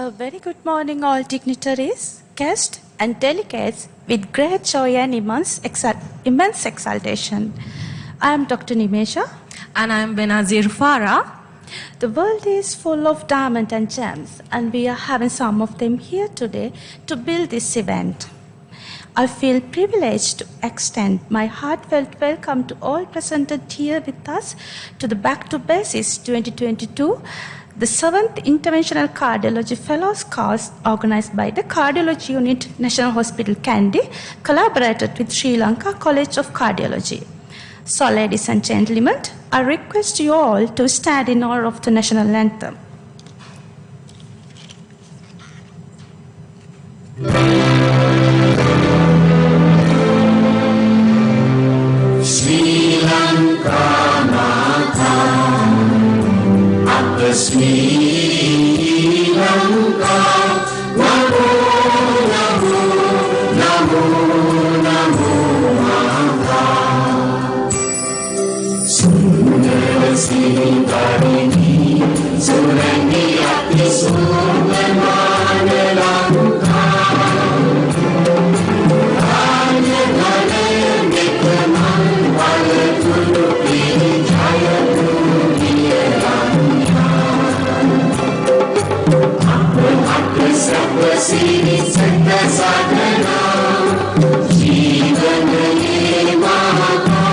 A very good morning, all dignitaries, guests, and delegates. With great joy and immense exaltation, I am Dr. Nimesha. And I am Benazir Farah. The world is full of diamonds and gems, and we are having some of them here today to build this event. I feel privileged to extend my heartfelt welcome to all presented here with us to the Back to Basics 2022, the 7th Interventional Cardiology Fellows course organized by the Cardiology Unit, National Hospital Kandy, collaborated with Sri Lanka College of Cardiology. So, ladies and gentlemen, I request you all to stand in honor of the national anthem. Sri Lanka Mata, Atta Sri Lanka, Namo, Namo, Namo, Namo Mata. Sundara Singarini, Surani Ati Sundamana Lanka. Sini Santa Sadhana, Jivana Mahaka,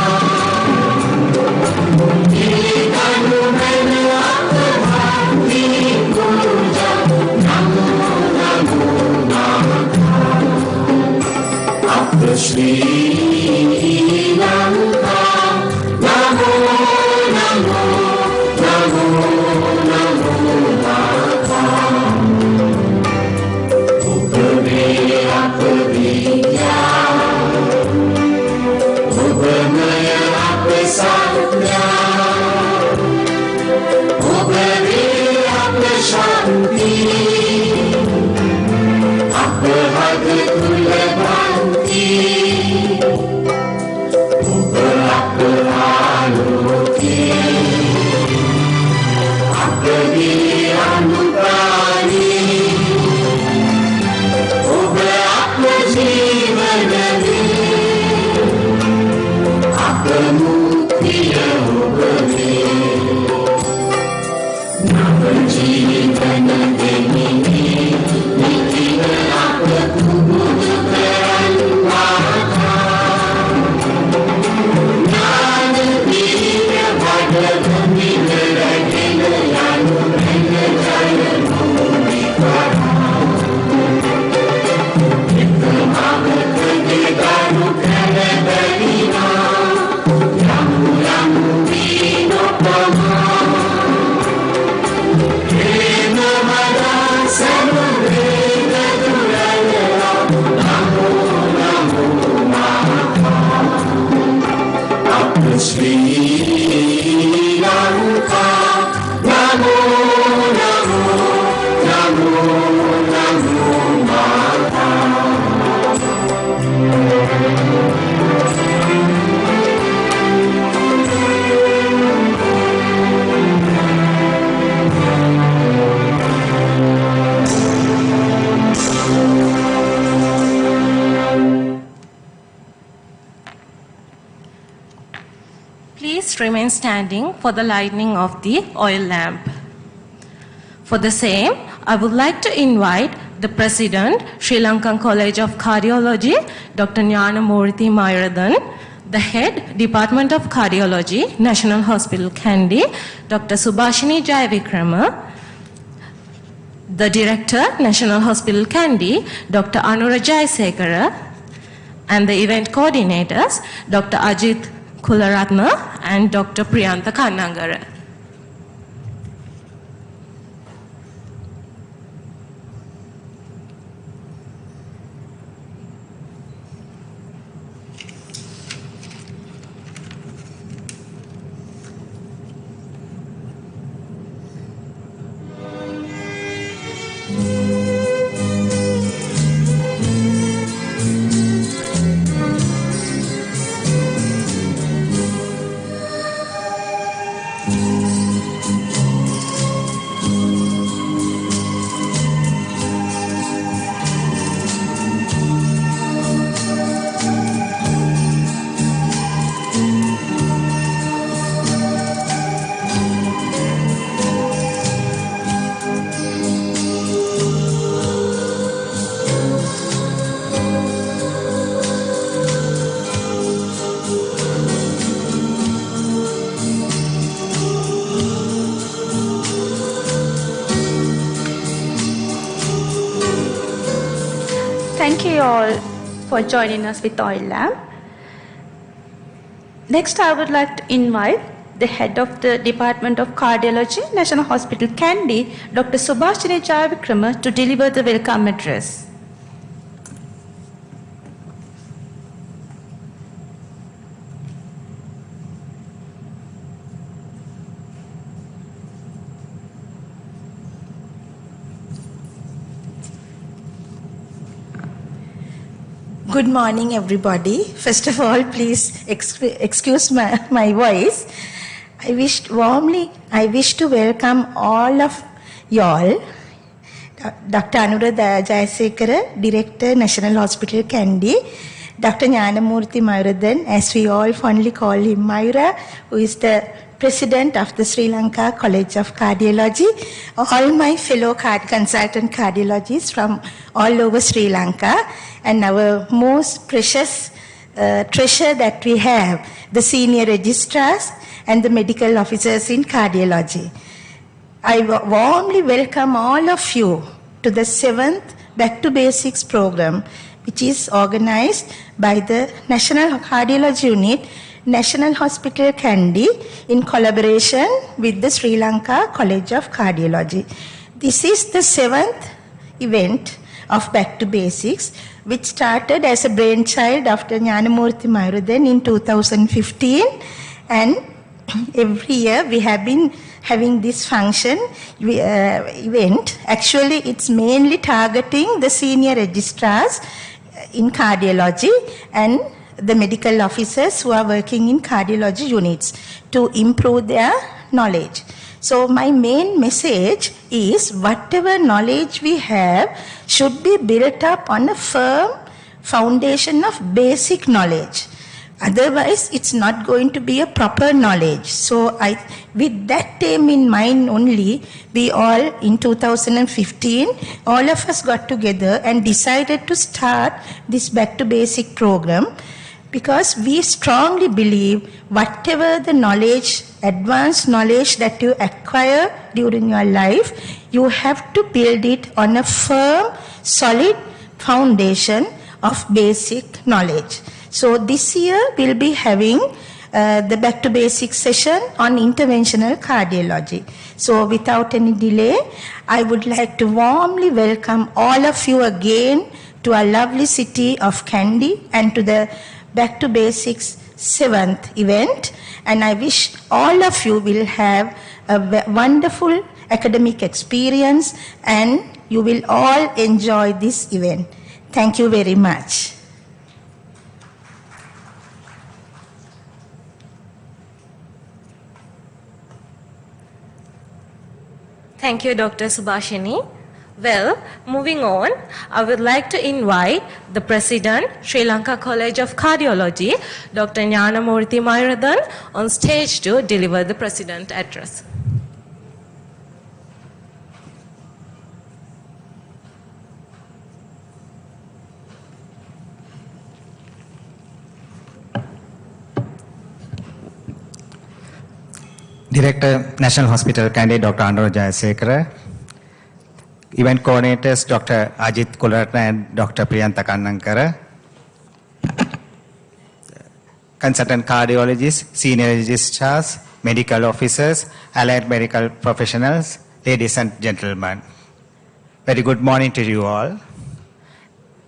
Ilikanu Mena Akabhakti Puja, Namo Namo Mahaka, Atta Sri Lanka, Namo Namo Namo Namo Mahaka. Apabila Ubamaya Apasatya Ubari Apashanti Apahada Kulabhanti Upahapahaloki Apabili Anupani Jeevanani, Apamukhiya Ubame, Navajeevanani, Nikina Apakubudharan Mata, Nanavira Bhagavani Viragina Yanu Rangajaya Mumikara. Sri Lanka, Namo, Namo, Namo, Namo, Mata. Please remain standing for the lighting of the oil lamp. For the same, I would like to invite the President, Sri Lankan College of Cardiology, Dr. Nyanamurthy Mayradhan, the Head, Department of Cardiology, National Hospital Kandy, Dr. Subhashini Jayavikrama, the Director, National Hospital Kandy, Dr. Anura Jayasekara, and the event coordinators, Dr. Ajit Kularatna and Dr. Priyantha Kannangara. Thank you all for joining us with Oil Lamp. Next, I would like to invite the head of the Department of Cardiology, National Hospital Kandy, Dr. Subhashini Jayavikrama, to deliver the welcome address. Good morning, everybody. First of all, please excuse my voice. I wish to welcome all of y'all. Dr. Anuradha Jayasekara, Director, National Hospital Kandy. Dr. Jnanamurthy Mayuradhan, as we all fondly call him Mayura, who is the President of the Sri Lanka College of Cardiology. All my fellow consultant cardiologists from all over Sri Lanka, and our most precious treasure that we have, the senior registrars and the medical officers in cardiology. I warmly welcome all of you to the 7th Back to Basics program, which is organized by the National Cardiology Unit, National Hospital Kandy, in collaboration with the Sri Lanka College of Cardiology. This is the 7th event of Back to Basics, which started as a brainchild of Jnanamurthy Mayuradhan in 2015, and every year we have been having this function event. Actually, it's mainly targeting the senior registrars in cardiology and the medical officers who are working in cardiology units to improve their knowledge. So my main message is whatever knowledge we have should be built up on a firm foundation of basic knowledge. Otherwise, it's not going to be a proper knowledge. So with that aim in mind only, we all in 2015, all of us got together and decided to start this Back to Basic program, because we strongly believe whatever the knowledge, advanced knowledge that you acquire during your life, you have to build it on a firm, solid foundation of basic knowledge. So this year we'll be having the Back to Basics session on interventional cardiology. So without any delay, I would like to warmly welcome all of you again to our lovely city of Kandy and to the Back to Basics 7th event, and I wish all of you will have a wonderful academic experience and you will all enjoy this event. Thank you very much. Thank you, Dr. Subhashini. Well, moving on, I would like to invite the President, Sri Lanka College of Cardiology, Dr. Jnanamurthy Mayuradhan, on stage to deliver the President address. Director, National Hospital Kandy, Dr. Anuradha Jayasekara. Event coordinators, Dr. Ajit Kularatna and Dr. Priyanta Kannankara. Consultant cardiologists, senior registrars, medical officers, allied medical professionals, ladies and gentlemen. Very good morning to you all.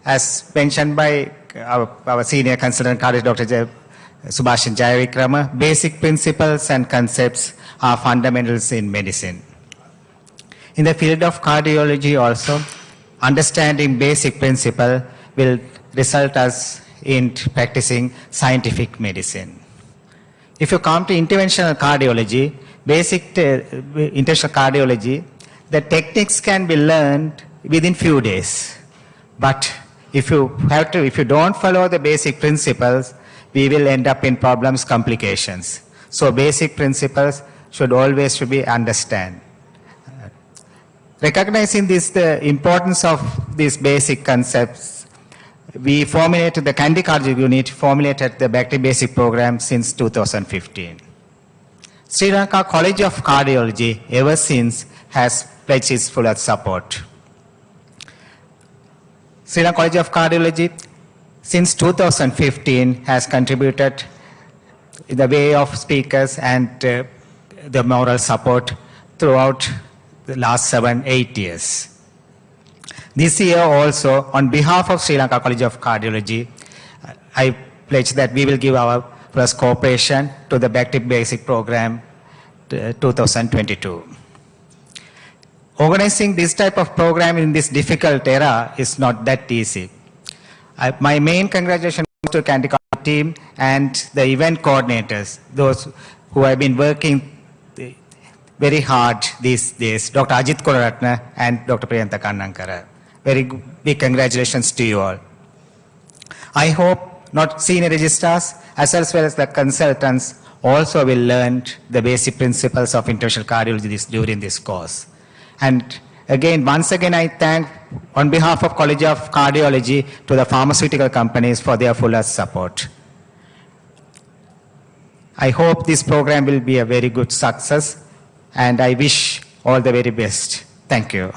As mentioned by our senior consultant cardiologist, Dr. Subhashini Jayavikrama, basic principles and concepts are fundamentals in medicine. In the field of cardiology also, understanding basic principle will result us in practicing scientific medicine. If you come to interventional cardiology, interventional cardiology, the techniques can be learned within few days. But if you don't follow the basic principles, we will end up in problems, complications. So basic principles should always be understood. Recognizing this, the importance of these basic concepts, we formulated the Kandy Cardiology Unit, formulated the Back to Basic program since 2015. Sri Lanka College of Cardiology ever since has pledged its full support. Sri Lanka College of Cardiology, since 2015, has contributed in the way of speakers and the moral support throughout the last 7-8 years. This year also, on behalf of Sri Lanka College of Cardiology, I pledge that we will give our first cooperation to the Basic Program 2022. Organizing this type of program in this difficult era is not that easy. My main congratulations to the Candy team and the event coordinators, those who have been working very hard these days, Dr. Ajit Koraratna and Dr. Priyantha Kannankara. Very big congratulations to you all. I hope not senior registrars as well as the consultants also will learn the basic principles of interventional cardiology during this course. And again, once again, I thank on behalf of College of Cardiology to the pharmaceutical companies for their fullest support. I hope this program will be a very good success, and I wish all the very best. Thank you.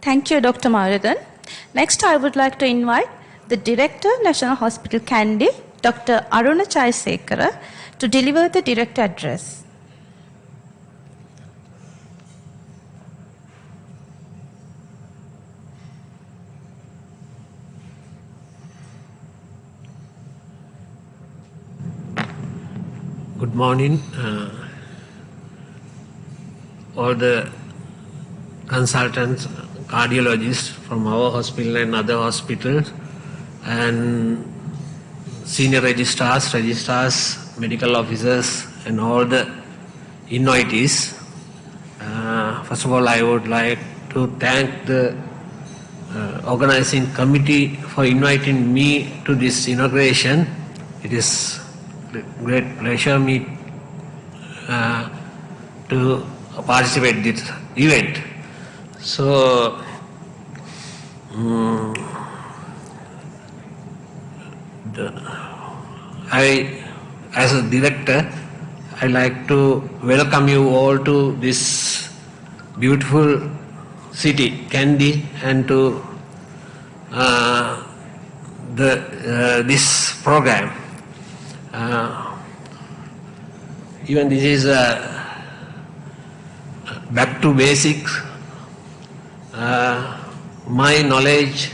Thank you, Dr. Marudan. Next, I would like to invite the Director, National Hospital Kandy, Dr. Aruna Chayasekara, to deliver the Director Address. Good morning, all the consultants, cardiologists from our hospital and other hospitals, and senior registrars, medical officers, and all the invitees. First of all, I would like to thank the organizing committee for inviting me to this inauguration. It is a great pleasure me to participate in this event. So, as a director, I like to welcome you all to this beautiful city, Kandy, and to this program. Even this is back to basics. My knowledge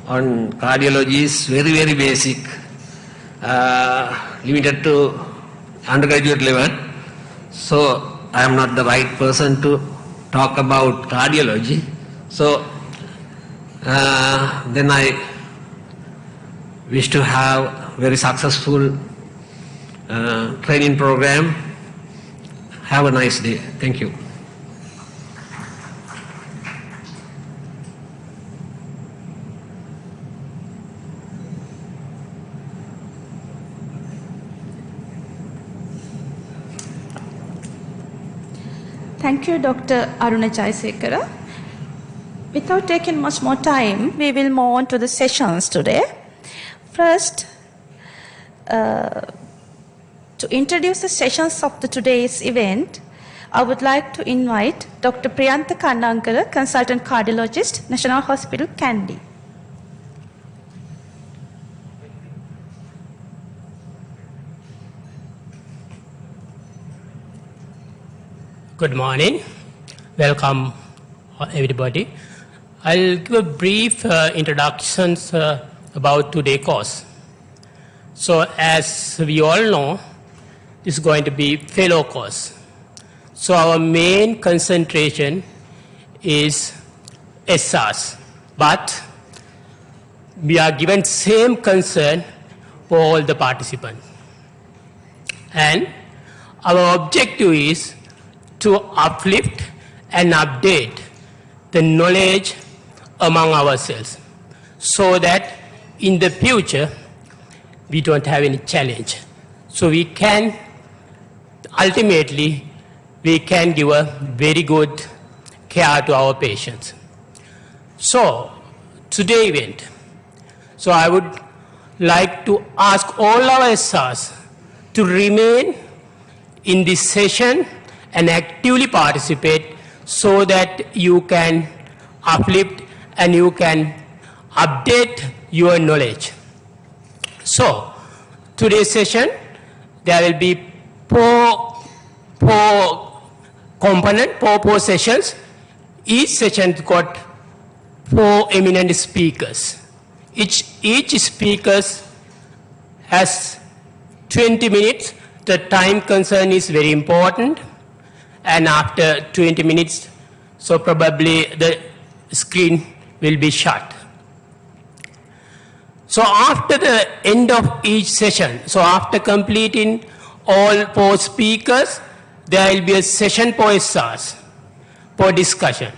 on cardiology is very, very basic, limited to undergraduate level. So I am not the right person to talk about cardiology. So then I wish to have very successful training program. Have a nice day. Thank you. Thank you, Dr. Aruna Chayasekara. Without taking much more time, we will move on to the sessions today. First, to introduce the sessions of today's event, I would like to invite Dr. Priyantha Kannankara, Consultant Cardiologist, National Hospital, Kandy. Good morning. Welcome, everybody. I'll give a brief introductions about today's course. So, as we all know, this is going to be fellow course. So, our main concentration is SRs, but we are given same concern for all the participants. And our objective is to uplift and update the knowledge among ourselves so that in the future we don't have any challenge. So we can ultimately give a very good care to our patients. So today event, so I would like to ask all our SRs to remain in this session and actively participate so that you can uplift and you can update your knowledge. So, today's session, there will be four sessions. Each session got 4 eminent speakers. Each speaker has 20 minutes. The time concern is very important. And after 20 minutes, so probably the screen will be shut. So after the end of each session, so after completing all 4 speakers, there will be a session for SRs for discussion.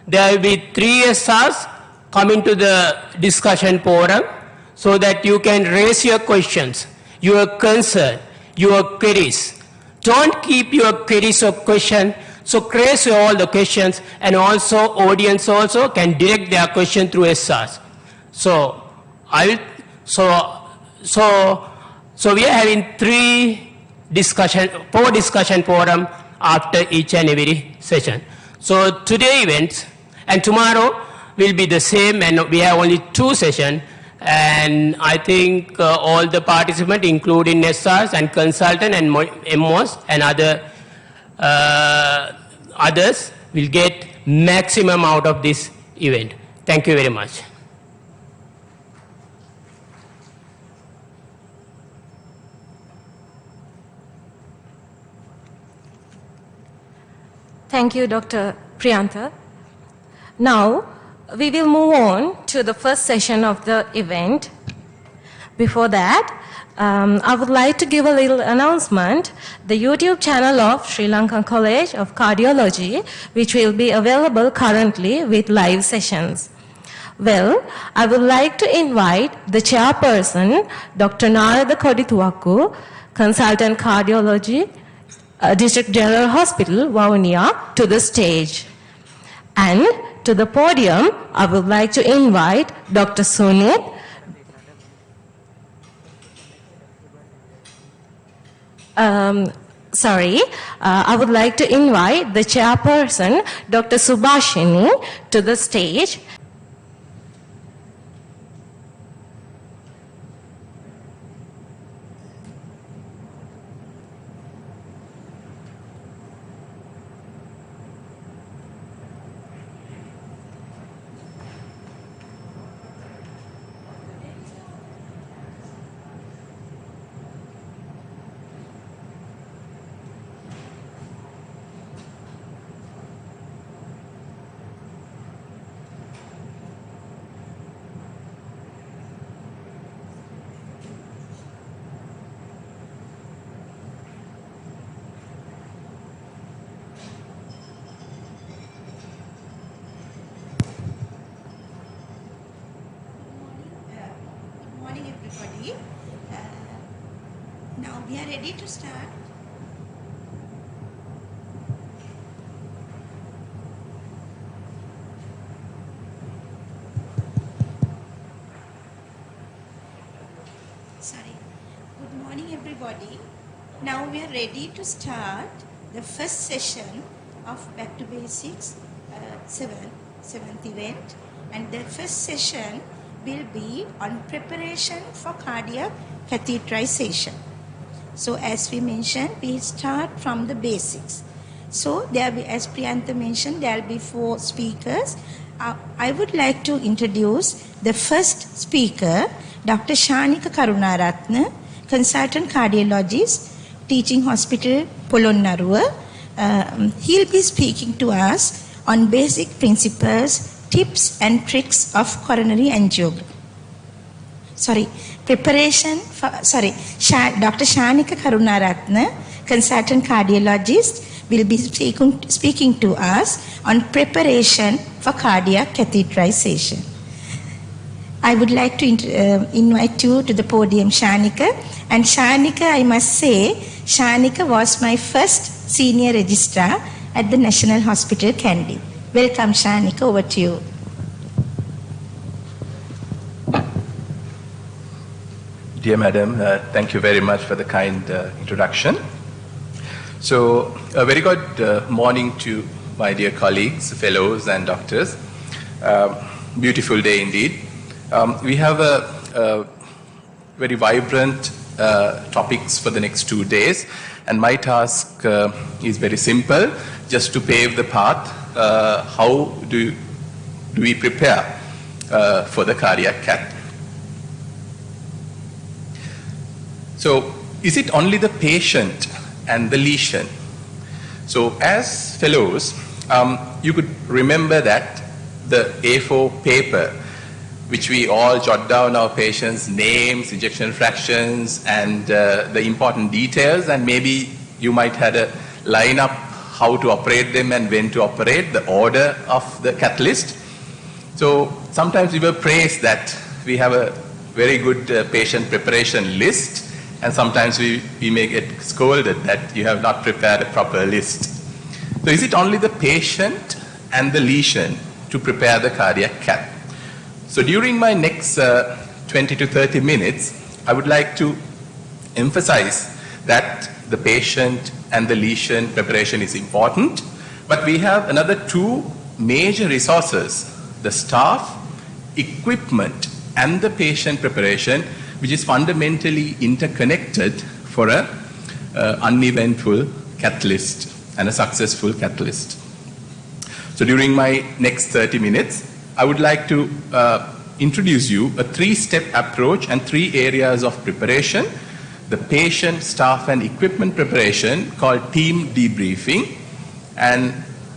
There will be 3 SRs coming to the discussion forum so that you can raise your questions, your concern, your queries. Don't keep your queries or questions, so raise all the questions, and also audience also can direct their question through SRs. So we are having 4 discussion forum after each and every session. So today events and tomorrow will be the same, and we have only 2 sessions. And I think all the participants, including SRs and consultant and MOs and others, will get maximum out of this event. Thank you very much. Thank you, Dr. Priyantha. Now, we will move on to the first session of the event. Before that, I would like to give a little announcement. The YouTube channel of Sri Lankan College of Cardiology, which will be available currently with live sessions. Well, I would like to invite the chairperson, Dr. Narada Kodituaku, Consultant Cardiology, District General Hospital, Vavuniya, to the stage. And to the podium, I would like to invite Dr. Sunit, I would like to invite the chairperson, Dr. Subhashini, to the stage. Now we are ready to start. Good morning everybody. Now we are ready to start the first session of Back to Basics 7th event, and the first session will be on preparation for cardiac catheterization. So as we mentioned, we start from the basics. So there will be, as Priyantha mentioned, there will be 4 speakers. I would like to introduce the first speaker, Dr. Shanika Karunaratne, consultant cardiologist, teaching hospital, Polonnaruwa. He'll be speaking to us on basic principles, tips and tricks of coronary angiography. Dr. Shanika Karunaratne, consultant cardiologist, will be speaking to us on preparation for cardiac catheterization. I would like to invite you to the podium, Shanika. And Shanika, I must say, Shanika was my first senior registrar at the National Hospital, Kandy. Welcome, Shanika. Over to you. Dear Madam, thank you very much for the kind introduction. So, a very good morning to my dear colleagues, fellows and doctors. Beautiful day indeed. We have a very vibrant topics for the next 2 days, and my task is very simple, just to pave the path. How do we prepare for the cardiac cath? So, is it only the patient and the lesion? So, as fellows, you could remember that the A4 paper, which we all jot down our patients' names, ejection fractions, and the important details, and maybe you might had a lineup how to operate them and when to operate, the order of the cath list. So, sometimes we were praised that we have a very good patient preparation list, and sometimes we may get scolded that you have not prepared a proper list. So is it only the patient and the lesion to prepare the cardiac cath? So during my next 20 to 30 minutes, I would like to emphasize that the patient and the lesion preparation is important, but we have another two major resources, the staff, equipment, and the patient preparation, which is fundamentally interconnected for an uneventful cath list and a successful cath list. So during my next 30 minutes, I would like to introduce you a three-step approach and three areas of preparation: the patient, staff, and equipment preparation called team debriefing, and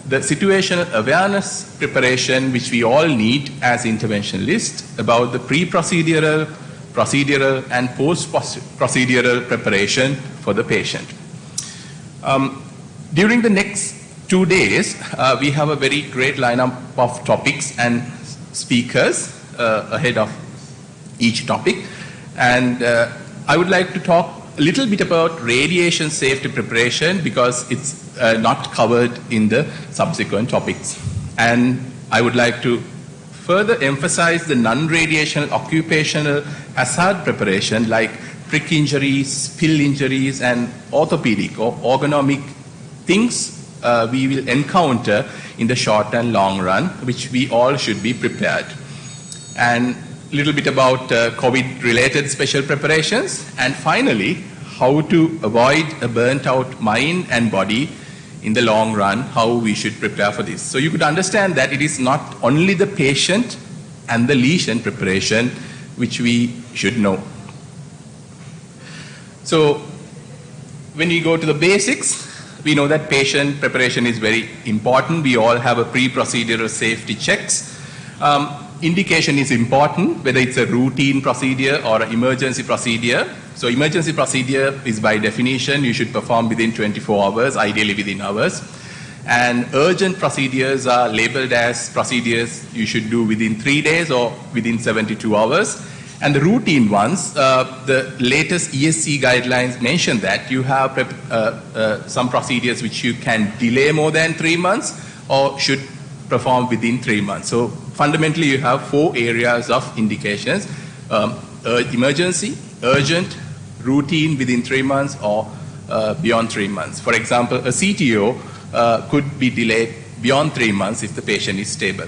the situational awareness preparation which we all need as interventionalists about the pre-procedural, procedural, and post-procedural preparation for the patient. During the next 2 days, we have a very great lineup of topics and speakers ahead of each topic. And I would like to talk a little bit about radiation safety preparation because it's not covered in the subsequent topics. And I would like to further emphasize the non-radiational occupational hazard preparation like prick injuries, spill injuries, and orthopedic or ergonomic things we will encounter in the short and long run, which we all should be prepared. And a little bit about COVID-related special preparations, and finally, how to avoid a burnt-out mind and body in the long run, how we should prepare for this. So you could understand that it is not only the patient and the lesion preparation which we should know. So when we go to the basics, we know that patient preparation is very important. We all have a pre-procedural safety checks. Indication is important, whether it's a routine procedure or an emergency procedure. So emergency procedure is by definition, you should perform within 24 hours, ideally within hours. And urgent procedures are labeled as procedures you should do within 3 days or within 72 hours. And the routine ones, the latest ESC guidelines mention that you have some procedures which you can delay more than 3 months or should perform within 3 months. So fundamentally you have 4 areas of indications: emergency, urgent, routine within 3 months, or beyond 3 months. For example, a CTO could be delayed beyond 3 months if the patient is stable.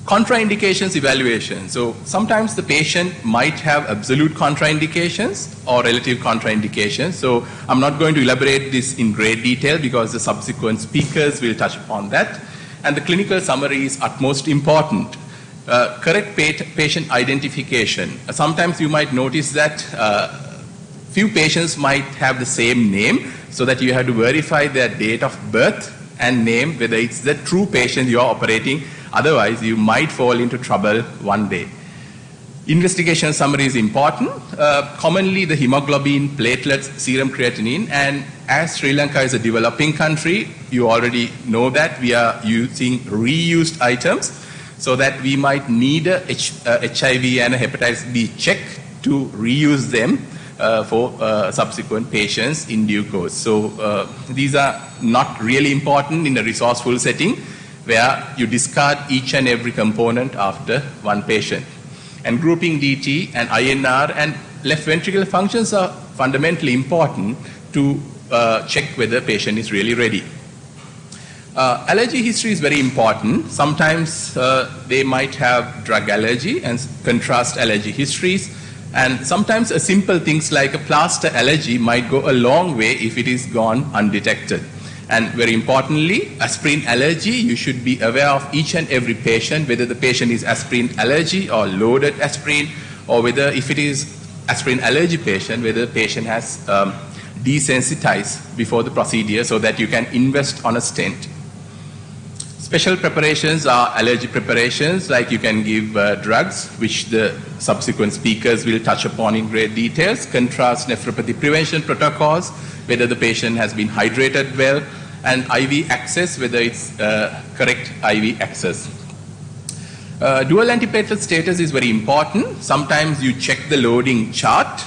Contraindications evaluation. So sometimes the patient might have absolute contraindications or relative contraindications. So I'm not going to elaborate this in great detail because the subsequent speakers will touch upon that. And the clinical summary is utmost important. Correct patient identification. Sometimes you might notice that few patients might have the same name, so that you have to verify their date of birth and name, whether it's the true patient you are operating. Otherwise, you might fall into trouble one day. Investigation summary is important. Commonly, the hemoglobin, platelets, serum creatinine, and as Sri Lanka is a developing country, you already know that we are using reused items, so that we might need a HIV and a hepatitis B check to reuse them for subsequent patients in due course. So these are not really important in a resourceful setting where you discard each and every component after one patient. And grouping DT and INR and left ventricular functions are fundamentally important to check whether the patient is really ready. Allergy history is very important. Sometimes they might have drug allergy and contrast allergy histories. And sometimes simple things like a plaster allergy might go a long way if it is gone undetected. And very importantly, aspirin allergy, you should be aware of each and every patient, whether the patient is aspirin allergy or loaded aspirin, or whether if it is aspirin allergy patient, whether the patient has desensitized before the procedure so that you can invest on a stent. Special preparations are allergy preparations, like you can give drugs, which the subsequent speakers will touch upon in great details, contrast nephropathy prevention protocols, whether the patient has been hydrated well, and IV access, whether it's correct IV access. Dual antiplatelet status is very important. Sometimes you check the loading chart,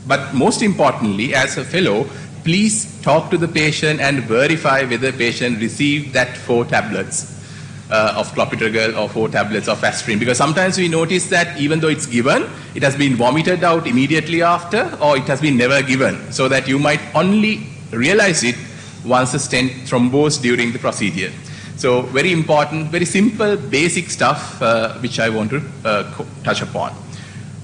but most importantly, as a fellow, please talk to the patient and verify whether the patient received that 4 tablets of clopidogrel or 4 tablets of aspirin. Because sometimes we notice that even though it's given, it has been vomited out immediately after, or it has been never given, so that you might only realize it once the stent thrombosed during the procedure. So very important, very simple, basic stuff which I want to touch upon.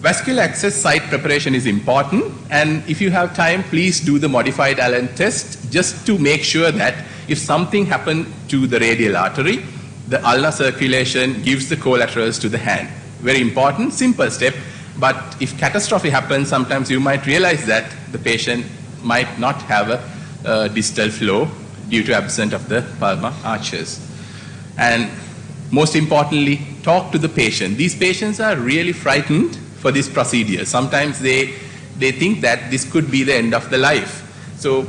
Vascular access site preparation is important, and if you have time, please do the modified Allen test just to make sure that if something happened to the radial artery, the ulnar circulation gives the collaterals to the hand. Very important, simple step, but if catastrophe happens, sometimes you might realize that the patient might not have a distal flow due to absence of the palmar arches. And most importantly, talk to the patient. These patients are really frightened for this procedure. Sometimes they think that this could be the end of the life. So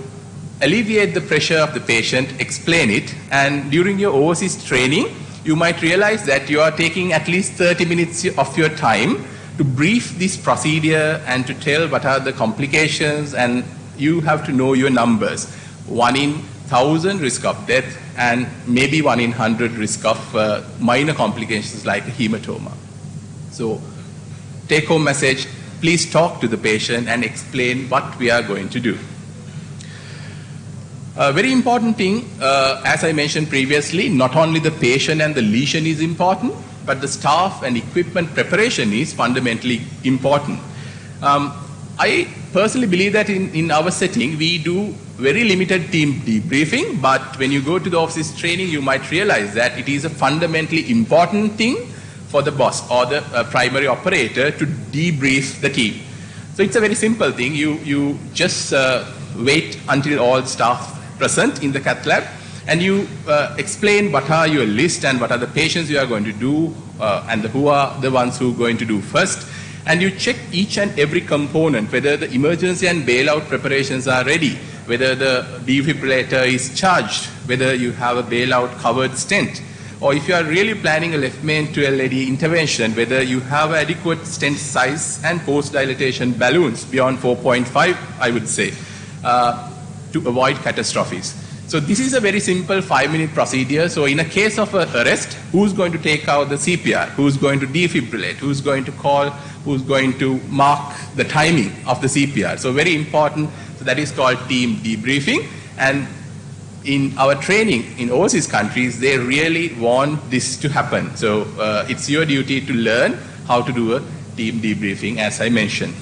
alleviate the pressure of the patient, explain it, and during your overseas training, you might realize that you are taking at least 30 minutes of your time to brief this procedure and to tell what are the complications, and you have to know your numbers. 1 in 1,000 risk of death, and maybe 1 in 100 risk of minor complications like a hematoma. So take-home message, please talk to the patient and explain what we are going to do. A very important thing, as I mentioned previously, not only the patient and the lesion is important, but the staff and equipment preparation is fundamentally important. I personally believe that in our setting, we do very limited team debriefing, but when you go to the office training, you might realize that it is a fundamentally important thing for the boss or the primary operator to debrief the team. So it's a very simple thing. You just wait until all staff present in the cath lab, and you explain what are your list and what are the patients you are going to do, and who are the ones who are going to do first. And you check each and every component, whether the emergency and bailout preparations are ready, whether the defibrillator is charged, whether you have a bailout covered stent, or if you are really planning a left main to LAD intervention, whether you have adequate stent size and post-dilatation balloons beyond 4.5, I would say, to avoid catastrophes. So this is a very simple 5-minute procedure. So in a case of an arrest, who's going to take out the CPR? Who's going to defibrillate? Who's going to call? Who's going to mark the timing of the CPR? So very important. So that is called team debriefing. And in our training in overseas countries, they really want this to happen. So it's your duty to learn how to do a team debriefing, as I mentioned.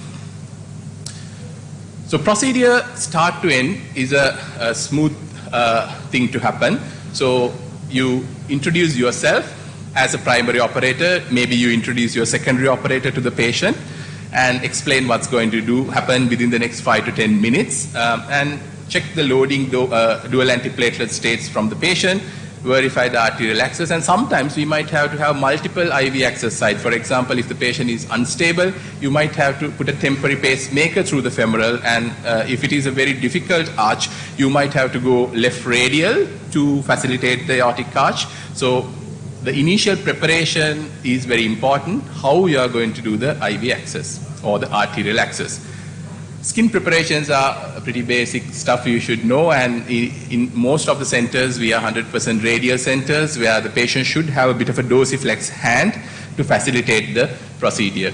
So procedure start to end is a smooth thing to happen. So you introduce yourself as a primary operator. Maybe you introduce your secondary operator to the patient and explain what's going to happen within the next 5 to 10 minutes. And check the loading dual antiplatelet states from the patient, verify the arterial access, and sometimes we might have to have multiple IV access sites. For example, if the patient is unstable, you might have to put a temporary pacemaker through the femoral, and if it is a very difficult arch, you might have to go left radial to facilitate the aortic arch. So the initial preparation is very important, how you are going to do the IV access or the arterial access. Skin preparations are pretty basic stuff you should know, and in most of the centers, we are 100% radial centers where the patient should have a bit of a dorsiflex hand to facilitate the procedure.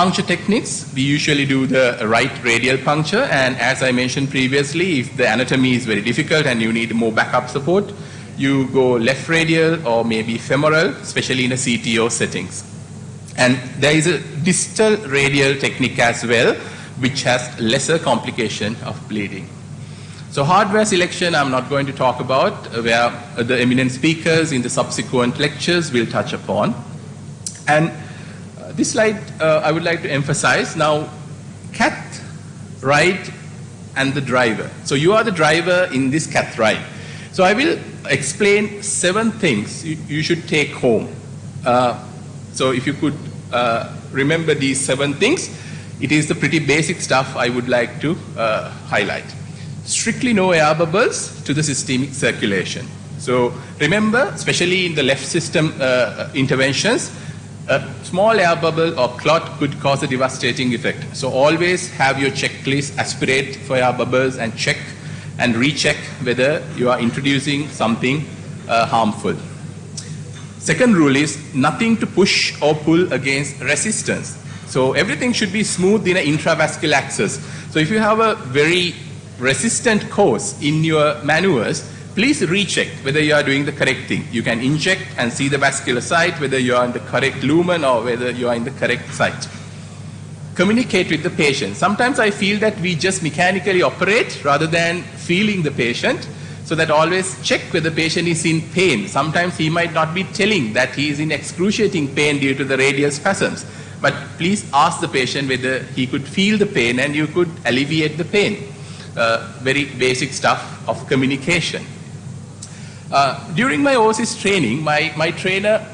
puncture techniques, we usually do the right radial puncture, and as I mentioned previously, if the anatomy is very difficult and you need more backup support, you go left radial or maybe femoral, especially in a CTO settings. And there is a distal radial technique as well, which has lesser complication of bleeding. So hardware selection I'm not going to talk about, where the eminent speakers in the subsequent lectures will touch upon. And this slide I would like to emphasize now, cath ride and the driver. So you are the driver in this cath ride. So I will explain 7 things you should take home. So if you could remember these 7 things, it is the pretty basic stuff I would like to highlight. Strictly no air bubbles to the systemic circulation. So remember, especially in the left system interventions, a small air bubble or clot could cause a devastating effect. So always have your checklist, aspirate for air bubbles and check and recheck whether you are introducing something harmful. Second rule is nothing to push or pull against resistance. So everything should be smooth in an intravascular access. So if you have a very resistant course in your maneuvers, please recheck whether you are doing the correct thing. You can inject and see the vascular site, whether you are in the correct lumen or whether you are in the correct site. Communicate with the patient. Sometimes I feel that we just mechanically operate rather than feeling the patient, so that always check whether the patient is in pain. Sometimes he might not be telling that he is in excruciating pain due to the radial spasms, but please ask the patient whether he could feel the pain and you could alleviate the pain. Very basic stuff of communication. During my overseas training, my trainer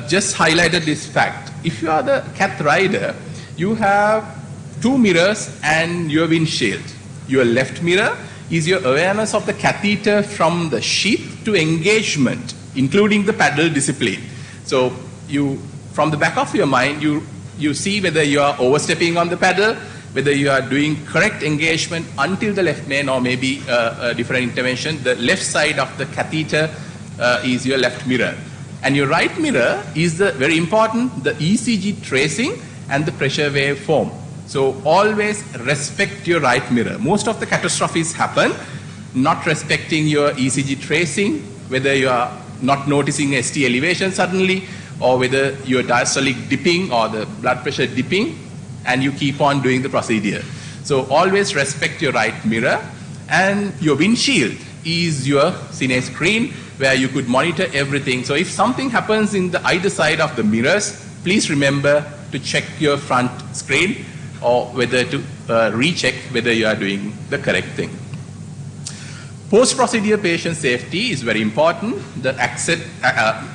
just highlighted this fact. If you are the cath rider, you have 2 mirrors and your windshield. Your left mirror is your awareness of the catheter from the sheath to engagement, including the paddle discipline. So you, from the back of your mind, you see whether you are overstepping on the paddle, whether you are doing correct engagement until the left main or maybe a different intervention. The left side of the catheter is your left mirror. And your right mirror is the very important, the ECG tracing and the pressure wave form. So always respect your right mirror. Most of the catastrophes happen not respecting your ECG tracing, whether you are not noticing ST elevation suddenly, or whether your diastolic dipping or the blood pressure dipping, and you keep on doing the procedure. So always respect your right mirror. And your windshield is your cine screen where you could monitor everything. So if something happens in the either side of the mirrors, please remember to check your front screen or whether to recheck whether you are doing the correct thing. Post-procedure patient safety is very important. The access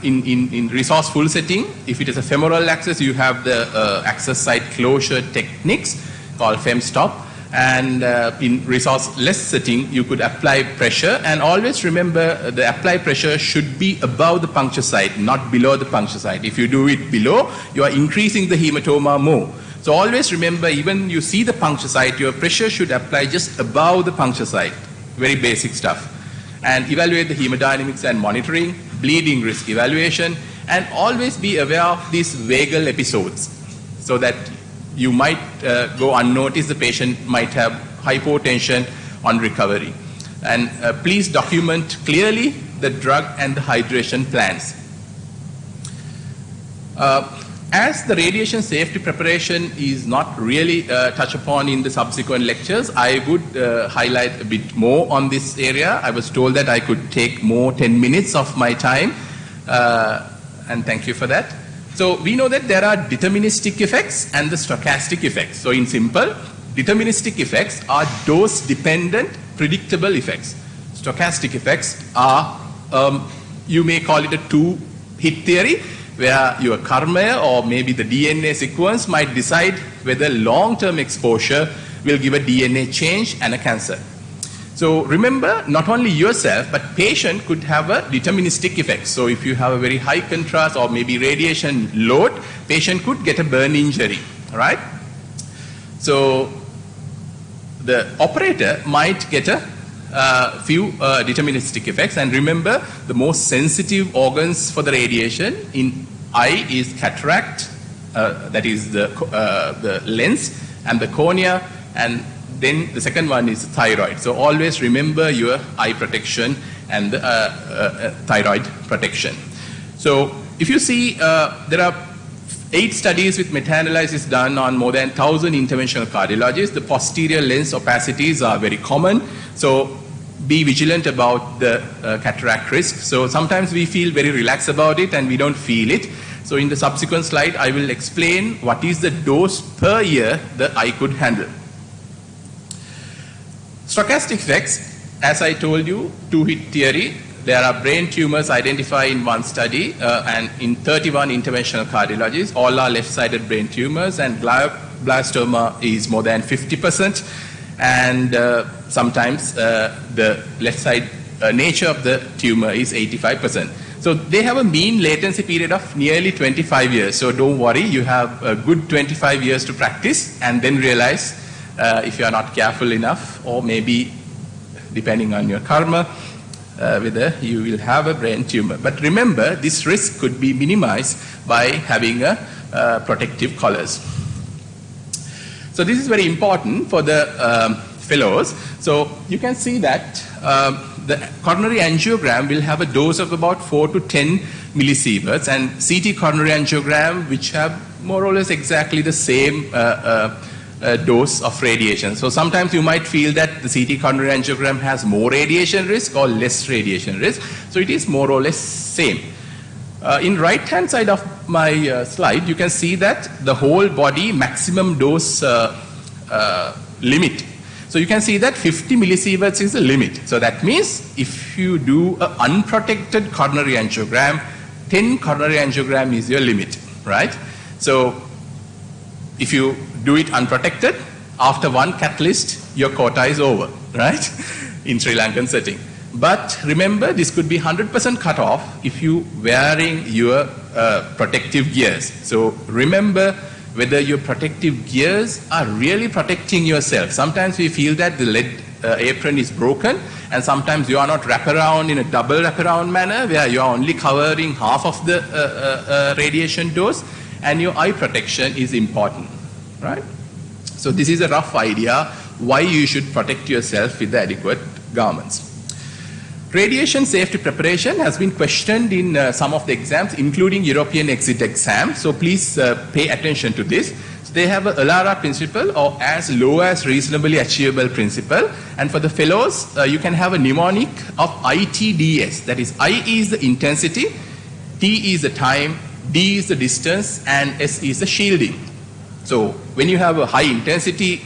in resourceful setting, if it is a femoral access, you have the access site closure techniques called FemStop. And in resourceless setting, you could apply pressure. And always remember, the apply pressure should be above the puncture site, not below the puncture site. If you do it below, you are increasing the hematoma more. So always remember, even you see the puncture site, your pressure should apply just above the puncture site. Very basic stuff. And evaluate the hemodynamics and monitoring, bleeding risk evaluation, and always be aware of these vagal episodes so that you might go unnoticed. The patient might have hypotension on recovery. And please document clearly the drug and the hydration plans. As the radiation safety preparation is not really touched upon in the subsequent lectures, I would highlight a bit more on this area. I was told that I could take more 10 minutes of my time, and thank you for that. So we know that there are deterministic effects and the stochastic effects. So in simple, deterministic effects are dose-dependent, predictable effects. Stochastic effects are, you may call it a two-hit theory, where your karma or maybe the DNA sequence might decide whether long-term exposure will give a DNA change and a cancer. So remember, not only yourself, but patient could have a deterministic effect. So if you have a very high contrast or maybe radiation load, patient could get a burn injury, right? So the operator might get a few deterministic effects. And remember, the most sensitive organs for the radiation in eye is cataract, that is the lens and the cornea, and then the second one is thyroid. So always remember your eye protection and the thyroid protection. So if you see, there are 8 studies with meta-analysis done on more than 1,000 interventional cardiologists. The posterior lens opacities are very common. So be vigilant about the cataract risk. So sometimes we feel very relaxed about it and we don't feel it. So in the subsequent slide, I will explain what is the dose per year the eye could handle. Stochastic effects, as I told you, two-hit theory. There are brain tumors identified in one study and in 31 interventional cardiologists. All are left-sided brain tumors, and glioblastoma is more than 50%. And sometimes the left side nature of the tumor is 85%. So they have a mean latency period of nearly 25 years. So don't worry, you have a good 25 years to practice and then realize if you are not careful enough, or maybe depending on your karma, whether you will have a brain tumor. But remember, this risk could be minimized by having a protective collars. So this is very important for the fellows. So you can see that the coronary angiogram will have a dose of about 4 to 10 millisieverts, and CT coronary angiogram which have more or less exactly the same dose of radiation. So sometimes you might feel that the CT coronary angiogram has more radiation risk or less radiation risk. So it is more or less same. In right hand side of my slide, you can see that the whole body maximum dose limit. So you can see that 50 millisieverts is the limit. So that means if you do an unprotected coronary angiogram, 10 coronary angiogram is your limit, right? So if you do it unprotected, after one catalyst, your quota is over, right? In Sri Lankan setting. But remember, this could be 100% cut off if you wearing your protective gears. So remember whether your protective gears are really protecting yourself. Sometimes we feel that the lead apron is broken, and sometimes you are not wraparound in a double wraparound manner where you are only covering half of the radiation dose, and your eye protection is important, right? So this is a rough idea why you should protect yourself with the adequate garments. Radiation safety preparation has been questioned in some of the exams, including European exit exam. So please pay attention to this. So they have a ALARA principle, or as low as reasonably achievable principle. And for the fellows, you can have a mnemonic of ITDS. That is, I is the intensity, T is the time, D is the distance, and S is the shielding. So when you have a high intensity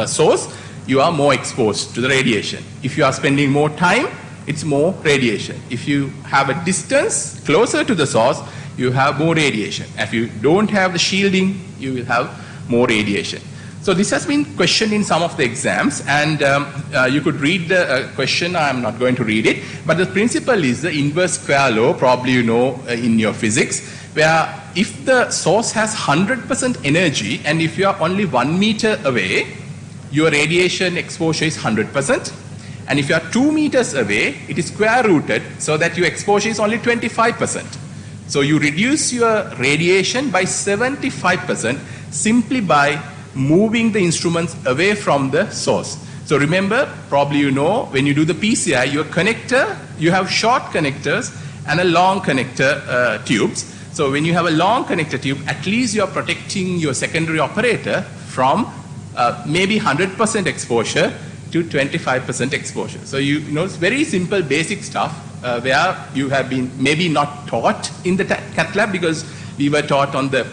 source, you are more exposed to the radiation. If you are spending more time, it's more radiation. If you have a distance closer to the source, you have more radiation. If you don't have the shielding, you will have more radiation. So this has been questioned in some of the exams, and you could read the question. I'm not going to read it, but the principle is the inverse square law, probably you know in your physics, where if the source has 100% energy, and if you are only 1 meter away, your radiation exposure is 100%. And if you are 2 meters away, it is square rooted so that your exposure is only 25%. So you reduce your radiation by 75% simply by moving the instruments away from the source. So remember, probably you know, when you do the PCI, your connector, you have short connectors and a long connector tubes. So when you have a long connector tube, at least you are protecting your secondary operator from maybe 100% exposure to 25% exposure. So you know, it's very simple basic stuff where you have been maybe not taught in the cath lab, because we were taught on the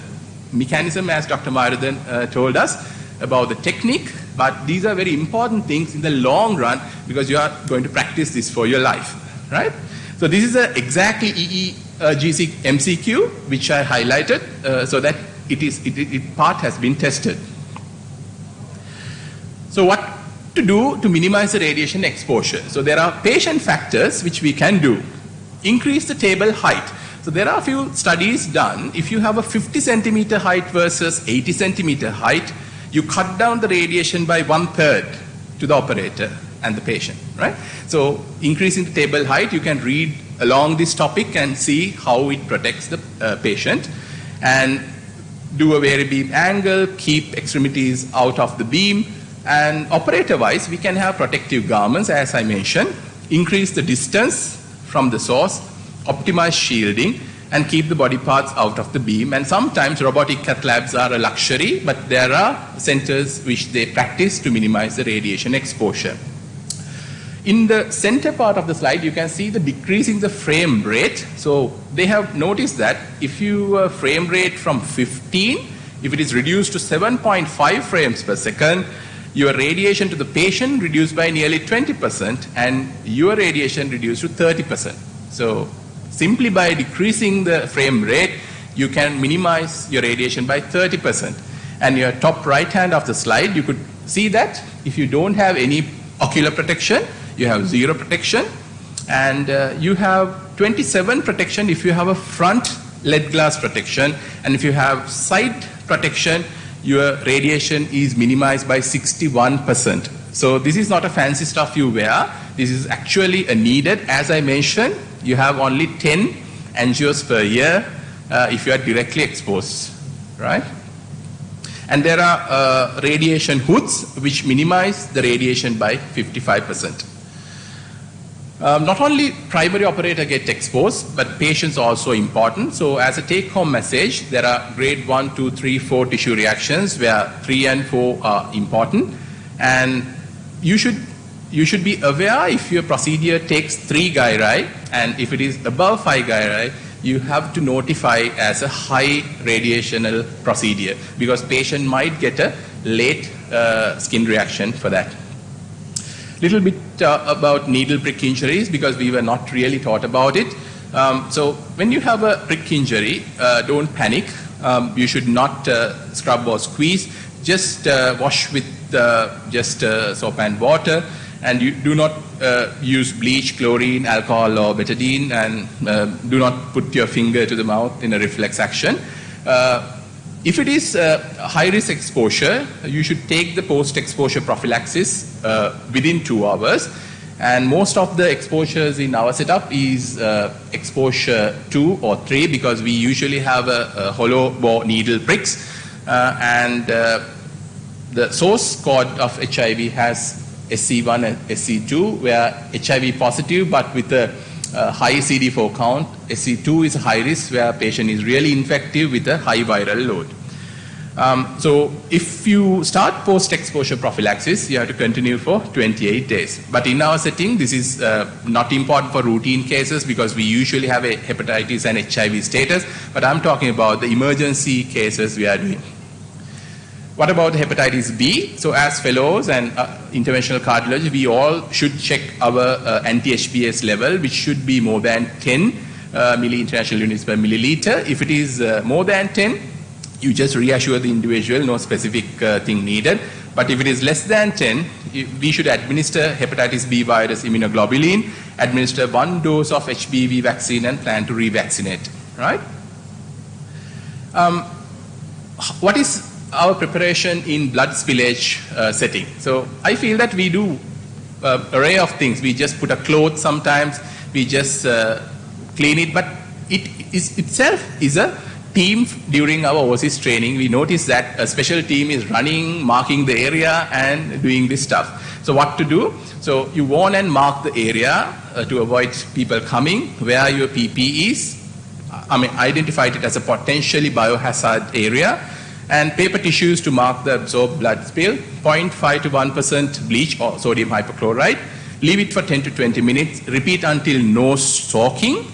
mechanism as Dr. Marudan told us about the technique, but these are very important things in the long run because you are going to practice this for your life, right? So this is exactly EEGC MCQ which I highlighted so that it part has been tested. So what to do to minimize the radiation exposure? So there are patient factors which we can do. Increase the table height. So there are a few studies done. If you have a 50 centimeter height versus 80 centimeter height, you cut down the radiation by 1/3 to the operator and the patient, right? So increasing the table height, you can read along this topic and see how it protects the patient. And do a vary beam angle, keep extremities out of the beam, and operator-wise, we can have protective garments, as I mentioned, increase the distance from the source, optimize shielding, and keep the body parts out of the beam. And sometimes robotic cath labs are a luxury, but there are centers which they practice to minimize the radiation exposure. In the center part of the slide, you can see the decrease in the frame rate. So they have noticed that if you frame rate from 15, if it is reduced to 7.5 frames per second, your radiation to the patient reduced by nearly 20%, and your radiation reduced to 30%. So simply by decreasing the frame rate, you can minimize your radiation by 30%. And your top right hand of the slide, you could see that if you don't have any ocular protection, you have 0 protection, and you have 27 protection if you have a front lead glass protection, and if you have side protection, your radiation is minimized by 61%. So this is not a fancy stuff you wear. This is actually a needed. As I mentioned, you have only 10 angios per year if you are directly exposed, right? And there are radiation hoods which minimize the radiation by 55%. Not only primary operator get exposed, but patients are also important. So as a take-home message, there are grade 1, 2, 3, 4 tissue reactions where 3 and 4 are important. And you should be aware if your procedure takes 3 gyri, and if it is above 5 gyri, you have to notify as a high radiational procedure, because patient might get a late skin reaction for that. Little bit about needle prick injuries, because we were not really taught about it. So when you have a prick injury, don't panic. You should not scrub or squeeze. Just wash with just soap and water, and you do not use bleach, chlorine, alcohol, or betadine, and do not put your finger to the mouth in a reflex action. If it is high-risk exposure, you should take the post-exposure prophylaxis within 2 hours. And most of the exposures in our setup is exposure 2 or 3, because we usually have a hollow bore needle pricks. And the source code of HIV has SC1 and SC2, where HIV positive but with a high CD4 count. SC2 is high risk, where patient is really infective with a high viral load. So if you start post-exposure prophylaxis, you have to continue for 28 days. But in our setting, this is not important for routine cases, because we usually have a hepatitis and HIV status. But I'm talking about the emergency cases we are doing. What about hepatitis B? So as fellows and interventional cardiology, we all should check our anti-HBs level, which should be more than 10 milli-international units per milliliter. If it is more than 10, you just reassure the individual, no specific thing needed. But if it is less than 10, we should administer hepatitis B virus immunoglobulin, administer 1 dose of HBV vaccine, and plan to revaccinate, right? What is our preparation in blood spillage setting? So I feel that we do an array of things. We just put a cloth sometimes, we just clean it, but it is itself is a team. During our overseas training, we noticed that a special team is running, marking the area and doing this stuff. So what to do? So you warn and mark the area to avoid people coming, where your PP is. Identify it as a potentially biohazard area, and paper tissues to mark the absorbed blood spill, 0.5 to 1% bleach or sodium hypochlorite. Leave it for 10 to 20 minutes, repeat until no soaking,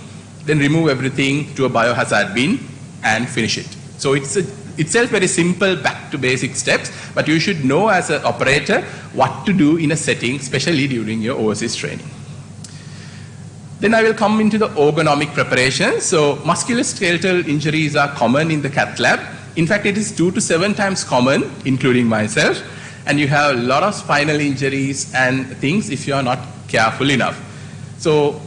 then remove everything to a biohazard bin and finish it. So it's itself very simple back to basic steps, but you should know as an operator what to do in a setting, especially during your overseas training. Then I will come into the ergonomic preparation. So musculoskeletal injuries are common in the cath lab. In fact, it is 2 to 7 times common, including myself. And you have a lot of spinal injuries and things if you are not careful enough. So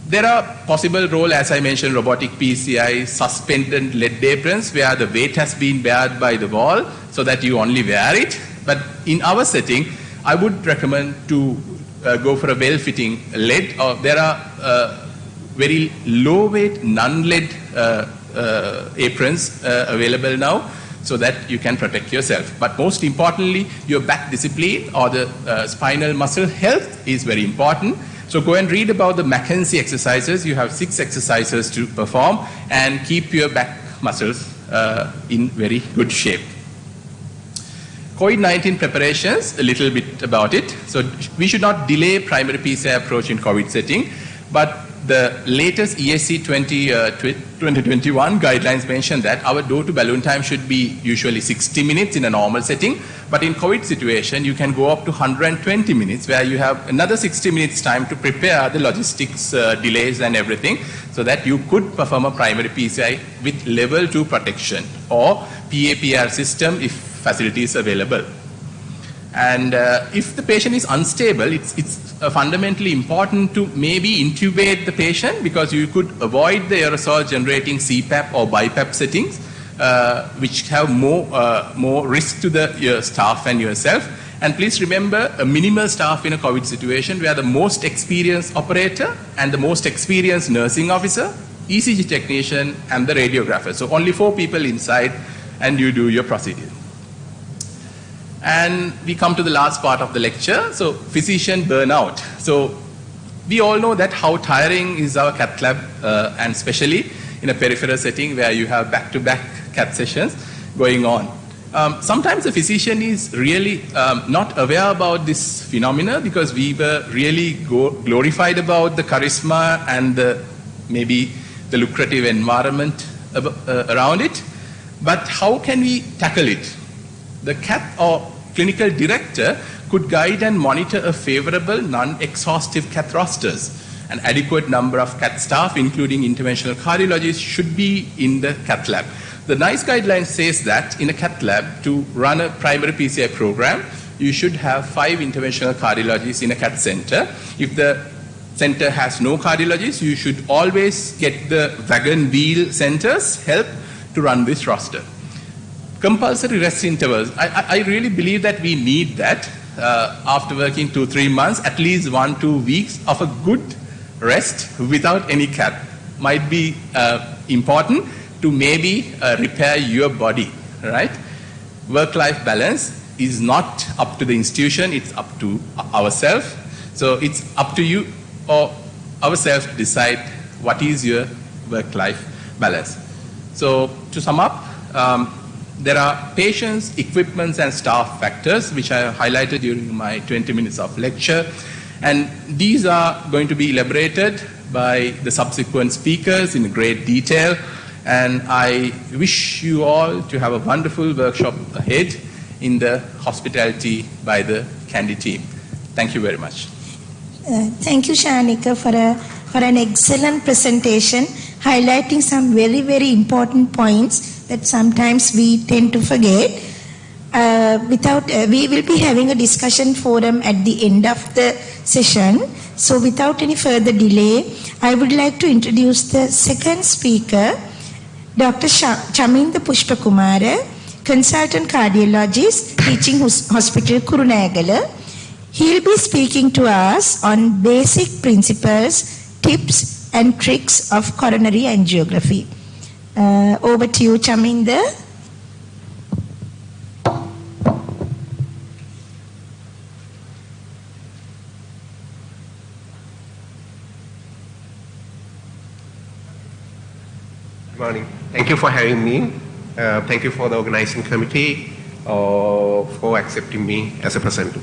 there are possible roles, as I mentioned, robotic PCI, suspended lead aprons, where the weight has been bared by the wall so that you only wear it. But in our setting, I would recommend to go for a well-fitting lead, or there are very low weight non-lead aprons available now so that you can protect yourself. But most importantly, your back discipline or the spinal muscle health is very important. So go and read about the Mackenzie exercises. You have 6 exercises to perform and keep your back muscles in very good shape. COVID-19 preparations, a little bit about it. So we should not delay primary PCI approach in COVID setting, but the latest ESC 2021 guidelines mention that our door to balloon time should be usually 60 minutes in a normal setting, but in COVID situation, you can go up to 120 minutes where you have another 60 minutes time to prepare the logistics delays and everything so that you could perform a primary PCI with level 2 protection or PAPR system if facility is available. And if the patient is unstable, it's fundamentally important to maybe intubate the patient because you could avoid the aerosol generating CPAP or BiPAP settings, which have more risk to your staff and yourself. And please remember a minimal staff in a COVID situation where the most experienced operator and the most experienced nursing officer, ECG technician and the radiographer. So only 4 people inside and you do your procedure. And we come to the last part of the lecture. So physician burnout. So we all know that how tiring is our cath lab and especially in a peripheral setting where you have back-to-back cath sessions going on. Sometimes the physician is really not aware about this phenomena because we were really glorified about the charisma and maybe the lucrative environment around it. But how can we tackle it? The cath or clinical director could guide and monitor a favorable non-exhaustive cath rosters. An adequate number of cath staff, including interventional cardiologists, should be in the cath lab. The NICE guideline says that in a cath lab, to run a primary PCI program, you should have 5 interventional cardiologists in a cath center. If the center has no cardiologists, you should always get the wagon wheel centers help to run this roster. Compulsory rest intervals. I really believe that we need that after working 2-3 months, at least 1-2 weeks of a good rest without any cath might be important to maybe repair your body, right? Work-life balance is not up to the institution, it's up to ourselves. So it's up to you or ourselves to decide what is your work-life balance. So to sum up, there are patients, equipments, and staff factors, which I have highlighted during my 20 minutes of lecture. And these are going to be elaborated by the subsequent speakers in great detail. And I wish you all to have a wonderful workshop ahead in the hospitality by the Candy team. Thank you very much. Thank you, Shanika, for an excellent presentation, highlighting some very, very important points that sometimes we tend to forget. We will be having a discussion forum at the end of the session. So without any further delay, I would like to introduce the second speaker, Dr. Chaminda Pushpakumara, consultant cardiologist, teaching hospital Coronary. He will be speaking to us on basic principles, tips and tricks of coronary angiography. Over to you, Chaminda. Good morning. Thank you for having me. Thank you for the organizing committee for accepting me as a presenter.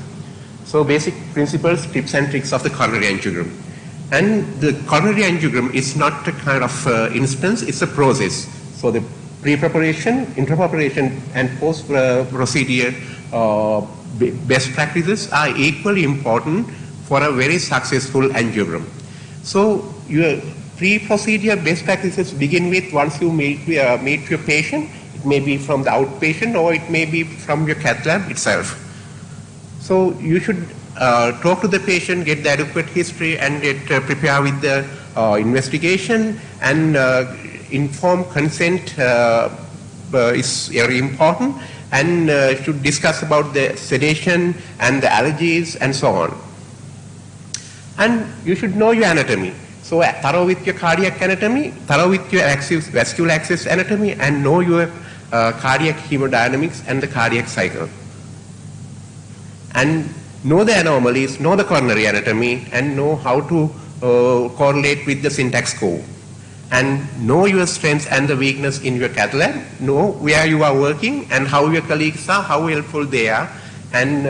So basic principles, tips and tricks of the coronary angiogram. And the coronary angiogram is not a kind of instance, it's a process. So the pre-preparation, intra-preparation and post-procedure best practices are equally important for a very successful angiogram. So your pre-procedure best practices begin with once you meet your patient. It may be from the outpatient or it may be from your cath lab itself. So you should talk to the patient, get the adequate history and prepare with the investigation, and informed consent is very important, and should discuss about the sedation and the allergies and so on. And you should know your anatomy. So So thorough with your cardiac anatomy, thorough with your vascular access anatomy, and know your cardiac hemodynamics and the cardiac cycle. And know the anomalies, know the coronary anatomy, and know how to correlate with the syntax code. And know your strengths and the weakness in your cath lab. Know where you are working and how your colleagues are, how helpful they are, and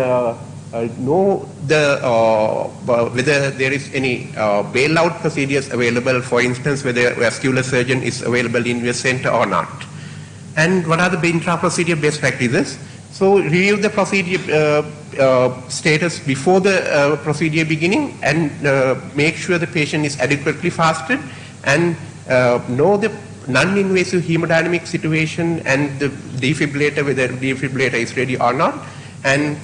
know whether there is any bailout procedures available, for instance, whether a vascular surgeon is available in your center or not. And what are the intra-procedure best practices? So review the procedure status before the procedure beginning, and make sure the patient is adequately fasted, and know the non-invasive hemodynamic situation and the defibrillator, whether the defibrillator is ready or not, and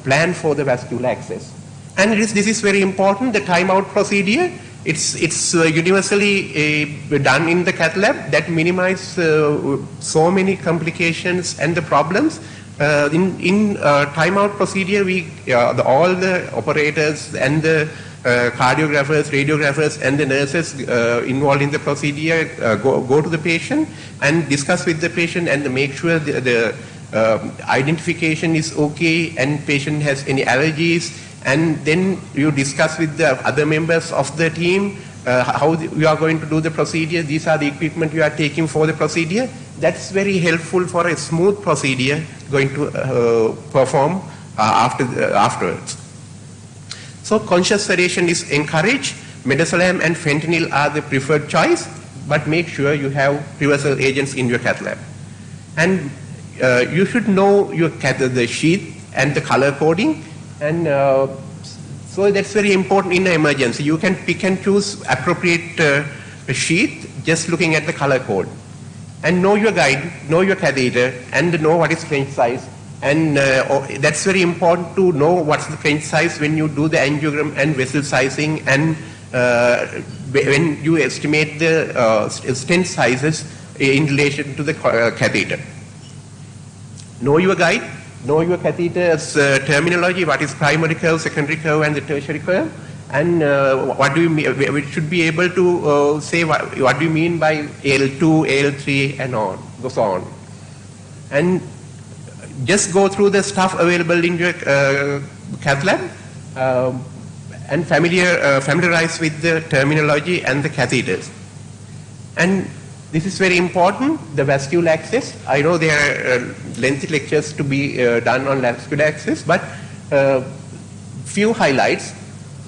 plan for the vascular access. And this is very important, the timeout procedure. It's universally done in the cath lab that minimize so many complications and the problems. In timeout procedure, all the operators and the cardiographers, radiographers, and the nurses involved in the procedure go to the patient and discuss with the patient and make sure the identification is okay and patient has any allergies, and then you discuss with the other members of the team how you are going to do the procedure. These are the equipment you are taking for the procedure. That's very helpful for a smooth procedure going to perform afterwards. So conscious sedation is encouraged. Midazolam and fentanyl are the preferred choice, but make sure you have reversal agents in your cath lab. And you should know your the sheath and the color coding, and so that's very important in an emergency. You can pick and choose appropriate sheath just looking at the color code. And know your guide, know your catheter, and know what is French size. And that's very important to know what's the French size when you do the angiogram and vessel sizing, and when you estimate the stent sizes in relation to the catheter. Know your guide, know your catheter's terminology, what is primary curve, secondary curve, and the tertiary curve, and what do you mean, we should be able to say what do you mean by L2, L3, and so on. And just go through the stuff available in your cath lab and familiarize with the terminology and the catheters. And this is very important, the vascular access. I know there are lengthy lectures to be done on vascular access, but few highlights.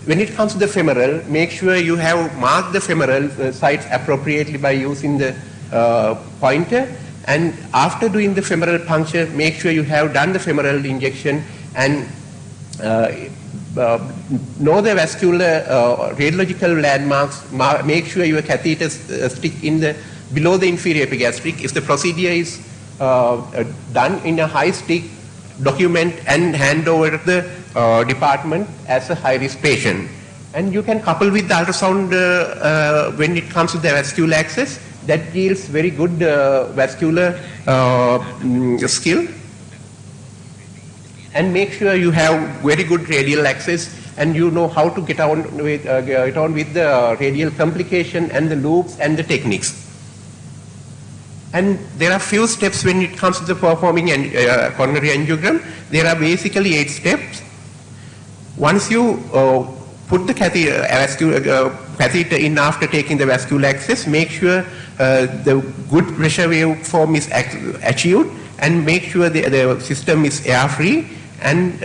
When it comes to the femoral, make sure you have marked the femoral sites appropriately by using the pointer. And after doing the femoral puncture, make sure you have done the femoral injection, and know the vascular radiological landmarks. Make sure your catheters stick in the below the inferior epigastric. If the procedure is done in a high stick, document and hand over to the department as a high-risk patient. And you can couple with the ultrasound when it comes to the vascular access. That yields very good vascular skill. And make sure you have very good radial access, and you know how to get on with the radial complication and the loops and the techniques. And there are few steps when it comes to the performing coronary angiogram. There are basically 8 steps. Once you put the catheter in after taking the vascular access, make sure the good pressure waveform is achieved, and make sure the system is air-free, and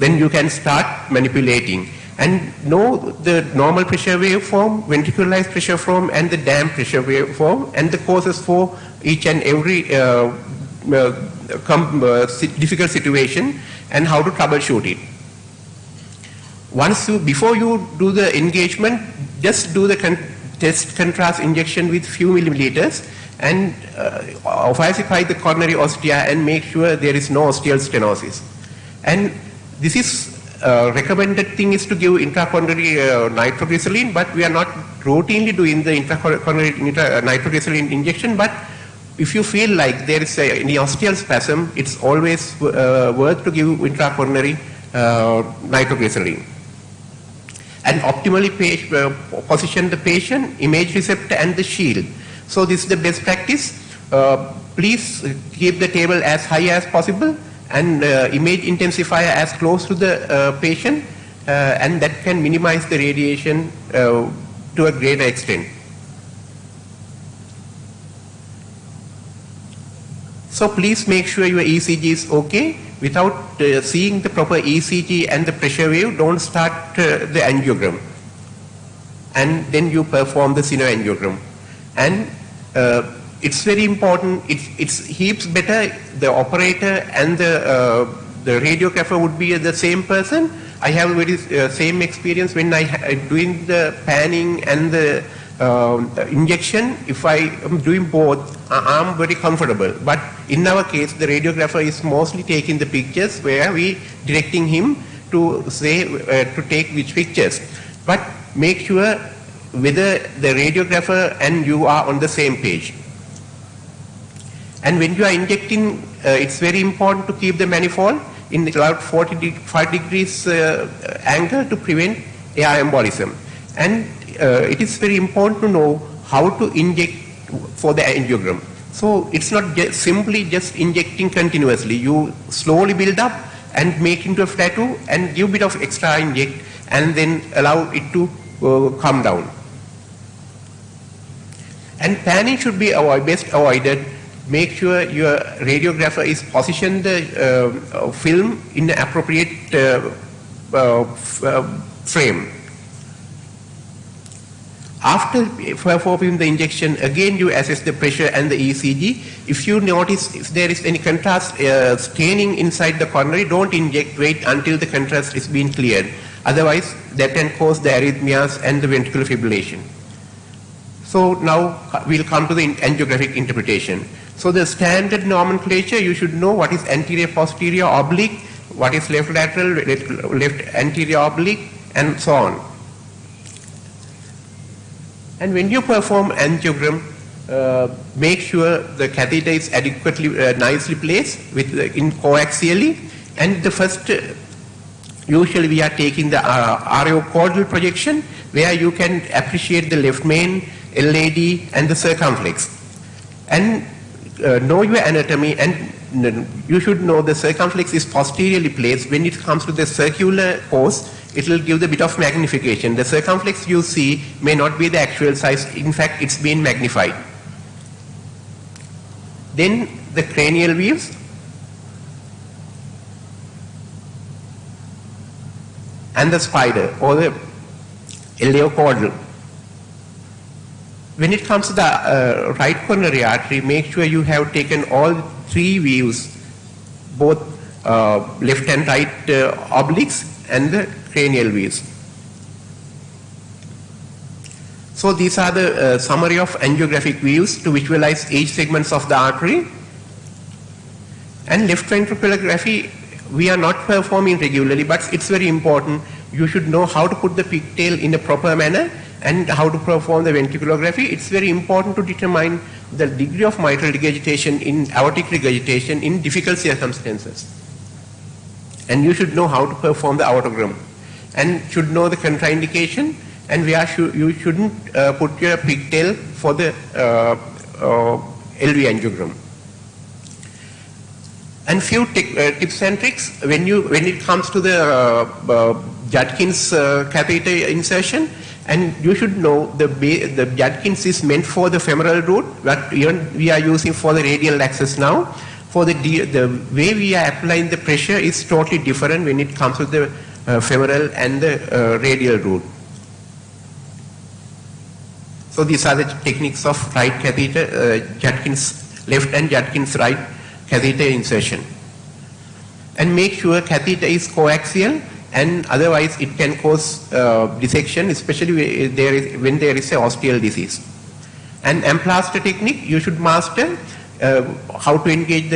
then you can start manipulating. And know the normal pressure waveform, ventricularized pressure form, and the damped pressure waveform, and the causes for each and every difficult situation, and how to troubleshoot it. Before you do the engagement, just do the test contrast injection with few milliliters, and falsify the coronary ostia and make sure there is no ostial stenosis. And this is recommended thing is to give intracoronary nitroglycerin, but we are not routinely doing the intracoronary nitroglycerin injection. But if you feel like there is any ostial spasm, it's always worth to give intracoronary nitroglycerin. and optimally position the patient, image receptor and the shield. So this is the best practice. Please keep the table as high as possible and image intensifier as close to the patient, and that can minimize the radiation to a greater extent. So please make sure your ECG is okay. Without seeing the proper ECG and the pressure wave, don't start the angiogram. And then you perform the sinoangiogram. And it's very important, it's heaps better, the operator and the radiographer would be the same person. I have very same experience when I doing the panning and the injection. If I am doing both, I'm very comfortable. But in our case, the radiographer is mostly taking the pictures where we directing him to say to take which pictures. But make sure whether the radiographer and you are on the same page. And when you are injecting, it's very important to keep the manifold in about 45 degrees angle to prevent air embolism. And it is very important to know how to inject for the angiogram. So it's not simply just injecting continuously. You slowly build up and make into a plateau and give a bit of extra inject and then allow it to come down. And panning should be best avoided. Make sure your radiographer is positioned the film in the appropriate frame. After performing the injection, again you assess the pressure and the ECG. If you notice if there is any contrast staining inside the coronary, don't inject, wait until the contrast is being cleared. Otherwise, that can cause the arrhythmias and the ventricular fibrillation. So now we'll come to the angiographic interpretation. So the standard nomenclature, you should know what is anterior, posterior, oblique, what is left lateral, left anterior oblique, and so on. And when you perform angiogram, make sure the catheter is adequately, nicely placed in coaxially. And the first, usually we are taking the RO caudal projection, where you can appreciate the left main, LAD, and the circumflex. And know your anatomy, and you should know the circumflex is posteriorly placed. When it comes to the circular course, it will give the bit of magnification. The circumflex you see may not be the actual size. In fact, it's been magnified. Then the cranial views. And the spider or the iliocaudal. When it comes to the right coronary artery, make sure you have taken all three views, both left and right obliques and the cranial views. So these are the summary of angiographic views to visualize each segments of the artery. And left ventriculography, we are not performing regularly, but it's very important. You should know how to put the pigtail in a proper manner and how to perform the ventriculography. It's very important to determine the degree of mitral regurgitation in aortic regurgitation in difficult circumstances. And you should know how to perform the aortogram and should know the contraindication, and you shouldn't put your pigtail for the LV angiogram. And few tips and tricks when it comes to the Judkins catheter insertion. And you should know the Judkins is meant for the femoral root, but even we are using for the radial access now. For the way we are applying the pressure is totally different when it comes to the femoral and the radial root. So these are the techniques of right catheter, Judkins left and Judkins right catheter insertion. And make sure catheter is coaxial, and otherwise it can cause dissection, especially when there is a osteal disease. And amplasty technique, you should master how to engage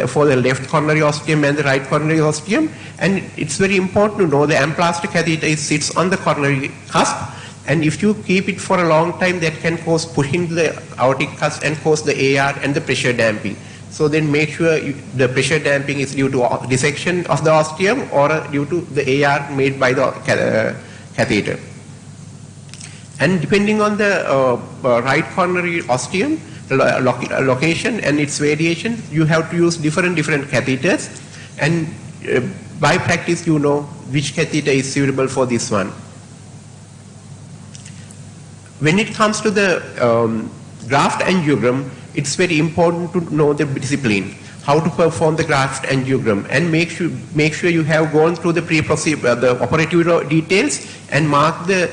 for the left coronary ostium and the right coronary ostium. And it's very important to know the amplasty catheter sits on the coronary cusp, and if you keep it for a long time, that can cause pushing the aortic cusp and cause the AR and the pressure damping. So then make sure the pressure damping is due to dissection of the ostium or due to the AR made by the catheter. And depending on the right coronary ostium location and its variation, you have to use different catheters, and by practice you know which catheter is suitable for this one. When it comes to the graft angiogram, it's very important to know the discipline, how to perform the graft angiogram, and make sure you have gone through the operative details and mark the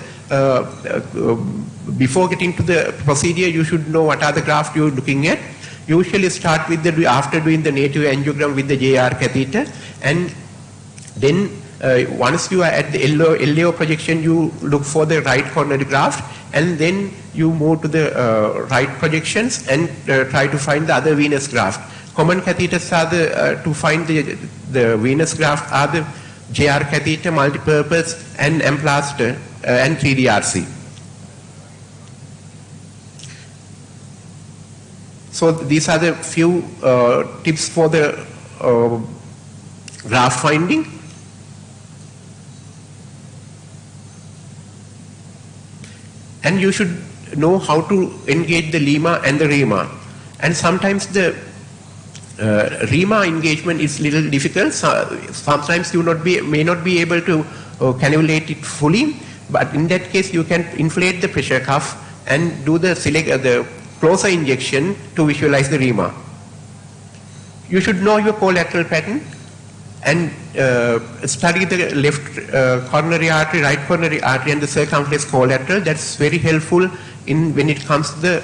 before getting to the procedure. You should know what are the grafts you're looking at. Usually start with after doing the native angiogram with the JR catheter, and then once you are at the LAO projection, you look for the right coronary graft, and then you move to the right projections and try to find the other venous graft. Common catheters are to find the venous graft are the JR catheter, multipurpose, and Emplaster and 3DRC. So these are the few tips for the graft finding. And you should know how to engage the lima and the rema. And sometimes the rema engagement is little difficult. Sometimes you may not be able to cannulate it fully, but in that case you can inflate the pressure cuff and do the closer injection to visualize the rema. You should know your collateral pattern and study the left coronary artery, right coronary artery, and the circumflex collateral. That's very helpful when it comes to the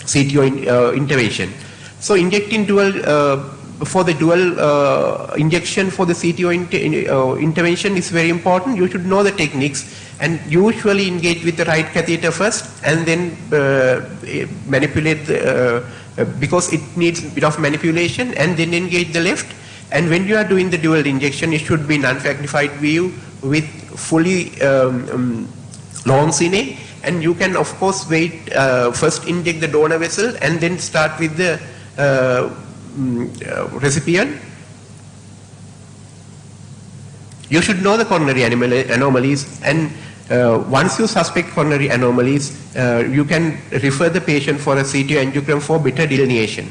CTO intervention. So injecting for the dual injection for the CTO intervention is very important. You should know the techniques and usually engage with the right catheter first, and then manipulate because it needs a bit of manipulation, and then engage the left. And when you are doing the dual injection, it should be non-magnified view with fully long cine, and you can of course wait, first inject the donor vessel and then start with the recipient. You should know the coronary anomalies, and once you suspect coronary anomalies, you can refer the patient for a CT angiogram for better delineation.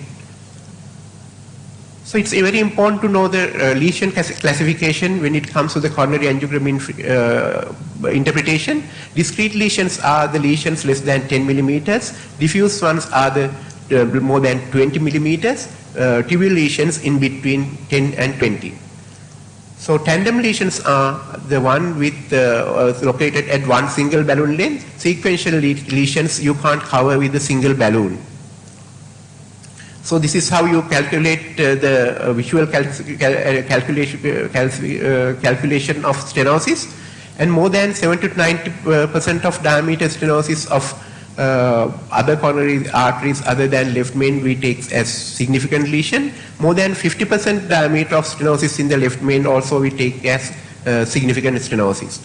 So it's very important to know the lesion classification when it comes to the coronary angiogram interpretation. Discrete lesions are the lesions less than 10 millimeters. Diffuse ones are the more than 20 millimeters. Tibial lesions in between 10 and 20. So tandem lesions are the one with located at one single balloon length. Sequential lesions you can't cover with a single balloon. So this is how you calculate the visual calculation of stenosis, and more than 70 to 90% of diameter stenosis of other coronary arteries other than left main we take as significant lesion. More than 50% diameter of stenosis in the left main also we take as significant stenosis.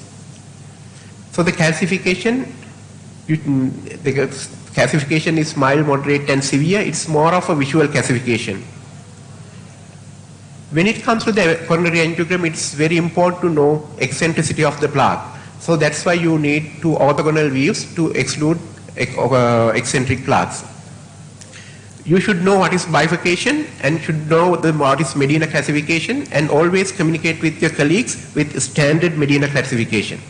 So the calcification, classification is mild, moderate, and severe. It's more of a visual classification. When it comes to the coronary angiogram, it's very important to know eccentricity of the plaque. So that's why you need two orthogonal views to exclude eccentric plaques. You should know what is bifurcation and should know what is Medina classification, and always communicate with your colleagues with standard Medina classification.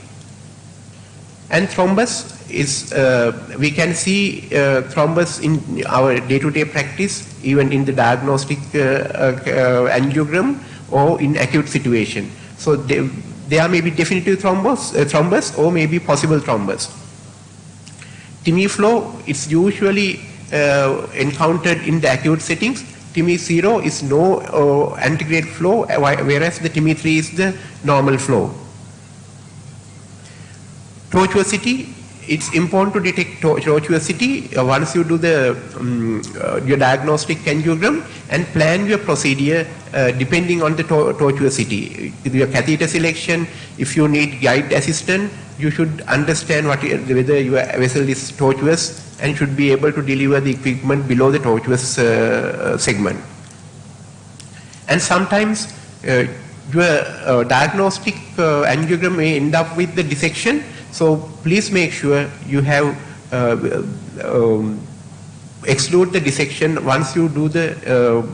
And thrombus is, we can see thrombus in our day-to-day practice, even in the diagnostic angiogram or in acute situation. So there may be definitive thrombus or maybe possible thrombus. TIMI flow is usually encountered in the acute settings. TIMI 0 is no antegrade flow, whereas the TIMI 3 is the normal flow. Tortuosity, it's important to detect tortuosity once you do the your diagnostic angiogram and plan your procedure depending on the tortuosity. Your catheter selection, if you need guide assistance, you should understand whether your vessel is tortuous and should be able to deliver the equipment below the tortuous segment. And sometimes your diagnostic angiogram may end up with the dissection. So please make sure you have exclude the dissection once you do the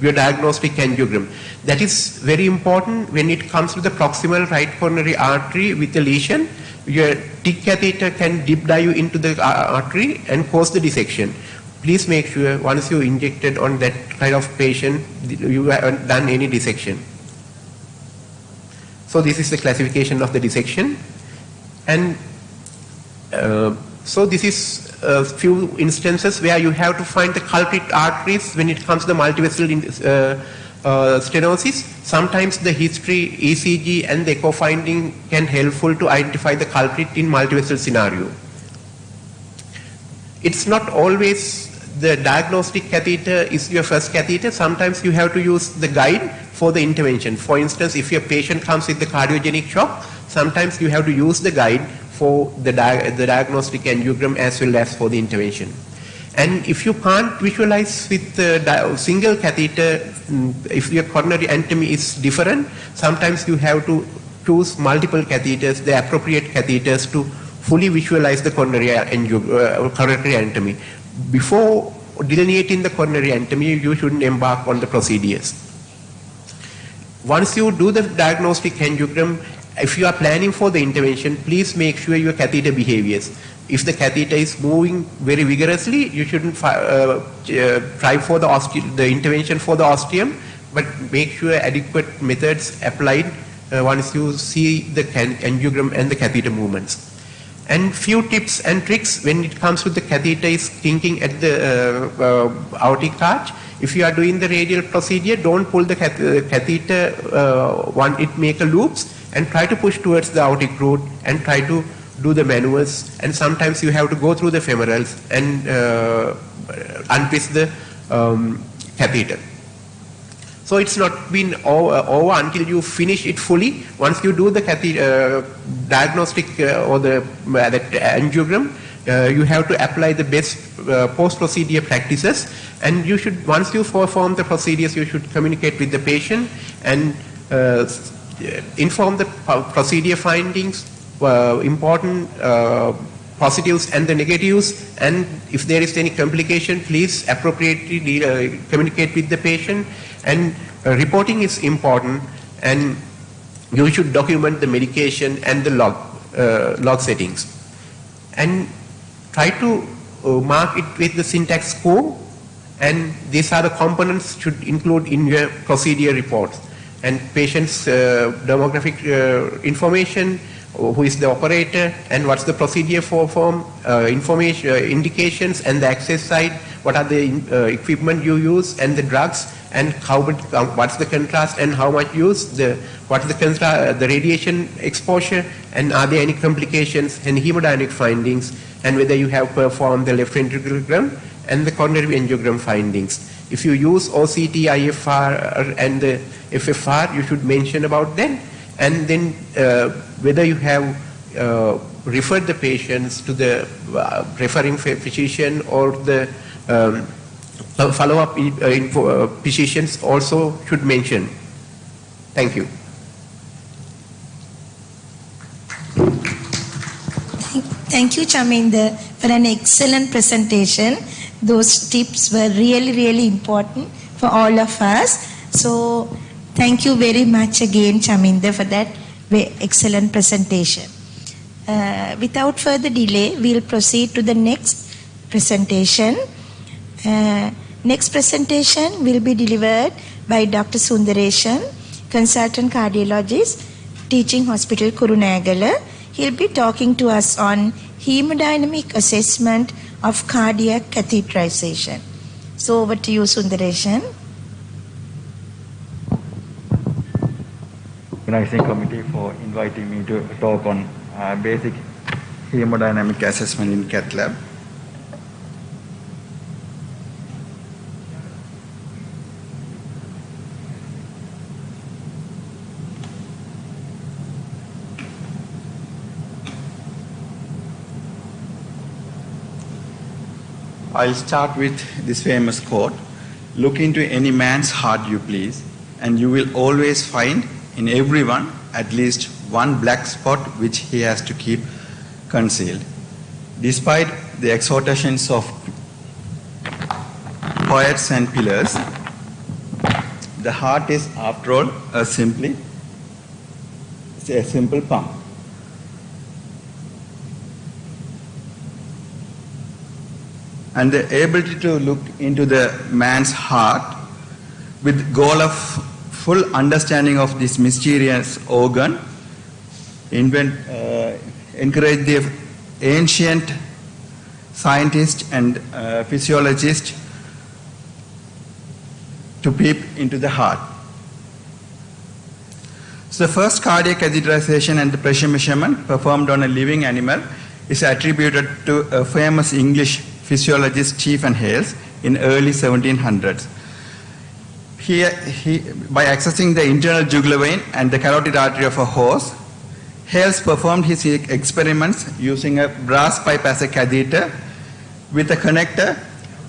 your diagnostic angiogram. That is very important when it comes to the proximal right coronary artery with a lesion. Your TIG catheter can deep dive into the artery and cause the dissection. Please make sure once you injected on that kind of patient, you haven't done any dissection. So this is the classification of the dissection. And so this is a few instances where you have to find the culprit arteries when it comes to the multivessel stenosis. Sometimes the history, ECG and the echo finding can helpful to identify the culprit in multivessel scenario. It's not always the diagnostic catheter is your first catheter. Sometimes you have to use the guide for the intervention. For instance, if your patient comes with the cardiogenic shock, sometimes you have to use the guide for the diagnostic angiogram as well as for the intervention. And if you can't visualize with the single catheter, if your coronary anatomy is different, sometimes you have to choose multiple catheters, the appropriate catheters to fully visualize the coronary anatomy. Before delineating the coronary anatomy, you shouldn't embark on the procedures. Once you do the diagnostic angiogram, if you are planning for the intervention, please make sure your catheter behaviors. If the catheter is moving very vigorously, you shouldn't try for the intervention for the ostium, but make sure adequate methods applied once you see the angiogram and the catheter movements. And few tips and tricks when it comes to the catheter is kinking at the aortic arch. If you are doing the radial procedure, don't pull the catheter it make a loops, and try to push towards the aortic root and try to do the maneuvers. And sometimes you have to go through the femorals and untwist the catheter. So it's not been over until you finish it fully. Once you do the diagnostic or the angiogram, you have to apply the best post-procedure practices. And you should, once you perform the procedures, you should communicate with the patient and inform the procedure findings, important positives and the negatives, and if there is any complication, please appropriately communicate with the patient. And reporting is important, and you should document the medication and the log settings, and try to mark it with the syntax score, and these are the components should include in your procedure reports. And patient's demographic information, who is the operator, and what's the procedure form, information, indications, and the access site, what are the equipment you use, and the drugs, and what's the contrast and how much use, what's the radiation exposure, and are there any complications and hemodynamic findings, and whether you have performed the left ventriculogram and the coronary angiogram findings. If you use OCT, IFR, and the FFR, you should mention about them. And then whether you have referred the patients to the referring physician or the follow-up physicians also should mention. Thank you. Thank you, Chaminda, for an excellent presentation. Those tips were really, really important for all of us. So thank you very much again, Chaminda, for that excellent presentation. Without further delay, we'll proceed to the next presentation. Next presentation will be delivered by Dr. Sundareshan, consultant cardiologist, teaching hospital Coronary. He'll be talking to us on hemodynamic assessment of cardiac catheterization. So over to you, Sundareshan. Organizing committee for inviting me to talk on basic hemodynamic assessment in cath lab. I'll start with this famous quote: "Look into any man's heart, you please. and you will always find in everyone at least one black spot which he has to keep concealed. Despite the exhortations of poets and pillars, the heart is, after all, a simple pump. And the ability to look into the man's heart with goal of full understanding of this mysterious organ encouraged the ancient scientists and physiologists to peep into the heart. So the first cardiac catheterization and the pressure measurement performed on a living animal is attributed to a famous English physiologist, Stephen Hales, in early 1700s. He, by accessing the internal jugular vein and the carotid artery of a horse, Hales performed his experiments using a brass pipe as a catheter with a connector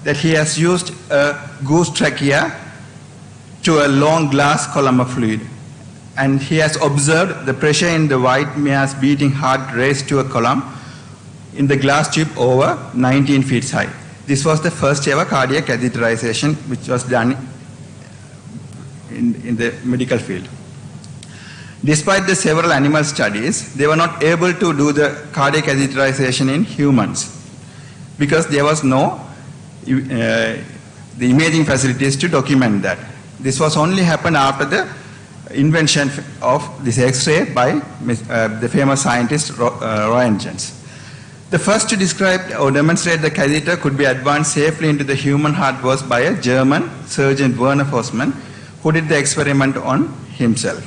that he has used a goose trachea to a long glass column of fluid. And he has observed the pressure in the white mare's beating heart raised to a column in the glass tube over 19 feet high. This was the first ever cardiac catheterization which was done in the medical field. Despite the several animal studies, they were not able to do the cardiac catheterization in humans because there was no the imaging facilities to document that. This was only happened after the invention of this X-ray by the famous scientist Roentgens. The first to describe or demonstrate the catheter could be advanced safely into the human heart was by a German surgeon, Werner Fossmann, who did the experiment on himself.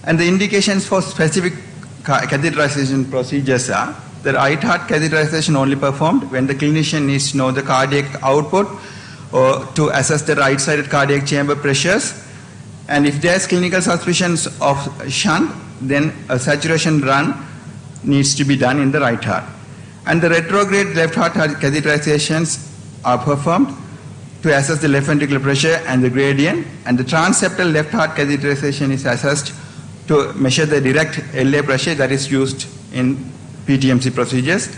And the indications for specific catheterization procedures are the right heart catheterization only performed when the clinician needs to know the cardiac output or to assess the right-sided cardiac chamber pressures. And if there is clinical suspicions of shunt, then a saturation run needs to be done in the right heart. And the retrograde left heart catheterizations are performed to assess the left ventricular pressure and the gradient, and the transeptal left heart catheterization is assessed to measure the direct LA pressure that is used in PTMC procedures.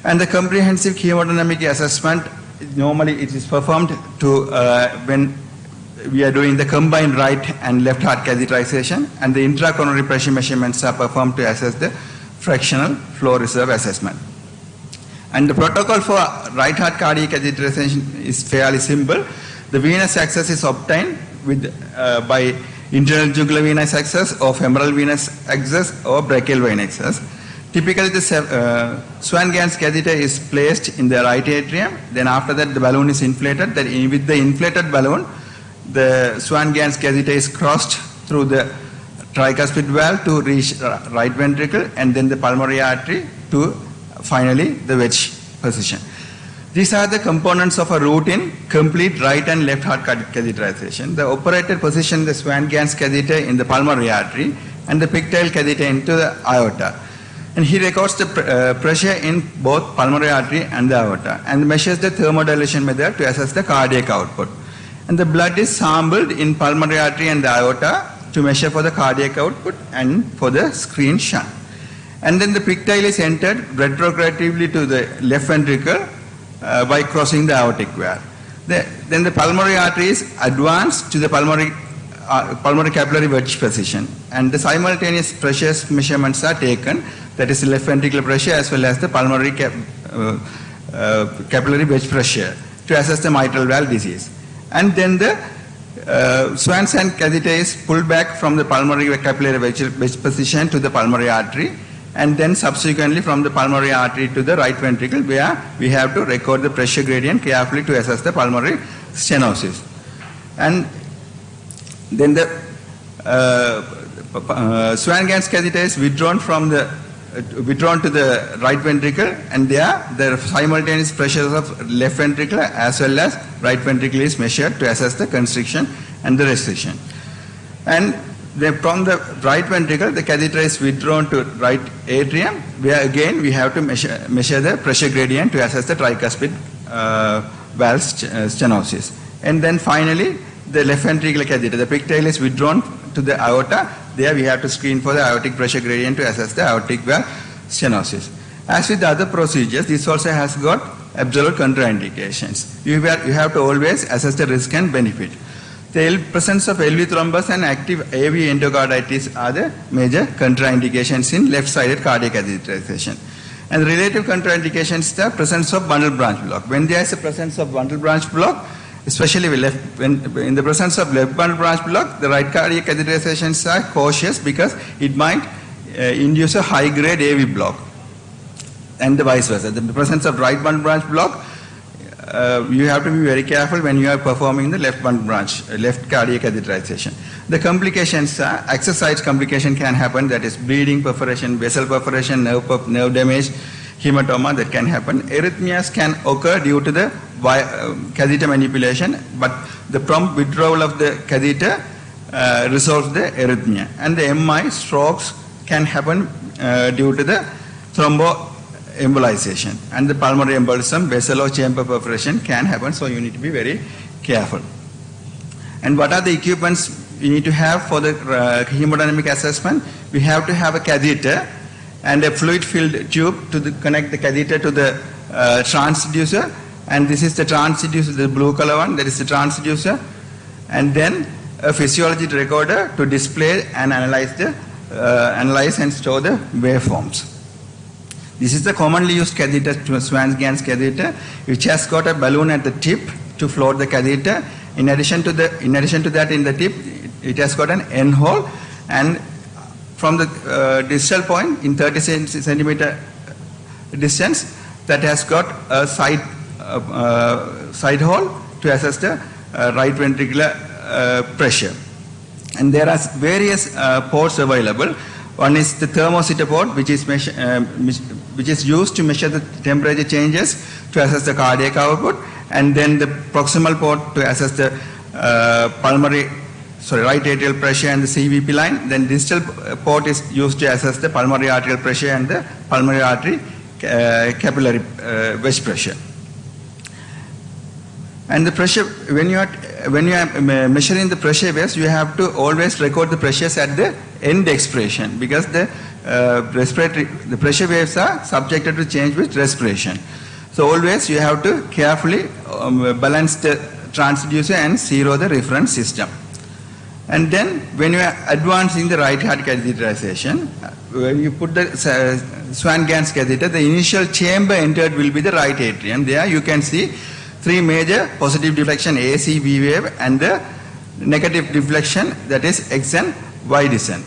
And the comprehensive hemodynamic assessment, normally it is performed to when we are doing the combined right and left heart catheterization, and the intracoronary pressure measurements are performed to assess the fractional flow reserve assessment. And the protocol for right heart cardiac catheterization is fairly simple. The venous access is obtained with, by internal jugular venous access or femoral venous access or brachial vein access. Typically, the Swan-Ganz catheter is placed in the right atrium. Then after that, the balloon is inflated. Then with the inflated balloon, the Swan-Ganz catheter is crossed through the tricuspid valve to reach right ventricle, and then the pulmonary artery to finally the wedge position. These are the components of a routine complete right and left heart catheterization. The operator positions the Swan-Ganz catheter in the pulmonary artery and the pigtail catheter into the aorta. And he records the pressure in both pulmonary artery and the aorta and measures the thermodilation method to assess the cardiac output. And the blood is sampled in pulmonary artery and the aorta to measure for the cardiac output and for the screen shunt. And then the pigtail is entered retrogradatively to the left ventricle by crossing the aortic valve. Then the pulmonary artery is advanced to the pulmonary capillary wedge position, and the simultaneous pressure measurements are taken, that is the left ventricular pressure as well as the pulmonary capillary wedge pressure to assess the mitral valve disease. And then the Swan-Ganz catheter is pulled back from the pulmonary capillary wedge position to the pulmonary artery, and then subsequently from the pulmonary artery to the right ventricle, where we have to record the pressure gradient carefully to assess the pulmonary stenosis. And then the Swan-Ganz catheter is withdrawn to the right ventricle, and there the simultaneous pressures of left ventricle as well as right ventricle is measured to assess the constriction and the restriction. And then from the right ventricle, the catheter is withdrawn to right atrium, where again we have to measure the pressure gradient to assess the tricuspid valve stenosis. And then finally, the left ventricular catheter. The pigtail is withdrawn to the aorta. There we have to screen for the aortic pressure gradient to assess the aortic valve stenosis. As with the other procedures, this also has got absolute contraindications. You have to always assess the risk and benefit. The presence of LV thrombus and active AV endocarditis are the major contraindications in left-sided cardiac catheterization. And the relative contraindications, the presence of bundle branch block. When there is a presence of bundle branch block, especially when in the presence of left bundle branch block, the right cardiac catheterizations are cautious because it might induce a high-grade AV block, and the vice versa. The presence of right bundle branch block, you have to be very careful when you are performing the left bundle branch, left cardiac catheterization. The complications are, access site complication can happen, that is bleeding, perforation, vessel perforation, nerve damage, hematoma that can happen. Arrhythmias can occur due to the catheter manipulation, but the prompt withdrawal of the catheter resolves the arrhythmia. And the MI, strokes, can happen due to the thromboembolization. And the pulmonary embolism, vessel or chamber perforation can happen, so you need to be very careful. And what are the equipments you need to have for the hemodynamic assessment? We have to have a catheter and a fluid-filled tube to connect the catheter to the transducer. And this is the transducer, the blue color one, that is the transducer. And then a physiology recorder to display and analyze and store the waveforms. This is the commonly used catheter, Swan-Ganz catheter, which has got a balloon at the tip to float the catheter. In addition to that, in the tip, it has got an end hole, and from the distal point in 30 centimeter distance, that has got a side hole to assess the right ventricular pressure. And there are various ports available. One is the thermometer port, which is used to measure the temperature changes to assess the cardiac output, and then the proximal port to assess the right atrial pressure and the CVP line. Then distal port is used to assess the pulmonary arterial pressure and the pulmonary artery capillary wedge pressure. And the pressure, when you are measuring the pressure waves, you have to always record the pressures at the end expiration, because the pressure waves are subjected to change with respiration. So always you have to carefully balance the transducer and zero the reference system. And then when you are advancing the right heart catheterization, when you put the Swan-Ganz catheter, the initial chamber entered will be the right atrium. There you can see three major positive deflection, AC, V wave, and the negative deflection, that is X and Y descent.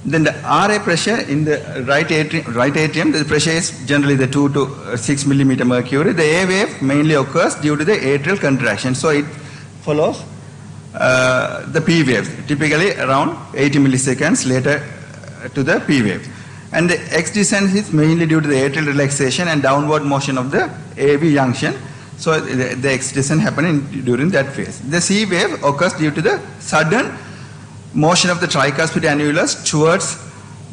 Then the RA pressure in the right atrium, the pressure is generally the 2 to 6 millimeter mercury. The A wave mainly occurs due to the atrial contraction, so it follows the P wave, typically around 80 milliseconds later to the P wave. And the X descent is mainly due to the atrial relaxation and downward motion of the AV junction. So the X descent happening during that phase. The C wave occurs due to the sudden motion of the tricuspid annulus towards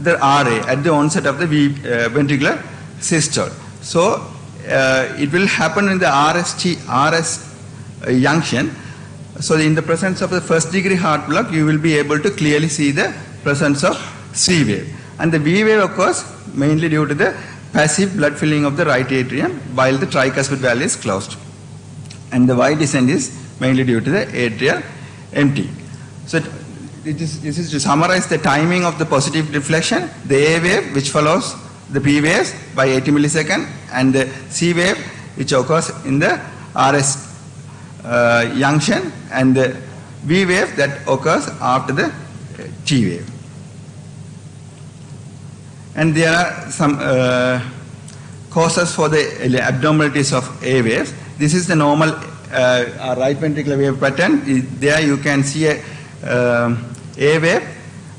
the RA at the onset of the ventricular systole. So it will happen in the RS junction. So in the presence of the first degree heart block, you will be able to clearly see the presence of C wave. And the V wave occurs mainly due to the passive blood filling of the right atrium while the tricuspid valve is closed. And the Y descent is mainly due to the atrial empty. So this is to summarize the timing of the positive deflection: the A wave, which follows the P waves by 80 milliseconds, and the C wave, which occurs in the RS junction, and the V wave that occurs after the T wave. And there are some causes for the abnormalities of A waves. This is the normal right ventricular wave pattern. There you can see a wave,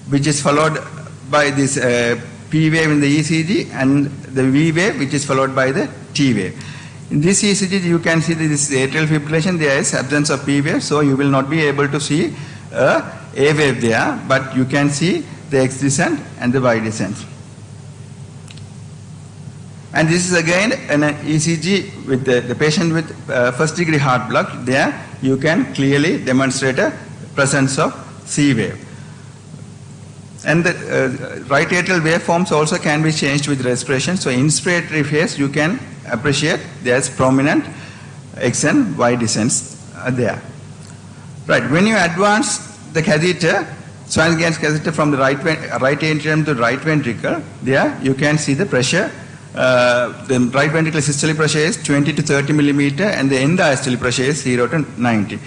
which is followed by this P wave in the ECG, and the V wave, which is followed by the T wave. In this ECG, you can see that this is atrial fibrillation. There is absence of P wave, so you will not be able to see a wave there, but you can see the X descent and the Y descent. And this is again an ECG with the patient with first degree heart block. There you can clearly demonstrate a presence of C wave. And the right atrial waveforms also can be changed with respiration. So inspiratory phase you can appreciate there's prominent X and Y descents there. Right, when you advance the catheter, Swan-Ganz catheter from the right atrium to the right ventricle, there you can see the pressure. The right ventricular systolic pressure is 20 to 30 millimeter and the end diastolic pressure is 0 to 90.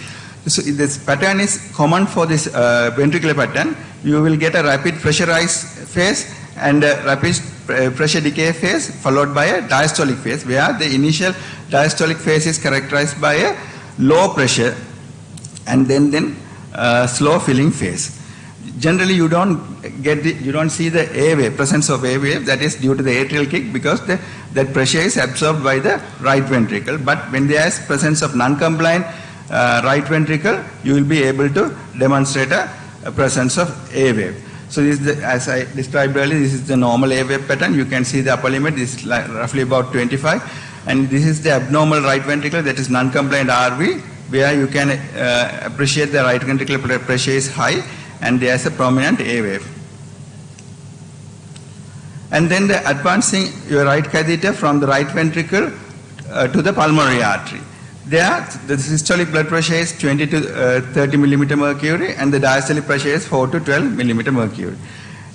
So this pattern is common for this ventricular pattern. You will get a rapid pressurized phase and a rapid pressure decay phase followed by a diastolic phase, where the initial diastolic phase is characterized by a low pressure and then slow filling phase. Generally, you don't see the A wave, presence of A wave. That is due to the atrial kick, because that pressure is absorbed by the right ventricle. But when there is presence of non-compliant right ventricle, you will be able to demonstrate a presence of A wave. So this is as I described earlier, this is the normal A wave pattern. You can see the upper limit. This is roughly about 25, and this is the abnormal right ventricle, that is non-compliant RV, where you can appreciate the right ventricular pressure is high and there is a prominent A wave. And then the advancing your right catheter from the right ventricle to the pulmonary artery. There, the systolic blood pressure is 20 to 30 millimeter mercury and the diastolic pressure is 4 to 12 millimeter mercury.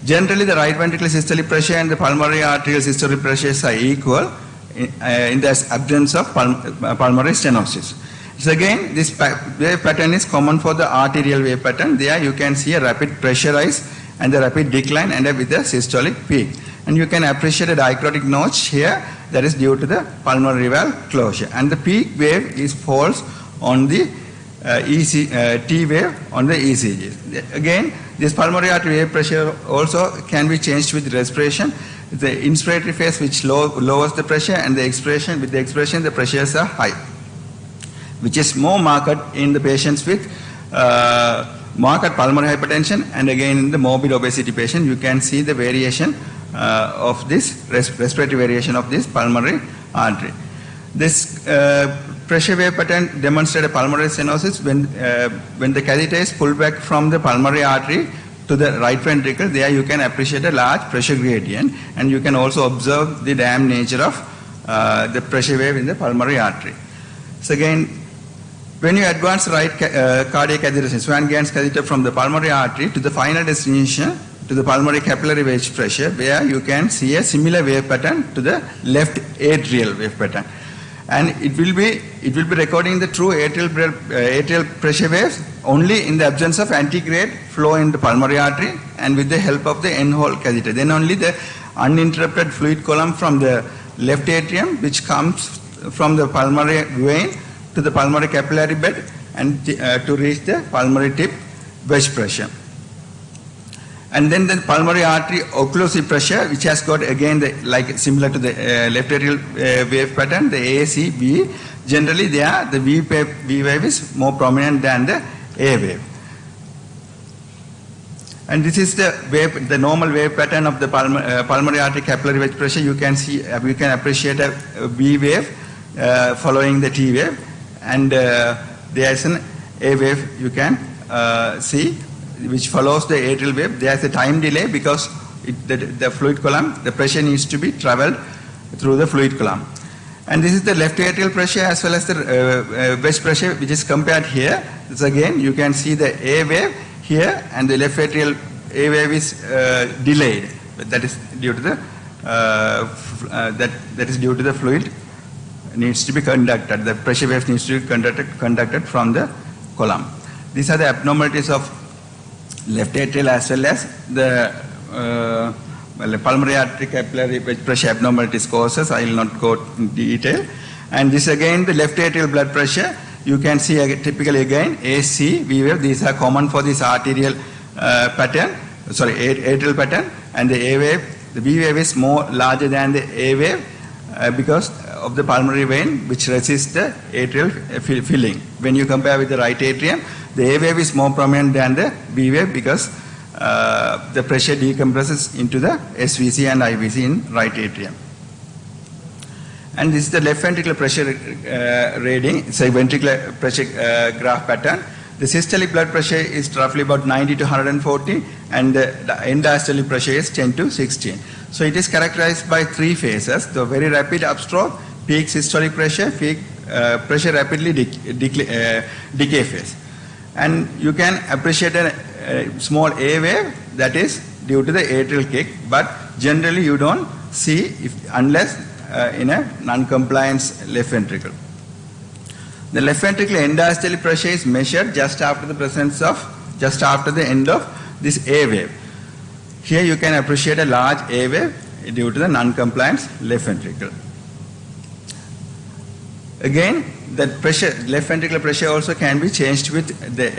Generally, the right ventricular systolic pressure and the pulmonary arterial systolic pressures are equal in the absence of pulmonary stenosis. So again, this wave pattern is common for the arterial wave pattern. There you can see a rapid pressure rise and a rapid decline and with a systolic peak. And you can appreciate a dicrotic notch here that is due to the pulmonary valve closure. And the peak wave falls on the T wave on the ECG. Again, this pulmonary artery wave pressure also can be changed with respiration. The inspiratory phase which lowers the pressure, and the expiration, with the expiration the pressures are high, which is more marked in the patients with marked pulmonary hypertension, and again in the morbid obesity patient you can see the variation of this respiratory variation of this pulmonary artery. This pressure wave pattern demonstrates a pulmonary stenosis when the catheter is pulled back from the pulmonary artery to the right ventricle. There you can appreciate a large pressure gradient, and you can also observe the damped nature of the pressure wave in the pulmonary artery. So again, when you advance right cardiac catheterization, Swan-Ganz catheter from the pulmonary artery to the final destination, to the pulmonary capillary wedge pressure, where you can see a similar wave pattern to the left atrial wave pattern, and it will be recording the true atrial pressure waves only in the absence of antegrade flow in the pulmonary artery and with the help of the end-hole catheter. Then only the uninterrupted fluid column from the left atrium, which comes from the pulmonary vein to the pulmonary capillary bed and to reach the pulmonary tip wedge pressure. And then the pulmonary artery occlusive pressure, which has got again similar to the left atrial wave pattern, the A, C, B. Generally, the V wave is more prominent than the A wave. And this is the normal wave pattern of the pulmonary artery capillary wedge pressure. You can see, you can appreciate a V wave following the T wave, and there is an A wave you can see, which follows the atrial wave. There is a time delay because the fluid column, the pressure needs to be traveled through the fluid column. And this is the left atrial pressure as well as the wedge pressure, which is compared here. This again, you can see the A wave here, and the left atrial A wave is delayed. But that is due to the that is due to the fluid needs to be conducted. The pressure wave needs to be conducted from the column. These are the abnormalities of left atrial as well as the pulmonary artery capillary wedge pressure abnormalities causes. I will not go in detail. And this again, the left atrial blood pressure, you can see typically again AC, V wave. These are common for this arterial pattern, atrial pattern, and the A wave, the V wave is more larger than the A wave because of the pulmonary vein which resists the atrial filling. When you compare with the right atrium, the A wave is more prominent than the B wave because the pressure decompresses into the SVC and IVC in right atrium. And this is the left ventricular pressure reading. It's a ventricular pressure graph pattern. The systolic blood pressure is roughly about 90 to 140, and the end diastolic pressure is 10 to 16. So it is characterized by three phases: the very rapid upstroke, peak systolic pressure, peak pressure rapidly decay phase. And you can appreciate a small A wave that is due to the atrial kick, but generally you don't see unless in a non-compliance left ventricle. The left ventricular end diastolic pressure is measured just after the end of this A wave. Here you can appreciate a large A wave due to the non-compliance left ventricle. Again, the pressure, left ventricular pressure also can be changed with the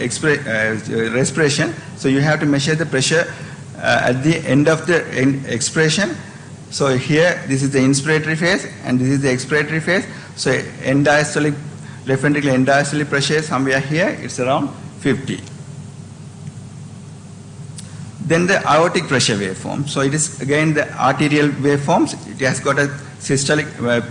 respiration. So you have to measure the pressure at the end of the expiration. So here, this is the inspiratory phase and this is the expiratory phase. So end diastolic, left ventricular end diastolic pressure is somewhere here, it's around 50. Then the aortic pressure waveform. So it is again the arterial waveforms. It has got a systolic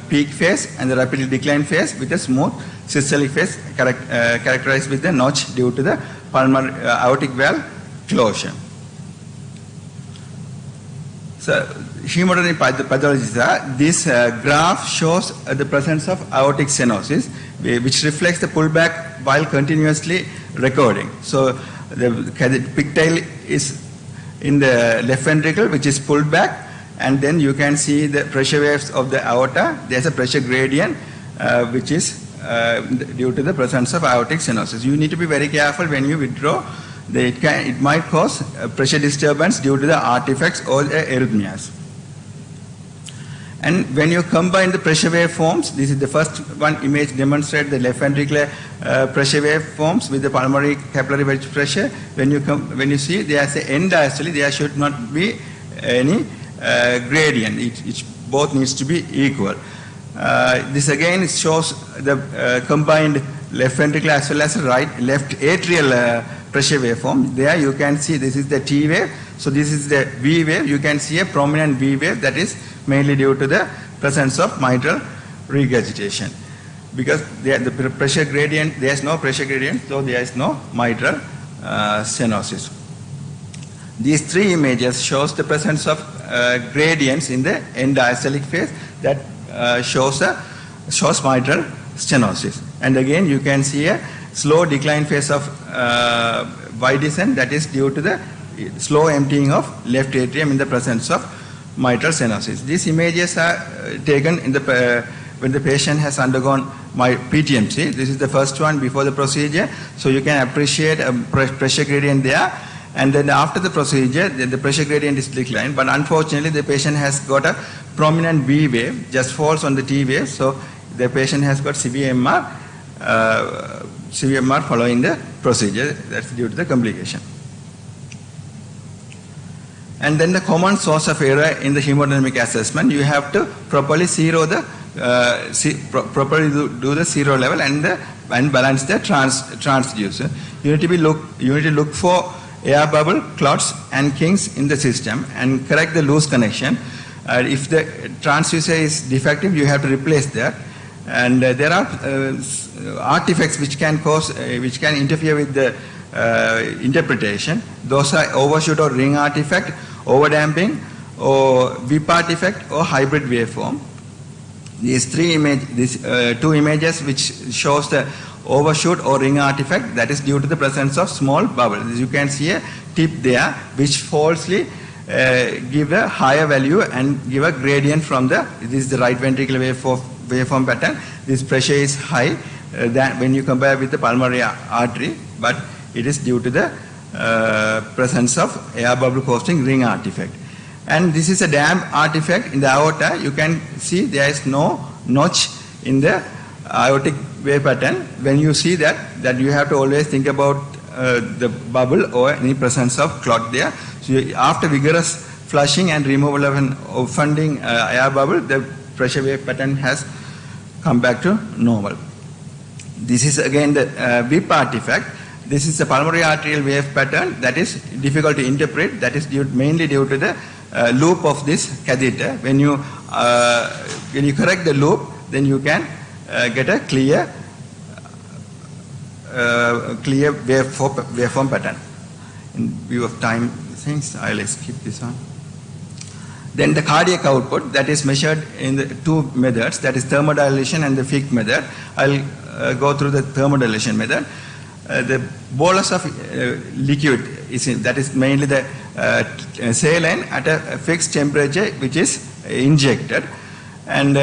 peak phase and the rapidly decline phase with a smooth systolic phase characterized with the notch due to the pulmonary aortic valve closure. So hemodynamic pathologies are, this graph shows the presence of aortic stenosis, which reflects the pullback while continuously recording. So the pigtail is in the left ventricle, which is pulled back, and then you can see the pressure waves of the aorta. There's a pressure gradient which is due to the presence of aortic stenosis. You need to be very careful when you withdraw. It might cause pressure disturbance due to the artifacts or the arrhythmias. And when you combine the pressure waveforms, this is the first one image demonstrates the left ventricular pressure waveforms with the pulmonary capillary wedge pressure. When you see there's an end diastole, there should not be any gradient. It both needs to be equal. This again shows the combined left ventricular as well as left atrial pressure waveform. There you can see this is the T wave. So this is the V wave. You can see a prominent V wave that is mainly due to the presence of mitral regurgitation. Because the pressure gradient, there is no pressure gradient, so there is no mitral stenosis. These three images shows the presence of gradients in the end diastolic phase that shows mitral stenosis. And again, you can see a slow decline phase of Y descent that is due to the slow emptying of left atrium in the presence of mitral stenosis. These images are taken in the when the patient has undergone my PTMC. This is the first one before the procedure, so you can appreciate a pressure gradient there. And then after the procedure, the pressure gradient is declined, but unfortunately the patient has got a prominent V wave, just falls on the T wave, so the patient has got severe MR following the procedure. That's due to the complication. And then the common source of error in the hemodynamic assessment, you have to properly zero the properly do the zero level and balance the transducer. You need to look for air bubble, clots and kinks in the system and correct the loose connection. If the transducer is defective, you have to replace that. And there are artifacts which can interfere with the interpretation. Those are overshoot or ring artifact, overdamping, or whip artifact, or hybrid waveform. These two images which shows the overshoot or ring artifact, that is due to the presence of small bubbles. You can see a tip there which falsely give a higher value and give a gradient from this is the right ventricular waveform pattern. This pressure is high than when you compare with the pulmonary artery, but it is due to the presence of air bubble causing ring artifact. And this is a damp artifact in the aorta. You can see there is no notch in the aortic wave pattern. When you see that you have to always think about the bubble or any presence of clot there. So after vigorous flushing and removal of an offending air bubble, the pressure wave pattern has come back to normal. This is again the whip artifact. This is the pulmonary arterial wave pattern that is difficult to interpret. That is mainly due to the loop of this catheter. When you correct the loop, then you can get a clear waveform pattern. In view of time things, I'll skip this one. Then the cardiac output, that is measured in the two methods, that is thermodilation and the Fick method. I'll go through the thermodilation method. The bolus of liquid that is mainly the saline at a fixed temperature, which is injected, and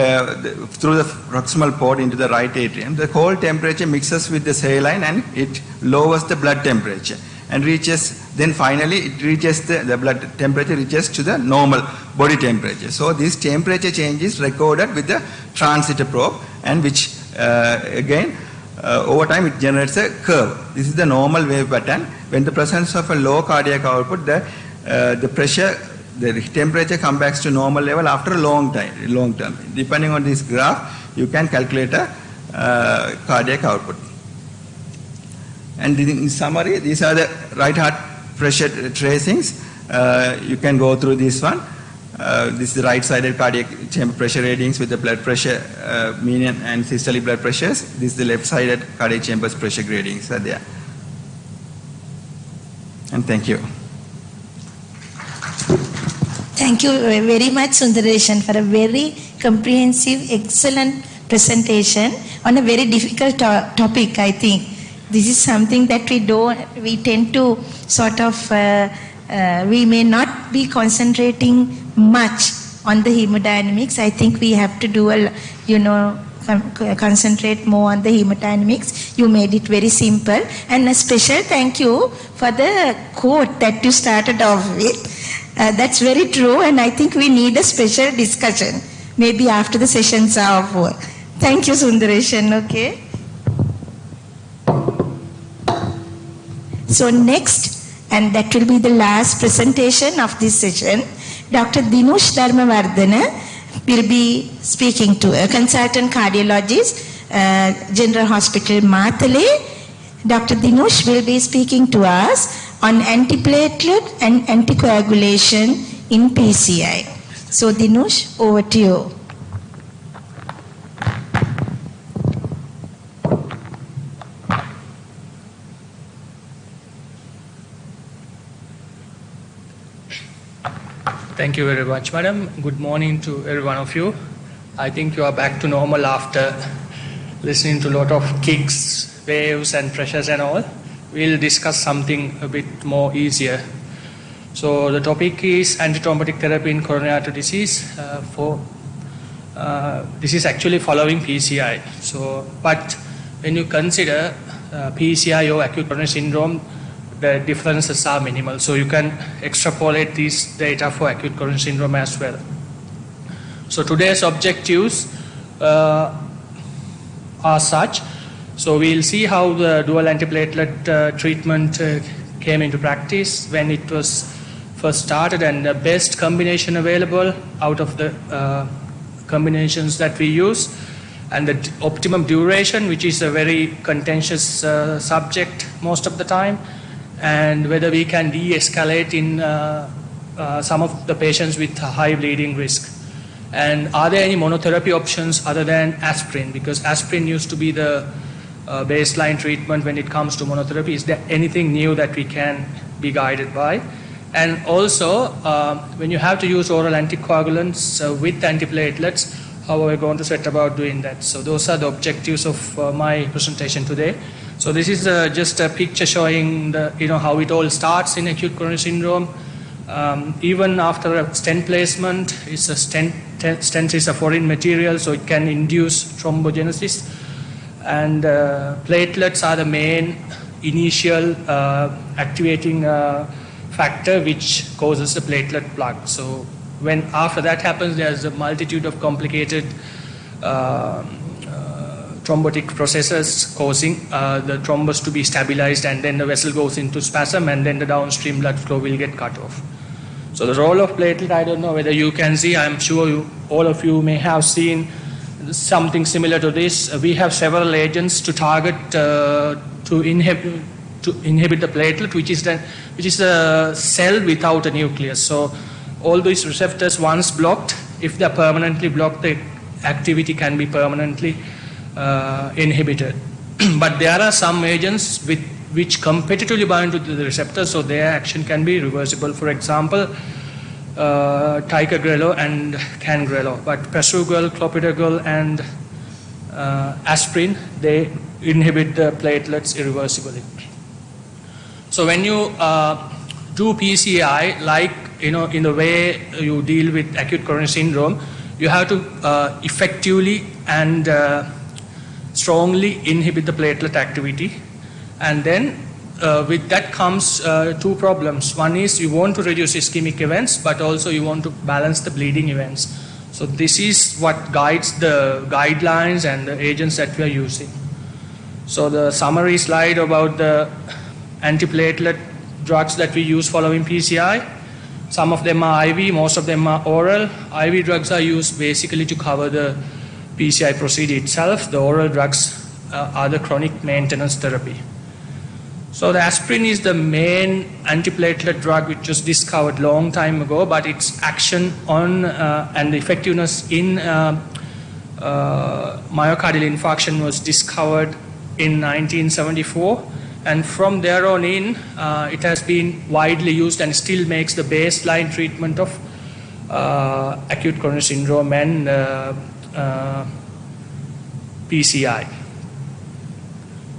through the proximal port into the right atrium. The cold temperature mixes with the saline and it lowers the blood temperature and then finally it reaches the blood temperature reaches to the normal body temperature. So this temperature change is recorded with the transiter probe, and which again over time it generates a curve. This is the normal wave pattern. When the presence of a low cardiac output, the pressure, the temperature comes back to normal level after a long term. Depending on this graph, you can calculate a cardiac output. And in summary, these are the right heart pressure tracings. You can go through this one. This is the right-sided cardiac chamber pressure readings with the blood pressure, mean and systolic blood pressures. This is the left-sided cardiac chambers pressure gradings are there. And thank you. Thank you very much, Sundareshan, for a very comprehensive, excellent presentation on a very difficult topic, I think. This is something that we tend to sort of, we may not be concentrating much on the hemodynamics. I think we have to do concentrate more on the hemodynamics. You made it very simple. And a special thank you for the quote that you started off with. That's very true, and I think we need a special discussion, maybe after the sessions are over. Thank you, Sundareshan. Okay. So next, and that will be the last presentation of this session, Dr. Dinush Dharmavardhana will be speaking to a consultant cardiologist, General Hospital Matale. Dr. Dinush will be speaking to us on antiplatelet and anticoagulation in PCI. So Dinush, over to you. Thank you very much, madam. Good morning to every one of you. I think you are back to normal after listening to a lot of kicks, waves and pressures and all. We'll discuss something a bit more easier. So the topic is antithrombotic therapy in coronary artery disease. This is actually following PCI. But when you consider PCI or acute coronary syndrome, the differences are minimal. So you can extrapolate these data for acute coronary syndrome as well. So today's objectives are such. So we'll see how the dual antiplatelet treatment came into practice, when it was first started, and the best combination available out of the combinations that we use, and the optimum duration, which is a very contentious subject most of the time, and whether we can de-escalate in some of the patients with high bleeding risk. And are there any monotherapy options other than aspirin? Because aspirin used to be the baseline treatment when it comes to monotherapy. Is there anything new that we can be guided by? And also, when you have to use oral anticoagulants with antiplatelets, how are we going to set about doing that? So those are the objectives of my presentation today. So this is just a picture showing how it all starts in acute coronary syndrome. Even after a stent placement, stent is a foreign material, so it can induce thrombogenesis. And platelets are the main initial activating factor which causes the platelet plug. So when after that happens, there's a multitude of complicated thrombotic processes causing the thrombus to be stabilized, and then the vessel goes into spasm, and then the downstream blood flow will get cut off. So the role of platelet, I don't know whether you can see, I'm sure all of you may have seen something similar to this. We have several agents to target to inhibit the platelet, which is a cell without a nucleus. So all these receptors, once blocked, if they're permanently blocked, the activity can be permanently inhibited. But there are some agents which competitively bind to the receptor, so their action can be reversible. For example, ticagrelor and cangrelor. But prasugrel, clopidogrel, and aspirin, they inhibit the platelets irreversibly. So when you do PCI, like in the way you deal with acute coronary syndrome, you have to effectively and strongly inhibit the platelet activity. And then with that comes two problems. One is you want to reduce ischemic events, but also you want to balance the bleeding events. So this is what guides the guidelines and the agents that we are using. So the summary slide about the antiplatelet drugs that we use following PCI. Some of them are IV, most of them are oral. IV drugs are used basically to cover the PCI procedure itself. The oral drugs are the chronic maintenance therapy. So the aspirin is the main antiplatelet drug which was discovered long time ago, but its action on and the effectiveness in myocardial infarction was discovered in 1974. And from there on in, it has been widely used and still makes the baseline treatment of acute coronary syndrome and PCI.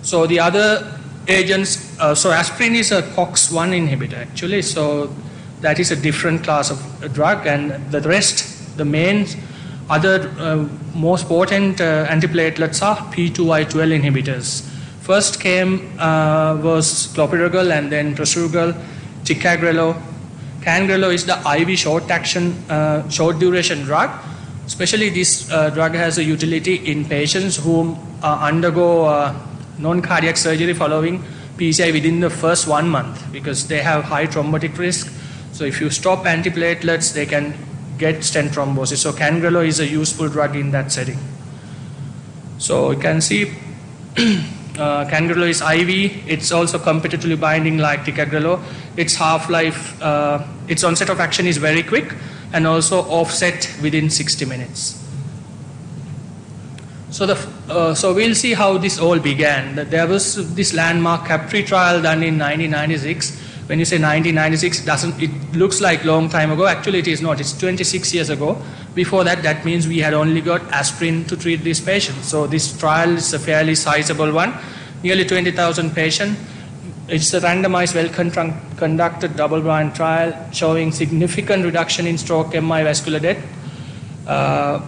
So the other agents, so aspirin is a COX-1 inhibitor actually, so that is a different class of drug, and the rest, the main other most potent antiplatelets are P2Y12 inhibitors. First came was clopidogrel and then prasugrel, ticagrelor. Cangrelor is the IV short action, short duration drug. Especially this drug has a utility in patients who undergo non-cardiac surgery following PCI within the first 1 month because they have high thrombotic risk. So if you stop antiplatelets, they can get stent thrombosis. So cangrelor is a useful drug in that setting. So you can see cangrelor is IV. It's also competitively binding like ticagrelor. Its half-life, its onset of action is very quick and also offset within 60 minutes. So so we'll see how this all began. There was this landmark CAPRI trial done in 1996. When you say 1996, it looks like long time ago. Actually, it is not. It's 26 years ago. Before that, that means we had only got aspirin to treat these patients. So this trial is a fairly sizable one, nearly 20,000 patients. It's a randomized, well-conducted double-blind trial showing significant reduction in stroke, MI, vascular death.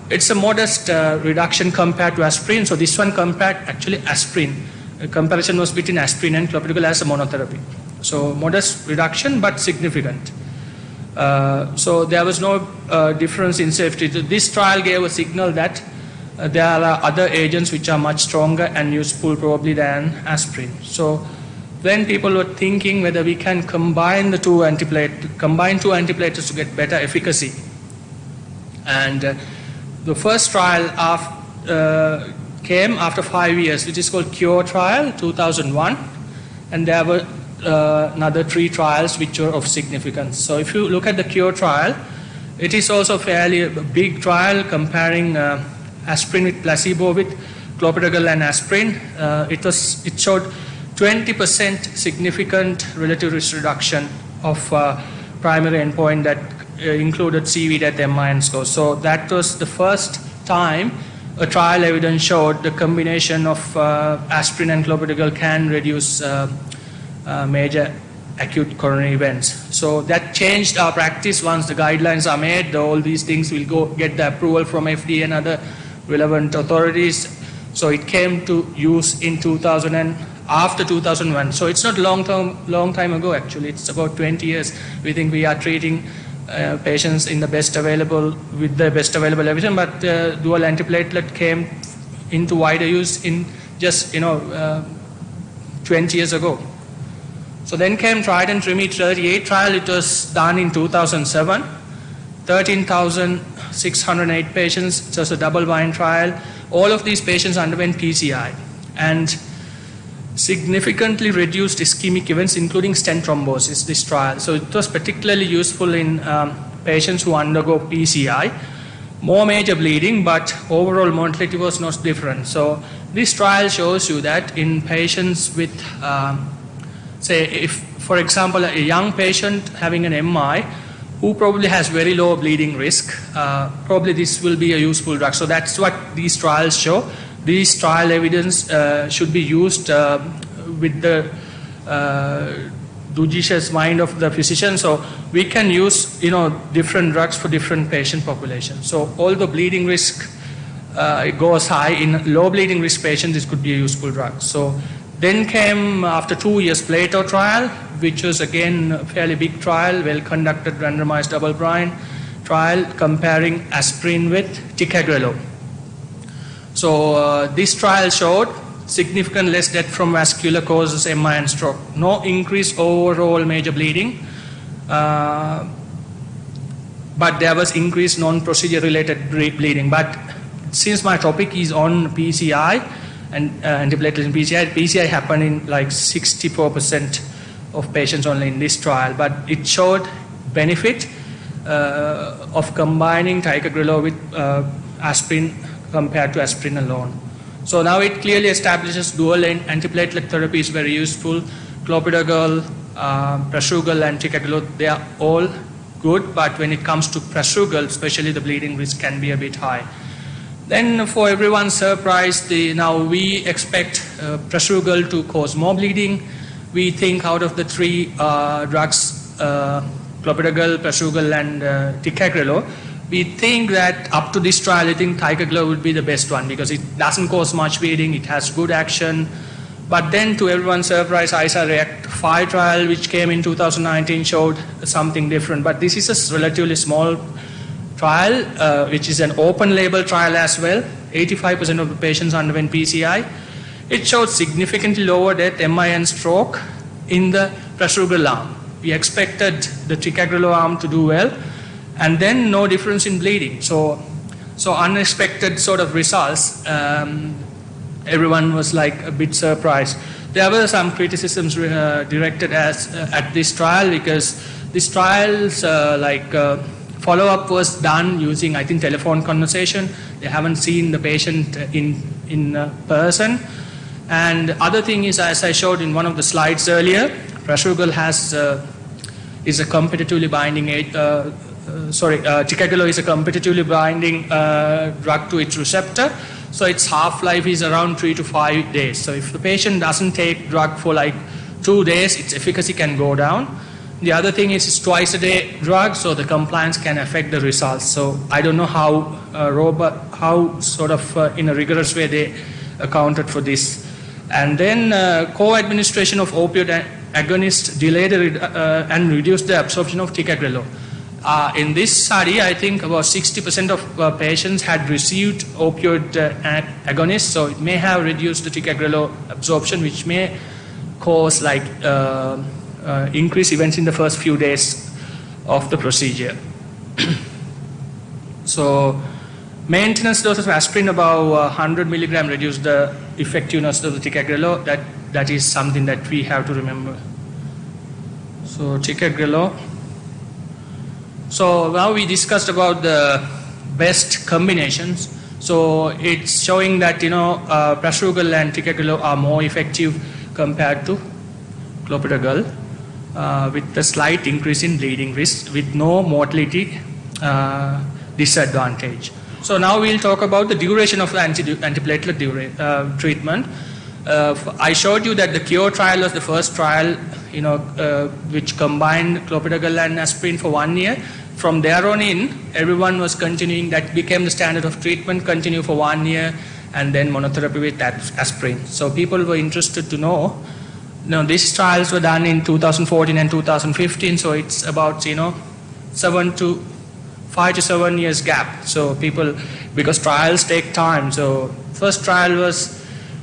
It's a modest reduction compared to aspirin. So this one compared actually aspirin. A comparison was between aspirin and clopidogrel as a monotherapy. So modest reduction but significant. So there was no difference in safety. This trial gave a signal that there are other agents which are much stronger and useful probably than aspirin. So when people were thinking whether we can combine two antiplatelets to get better efficacy. And the first trial came after 5 years, which is called CURE trial, 2001. And there were another 3 trials which were of significance. So if you look at the CURE trial, it is also fairly a big trial comparing aspirin with placebo with clopidogrel and aspirin. It showed 20% significant relative risk reduction of primary endpoint that included CV death, MI, and score. So that was the first time a trial evidence showed the combination of aspirin and clopidogrel can reduce major acute coronary events. So that changed our practice. Once the guidelines are made, all these things will get the approval from FDA and other relevant authorities. So it came to use in after 2001. So it's not long time ago actually. It's about 20 years. We think we are treating patients with the best available evidence, but dual antiplatelet came into wider use in just 20 years ago. So then came Trident REMI 38 trial. It was done in 2007. 13,608 patients. It was a double-blind trial. All of these patients underwent PCI and significantly reduced ischemic events, including stent thrombosis, this trial. So it was particularly useful in patients who undergo PCI. more major bleeding, but overall mortality was not different. So this trial shows you that in patients with, say, if, for example, a young patient having an MI who probably has very low bleeding risk, probably this will be a useful drug. So that's what these trials show. These trial evidence should be used with the judicious mind of the physician. So we can use, different drugs for different patient populations. So although bleeding risk it goes high in low bleeding risk patients, this could be a useful drug. So then came, after 2 years, Plato trial, which was again a fairly big trial, well conducted randomized double-blind trial comparing aspirin with ticagrelor. So this trial showed significant less death from vascular causes, MI and stroke. No increased overall major bleeding, but there was increased non-procedure related bleeding. But since my topic is on PCI and antiplatelet in PCI happened in like 64% of patients only in this trial, but it showed benefit of combining ticagrelor with aspirin compared to aspirin alone. So now it clearly establishes dual antiplatelet therapy is very useful. Clopidogrel, prasugrel and ticagrelor, they are all good, but when it comes to prasugrel, especially the bleeding risk can be a bit high. Then for everyone's surprise, now we expect prasugrel to cause more bleeding. We think out of the three drugs, clopidogrel, prasugrel and ticagrelor, we think that up to this trial, I think ticagrelor would be the best one because it doesn't cause much bleeding, it has good action. But then to everyone's surprise, ISA-REACT-5 trial, which came in 2019, showed something different. But this is a relatively small trial, which is an open label trial as well. 85% of the patients underwent PCI. It showed significantly lower death, MI and stroke in the prasugrel arm. We expected the ticagrelor arm to do well, and then no difference in bleeding. So unexpected sort of results. Everyone was like a bit surprised. There were some criticisms directed at this trial because this trial's follow-up was done using, I think, telephone conversation. They haven't seen the patient in person. And other thing is, as I showed in one of the slides earlier, prasugrel is a competitively binding ticagrelor is a competitively binding drug to its receptor. So its half-life is around 3 to 5 days. So if the patient doesn't take drug for like 2 days, its efficacy can go down. The other thing is it's twice-a-day drug, so the compliance can affect the results. So I don't know how in a rigorous way they accounted for this. And then co-administration of opioid agonist delayed and reduced the absorption of ticagrelor. In this study, I think about 60% of patients had received opioid agonists, so it may have reduced the ticagrelor absorption, which may cause increased events in the first few days of the procedure. So maintenance dose of aspirin above 100 milligram reduced the effectiveness of the ticagrelor. That is something that we have to remember. So ticagrelor. So now we discussed about the best combinations. So it's showing that prasugrel and ticagrelor are more effective compared to clopidogrel, with a slight increase in bleeding risk with no mortality disadvantage. So now we'll talk about the duration of the antiplatelet treatment. I showed you that the CURE trial was the first trial, which combined clopidogrel and aspirin for 1 year. From there on in, everyone was continuing. That became the standard of treatment. Continue for 1 year, and then monotherapy with aspirin. So people were interested to know. These trials were done in 2014 and 2015. So it's about 5 to 7 years gap. So because trials take time. So first trial was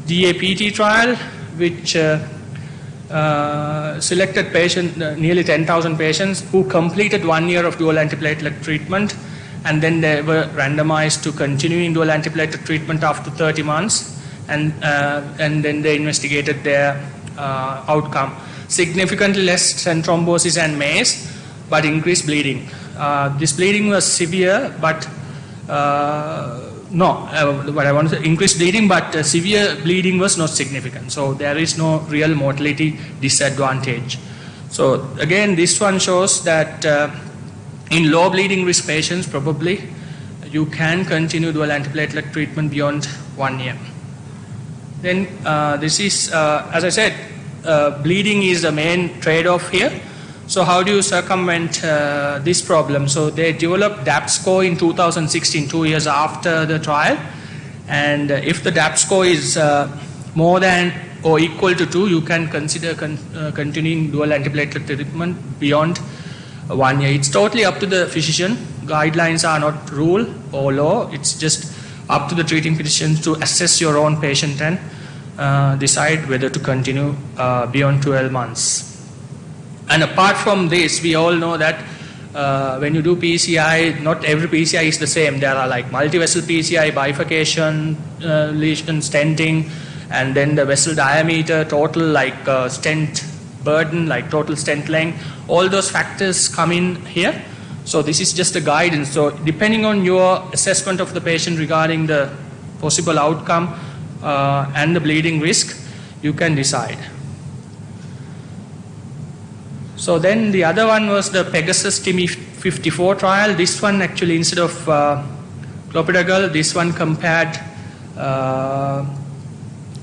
DAPT trial, which selected nearly 10,000 patients who completed 1 year of dual antiplatelet treatment, and then they were randomized to continuing dual antiplatelet treatment after 30 months, and then they investigated their outcome. Significantly less stent thrombosis and MACE, but increased bleeding. This bleeding was severe, but what I want to say, increased bleeding, but severe bleeding was not significant. So there is no real mortality disadvantage. So again, this one shows that in low bleeding risk patients, probably you can continue dual antiplatelet treatment beyond 1 year. Then this is, as I said, bleeding is the main trade-off here. So how do you circumvent this problem? So they developed DAPT score in 2016, 2 years after the trial. And if the DAPT score is more than or equal to 2, you can consider continuing dual antiplatelet treatment beyond 1 year. It's totally up to the physician. Guidelines are not rule or law. It's just up to the treating physicians to assess your own patient and decide whether to continue beyond 12 months. And apart from this, we all know that when you do PCI, not every PCI is the same. There are like multi-vessel PCI, bifurcation, lesion, stenting, and then the vessel diameter, total like stent burden, like total stent length. All those factors come in here. So this is just a guidance. So depending on your assessment of the patient regarding the possible outcome and the bleeding risk, you can decide. So then the other one was the Pegasus TIMI 54 trial. This one actually, instead of clopidogrel, this one compared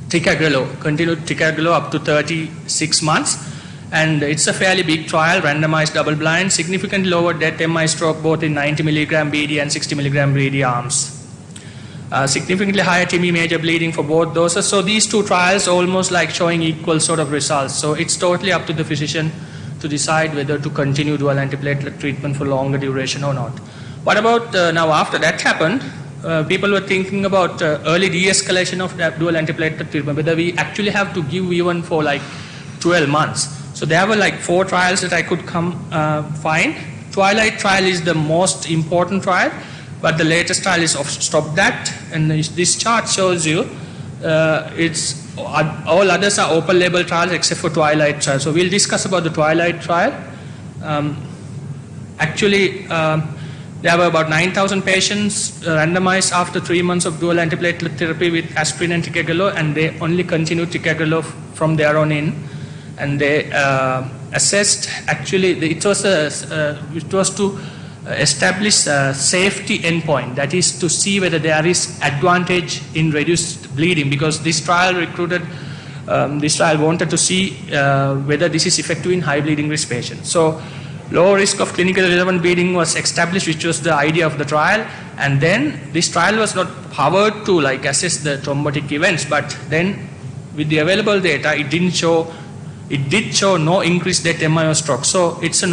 ticagrelor, continued ticagrelor up to 36 months. And it's a fairly big trial, randomized double-blind, significantly lower death MI stroke both in 90 milligram BD and 60 milligram BD arms. Significantly higher TIMI major bleeding for both doses. So these two trials almost like showing equal sort of results. So it's totally up to the physician to decide whether to continue dual antiplatelet treatment for longer duration or not. What about now after that happened, people were thinking about early de-escalation of dual antiplatelet treatment, whether we actually have to give even for like 12 months. So there were like 4 trials that I could find. Twilight trial is the most important trial, but the latest trial is stop that. And this chart shows you all others are open label trials except for Twilight trial. So we'll discuss about the Twilight trial. There were about 9,000 patients randomized after 3 months of dual antiplatelet therapy with aspirin and ticagrelor, and they only continued ticagrelor from there on in. And they assessed, actually, it was to establish a safety endpoint, that is to see whether there is advantage in reduced bleeding, because this trial wanted to see whether this is effective in high bleeding risk patients. So low risk of clinically relevant bleeding was established, which was the idea of the trial. And then this trial was not powered to like assess the thrombotic events, but then with the available data, it did show no increased death MI or stroke. So it's a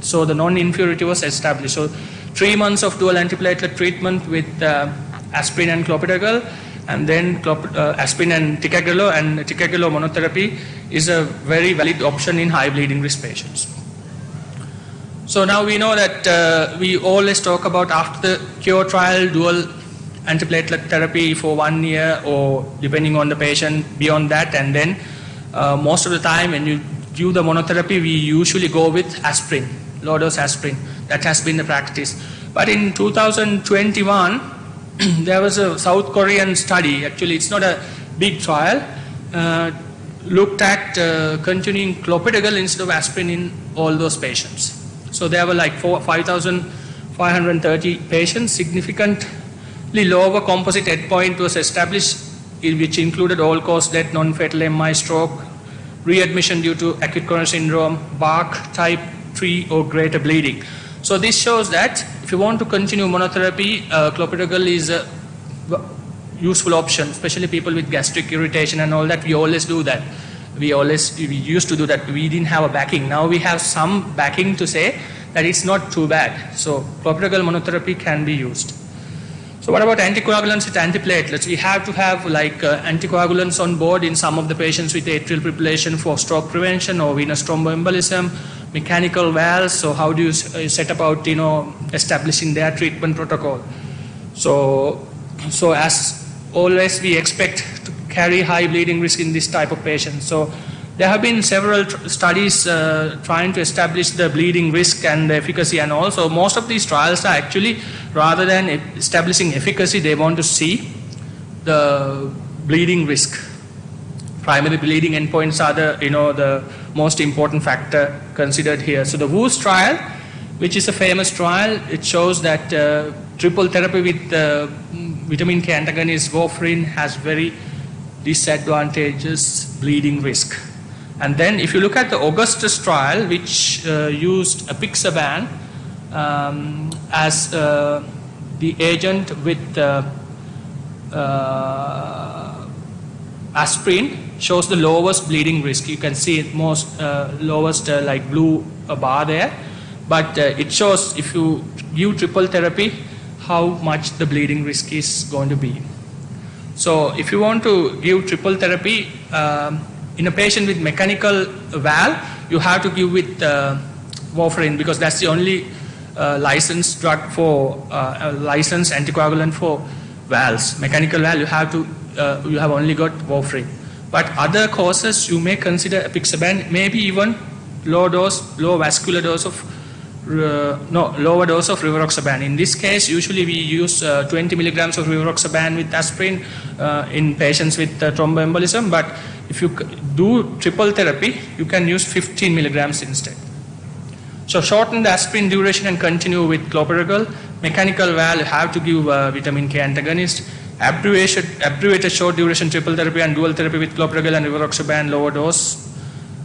so the non-inferiority was established. So 3 months of dual antiplatelet treatment with aspirin and clopidogrel, and then aspirin and ticagrelor monotherapy is a very valid option in high bleeding risk patients. So now we know that we always talk about after the CURE trial, dual antiplatelet therapy for 1 year or depending on the patient beyond that, and then most of the time when you do the monotherapy, we usually go with aspirin, low dose aspirin. That has been the practice. But in 2021, there was a South Korean study, actually it's not a big trial, looked at continuing clopidogrel instead of aspirin in all those patients. So there were like 5,530 patients. Significantly lower composite endpoint was established, which included all-cause death, non-fatal MI, stroke, readmission due to acute coronary syndrome, BARC type 3 or greater bleeding. So this shows that if you want to continue monotherapy, clopidogrel is a useful option, especially people with gastric irritation and all that. We always do that. We used to do that. We didn't have a backing. Now we have some backing to say that it's not too bad. So clopidogrel monotherapy can be used. So what about anticoagulants with antiplatelets? We have to have like anticoagulants on board in some of the patients with atrial fibrillation for stroke prevention or venous thromboembolism, mechanical valves. So how do you set about establishing their treatment protocol? So as always, we expect to carry high bleeding risk in this type of patients. So There have been several studies trying to establish the bleeding risk and the efficacy, and also most of these trials are actually, rather than establishing efficacy, they want to see the bleeding risk. Primary bleeding endpoints are the most important factor considered here. So the WOOS trial, which is a famous trial, it shows that triple therapy with vitamin K antagonist warfarin has very disadvantageous bleeding risk. And then if you look at the Augustus trial, which used apixaban as the agent with aspirin, shows the lowest bleeding risk. You can see it most lowest like blue bar there, but it shows if you give triple therapy how much the bleeding risk is going to be. So if you want to give triple therapy in a patient with mechanical valve, you have to give with warfarin, because that's the only licensed drug for licensed anticoagulant for valves. Mechanical valve, you have only got warfarin. But other causes, you may consider apixaban, maybe even lower dose of rivaroxaban. In this case, usually we use 20 milligrams of rivaroxaban with aspirin in patients with thromboembolism. But if you do triple therapy, you can use 15 milligrams instead. So shorten the aspirin duration and continue with clopidogrel. Mechanical valve, you have to give vitamin K antagonist. Abbreviated short duration triple therapy and dual therapy with clopidogrel and rivaroxaban lower dose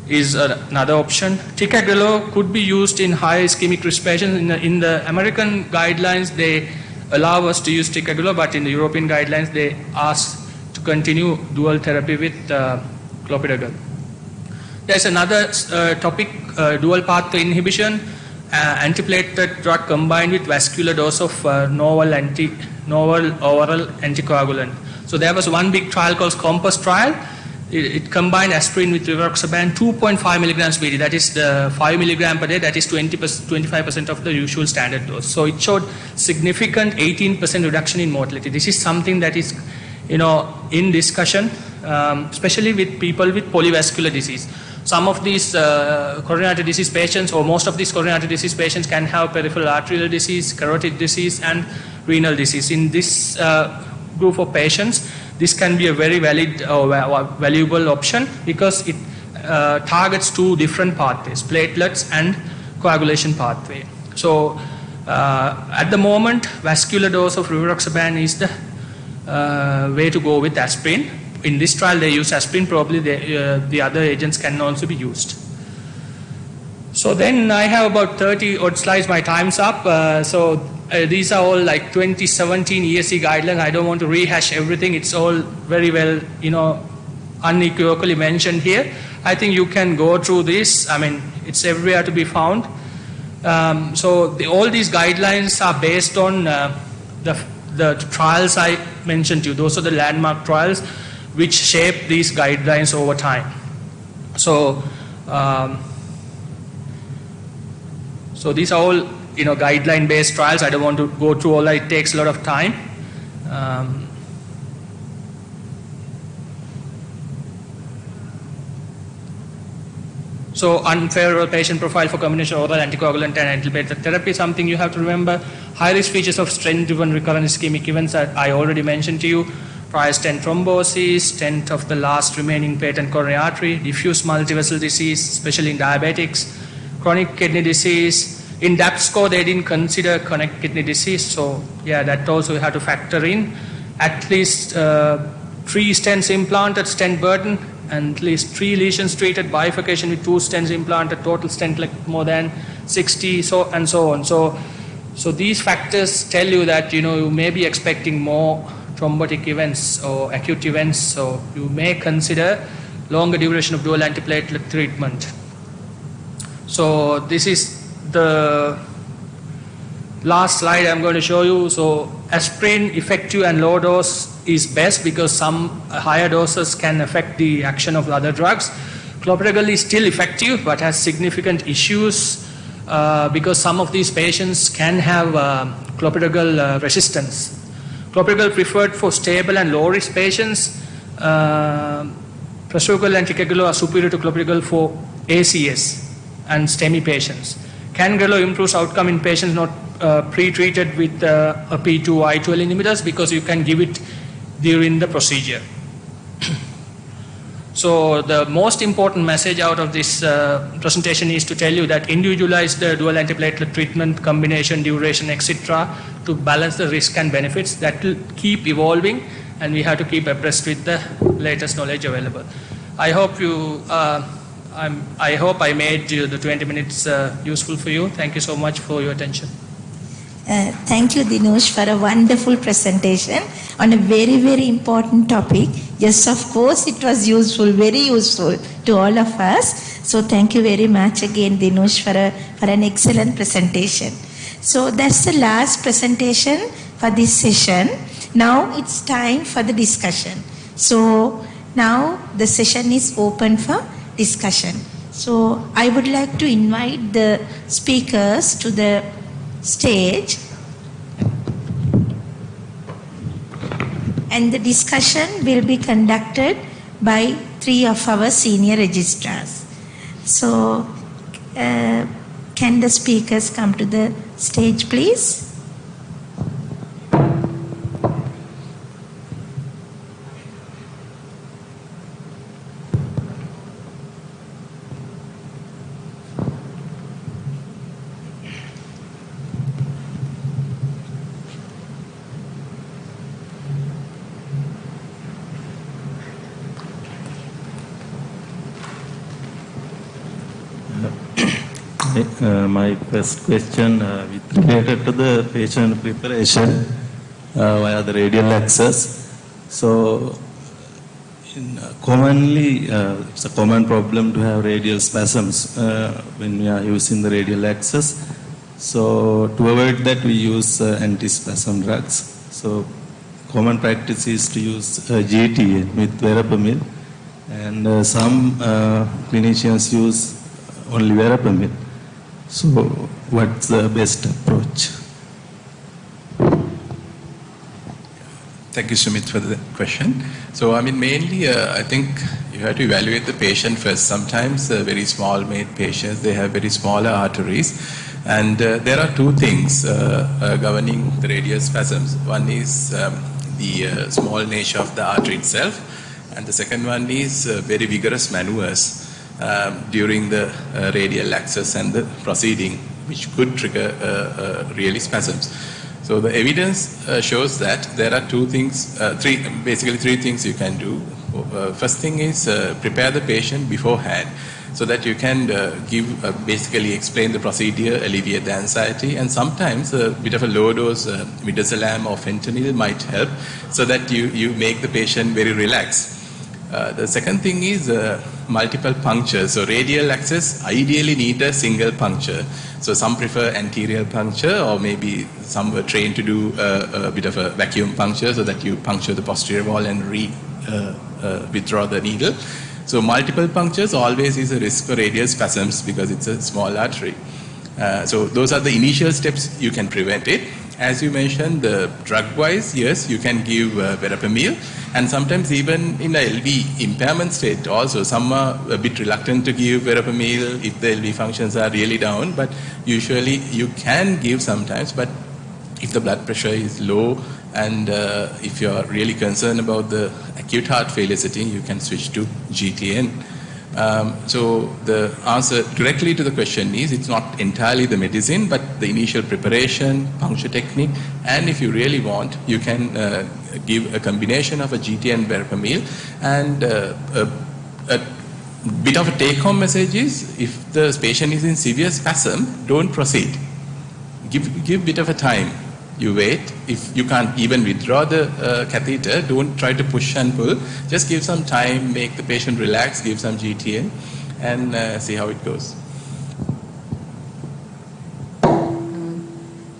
is another option. Ticagrelor could be used in high ischemic risk patients. In the American guidelines, they allow us to use ticagrelor, but in the European guidelines, they ask to continue dual therapy with clopidogrel. There's another topic, dual pathway inhibition, antiplatelet drug combined with vascular dose of novel oral anticoagulant. So there was one big trial called COMPASS trial. It combined aspirin with rivaroxaban, 2.5 milligrams BD, that is the 5 milligram per day, that is 25% of the usual standard dose. So it showed significant 18% reduction in mortality. This is something that is, in discussion, especially with people with polyvascular disease. Some of these coronary artery disease patients, or most of these coronary artery disease patients, can have peripheral arterial disease, carotid disease, and renal disease. In this group of patients, this can be a very valid or valuable option, because it targets two different pathways, platelets and coagulation pathway. So at the moment, vascular dose of rivaroxaban is the way to go with aspirin. In this trial, they use aspirin. Probably the other agents can also be used. So then I have about 30 odd slides. My time's up. These are all like 2017 ESC guidelines. I don't want to rehash everything. It's all very well, unequivocally mentioned here. I think you can go through this. I mean, it's everywhere to be found. All these guidelines are based on the trials I mentioned to you. Those are the landmark trials which shape these guidelines over time. So these are all guideline-based trials. I don't want to go through all that. It takes a lot of time. So unfavorable patient profile for combination oral anticoagulant and antiplatelet therapy is something you have to remember. High-risk features of stent-driven recurrent ischemic events that I already mentioned to you. Prior stent thrombosis, stent of the last remaining patent coronary artery, diffuse multivessel disease, especially in diabetics, chronic kidney disease. In DAP score, they didn't consider chronic kidney disease, so yeah, that also we have to factor in. At least 3 stents implanted, stent burden, and at least 3 lesions treated, bifurcation with 2 stents implanted, total stent length more than 60, and so on. So these factors tell you that you may be expecting more thrombotic events or acute events, so you may consider longer duration of dual antiplatelet treatment. So this is the last slide I'm going to show you. So aspirin, effective and low dose is best, because some higher doses can affect the action of the other drugs. Clopidogrel is still effective but has significant issues because some of these patients can have clopidogrel resistance. Clopidogrel preferred for stable and low risk patients. presbyocular and tracheal are superior to clopidogrel for ACS and STEMI patients. Cangrelor improves outcome in patients not pre-treated with a P2 I12 inhibitors because you can give it during the procedure. So the most important message out of this presentation is to tell you that individualize the dual antiplatelet treatment, combination, duration, etc. to balance the risk and benefits. That will keep evolving, and we have to keep abreast with the latest knowledge available. I hope I made the 20 minutes useful for you. Thank you so much for your attention. Thank you, Dinush, for a wonderful presentation on a very, very important topic. Yes, of course, it was useful, very useful to all of us. So thank you very much again, Dinush, for an excellent presentation. So that's the last presentation for this session. Now it's time for the discussion. So now the session is open for discussion. So I would like to invite the speakers to the stage, and the discussion will be conducted by 3 of our senior registrars. So can the speakers come to the stage, please? My first question related to the patient preparation via the radial access. So, commonly, it's a common problem to have radial spasms when we are using the radial access. So, to avoid that, we use antispasm drugs. So, common practice is to use GTA with verapamil, and some clinicians use only verapamil. So, what's the best approach? Thank you, Sumit, for the question. So, mainly, I think you have to evaluate the patient first. Sometimes very small-made patients, they have very smaller arteries. And there are two things governing the radial spasms. One is the small nature of the artery itself. And the second one is very vigorous maneuvers during the radial access and the proceeding, which could trigger really spasms. So the evidence shows that there are two things, basically three things you can do. First thing is prepare the patient beforehand so that you can basically explain the procedure, alleviate the anxiety, and sometimes a bit of a low dose midazolam or fentanyl might help so that you make the patient very relaxed. The second thing is multiple punctures. So radial access ideally need a single puncture. So some prefer anterior puncture, or maybe some were trained to do a bit of a vacuum puncture so that you puncture the posterior wall and withdraw the needle. So multiple punctures always is a risk for radial spasms because it's a small artery. So those are the initial steps you can prevent it. As you mentioned, the drug-wise, yes, you can give verapamil, and sometimes even in a LV impairment state also, some are a bit reluctant to give verapamil if the LV functions are really down, but usually you can give sometimes, but if the blood pressure is low and if you are really concerned about the acute heart failure setting, you can switch to GTN. So the answer directly to the question is it's not entirely the medicine, but the initial preparation, puncture technique, and if you really want, you can give a combination of a GT and verapamil. And a bit of a take-home message is if the patient is in severe spasm, don't proceed. Give a bit of a time. You wait. If you can't even withdraw the catheter, don't try to push and pull. Just give some time, make the patient relax, give some GTN, and see how it goes.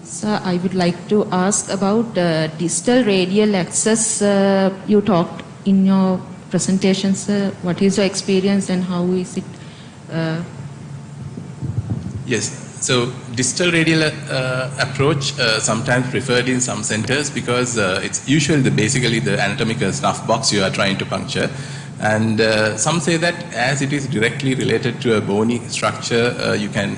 Sir, I would like to ask about distal radial access. You talked in your presentation, sir. What is your experience and how is it? Yes. So distal radial approach sometimes preferred in some centers because it's usually basically the anatomical snuff box you are trying to puncture. And some say that as it is directly related to a bony structure, you can,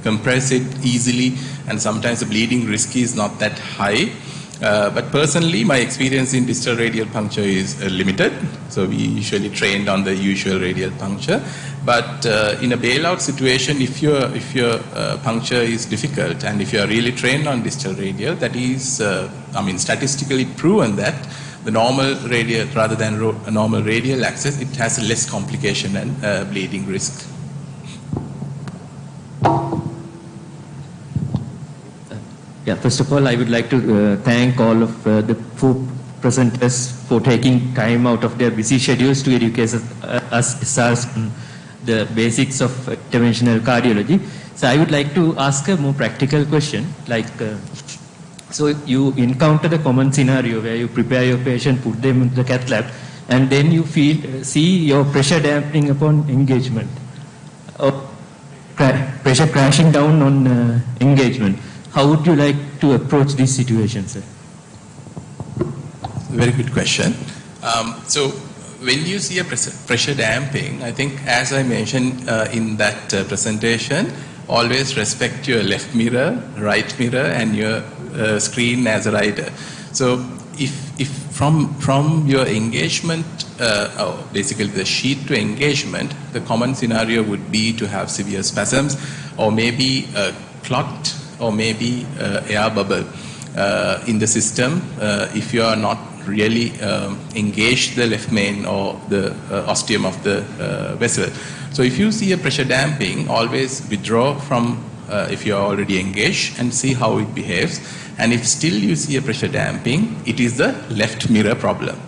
compress it easily, and sometimes the bleeding risk is not that high. But personally, my experience in distal radial puncture is limited. So we usually trained on the usual radial puncture. But in a bailout situation, if your puncture is difficult, and if you are really trained on distal radial, that is, statistically proven that the normal radial, rather than a normal radial access, it has a less complication and bleeding risk. Yeah, first of all, I would like to thank all of the four presenters for taking time out of their busy schedules to educate us on the basics of interventional cardiology. So I would like to ask a more practical question, like, so you encounter the common scenario where you prepare your patient, put them in the cath lab, and then you see your pressure dampening upon engagement, or pressure crashing down on engagement. How would you like to approach this situation, sir? Very good question. So when you see a pressure damping, I think as I mentioned in that presentation, always respect your left mirror, right mirror, and your screen as a rider. So if from your engagement, or basically the sheath to engagement, the common scenario would be to have severe spasms, or maybe a clot, or maybe air bubble in the system if you are not really engaged the left main or the ostium of the vessel. So if you see a pressure damping, always withdraw from if you are already engaged and see how it behaves. And if still you see a pressure damping, it is the left mirror problem.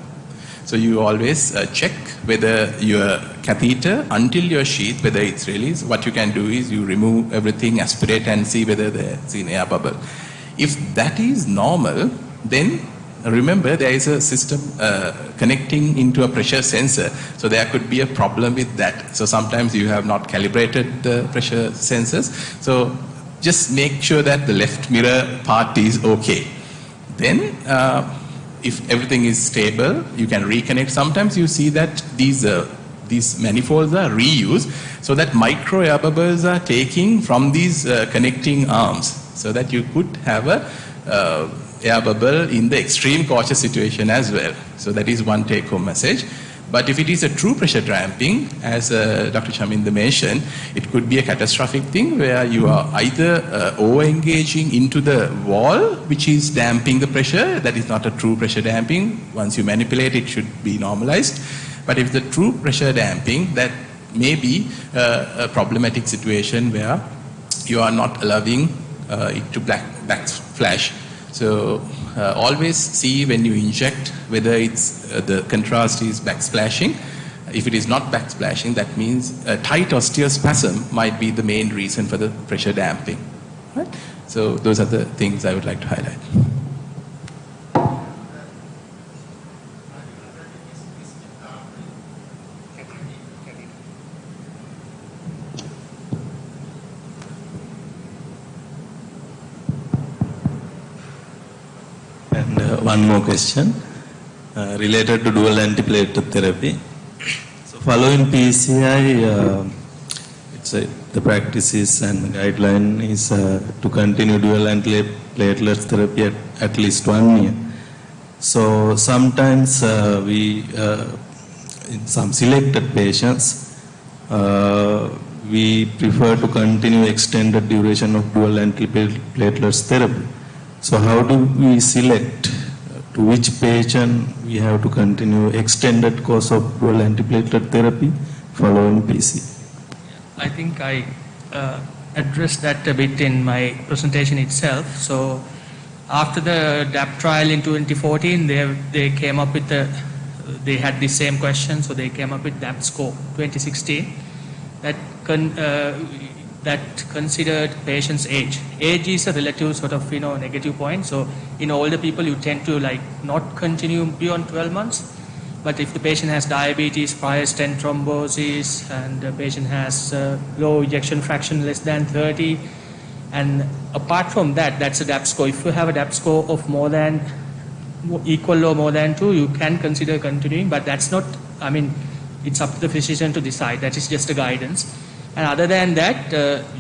So you always check whether your catheter, until your sheath, whether it's released. What you can do is you remove everything, aspirate, and see whether there's an air bubble. If that is normal, then remember there is a system connecting into a pressure sensor. So there could be a problem with that. So sometimes you have not calibrated the pressure sensors. So just make sure that the left mirror part is okay. Then if everything is stable, you can reconnect. Sometimes you see that these manifolds are reused, so that micro air bubbles are taking from these connecting arms, so that you could have a air bubble in the extreme cautious situation as well. So that is one take-home message. But if it is a true pressure damping, as Dr. Chaminda mentioned, it could be a catastrophic thing where you are either over-engaging into the wall, which is damping the pressure. That is not a true pressure damping. Once you manipulate, it should be normalized. But if the true pressure damping, that may be a problematic situation where you are not allowing it to backflash. So always see when you inject whether it's the contrast is backsplashing. If it is not backsplashing, that means a tight osteospasm might be the main reason for the pressure damping. Right? So those are the things I would like to highlight. One more question related to dual antiplatelet therapy. So following PCI, the practices and the guideline is to continue dual antiplatelet therapy at least 1 year. So sometimes in some selected patients, we prefer to continue extended duration of dual antiplatelet therapy. So how do we select to which patient we have to continue extended course of dual antiplatelet therapy following PC? I think I addressed that a bit in my presentation itself. So after the DAP trial in 2014, they came up with they had the same question, so they came up with DAP score 2016 that considered patient's age. Age is a relative sort of negative point. So in older people, you tend to not continue beyond 12 months. But if the patient has diabetes, prior stent thrombosis, and the patient has low ejection fraction less than 30, and apart from that, that's a DAP score. If you have a DAP score of equal or more than 2, you can consider continuing, but that's not I mean, it's up to the physician to decide. That is just a guidance. And other than that,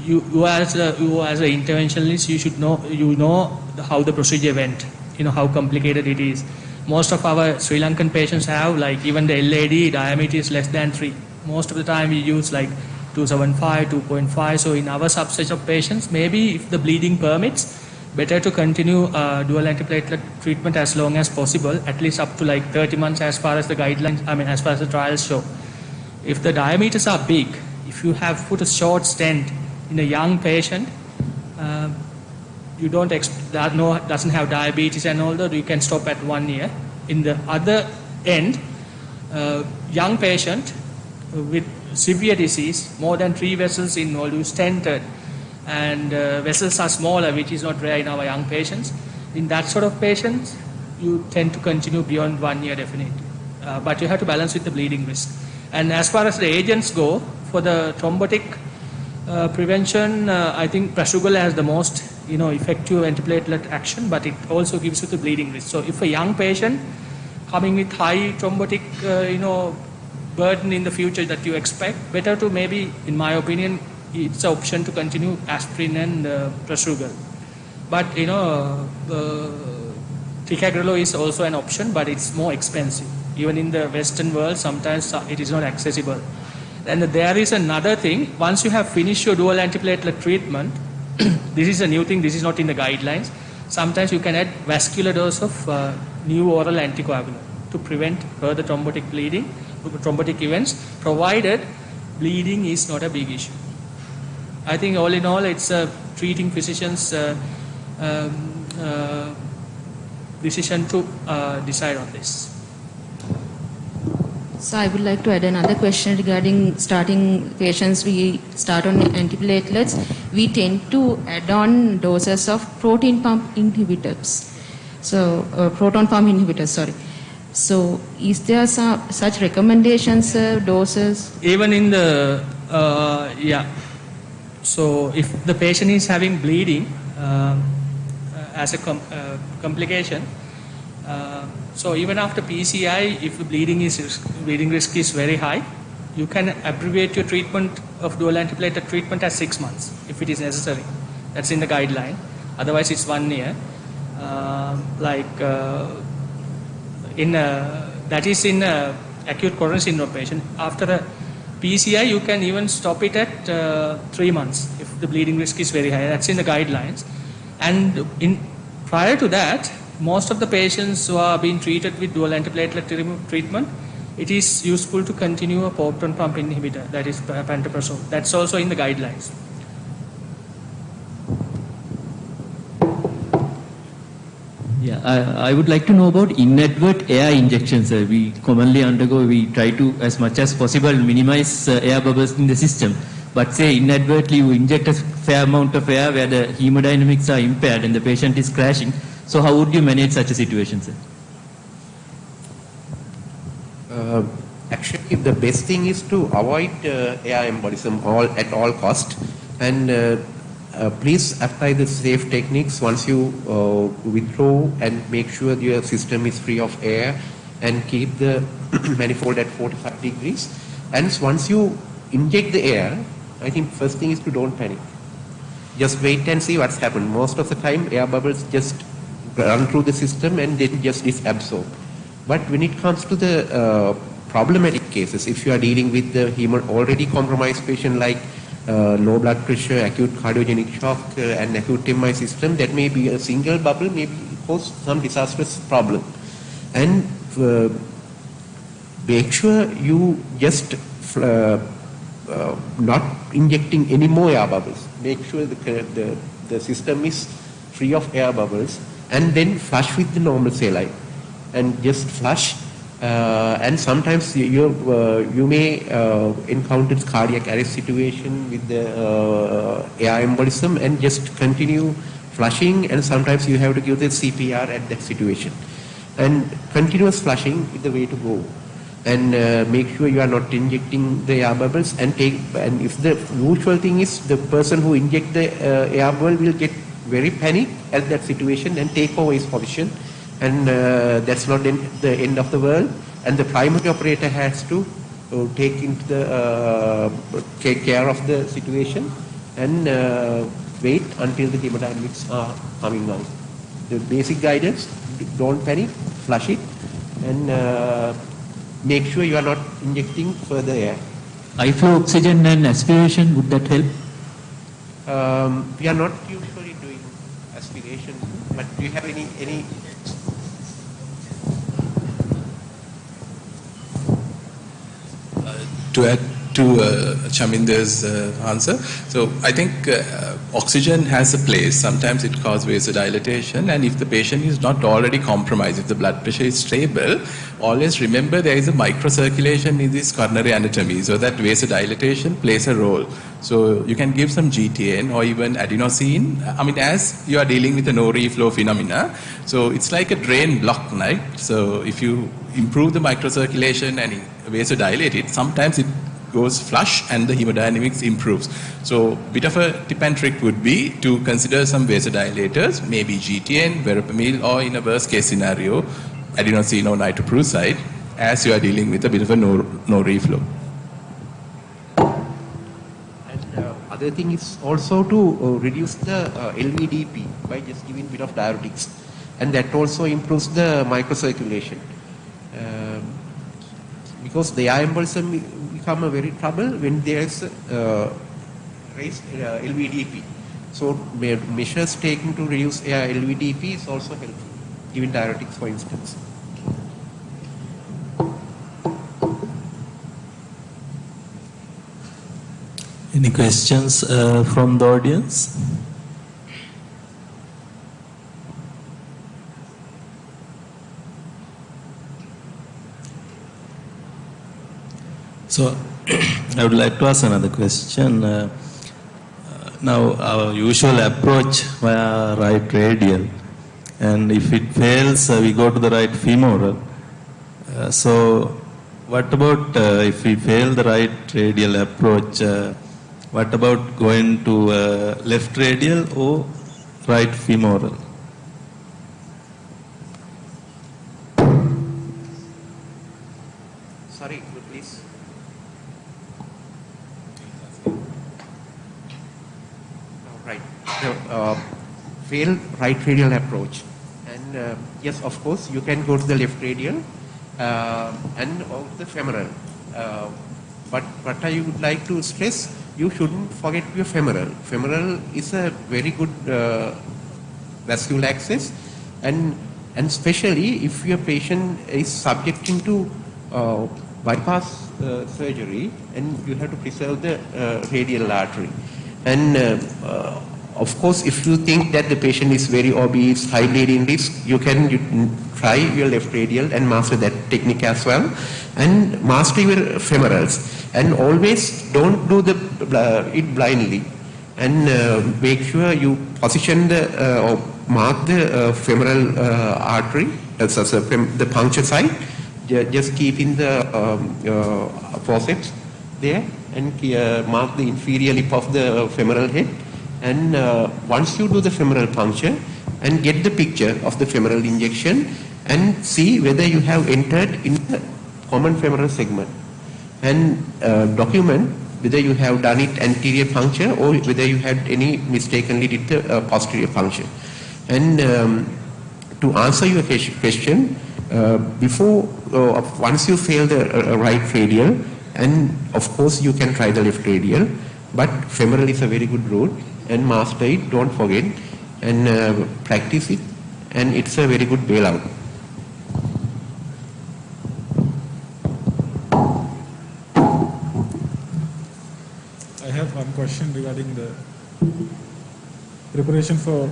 you as an interventionalist, you should know, how the procedure went, how complicated it is. Most of our Sri Lankan patients have, like, even the LAD diameter is less than 3. Most of the time we use like 275, 2.5. So in our subset of patients, maybe if the bleeding permits, better to continue dual antiplatelet treatment as long as possible, at least up to like 30 months as far as the guidelines, as far as the trials show. If the diameters are big, if you have put a short stent in a young patient, you doesn't have diabetes and all that, you can stop at 1 year. In the other end, young patient with severe disease, more than 3 vessels involved, you stented, and vessels are smaller, which is not rare in our young patients. In that sort of patients, you tend to continue beyond 1 year definitely. But you have to balance with the bleeding risk. And as far as the agents go, for the thrombotic prevention, I think prasugrel has the most effective antiplatelet action, but it also gives you the bleeding risk. So if a young patient coming with high thrombotic burden in the future that you expect, better to maybe, in my opinion, it's an option to continue aspirin and prasugrel. But ticagrelor is also an option, but it's more expensive. Even in the Western world, sometimes it is not accessible. And there is another thing. Once you have finished your dual antiplatelet treatment, this is a new thing, this is not in the guidelines. Sometimes you can add vascular dose of new oral anticoagulant to prevent further thrombotic bleeding, thrombotic events, provided bleeding is not a big issue. I think all in all, it's a treating physician's decision to decide on this. So I would like to add another question regarding starting patients. We start on antiplatelets. We tend to add on doses of proton pump inhibitors. So So is there some such recommendations, doses? Even in the So if the patient is having bleeding as a complication, so even after PCI, if the bleeding risk is very high, you can abbreviate your treatment of dual antiplatelet treatment as 6 months if it is necessary. That's in the guideline. Otherwise, it's 1 year. That is in acute coronary syndrome patient. After a PCI, you can even stop it at 3 months if the bleeding risk is very high. That's in the guidelines. And prior to that, most of the patients who are being treated with dual antiplatelet treatment, it is useful to continue a proton pump inhibitor, that is pantoprazole. That's also in the guidelines. Yeah, I would like to know about inadvertent air injections. We commonly we try to, as much as possible, minimize air bubbles in the system. But say inadvertently you inject a fair amount of air where the hemodynamics are impaired and the patient is crashing. So how would you manage such a situation, sir? Actually, the best thing is to avoid air embolism at all cost, and please apply the safe techniques once you withdraw, and make sure your system is free of air, and keep the manifold at 45 degrees. And once you inject the air, I think first thing is to don't panic. Just wait and see what's happened. Most of the time, air bubbles just run through the system and then just disabsorb. But when it comes to the problematic cases, if you are dealing with the already compromised patient like low blood pressure, acute cardiogenic shock, and acute MI system, that may be a single bubble, maybe cause some disastrous problem. And make sure you just not injecting any more air bubbles. Make sure the system is free of air bubbles, and then flush with the normal saline, and just flush. And sometimes you may encounter cardiac arrest situation with the air embolism, and just continue flushing, and sometimes you have to give the CPR at that situation. And continuous flushing is the way to go. And make sure you are not injecting the air bubbles, and if the usual thing is the person who inject the air bubble will get very panic at that situation and take over his position, and that's not the end of the world. and the primary operator has to take care of the situation and wait until the hemodynamics are coming out. The basic guidance: don't panic, flush it, and make sure you are not injecting further air. High flow oxygen and aspiration, would that help? We are not usually doing aspiration, but do you have any? To add to Chaminder's answer, so I think oxygen has a place. Sometimes it causes vasodilatation, and if the patient is not already compromised, if the blood pressure is stable, always remember there is a microcirculation in this coronary anatomy, so that vasodilatation plays a role. So you can give some GTN or even adenosine. I mean, as you are dealing with a no reflow phenomena, so it's like a drain block, right? So if you improve the microcirculation and vasodilate it, sometimes it goes flush and the hemodynamics improves. So bit of a tip and trick would be to consider some vasodilators, maybe GTN, verapamil, or in a worst case scenario, adenosine or nitroprusside, as you are dealing with a bit of a no reflow. And other thing is also to reduce the LVDP by just giving a bit of diuretics, and that also improves the microcirculation. Because the air embolism become a very trouble when there is raised LVDP. So measures taken to reduce LVDP is also helpful, giving diuretics, for instance. Any questions from the audience? So I would like to ask another question. Now our usual approach via right radial, and if it fails, we go to the right femoral. So what about if we fail the right radial approach, what about going to left radial or right femoral? Sorry, please. Right. So, fail right radial approach. And yes, of course, you can go to the left radial and or the femoral. But what I would like to stress, you shouldn't forget your femoral. Femoral is a very good vascular access, and especially if your patient is subjecting to bypass surgery, and you have to preserve the radial artery. And of course, if you think that the patient is very obese, high bleeding risk, you can try your left radial and master that technique as well, and master your femorals. And always don't do it blindly, and make sure you position or mark the femoral artery, that's the puncture site. Just keep in the forceps there and mark the inferior lip of the femoral head. And once you do the femoral puncture and get the picture of the femoral injection and see whether you have entered in the common femoral segment, and document whether you have done it anterior puncture or whether you had any mistakenly did the posterior puncture. And to answer your question, before once you fail the right radial, and of course you can try the left radial, but femoral is a very good route, and master it, don't forget, and practice it, and it's a very good bailout. I have one question regarding the preparation for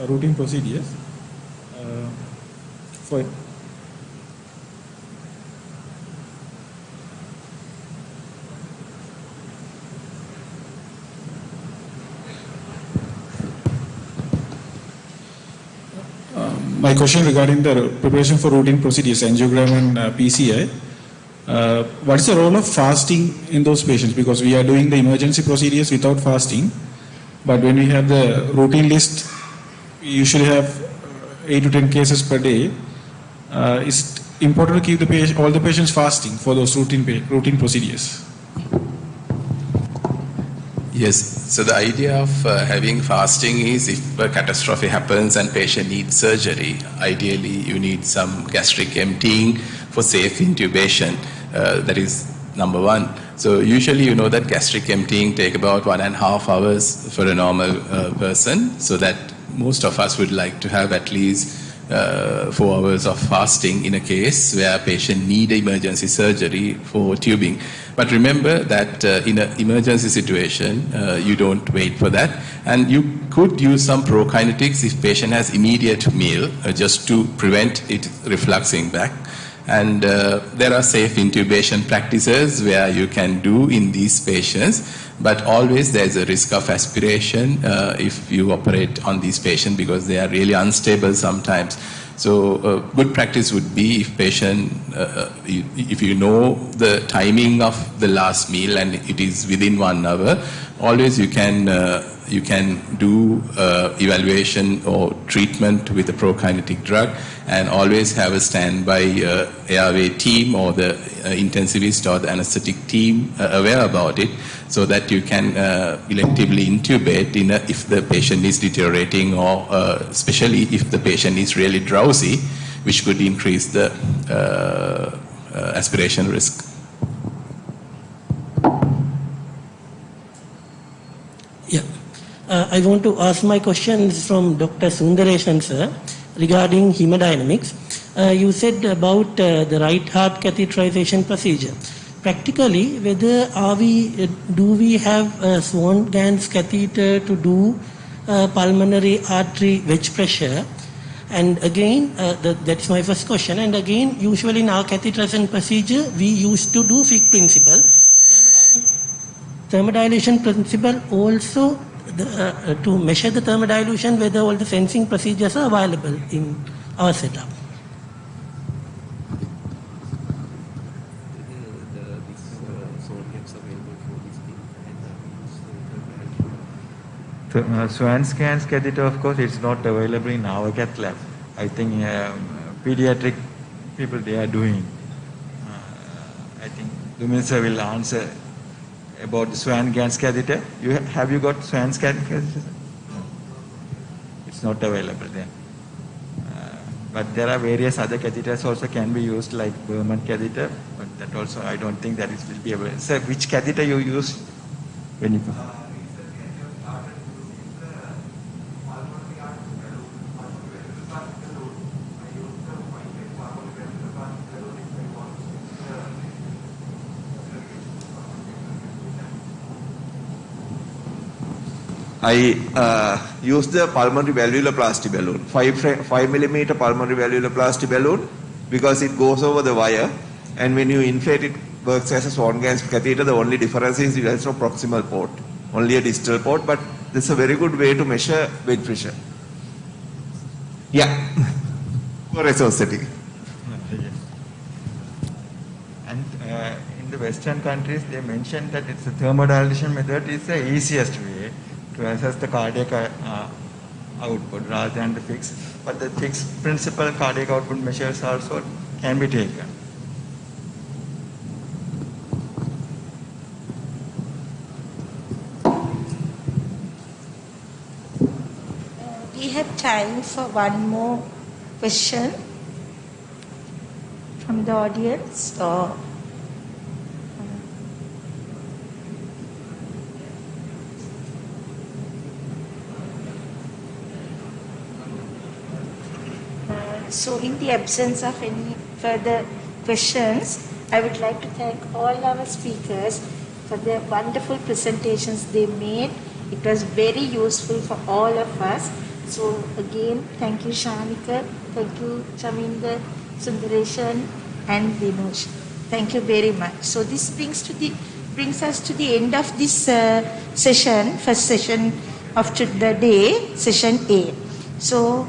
routine procedures. My question regarding the preparation for routine procedures, angiogram and PCI. What is the role of fasting in those patients? Because we are doing the emergency procedures without fasting, but when we have the routine list, we usually have 8 to 10 cases per day. Is important to keep all the patients fasting for those routine procedures? Yes, so the idea of having fasting is if a catastrophe happens and patient needs surgery, ideally you need some gastric emptying for safe intubation. That is number one. So usually you know that gastric emptying take about 1.5 hours for a normal person, so that most of us would like to have at least 4 hours of fasting in a case where a patient need emergency surgery for tubing. But remember that in an emergency situation, you don't wait for that. And you could use some prokinetics if patient has immediate meal, just to prevent it refluxing back. And there are safe intubation practices where you can do in these patients, but always there's a risk of aspiration if you operate on these patients because they are really unstable sometimes. So good practice would be if patient, if you know the timing of the last meal and it is within 1 hour, always you can do evaluation or treatment with a prokinetic drug, and always have a standby airway team or the intensivist or the anesthetic team aware about it, so that you can electively intubate if the patient is deteriorating, or especially if the patient is really drowsy, which could increase the aspiration risk. Yeah. I want to ask my questions from Dr. Sundaresan sir regarding hemodynamics. You said about the right heart catheterization procedure. Practically, whether do we have a Swan-Ganz catheter to do pulmonary artery wedge pressure? And again, that's my first question. And again, usually in our catheterization procedure, we used to do Fick principle. Thermodilation principle also to measure the thermodilution, whether all the sensing procedures are available in our setup. Swan-Ganz catheter, of course, it's not available in our cath lab. I think pediatric people, they are doing. I think the minister will answer about the Swan-Ganz catheter. Have you got Swan-Ganz catheter? No. It's not available there. But there are various other catheters also can be used, like Berman catheter. But that also, I don't think that it will be available. Sir, which catheter you use when you? I use the pulmonary valvuloplasty balloon, 5 millimeter pulmonary valvuloplasty balloon, because it goes over the wire, and when you inflate it, works as a Swan-Ganz catheter. The only difference is it has no proximal port, only a distal port, but this is a very good way to measure wedge pressure. Yeah, for resuscitating. And in the Western countries, they mentioned that it's a thermodilation method is the easiest way to assess the cardiac output rather than the fixed. But the fixed principal cardiac output measures also can be taken. We have time for one more question from the audience. So in the absence of any further questions, I would like to thank all our speakers for their wonderful presentations they made. It was very useful for all of us. So again, thank you Shanika, thank you Chaminder, Sundaresan and Dinush. Thank you very much. So this brings us to the end of this session, first session of the day, session A. So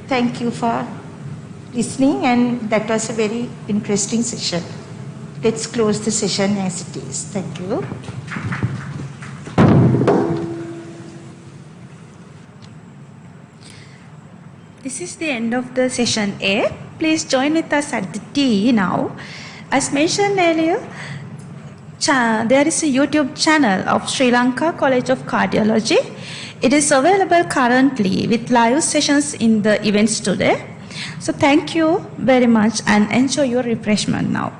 thank you for listening, and that was a very interesting session. Let's close the session as it is. Thank you. This is the end of the session A. Please join with us at the T now. As mentioned earlier, there is a YouTube channel of Sri Lanka College of Cardiology. It is available currently with live sessions in the events today. So thank you very much and enjoy your refreshment now.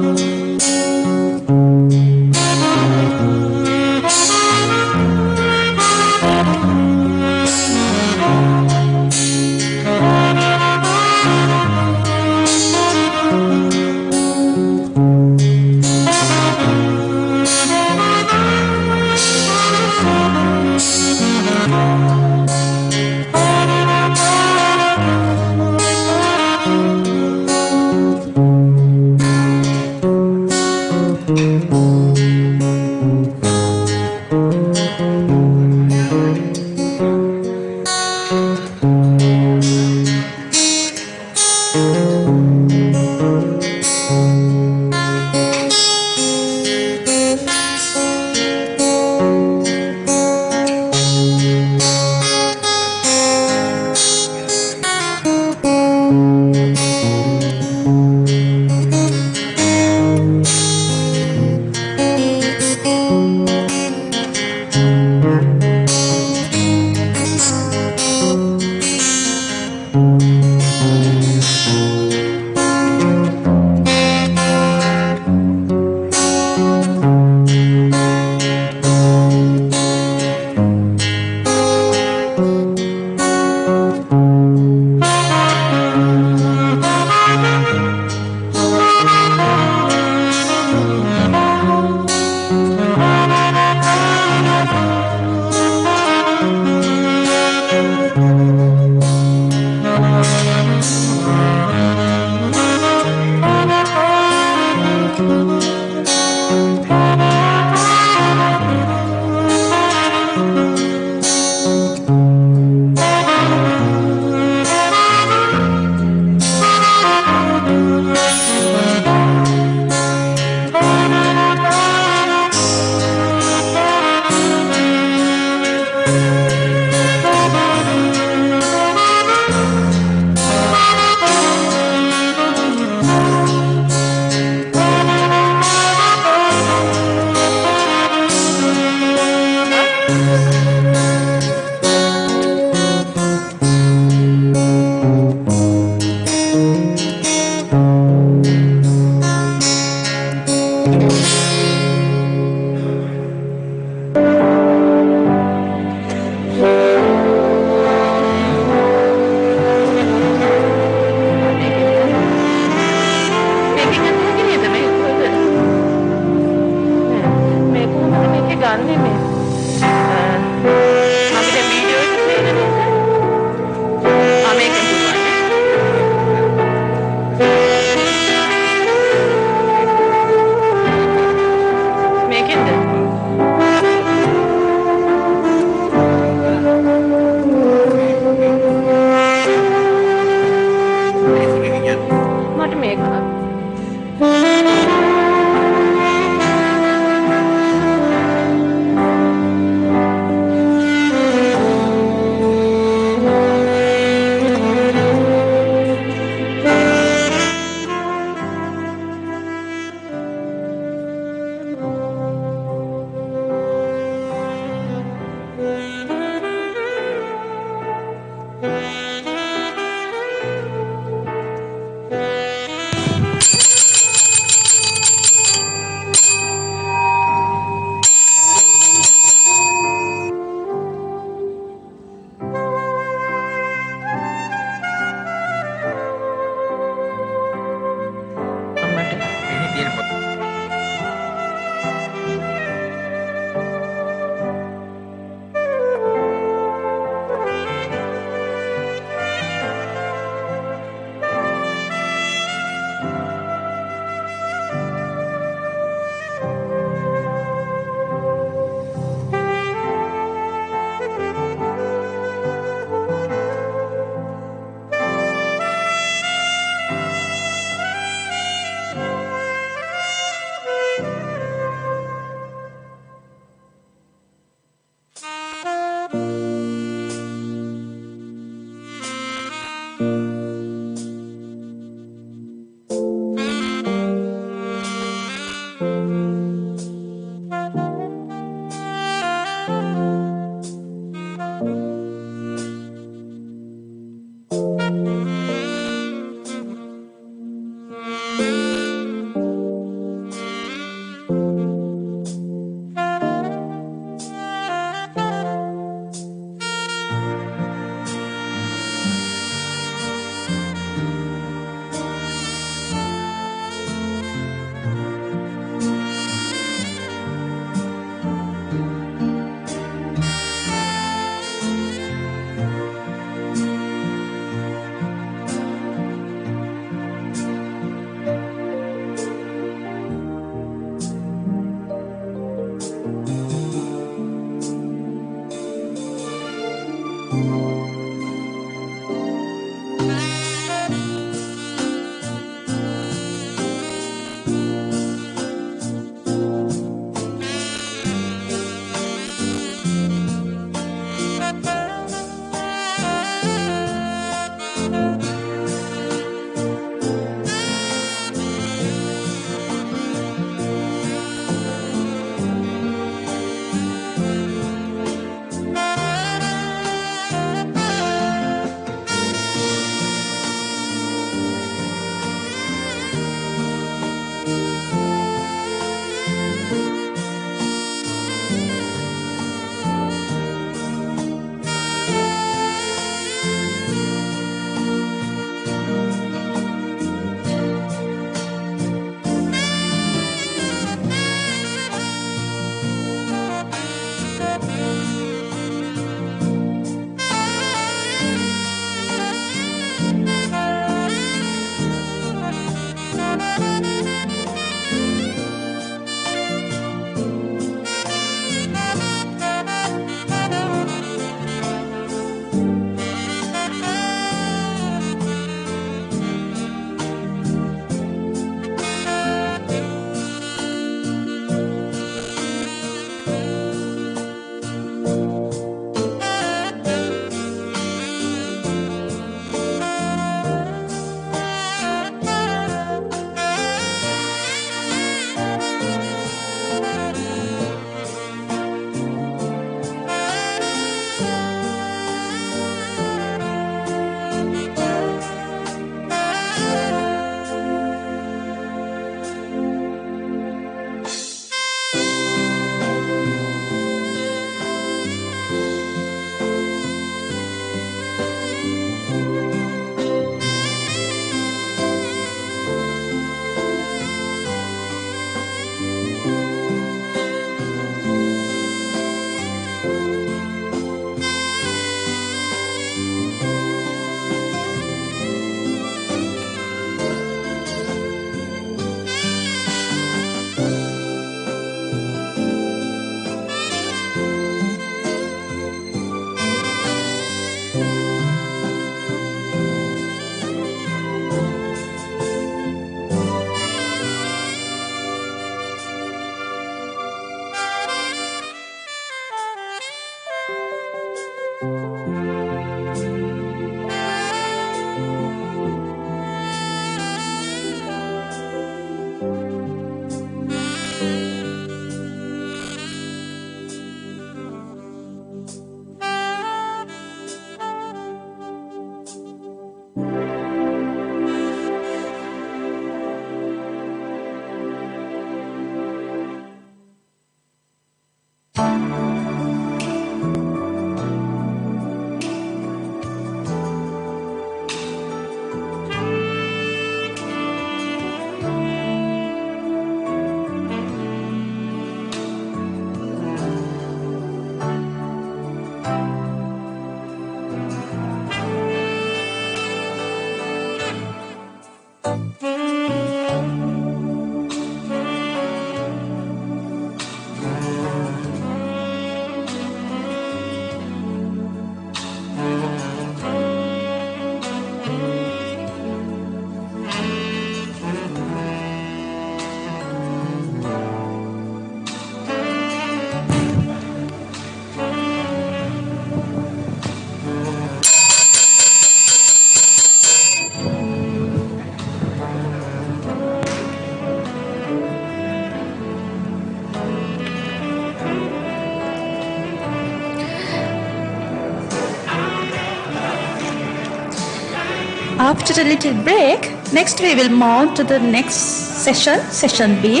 After a little break, next we will move on to the next session, session B.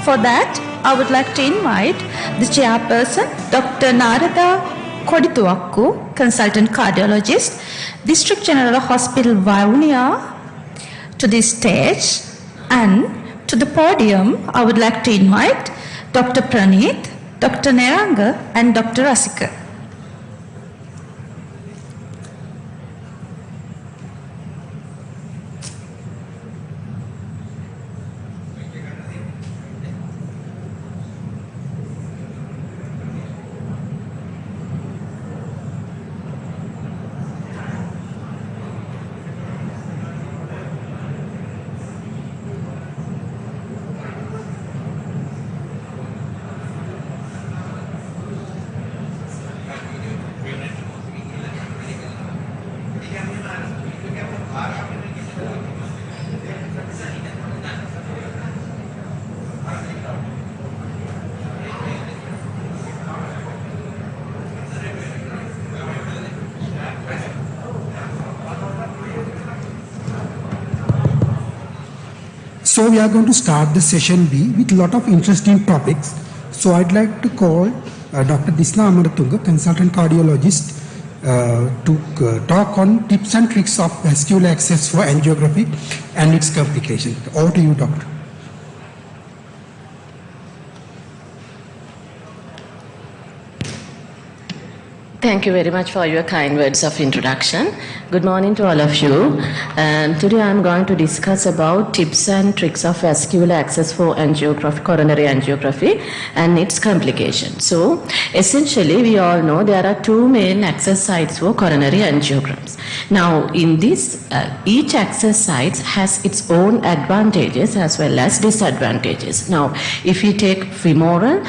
For that, I would like to invite the chairperson, Dr. Narada Kodituakku, consultant cardiologist, District General Hospital, Vavuniya, to this stage, and to the podium, I would like to invite Dr. Praneeth, Dr. Neranga, and Dr. Rasika. So we are going to start the session B with a lot of interesting topics. So I'd like to call Dr. Disna Amaratunga, consultant cardiologist, to talk on tips and tricks of vascular access for angiography and its complications. Over to you, doctor. Thank you very much for your kind words of introduction. Good morning to all of you. And today I'm going to discuss about tips and tricks of vascular access for angiography, coronary angiography and its complications. So essentially we all know there are two main access sites for coronary angiograms. Now in this, each access site has its own advantages as well as disadvantages. Now if we take femoral,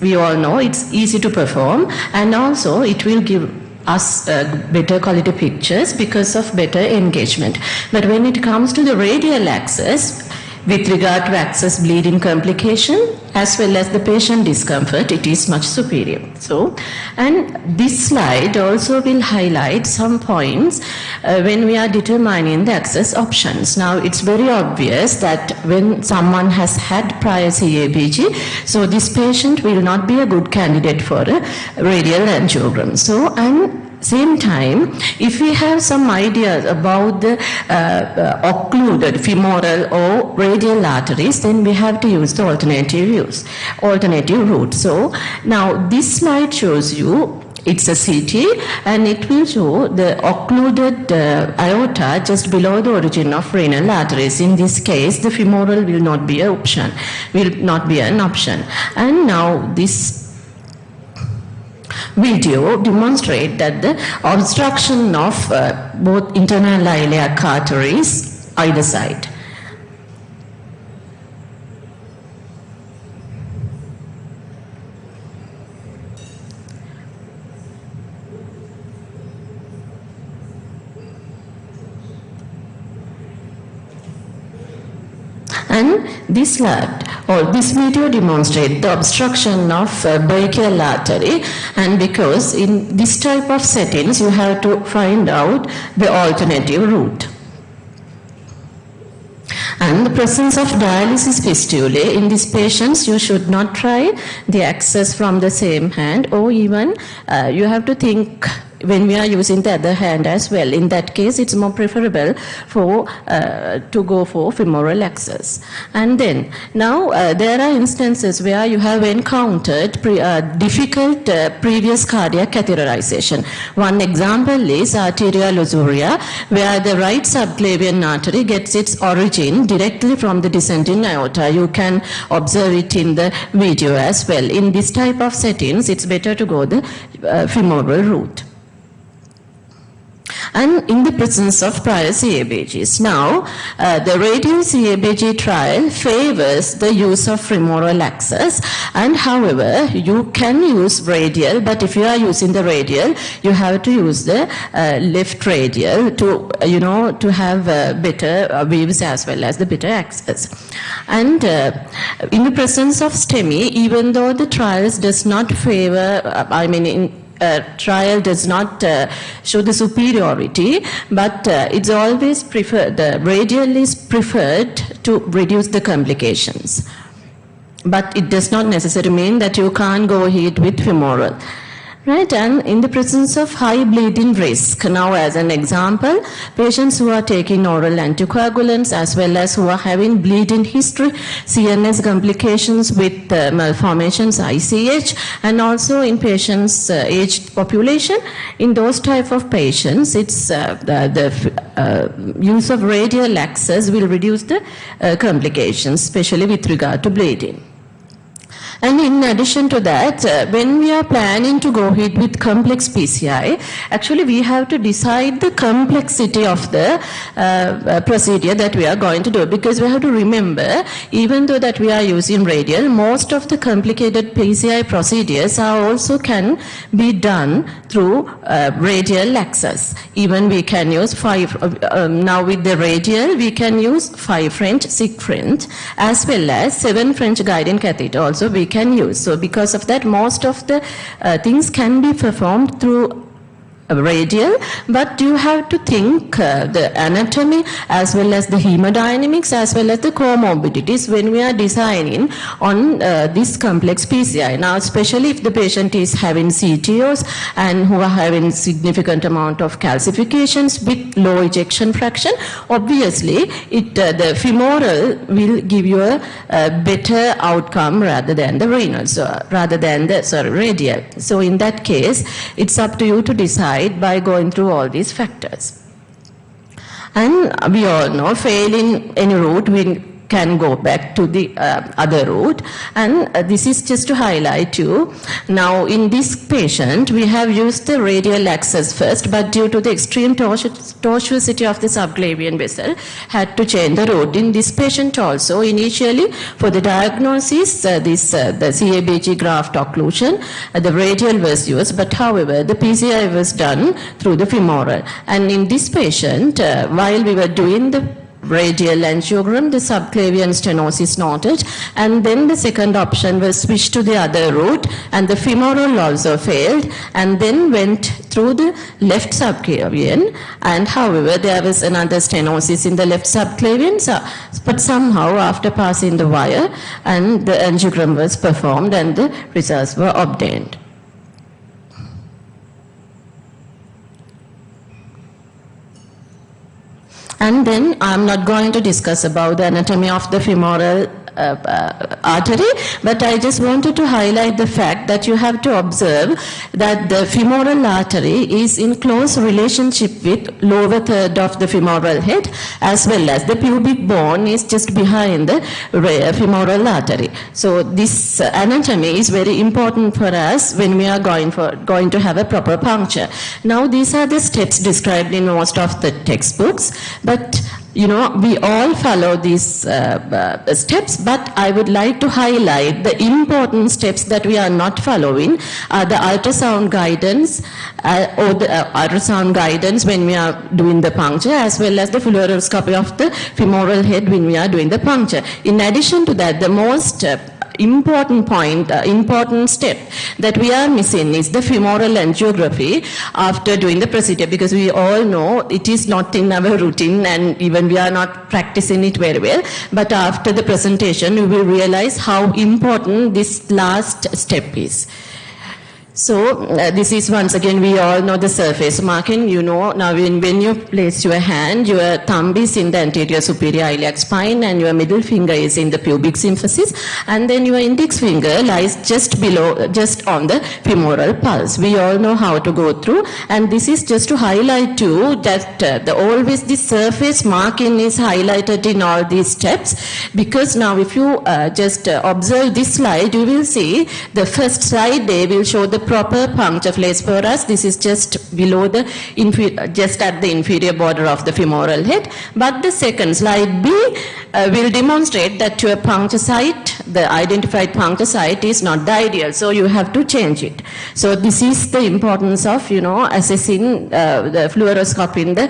we all know it's easy to perform, and also it will give us better quality pictures because of better engagement. But when it comes to the radial access, with regard to access bleeding complication as well as the patient discomfort, it is much superior. So, and this slide also will highlight some points when we are determining the access options. Now, it's very obvious that when someone has had prior CABG, so this patient will not be a good candidate for a radial angiogram. So, and same time, if we have some ideas about the occluded femoral or radial arteries, then we have to use the alternative route. So now this slide shows you it's a CT, and it will show the occluded aorta just below the origin of renal arteries. In this case, the femoral will not be an option. And now this video demonstrate that the obstruction of both internal iliac arteries either side. And this video demonstrates the obstruction of brachial artery, and because in this type of settings you have to find out the alternative route. And the presence of dialysis fistulae in these patients, you should not try the access from the same hand, or even you have to think when we are using the other hand as well. In that case, it's more preferable for to go for femoral access. And then now there are instances where you have encountered difficult previous cardiac catheterization. One example is arteriolousuria, where the right subclavian artery gets its origin directly from the descending aorta. You can observe it in the video as well. In this type of settings, it's better to go the femoral route. And in the presence of prior CABGs. Now, the radial CABG trial favors the use of femoral access, and however, you can use radial, but if you are using the radial, you have to use the left radial to, to have better waves as well as the better access. And in the presence of STEMI, even though the trials does not favor, trial does not show the superiority, but it's always preferred, the radial is preferred to reduce the complications. But it does not necessarily mean that you can't go ahead with femoral. Right, and in the presence of high bleeding risk, now as an example, patients who are taking oral anticoagulants as well as who are having bleeding history, CNS complications with malformations, ICH, and also in patients, aged population, in those type of patients, it's the use of radial access will reduce the complications, especially with regard to bleeding. And in addition to that, when we are planning to go ahead with complex PCI, actually we have to decide the complexity of the procedure that we are going to do, because we have to remember, even though that we are using radial, most of the complicated PCI procedures are also can be done through radial access. Even we can use now with the radial, we can use 5 French, 6 French, as well as 7 French guiding catheter also we can use. So because of that, most of the things can be performed through radial, but you have to think the anatomy as well as the hemodynamics as well as the comorbidities when we are designing on this complex PCI. Now, especially if the patient is having CTOs and who are having significant amount of calcifications with low ejection fraction, obviously the femoral will give you a better outcome rather than the renal, so rather than the radial. So in that case, it's up to you to decide by going through all these factors. And we all know, failing any route, we can go back to the other route, and this is just to highlight you. Now in this patient we have used the radial access first, but due to the extreme tortuosity of the subclavian vessel had to change the route. In this patient also, initially for the diagnosis the CABG graft occlusion, the radial was used, but however the PCI was done through the femoral. And in this patient, while we were doing the radial angiogram, the subclavian stenosis noted, and then the second option was switched to the other route, and the femoral also failed, and then went through the left subclavian, and however there was another stenosis in the left subclavian, but somehow after passing the wire, and the angiogram was performed and the results were obtained. And then I'm not going to discuss about the anatomy of the femoral artery, but I just wanted to highlight the fact that you have to observe that the femoral artery is in close relationship with lower third of the femoral head, as well as the pubic bone is just behind the femoral artery. So this anatomy is very important for us when we are going to have a proper puncture. Now these are the steps described in most of the textbooks, but you know, we all follow these steps, but I would like to highlight the important steps that we are not following are the ultrasound guidance or the ultrasound guidance when we are doing the puncture, as well as the fluoroscopy of the femoral head when we are doing the puncture. In addition to that, the most important step that we are missing is the femoral angiography after doing the procedure, because we all know it is not in our routine and even we are not practicing it very well, but after the presentation we will realize how important this last step is. So this is once again, we all know the surface marking. You know, now when you place your hand, your thumb is in the anterior superior iliac spine and your middle finger is in the pubic symphysis, and then your index finger lies just below, just on the femoral pulse. We all know how to go through, and this is just to highlight to you that always the surface marking is highlighted in all these steps, because now if you just observe this slide, you will see the first slide there will show the proper puncture place for us. This is just below the, just at the inferior border of the femoral head. But the second slide B will demonstrate that your puncture site the identified puncture site is not the ideal, so you have to change it. So this is the importance of, assessing the fluoroscope in the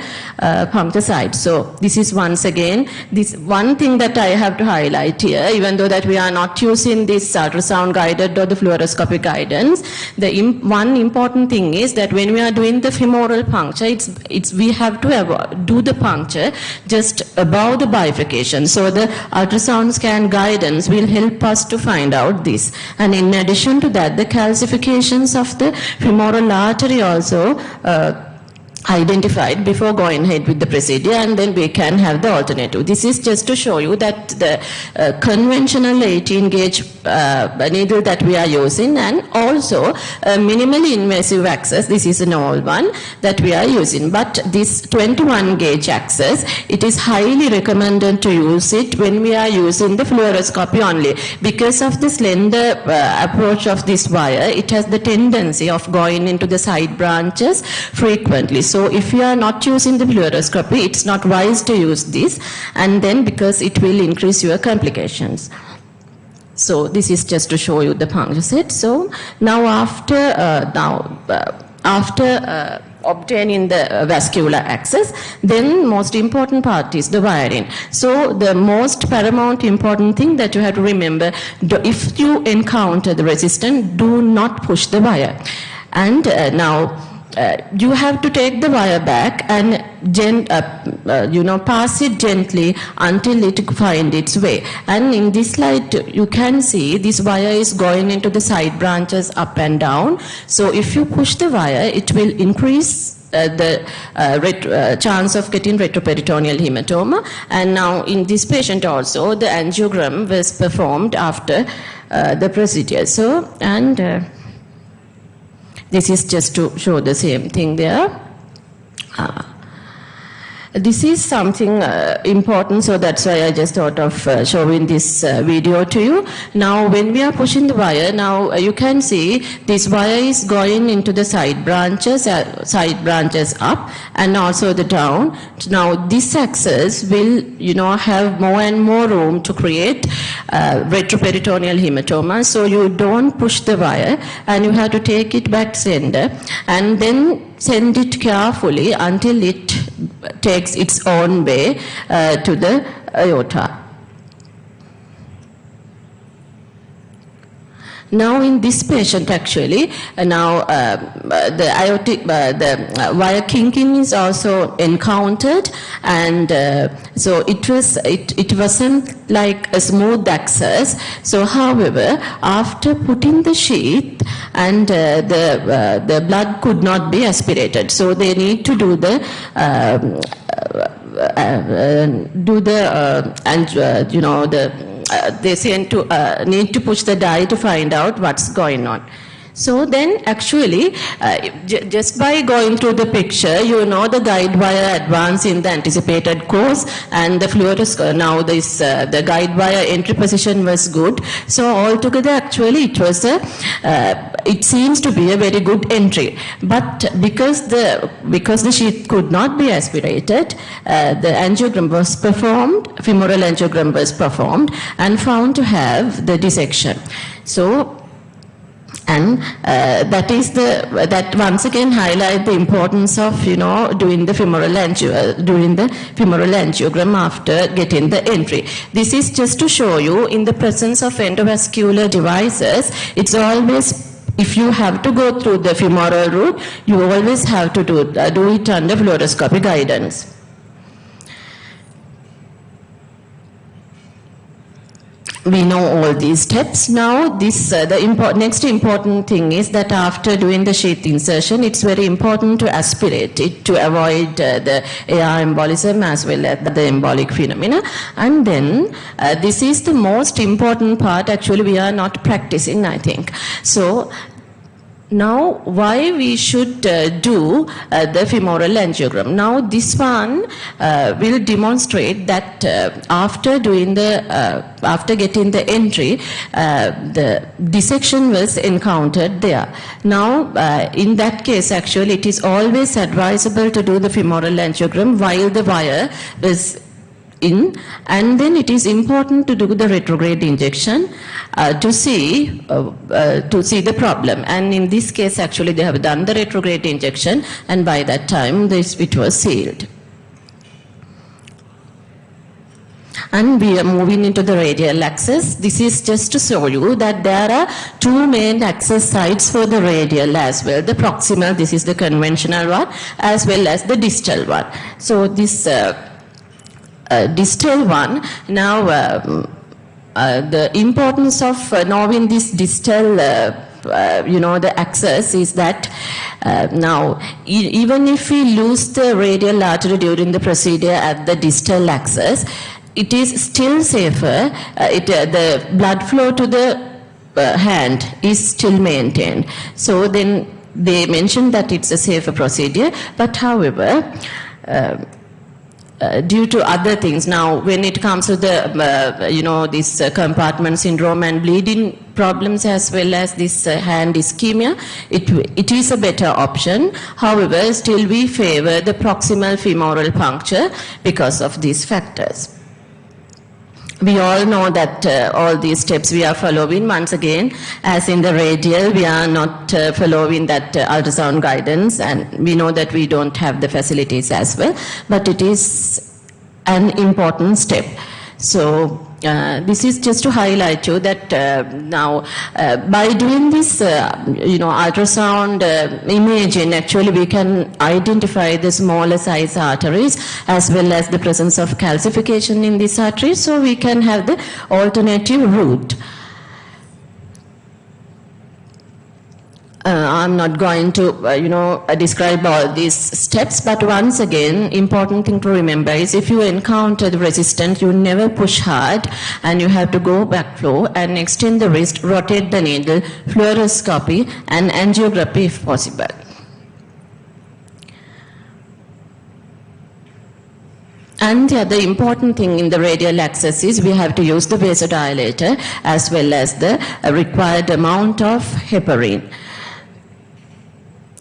puncture site. So this is once again, this one thing that I have to highlight here, even though that we are not using this ultrasound guided or the fluoroscopic guidance, one important thing is that when we are doing the femoral puncture, we have to do the puncture just above the bifurcation. So the ultrasound scan guidance will help us to find out this. And in addition to that, the calcifications of the femoral artery also identified before going ahead with the procedure, and then we can have the alternative. This is just to show you that the conventional 18 gauge needle that we are using, and also minimally invasive access, this is an old one that we are using. But this 21 gauge access, it is highly recommended to use it when we are using the fluoroscopy only. Because of the slender approach of this wire, it has the tendency of going into the side branches frequently. So if you are not using the fluoroscopy, it's not wise to use this, and then because it will increase your complications. So this is just to show you the puncture set. So now after obtaining the vascular access, then most important part is the wiring. So the most paramount important thing that you have to remember, if you encounter the resistance, do not push the wire. And now you have to take the wire back and pass it gently until it finds its way. And in this slide, you can see this wire is going into the side branches up and down. So if you push the wire, it will increase the chance of getting retroperitoneal hematoma. And now in this patient also, the angiogram was performed after the procedure. So, and this is just to show the same thing there. This is something important, so that's why I just thought of showing this video to you. Now, when we are pushing the wire, now you can see this wire is going into the side branches up and also the down. Now, this axis will, have more and more room to create retroperitoneal hematoma. So you don't push the wire, and you have to take it back center and then send it carefully until it takes its own way to the aorta. Now in this patient actually, now the aortic, the wire kinking is also encountered, and so it wasn't like a smooth access. So however, after putting the sheath, and the blood could not be aspirated, so they need to do the they need to push the dye to find out what's going on. So then actually, just by going through the picture, the guide wire advance in the anticipated course, and the fluoroscope, now this, the guide wire entry position was good. So altogether actually it was it seems to be a very good entry. But because the sheath could not be aspirated, the angiogram was performed, femoral angiogram was performed, and found to have the dissection. So, and that once again highlight the importance of doing the femoral angiogram after getting the entry. This is just to show you, in the presence of endovascular devices, it's always, if you have to go through the femoral route, you always have to do it under fluoroscopic guidance. We know all these steps. Now, the next important thing is that after doing the sheath insertion, it's very important to aspirate it to avoid the AR embolism as well as the embolic phenomena. And then, this is the most important part. Actually, we are not practicing, I think. So, now, why we should do the femoral angiogram. Now, this one will demonstrate that after getting the entry, the dissection was encountered there. Now, in that case, actually, it is always advisable to do the femoral angiogram while the wire is in, and then it is important to do the retrograde injection to see the problem. And in this case, actually, they have done the retrograde injection, and by that time, it was sealed. And we are moving into the radial access. This is just to show you that there are two main access sites for the radial as well. The proximal, this is the conventional one, as well as the distal one. So this distal one, now the importance of knowing this distal the access is that now even if we lose the radial artery during the procedure at the distal access, it is still safer. The blood flow to the hand is still maintained. So then they mentioned that it's a safer procedure, but however, due to other things, now when it comes to the this compartment syndrome and bleeding problems as well as this hand ischemia, it is a better option. However, still we favor the proximal femoral puncture because of these factors. We all know that all these steps we are following. Once again, as in the radial, we are not following that ultrasound guidance, and we know that we don't have the facilities as well, but it is an important step. So this is just to highlight you that now by doing this ultrasound imaging, actually we can identify the smaller size arteries as well as the presence of calcification in these arteries, so we can have the alternative route. I'm not going to, describe all these steps, but once again, important thing to remember is if you encounter the resistance, you never push hard, and you have to go backflow and extend the wrist, rotate the needle, fluoroscopy, and angiography if possible. And the other important thing in the radial access is we have to use the vasodilator as well as the required amount of heparin.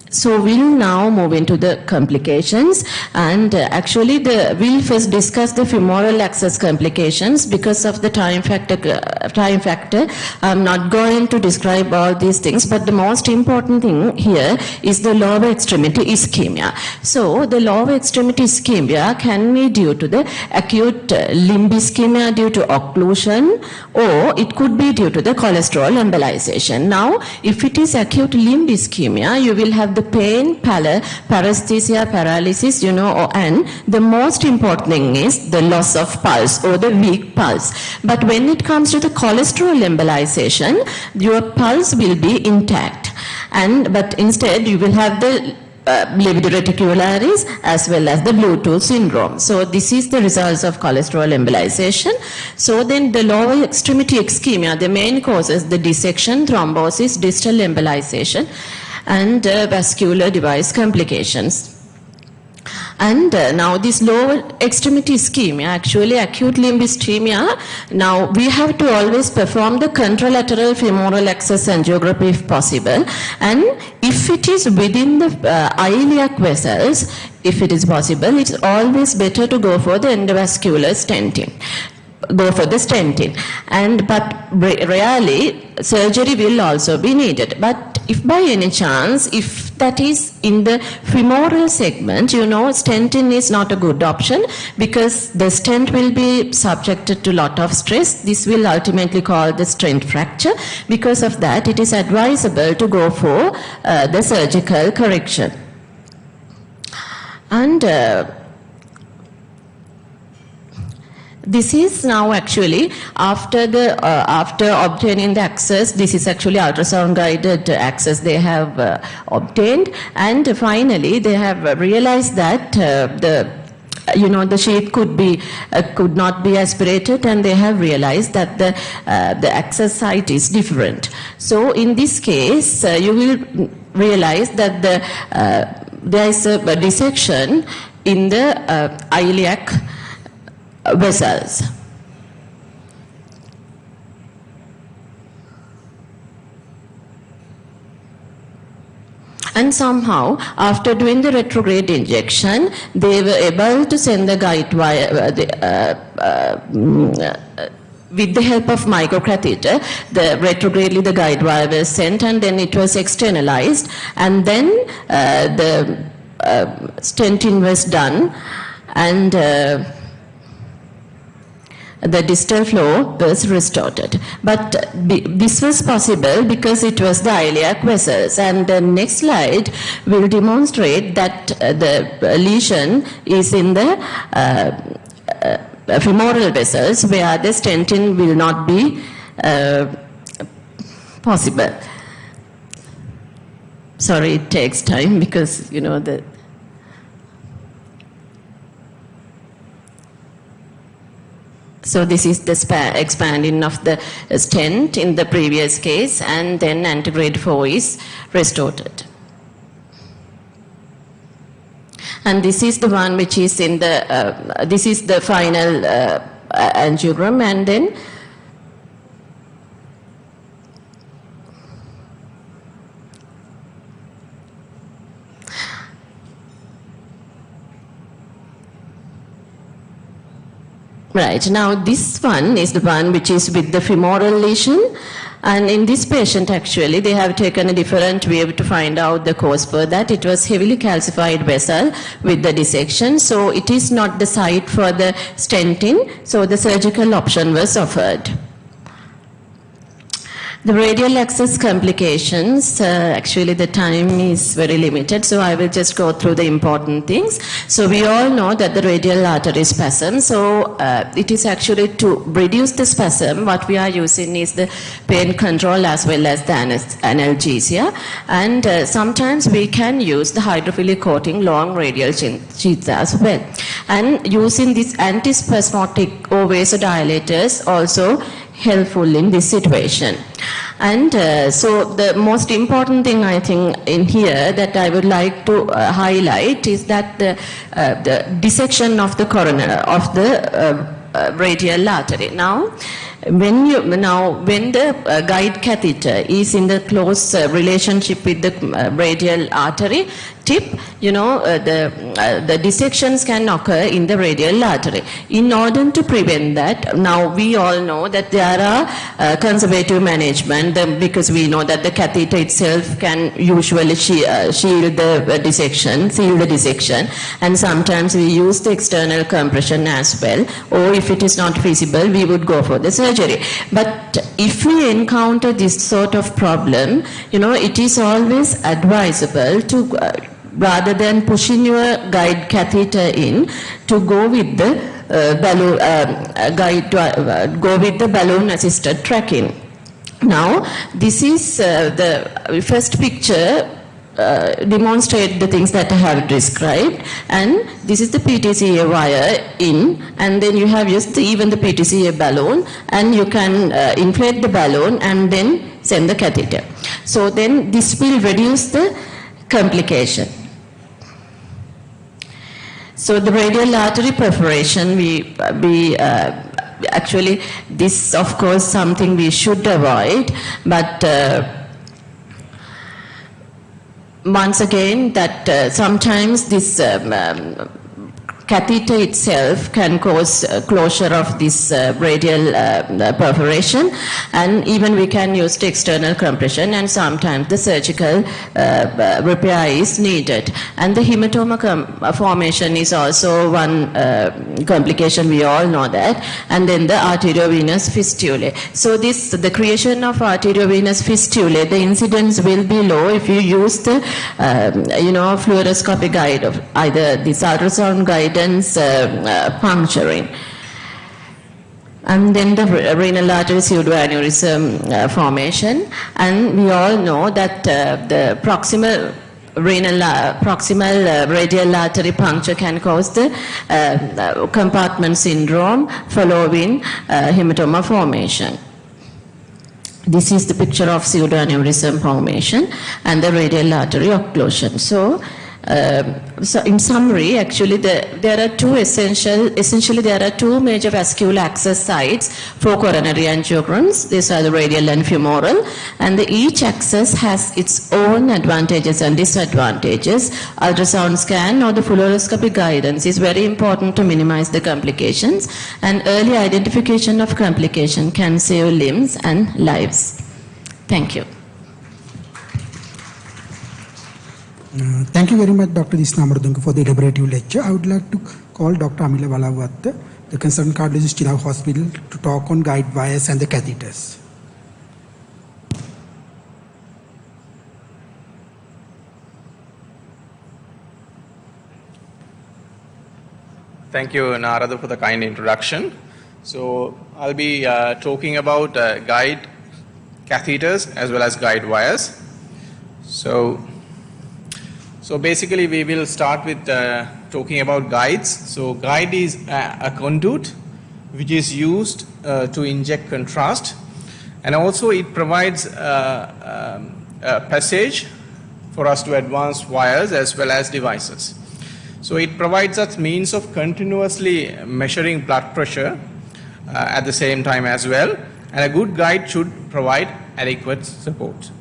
So we'll now move into the complications, and actually we'll first discuss the femoral access complications because of the time factor. I'm not going to describe all these things, but the most important thing here is the lower extremity ischemia. So the lower extremity ischemia can be due to the acute limb ischemia due to occlusion, or it could be due to the cholesterol embolization. Now, if it is acute limb ischemia, you will have the pain, pallor, paresthesia, paralysis, and the most important thing is the loss of pulse or the weak pulse. But when it comes to the cholesterol embolization, your pulse will be intact, but instead you will have the libido reticularis as well as the Bluetooth syndrome. So this is the results of cholesterol embolization. So then the lower extremity ischemia, the main causes the dissection, thrombosis, distal embolization, and vascular device complications. And now this lower extremity ischemia, actually acute limb ischemia, now we have to always perform the contralateral femoral access angiography if possible. And if it is within the iliac vessels, if it is possible, it's always better to go for the endovascular stenting. But rarely surgery will also be needed. But if by any chance, if that is in the femoral segment, stenting is not a good option because the stent will be subjected to a lot of stress. This will ultimately cause the stent fracture. Because of that, it is advisable to go for the surgical correction. And this is now actually after obtaining the access. This is actually ultrasound guided access they have obtained, and finally they have realized that the sheath could not be aspirated, and they have realized that the access site is different. So in this case, you will realize that there is a dissection in the iliac vessels. And somehow, after doing the retrograde injection, they were able to send the guide wire, with the help of microcatheter, retrogradely the guide wire was sent, and then it was externalized, and then the stenting was done, and the distal flow was restored. But this was possible because it was the iliac vessels. And the next slide will demonstrate that the lesion is in the femoral vessels, where the stenting will not be possible. Sorry, it takes time because, you know, so this is the expanding of the stent in the previous case, and then antegrade 4 is restored. And this is the one which is in the, this is the final angiogram, and then right, now this one is the one which is with the femoral lesion, and in this patient actually they have taken a different way to find out the cause for that. It was heavily calcified vessel with the dissection, so it is not the site for the stenting, so the surgical option was offered. The radial access complications, actually the time is very limited, so I will just go through the important things. So we all know that the radial artery spasm, so it is actually to reduce the spasm, what we are using is the pain control as well as the analgesia. And sometimes we can use the hydrophilic coating long radial sheaths as well. And using these antispasmodic or vasodilators also helpful in this situation. And so the most important thing I think in here that I would like to highlight is that the dissection of the coronary, of the radial artery. Now, when the guide catheter is in the close relationship with the radial artery tip, you know, the dissections can occur in the radial artery. In order to prevent that, now we all know that there are conservative management because we know that the catheter itself can usually shield the dissection, seal the dissection, and sometimes we use the external compression as well, or if it is not feasible, we would go for the surgery. But if we encounter this sort of problem, you know, it is always advisable to rather than pushing your guide catheter in, to go with the balloon assisted tracking. Now, this is the first picture demonstrate the things that I have described, and this is the PTCA wire in, and then you have used even the PTCA balloon, and you can inflate the balloon and then send the catheter. So then this will reduce the complication. So the radial artery perforation, actually this of course something we should avoid, but once again that sometimes this catheter itself can cause closure of this radial perforation, and even we can use the external compression, and sometimes the surgical repair is needed. And the hematoma formation is also one complication, we all know that, and then the arteriovenous fistulae. So the creation of arteriovenous fistulae, the incidence will be low if you use the fluoroscopy guide of either this ultrasound guide puncturing. And then the renal artery pseudoaneurysm formation, and we all know that the proximal radial artery puncture can cause the compartment syndrome following hematoma formation. This is the picture of pseudoaneurysm formation and the radial artery occlusion. So So in summary, actually there are two major vascular access sites for coronary angiograms. These are the radial and femoral, and each access has its own advantages and disadvantages. Ultrasound scan or the fluoroscopy guidance is very important to minimize the complications, and early identification of complication can save limbs and lives. Thank you. Thank you very much, Dr. Disna Amartunga, for the elaborative lecture. I would like to call Dr. Amila Balavatta, the consultant cardiologist in our hospital, to talk on Guidewires and the catheters. Thank you, Narada, for the kind introduction. So I'll be talking about guide catheters as well as guide wires. So basically we will start with talking about guides. So guide is a conduit which is used to inject contrast, and also it provides a passage for us to advance wires as well as devices. So it provides us means of continuously measuring blood pressure at the same time as well, and a good guide should provide adequate support.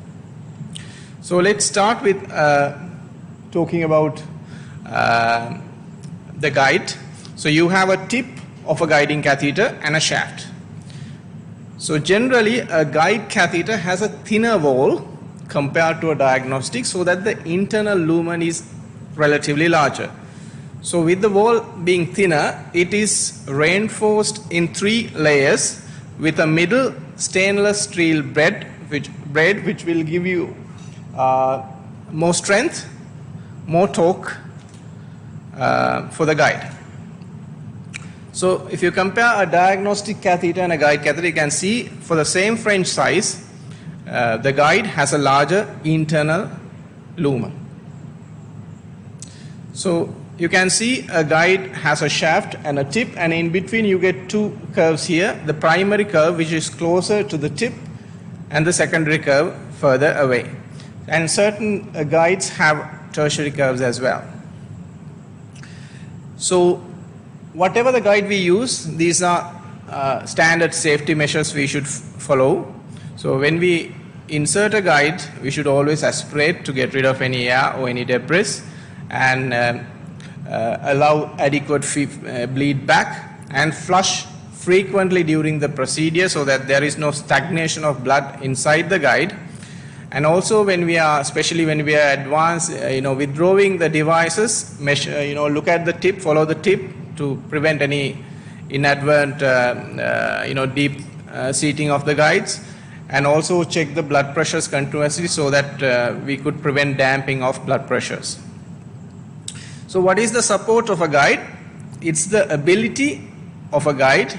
So let's start with talking about the guide. So you have a tip of a guiding catheter and a shaft. So generally a guide catheter has a thinner wall compared to a diagnostic, so that the internal lumen is relatively larger. So with the wall being thinner, it is reinforced in 3 layers with a middle stainless steel braid which will give you more strength, more torque for the guide. So if you compare a diagnostic catheter and a guide catheter, you can see for the same French size, the guide has a larger internal lumen. So you can see a guide has a shaft and a tip, and in between you get 2 curves here. The primary curve, which is closer to the tip, and the secondary curve further away. And certain guides have tertiary curves as well. So whatever the guide we use, these are standard safety measures we should follow. So when we insert a guide, we should always aspirate to get rid of any air or any debris, and allow adequate bleed back, and flush frequently during the procedure so that there is no stagnation of blood inside the guide. And also when we are, especially when we are advanced, withdrawing the devices, measure, look at the tip, follow the tip to prevent any inadvertent, deep seating of the guides, and also check the blood pressures continuously so that we could prevent damping of blood pressures. So what is the support of a guide? It's the ability of a guide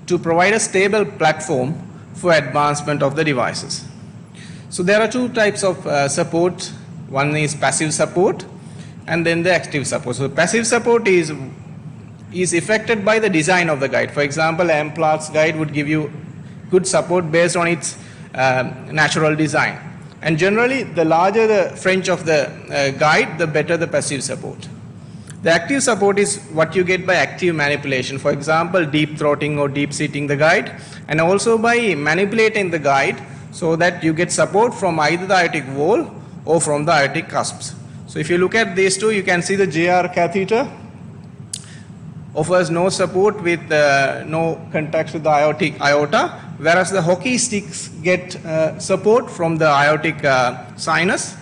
to provide a stable platform for advancement of the devices. So there are 2 types of support. One is passive support, and then the active support. So passive support is affected by the design of the guide. For example, Amplat's guide would give you good support based on its natural design. And generally, the larger the French of the guide, the better the passive support. The active support is what you get by active manipulation. For example, deep throating or deep seating the guide, and also by manipulating the guide so that you get support from either the aortic wall or from the aortic cusps. So if you look at these 2, you can see the JR catheter offers no support with no contacts with the aorta, whereas the hockey sticks get support from the aortic sinus.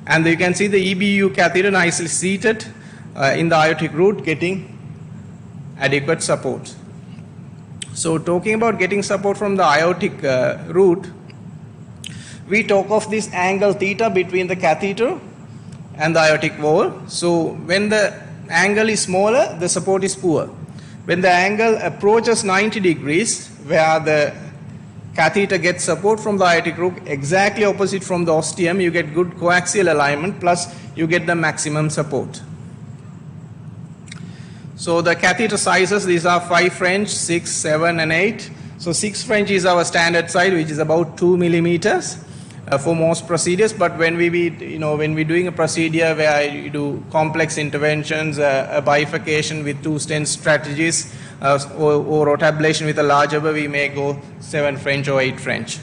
And you can see the EBU catheter nicely seated in the aortic root, getting adequate support. So talking about getting support from the aortic root, we talk of this angle theta between the catheter and the aortic wall. So when the angle is smaller, the support is poor. When the angle approaches 90 degrees, where the catheter gets support from the aortic root, exactly opposite from the ostium, you get good coaxial alignment, plus you get the maximum support. So the catheter sizes, these are 5 French, 6, 7 and 8. So 6 French is our standard size, which is about 2 millimeters. for most procedures, but when when we're doing a procedure where you do complex interventions, a bifurcation with 2 stent strategies, or rotablation with a larger, we may go 7 French or 8 French.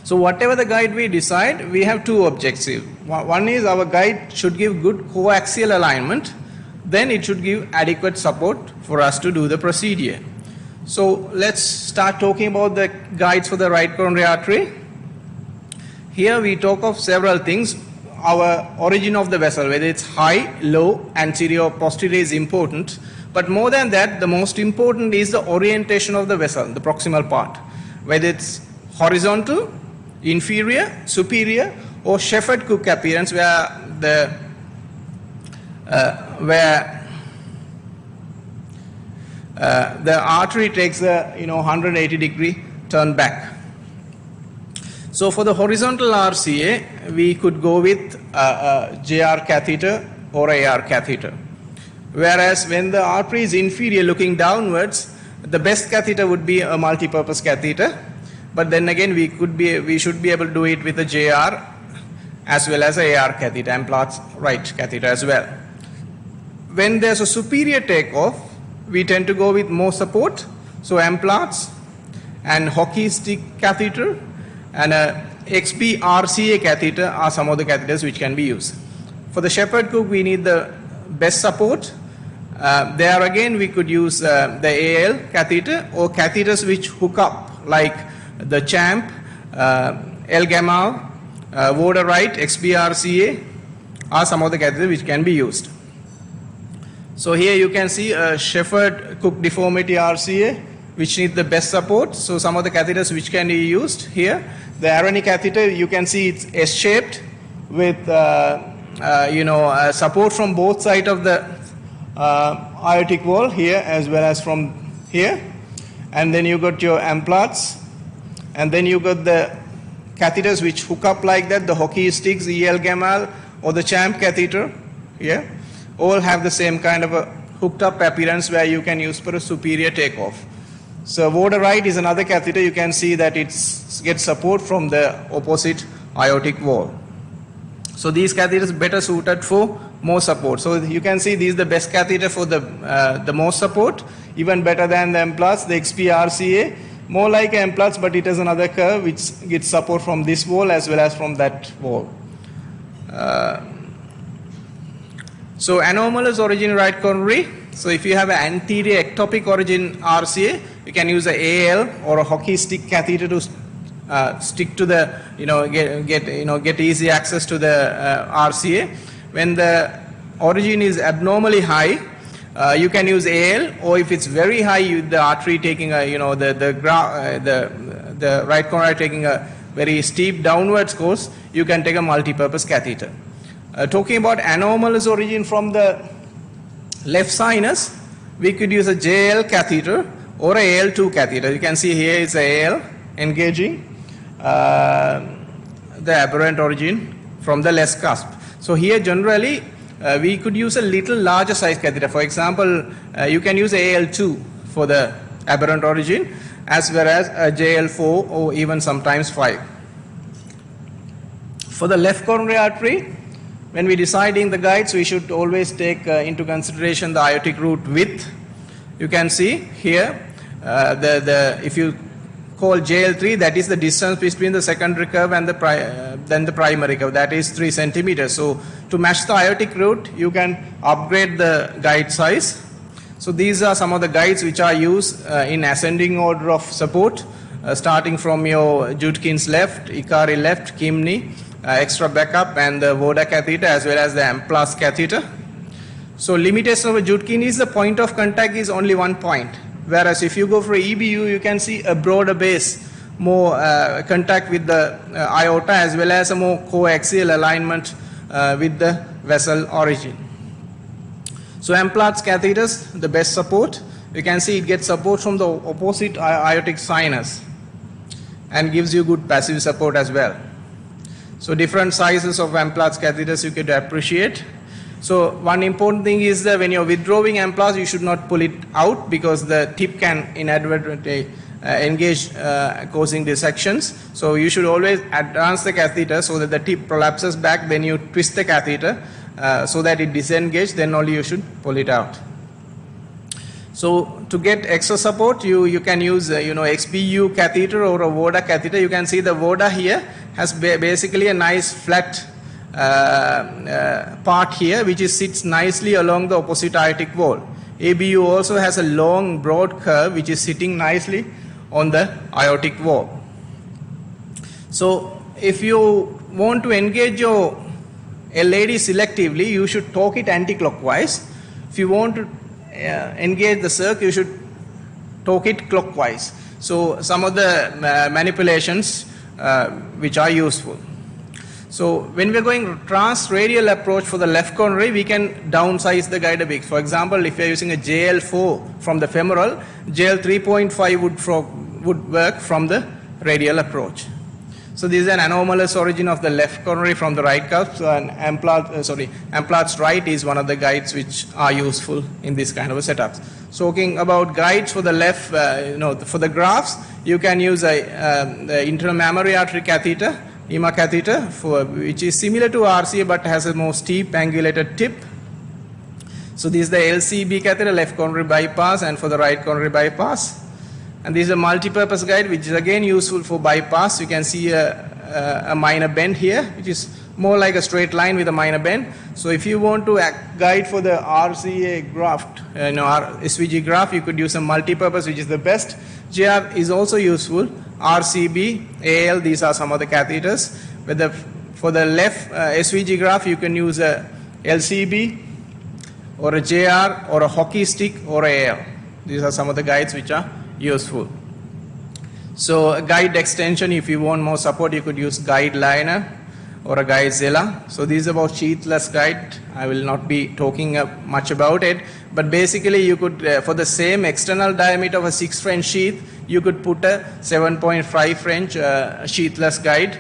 So whatever the guide we decide, we have 2 objectives. One is our guide should give good coaxial alignment, then it should give adequate support for us to do the procedure. So let's start talking about the guides for the right coronary artery. Here we talk of several things. Our origin of the vessel, whether it's high, low, anterior or posterior, is important. But more than that, the most important is the orientation of the vessel, the proximal part. Whether it's horizontal, inferior, superior, or Shepherd Cook appearance, where the artery takes a 180-degree turn back. So for the horizontal RCA, we could go with a JR catheter or AR catheter. Whereas when the artery is inferior looking downwards, the best catheter would be a multi-purpose catheter. But then again, we should be able to do it with a JR as well as a AR catheter, Amplatz right catheter as well. When there's a superior takeoff, we tend to go with more support. So Amplatz and hockey stick catheter and a XP RCA catheter are some of the catheters which can be used. For the Shepherd Cook, we need the best support. There again, we could use the AL catheter or catheters which hook up, like the Champ, L-Gamal, Voderite, XP-RCA are some of the catheters which can be used. So here you can see a Shepherd Cook deformity RCA which need the best support. So some of the catheters which can be used here. The Arani catheter, you can see it's S-shaped with support from both sides of the aortic wall here as well as from here. And then you got your Amplatz, and then you got the catheters which hook up like that, the hockey sticks, EL Gamal or the Champ catheter here, all have the same kind of a hooked up appearance where you can use for a superior takeoff. So Voderite is another catheter. You can see that it gets support from the opposite aortic wall. So these catheters better suited for more support. So you can see these are the best catheter for the most support, even better than the Amplatz, the XP-RCA, more like Amplatz, but it has another curve which gets support from this wall as well as from that wall. So anomalous origin right coronary. So if you have an anterior ectopic origin RCA, you can use a AL or a hockey stick catheter to stick to the, get easy access to the RCA. When the origin is abnormally high, you can use AL, or if it's very high, the artery taking a, the right coronary taking a very steep downwards course, you can take a multi-purpose catheter. Talking about anomalous origin from the left sinus, we could use a JL catheter or a AL2 catheter. You can see here is a AL engaging the aberrant origin from the left cusp. So here generally we could use a little larger size catheter. For example, you can use AL2 for the aberrant origin as well as a JL4 or even sometimes 5. For the left coronary artery, when we deciding the guides, we should always take into consideration the aortic root width. You can see here, if you call JL3, that is the distance between the secondary curve and then the primary curve, that is 3 centimeters. So to match the aortic root, you can upgrade the guide size. So these are some of the guides which are used in ascending order of support, starting from your Judkins left, Ikari left, Kimni, extra backup, and the Voda catheter as well as the Amplatz catheter. So limitation of a Judkin is the point of contact is only one point. Whereas if you go for EBU, you can see a broader base, more contact with the aorta as well as a more coaxial alignment with the vessel origin. So Amplatz catheters, the best support. You can see it gets support from the opposite aortic sinus and gives you good passive support as well. So different sizes of Amplatz catheters you could appreciate. So one important thing is that when you're withdrawing ampulas, you should not pull it out because the tip can inadvertently engage, causing dissections. So you should always advance the catheter so that the tip prolapses back. Then you twist the catheter so that it disengages. Then only you should pull it out. So to get extra support, you can use XBU catheter or a VODA catheter. You can see the VODA here has basically a nice flat part here which sits nicely along the opposite aortic wall. ABU also has a long broad curve which is sitting nicely on the aortic wall. So if you want to engage your LAD selectively, you should torque it anti-clockwise. If you want to engage the circ, you should torque it clockwise. So some of the manipulations which are useful. So when we're going transradial approach for the left coronary, we can downsize the guide a bit. For example, if you're using a JL4 from the femoral, JL 3.5 would work from the radial approach. So this is an anomalous origin of the left coronary from the right cuff. So an Amplat's right is one of the guides which are useful in this kind of a setup. So talking about guides for the left, for the grafts, you can use the internal mammary artery catheter, EMA catheter, which is similar to RCA but has a more steep angulated tip. So this is the LCB catheter, left coronary bypass, and for the right coronary bypass. And this is a multi-purpose guide which is again useful for bypass. You can see a minor bend here, which is more like a straight line with a minor bend. So if you want to guide for the RCA graft, SVG graft, you could use a multi-purpose, which is the best. JR is also useful. RCB, AL, these are some of the catheters. For the left SVG graft, you can use a LCB or a JR or a hockey stick or a AL. These are some of the guides which are useful. So a guide extension, if you want more support, you could use guide liner or a guide Zilla. So this is about sheathless guide. I will not be talking much about it, but basically you could, for the same external diameter of a 6 French sheath, you could put a 7.5 French sheathless guide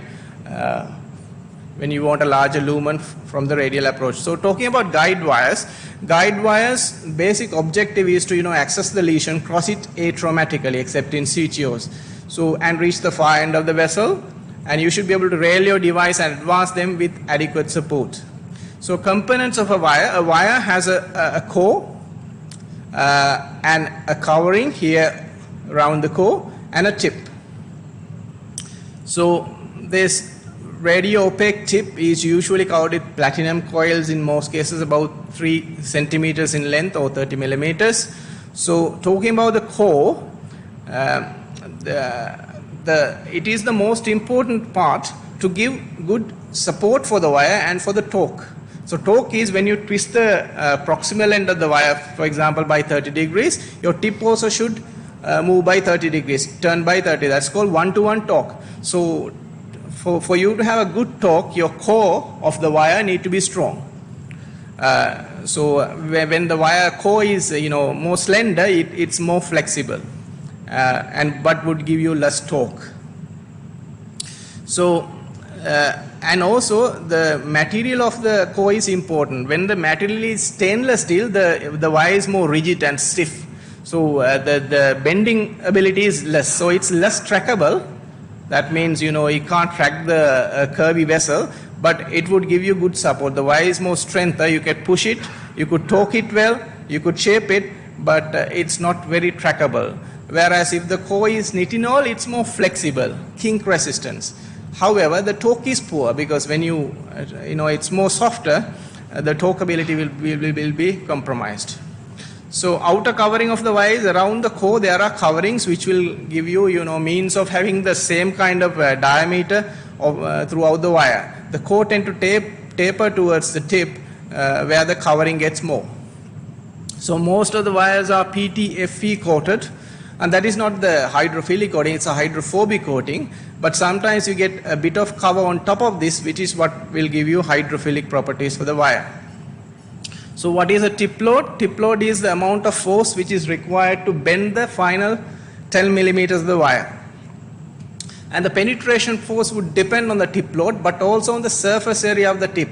when you want a larger lumen from the radial approach. So talking about guide wires, basic objective is to access the lesion, cross it atraumatically except in CTOs, and reach the far end of the vessel, and you should be able to rail your device and advance them with adequate support. So components of a wire has a core and a covering here around the core and a tip. So this radio opaque tip is usually covered with platinum coils, in most cases about 3 centimeters in length or 30 millimeters. So talking about the core, it is the most important part to give good support for the wire and for the torque. So torque is when you twist the proximal end of the wire, for example, by 30 degrees, your tip also should move by 30 degrees, turn by 30. That's called one-to-one torque. So for you to have a good torque, your core of the wire need to be strong. So when the wire core is more slender, it's more flexible, but would give you less torque. So and also the material of the core is important. When the material is stainless steel, the wire is more rigid and stiff. So the bending ability is less. So it's less trackable. That means you can't track the curvy vessel, but it would give you good support. The wire is more strength. You can push it, you could torque it well, you could shape it, but it's not very trackable. Whereas if the core is nitinol, it's more flexible, kink resistance. However, the torque is poor because when it's more softer, the torque ability will be compromised. So outer covering of the wire is around the core. There are coverings which will give you, means of having the same kind of diameter throughout the wire. The core tend to taper towards the tip where the covering gets more. So most of the wires are PTFE coated, and that is not the hydrophilic coating, it's a hydrophobic coating, but sometimes you get a bit of cover on top of this, which is what will give you hydrophilic properties for the wire. So what is a tip load? Tip load is the amount of force which is required to bend the final 10 millimeters of the wire. And the penetration force would depend on the tip load, but also on the surface area of the tip.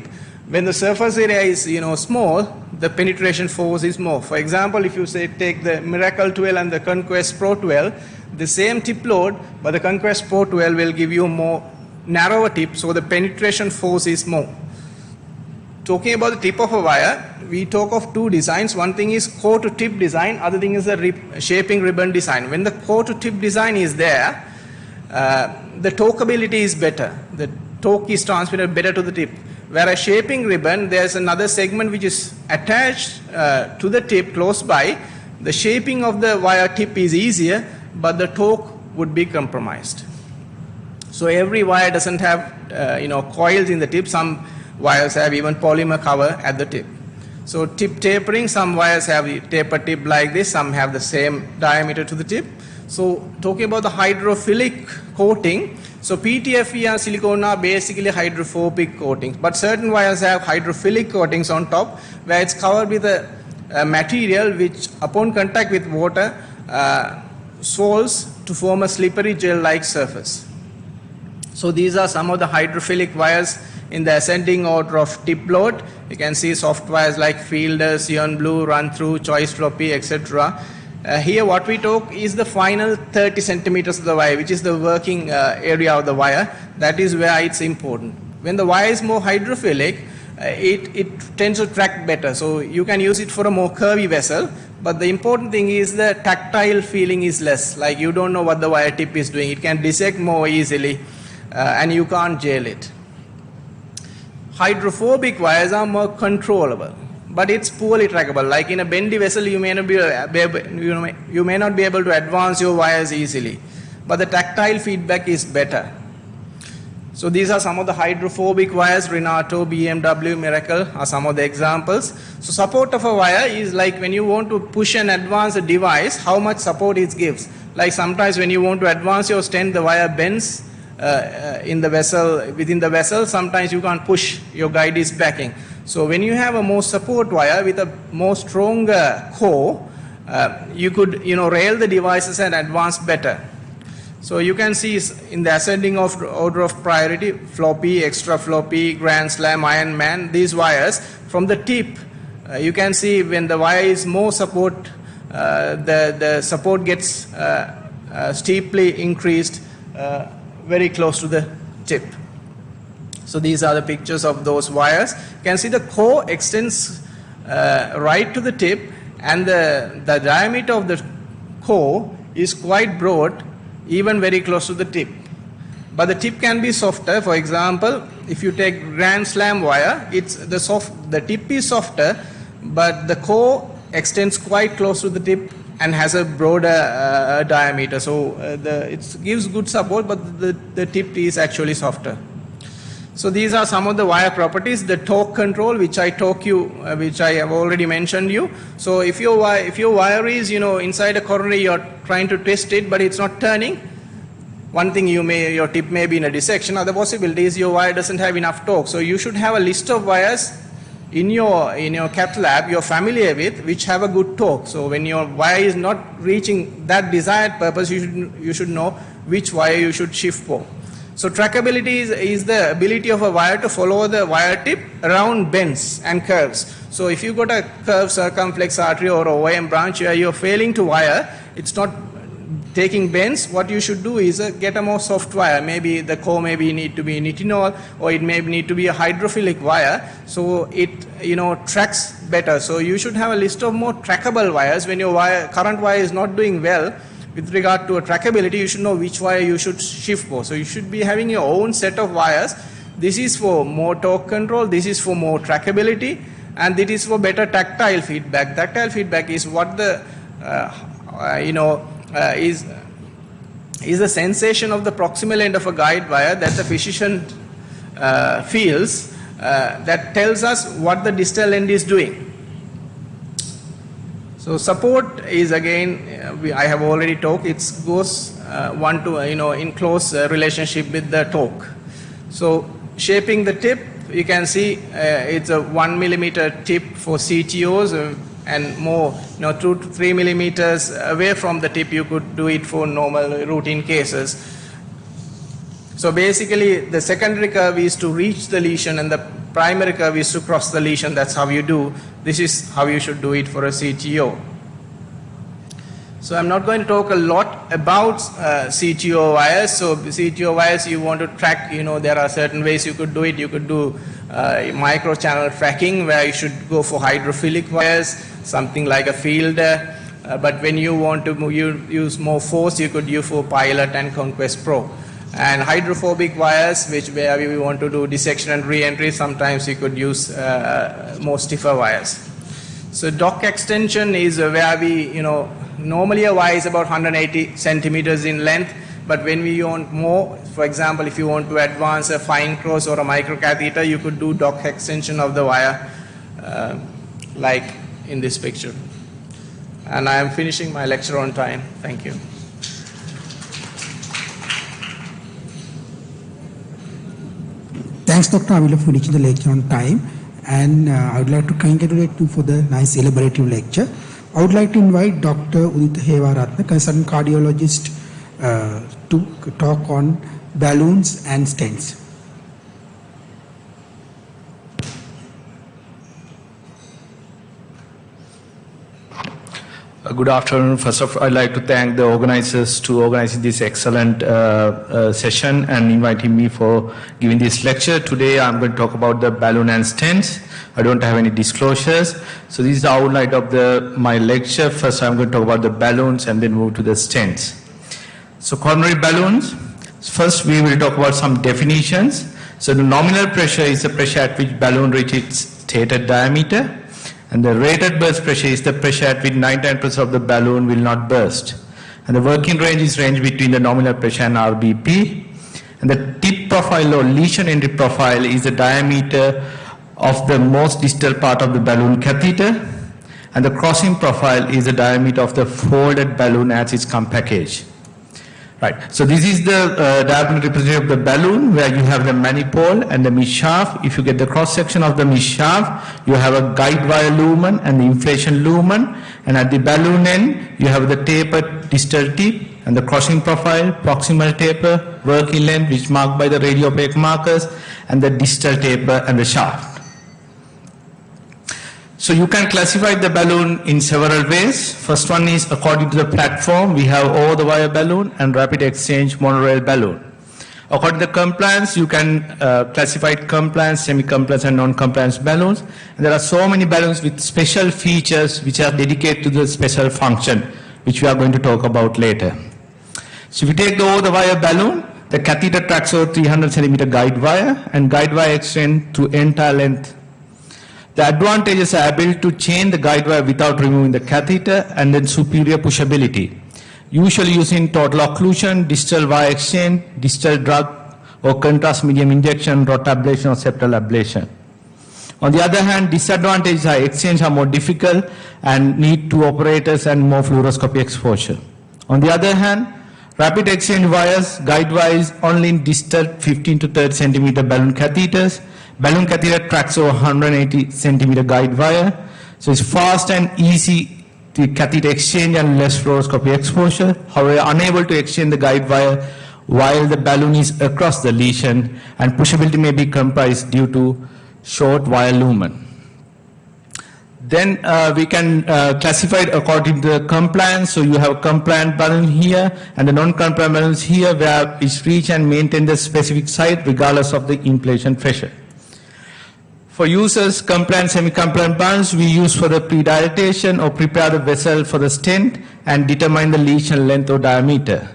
When the surface area is small, the penetration force is more. For example, if you say take the Miracle 12 and the Conquest Pro 12, the same tip load, but the Conquest Pro 12 will give you more narrower tip, so the penetration force is more. Talking about the tip of a wire, we talk of two designs. One thing is core to tip design, other thing is the shaping ribbon design. When the core to tip design is there, the torqueability is better. The torque is transmitted better to the tip. Whereas shaping ribbon, there's another segment which is attached to the tip close by. The shaping of the wire tip is easier, but the torque would be compromised. So every wire doesn't have coils in the tip. Some wires have even polymer cover at the tip. So tip tapering, some wires have a taper tip like this, some have the same diameter to the tip. So talking about the hydrophilic coating, so PTFE and silicone are basically hydrophobic coatings, but certain wires have hydrophilic coatings on top where it's covered with a material which upon contact with water swells to form a slippery gel-like surface. So these are some of the hydrophilic wires in the ascending order of tip load. You can see soft wires like Fielder, Sion Blue, Run Through, Choice Floppy, etc. Here what we talk is the final 30 centimeters of the wire, which is the working area of the wire. That is where it's important. When the wire is more hydrophilic, it tends to track better. So you can use it for a more curvy vessel. But the important thing is the tactile feeling is less. Like you don't know what the wire tip is doing. It can dissect more easily and you can't jail it. Hydrophobic wires are more controllable, but it's poorly trackable. Like in a bendy vessel, you may not be able to advance your wires easily, but the tactile feedback is better. So these are some of the hydrophobic wires. Renato, BMW, Miracle are some of the examples. So support of a wire is like when you want to push and advance a device, how much support it gives. Like sometimes when you want to advance your stent, the wire bends in the vessel, within the vessel. Sometimes you can't push, your guide is backing. So when you have a more support wire with a more stronger core, you could rail the devices and advance better. So you can see in the ascending order of priority, floppy, extra floppy, Grand Slam, Iron Man, these wires from the tip, you can see when the wire is more support, the support gets steeply increased very close to the tip. So these are the pictures of those wires. You can see the core extends right to the tip, and the diameter of the core is quite broad, even very close to the tip. But the tip can be softer. For example, if you take Grand Slam wire, the tip is softer, but the core extends quite close to the tip and has a broader diameter. So it gives good support, but the tip is actually softer. So these are some of the wire properties. The torque control, which I have already mentioned you. So if your wire is inside a coronary, you're trying to twist it, but it's not turning. One thing, your tip may be in a dissection. Other possibility is your wire doesn't have enough torque. So you should have a list of wires in your cath lab you're familiar with, which have a good torque. So when your wire is not reaching that desired purpose, you should know which wire you should shift for. So trackability is the ability of a wire to follow the wire tip around bends and curves. So if you got a curved circumflex artery or OM branch where you're failing to wire, it's not taking bends, what you should do is get a more soft wire. Maybe the core need to be nitinol, or it may need to be a hydrophilic wire, so it tracks better. So you should have a list of more trackable wires. When your current wire is not doing well with regard to a trackability, you should know which wire you should shift for. So you should be having your own set of wires. This is for more torque control, this is for more trackability, and this is for better tactile feedback. Tactile feedback is what the is the sensation of the proximal end of a guide wire that the physician feels that tells us what the distal end is doing. So support is again, I have already talked, it goes in close relationship with the torque. So shaping the tip, you can see it's a 1 millimeter tip for CTOs, and more 2 to 3 millimeters away from the tip you could do it for normal routine cases. So basically the secondary curve is to reach the lesion, and the primary curve is to cross the lesion. That's how you do. This is how you should do it for a CTO. So I'm not going to talk a lot about CTO wires. So CTO wires, you want to track, there are certain ways you could do it. You could do microchannel tracking, where you should go for hydrophilic wires, something like a fielder. But when you want to use more force, you could use for Pilot and Conquest Pro. And hydrophobic wires, where we want to do dissection and re-entry, sometimes you could use more stiffer wires. So dock extension is where we, normally a wire is about 180 centimeters in length, but when we want more, for example, if you want to advance a fine cross or a microcatheter, you could do dock extension of the wire, like in this picture. And I am finishing my lecture on time. Thank you. Thanks, Dr. Avila, for finishing the lecture on time. And I would like to congratulate you for the nice elaborative lecture. I would like to invite Dr. Udita Hewaratna, consultant cardiologist, to talk on balloons and stents. Good afternoon. First of all, I'd like to thank the organizers to organizing this excellent session and inviting me for giving this lecture. Today I'm going to talk about the balloon and stents. I don't have any disclosures. So this is the outline of my lecture. First I'm going to talk about the balloons and then move to the stents. So coronary balloons. First we will talk about some definitions. So the nominal pressure is the pressure at which balloon reaches its stated diameter. And the rated burst pressure is the pressure at which 99% of the balloon will not burst. And the working range is range between the nominal pressure and RBP. And the tip profile or lesion entry profile is the diameter of the most distal part of the balloon catheter. And the crossing profile is the diameter of the folded balloon as its package. Right. So this is the diagram representative of the balloon, where you have the manifold and the mid shaft. If you get the cross section of the mid shaft, you have a guide wire lumen and the inflation lumen. And at the balloon end, you have the tapered distal tip and the crossing profile, proximal taper, working length, which is marked by the radiopaque markers, and the distal taper and the shaft. So you can classify the balloon in several ways. First one is according to the platform. We have over-the-wire balloon and rapid exchange monorail balloon. According to the compliance, you can classify compliance, semi-compliance and non-compliance balloons. And there are so many balloons with special features which are dedicated to the special function, which we are going to talk about later. So if we take the over-the-wire balloon, the catheter tracks over 300 centimeter guide wire, and guide wire extends to entire length. The advantages are ability to change the guide wire without removing the catheter, and then superior pushability. Usually using total occlusion, distal wire exchange, distal drug or contrast medium injection, rotablation or septal ablation. On the other hand, disadvantages are exchange are more difficult and need 2 operators and more fluoroscopy exposure. On the other hand, rapid exchange wires, guide wires only in distal 15 to 30 centimeter balloon catheters. Balloon catheter tracks over 180 centimeter guide wire. So it's fast and easy to catheter exchange and less fluoroscopy exposure. However, unable to exchange the guide wire while the balloon is across the lesion, and pushability may be compromised due to short wire lumen. Then we can classify it according to the compliance. So you have compliant balloon here and the non-compliant balloons here, where it's reach and maintain the specific site regardless of the inflation pressure. For users, compliant, semi-compliant balloons we use for the pre-dilatation or prepare the vessel for the stent and determine the lesion length or diameter.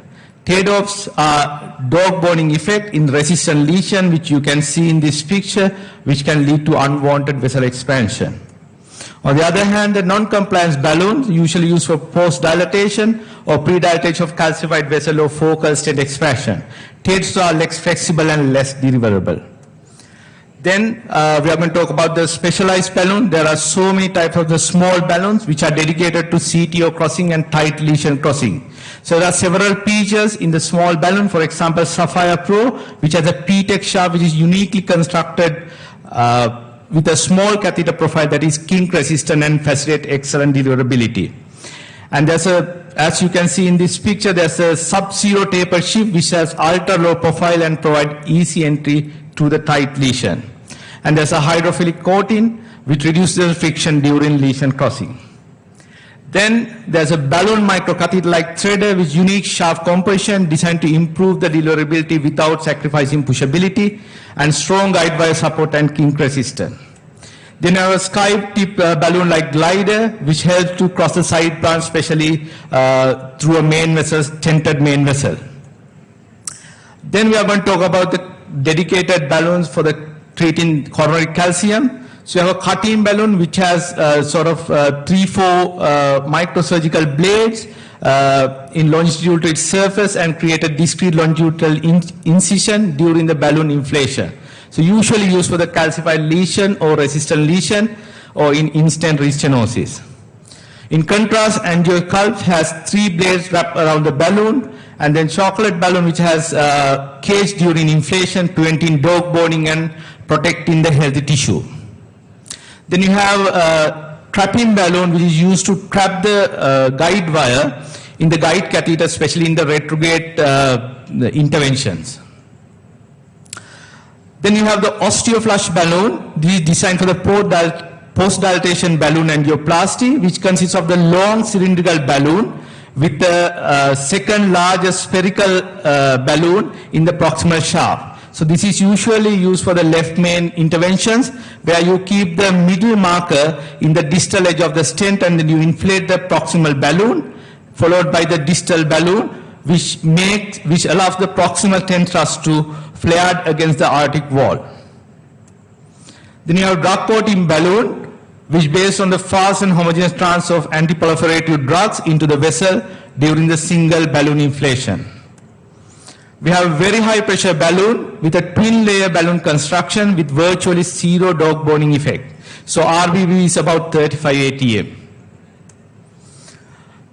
Trade-offs are dog boning effect in resistant lesion, which you can see in this picture, which can lead to unwanted vessel expansion. On the other hand, the non-compliance balloons usually used for post-dilatation or pre-dilatation of calcified vessel or focal stent expansion. Trades are less flexible and less deliverable. Then we are going to talk about the specialized balloon. There are so many types of the small balloons which are dedicated to CTO crossing and tight lesion crossing. So there are several features in the small balloon. For example, Sapphire Pro, which has a P-Tech shaft which is uniquely constructed with a small catheter profile that is kink resistant and facilitate excellent deliverability. And there's as you can see in this picture, there's a sub-zero taper shift which has ultra low profile and provide easy entry to the tight lesion. And there's a hydrophilic coating which reduces the friction during lesion crossing. Then there's a balloon microcatheter-like threader with unique shaft compression designed to improve the deliverability without sacrificing pushability, and strong guide wire support and kink resistance. Then I have a sky tip balloon-like glider which helps to cross the side branch, especially through a main vessel, stented main vessel. Then we are going to talk about the dedicated balloons for the treating coronary calcium. So you have a cutting balloon which has 3-4 microsurgical blades in longitudinal to its surface and create a discrete longitudinal incision during the balloon inflation. So usually used for the calcified lesion or resistant lesion or in instant restenosis. In contrast, angiography has 3 blades wrapped around the balloon, and then chocolate balloon which has cage during inflation, preventing dog boning and protecting the healthy tissue. Then you have a trapping balloon which is used to trap the guide wire in the guide catheter, especially in the retrograde interventions. Then you have the osteoflush balloon. This is designed for the post-dilatation balloon angioplasty, which consists of the long cylindrical balloon with the second largest spherical balloon in the proximal shaft. So this is usually used for the left main interventions, where you keep the middle marker in the distal edge of the stent and then you inflate the proximal balloon, followed by the distal balloon, which allows the proximal stent thrust to flare against the aortic wall. Then you have drug coating balloon, which based on the fast and homogeneous transfer of antiproliferative drugs into the vessel during the single balloon inflation. We have a very high pressure balloon with a twin layer balloon construction with virtually zero dog boning effect. So RBB is about 35 atm.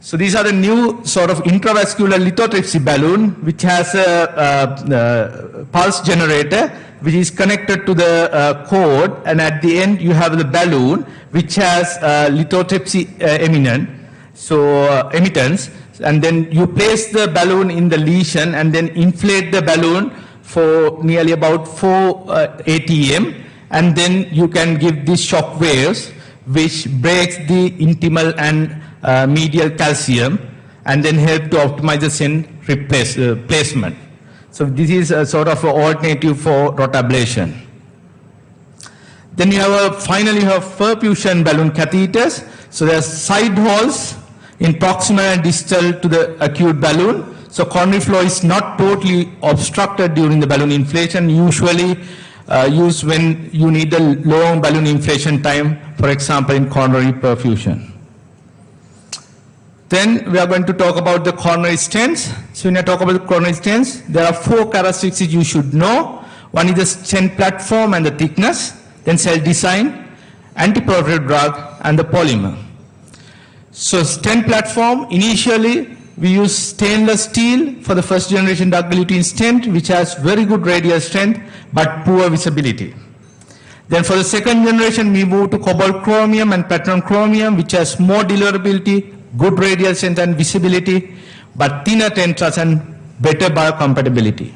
So these are the new sort of intravascular lithotripsy balloon, which has a pulse generator which is connected to the cord, and at the end you have the balloon which has lithotripsy emittance. And then you place the balloon in the lesion and then inflate the balloon for nearly about 4 atm, and then you can give these shock waves which breaks the intimal and medial calcium and then help to optimize the stent placement. So this is a sort of an alternative for rotablation. Then you have finally you have perfusion balloon catheters. So there are side holes in proximal and distal to the acute balloon. So coronary flow is not totally obstructed during the balloon inflation, usually used when you need a long balloon inflation time, for example in coronary perfusion. Then we are going to talk about the coronary stents. So when I talk about the coronary stents, there are 4 characteristics you should know. One is the stent platform and the thickness, then cell design, antiproliferative drug, and the polymer. So stent platform, initially we use stainless steel for the first generation duct-eluting stent, which has very good radial strength but poor visibility. Then for the second generation we move to cobalt chromium and platinum chromium, which has more deliverability, good radial strength and visibility, but thinner stent thrust and better biocompatibility.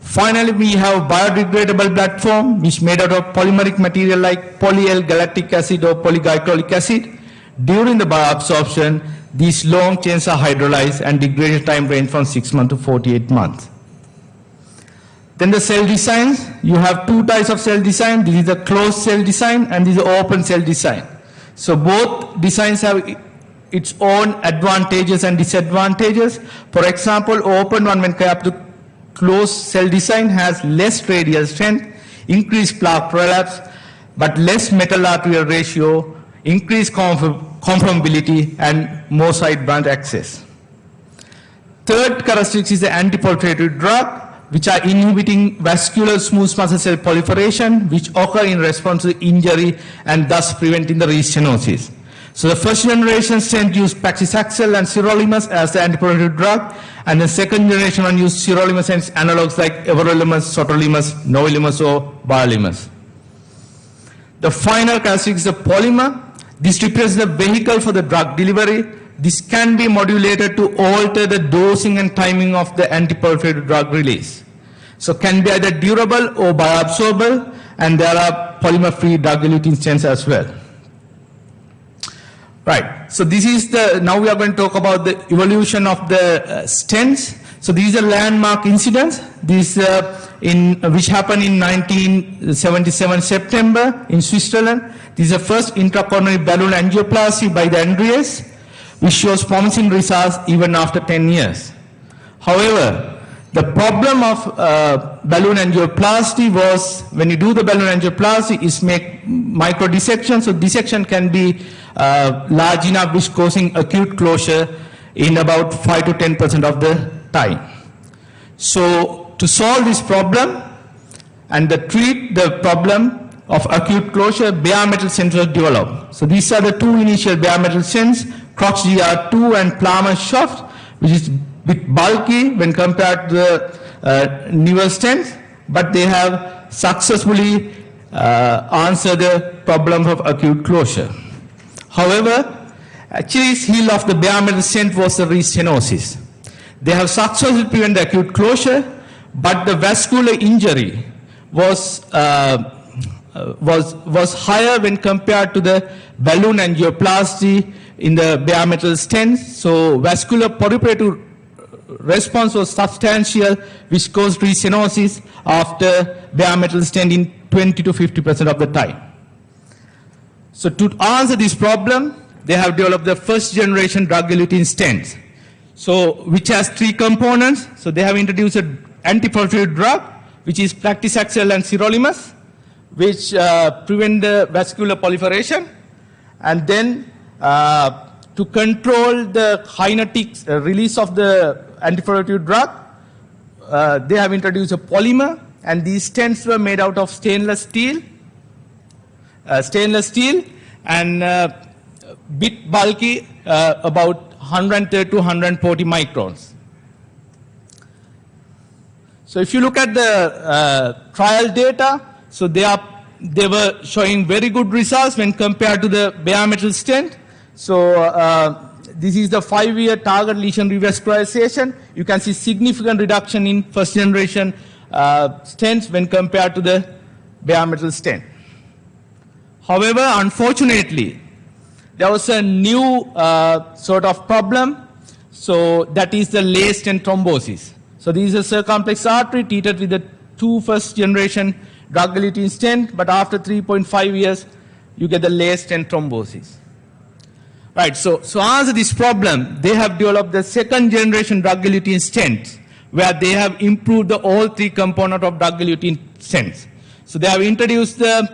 Finally, we have biodegradable platform which is made out of polymeric material like poly-L-galactic acid or polyglycolic acid. During the bioabsorption, these long chains are hydrolyzed and degradation time range from 6 months to 48 months. Then the cell designs, you have 2 types of cell design. This is the closed cell design and this is the open cell design. So both designs have its own advantages and disadvantages. For example, open one when compared to closed cell design has less radial strength, increased plaque prolapse, but less metal arterial ratio, increased conformability and more side branch access. Third characteristic is the antiproliferative drug, which are inhibiting vascular smooth muscle cell proliferation, which occur in response to injury and thus preventing the restenosis. So the first generation stent used paclitaxel and sirolimus as the antiproliferative drug, and the second generation one used sirolimus and its analogs like everolimus, sotolimus, novolimus or biolimus. The final characteristic is the polymer. This represents the vehicle for the drug delivery. This can be modulated to alter the dosing and timing of the antiproliferative drug release. So can be either durable or bioabsorbable, and there are polymer-free drug-eluting stents as well. Right, so this is now we are going to talk about the evolution of the stents. So these are landmark incidents, which happened in 1977 September in Switzerland. This is the first intracoronary balloon angioplasty by the Andreas, which shows promising results even after 10 years. However, the problem of balloon angioplasty was, when you do the balloon angioplasty, is make micro dissection. So dissection can be large enough, which causing acute closure in about 5 to 10% of the time. So to solve this problem and to treat the problem of acute closure, bare metal stents were developed. So these are the two initial bare metal stents, Crux GR2 and Plummer shaft, which is bit bulky when compared to the newer stents, but they have successfully answered the problem of acute closure. However, Achilles heel of the bare metal stent was the restenosis. They have successfully prevented acute closure, but the vascular injury was higher when compared to the balloon angioplasty in the bare metal stents. So vascular periperative response was substantial, which caused restenosis after bare metal stent in 20 to 50% of the time. So to answer this problem, they have developed the first generation drug-eluting stents, so which has three components. So they have introduced an antiplatelet drug, which is paclitaxel and sirolimus, which prevent the vascular proliferation, and then to control the kinetic release of the antiplatelet drug, they have introduced a polymer, and these stents were made out of stainless steel and bit bulky, about 130 to 140 microns. So if you look at the trial data, so they were showing very good results when compared to the bare metal stent. So this is the 5-year target lesion revascularization. You can see significant reduction in first generation stents when compared to the bare metal stent. However, unfortunately, there was a new sort of problem. So that is the laced stent thrombosis. So this is a circumflex artery treated with the two first generation drug-eluting stent, but after 3.5 years, you get the laced stent thrombosis. Right, so to answer this problem, they have developed the second generation drug-eluting stents, where they have improved all three components of drug-eluting stents. So they have introduced the,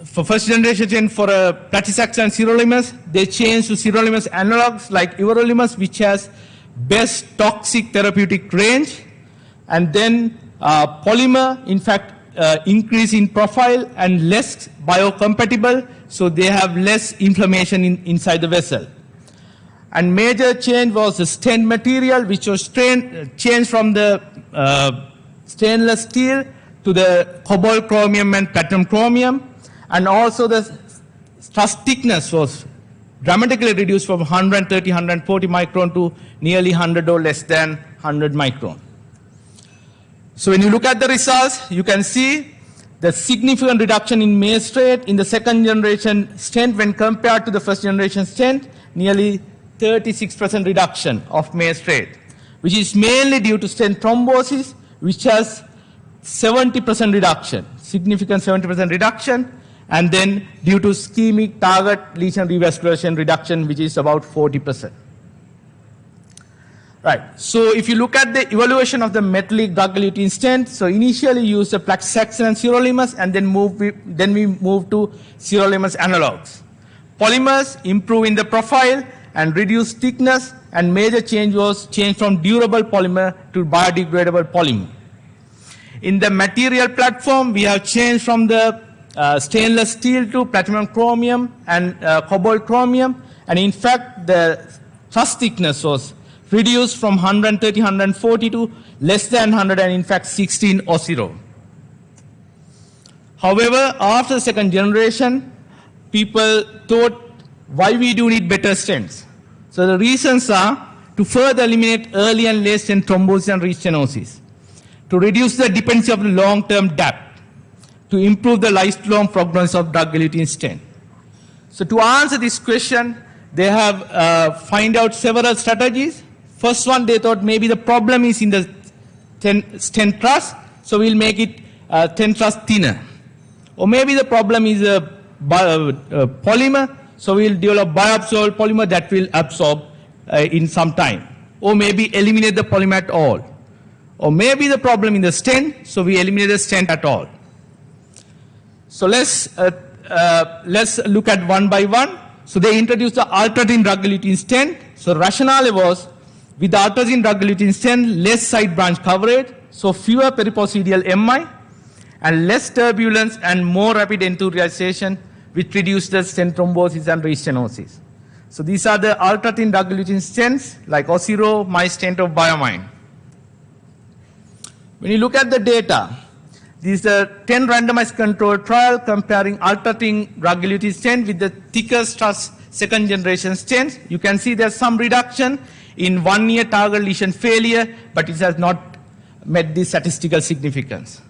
for first generation stent for paclitaxel and sirolimus, they changed to sirolimus analogs like everolimus, which has best toxic therapeutic range, and then polymer, in fact, increase in profile and less biocompatible, so they have less inflammation inside the vessel. And major change was the stent material, which was changed from the stainless steel to the cobalt chromium and platinum chromium, and also the truss thickness was dramatically reduced from 130, 140 micron to nearly 100 or less than 100 micron. So when you look at the results, you can see the significant reduction in Mace rate in the second generation stent when compared to the first generation stent, nearly 36% reduction of Mace rate, which is mainly due to stent thrombosis, which has 70% reduction, significant 70% reduction, and then due to ischemic target lesion revascularization reduction, which is about 40%. Right. So if you look at the evaluation of the metallic drug-eluting stent, so initially use the paclitaxel and sirolimus, and then we move to sirolimus analogs. Polymers improve in the profile and reduce thickness, and major change was changed from durable polymer to biodegradable polymer. In the material platform, we have changed from the stainless steel to platinum chromium and cobalt chromium, and in fact the truss thickness was reduced from 130, 140 to less than 100, and in fact 16 or 0. However, after second generation, people thought, why we do need better stents? So the reasons are to further eliminate early and late stent thrombosis and restenosis, to reduce the dependency of the long-term DAP, to improve the lifelong prognosis of drug-eluting stent. So to answer this question, they have find out several strategies. First one, they thought maybe the problem is in the stent truss, so we'll make it stent truss thinner. Or maybe the problem is a polymer, so we'll develop bioabsorbable polymer that will absorb in some time. Or maybe eliminate the polymer at all. Or maybe the problem in the stent, so we eliminate the stent at all. So let's look at one by one. So they introduced the alternating drug-eluting stent. So rationale was, with the alternating drug-eluting stent, less side branch coverage, so fewer periprocedial MI, and less turbulence and more rapid enteriization, which reduce the stent thrombosis and restenosis. So these are the alternating drug-eluting stents like Osiro, MyStent, or Biomine. When you look at the data, this is a 10 randomized controlled trial comparing alternating drug-eluting stent with the thicker truss second generation stents. You can see there's some reduction in 1 year target lesion failure, but it has not met the statistical significance,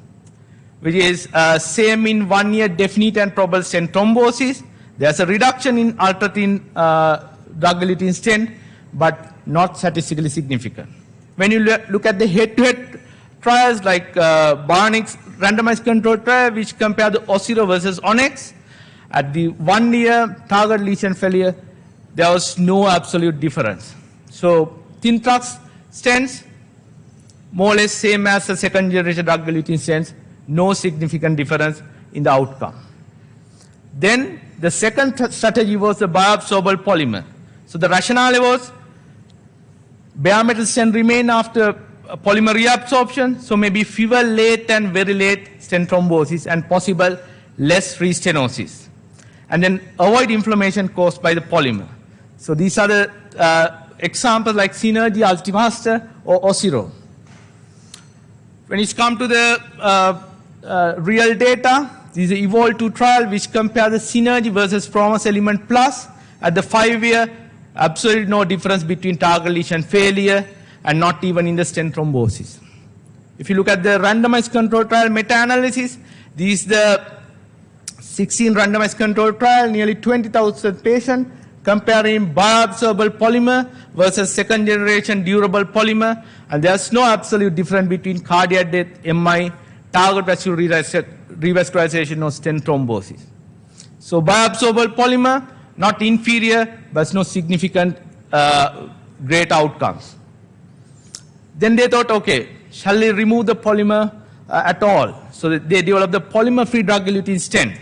which is same in 1 year definite and probable stent thrombosis. There's a reduction in alternating drug-eluting stent, but not statistically significant. When you look at the head-to-head trials like Barnick's randomized controlled trial, which compare the Osiro versus Onyx, at the 1 year target lesion failure, there was no absolute difference. So thin truss stents, more or less same as the second generation drug-eluting stents, no significant difference in the outcome. Then the second strategy was the bioabsorbable polymer. So the rationale was bare metal stent remain after polymer reabsorption, so maybe fewer late and very late stent thrombosis and possible less restenosis. And then avoid inflammation caused by the polymer. So these are the examples like Synergy, Ultimaster, or Osiro. When it's come to the real data, this is the EVOLVE-2 trial which compares the Synergy versus Promus Element Plus at the 5-year, absolutely no difference between target lesion failure and not even in the stent thrombosis. If you look at the randomized control trial meta-analysis, this is the 16 randomized control trial, nearly 20,000 patients, comparing bioabsorbable polymer versus second generation durable polymer, and there's no absolute difference between cardiac death, MI, target vascular revascularization, or stent thrombosis. So bioabsorbable polymer, not inferior, but no significant great outcomes. Then they thought, okay, shall we remove the polymer at all? So they developed the polymer-free drug-eluting stent.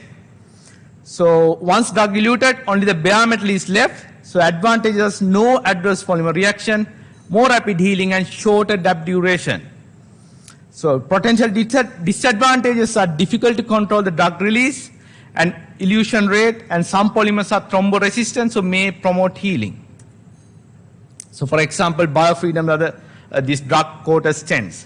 So once drug-eluted, only the bare metal is left. So advantages, no adverse polymer reaction, more rapid healing, and shorter DAP duration. So potential disadvantages are difficult to control the drug release and elution rate, and some polymers are thromboresistant, so may promote healing. So for example, biofreedom are these drug-coated stents.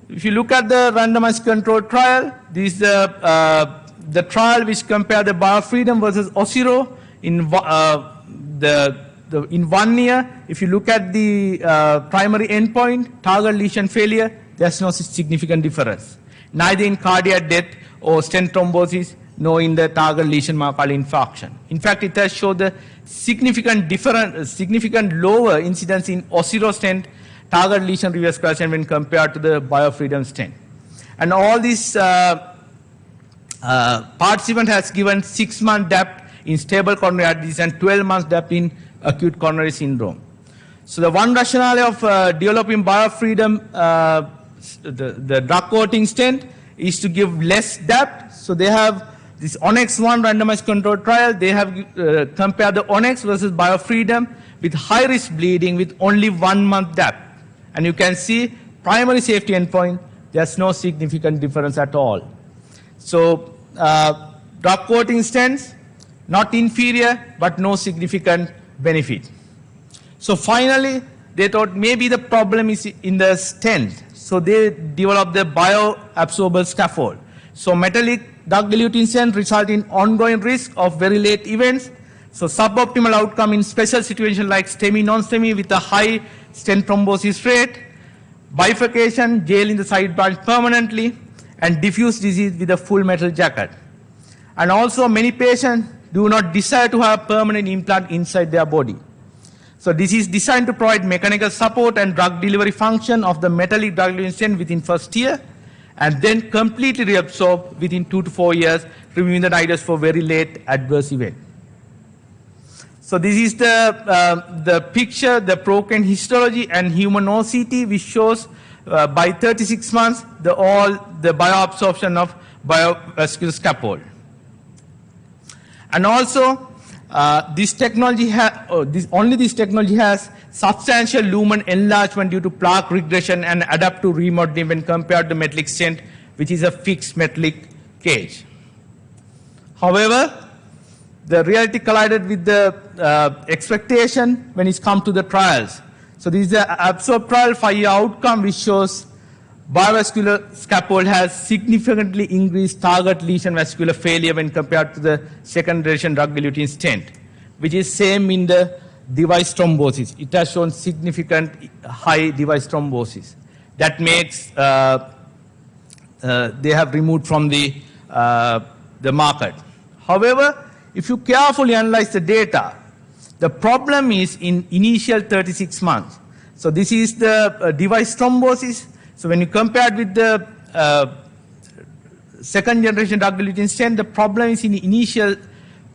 If you look at the randomized controlled trial, this is the trial which compare the biofreedom versus Osiro in in 1 year. If you look at the primary endpoint, target lesion failure, there's no significant difference. Neither in cardiac death or stent thrombosis, nor in the target lesion myocardial infarction. In fact, it has shown the significant lower incidence in Osiro stent target lesion revascularization when compared to the biofreedom stent. And all these participant has given 6-month DAP in stable coronary artery disease and 12 months DAP in acute coronary syndrome. So the one rationale of developing biofreedom, the drug coating stent, is to give less DAP. So they have this Onyx 1 randomized controlled trial. They have compared the Onyx versus biofreedom with high risk bleeding with only 1 month DAP. And you can see primary safety endpoint, there's no significant difference at all. So drug coating stents, not inferior, but no significant benefit. So finally, they thought maybe the problem is in the stent. So they developed the bioabsorbable scaffold. So metallic drug-eluting stent result in ongoing risk of very late events. So suboptimal outcome in special situations like STEMI, non-STEMI with a high stent thrombosis rate, bifurcation, jail in the side branch permanently, and diffuse disease with a full metal jacket. And also many patients do not desire to have permanent implant inside their body. So this is designed to provide mechanical support and drug delivery function of the metallic drug-eluting stent within first year, and then completely reabsorb within 2 to 4 years, removing the nidus for very late adverse event. So this is the picture, the broken histology and human OCT, which shows by 36 months the bioabsorption of biovascular scaffold. And also this technology has substantial lumen enlargement due to plaque regression and adaptive remodeling when compared to metallic stent, which is a fixed metallic cage. However, the reality collided with the expectation when it's come to the trials. So this is the ABSORB trial 5-year outcome, which shows biovascular scaffold has significantly increased target lesion vascular failure when compared to the second generation drug-eluting stent, which is same in the device thrombosis. It has shown significant high device thrombosis. That makes they have removed from the market. However, if you carefully analyze the data, the problem is in initial 36 months. So this is the device thrombosis. So when you compare it with the second generation drug-eluting stent, the problem is in the initial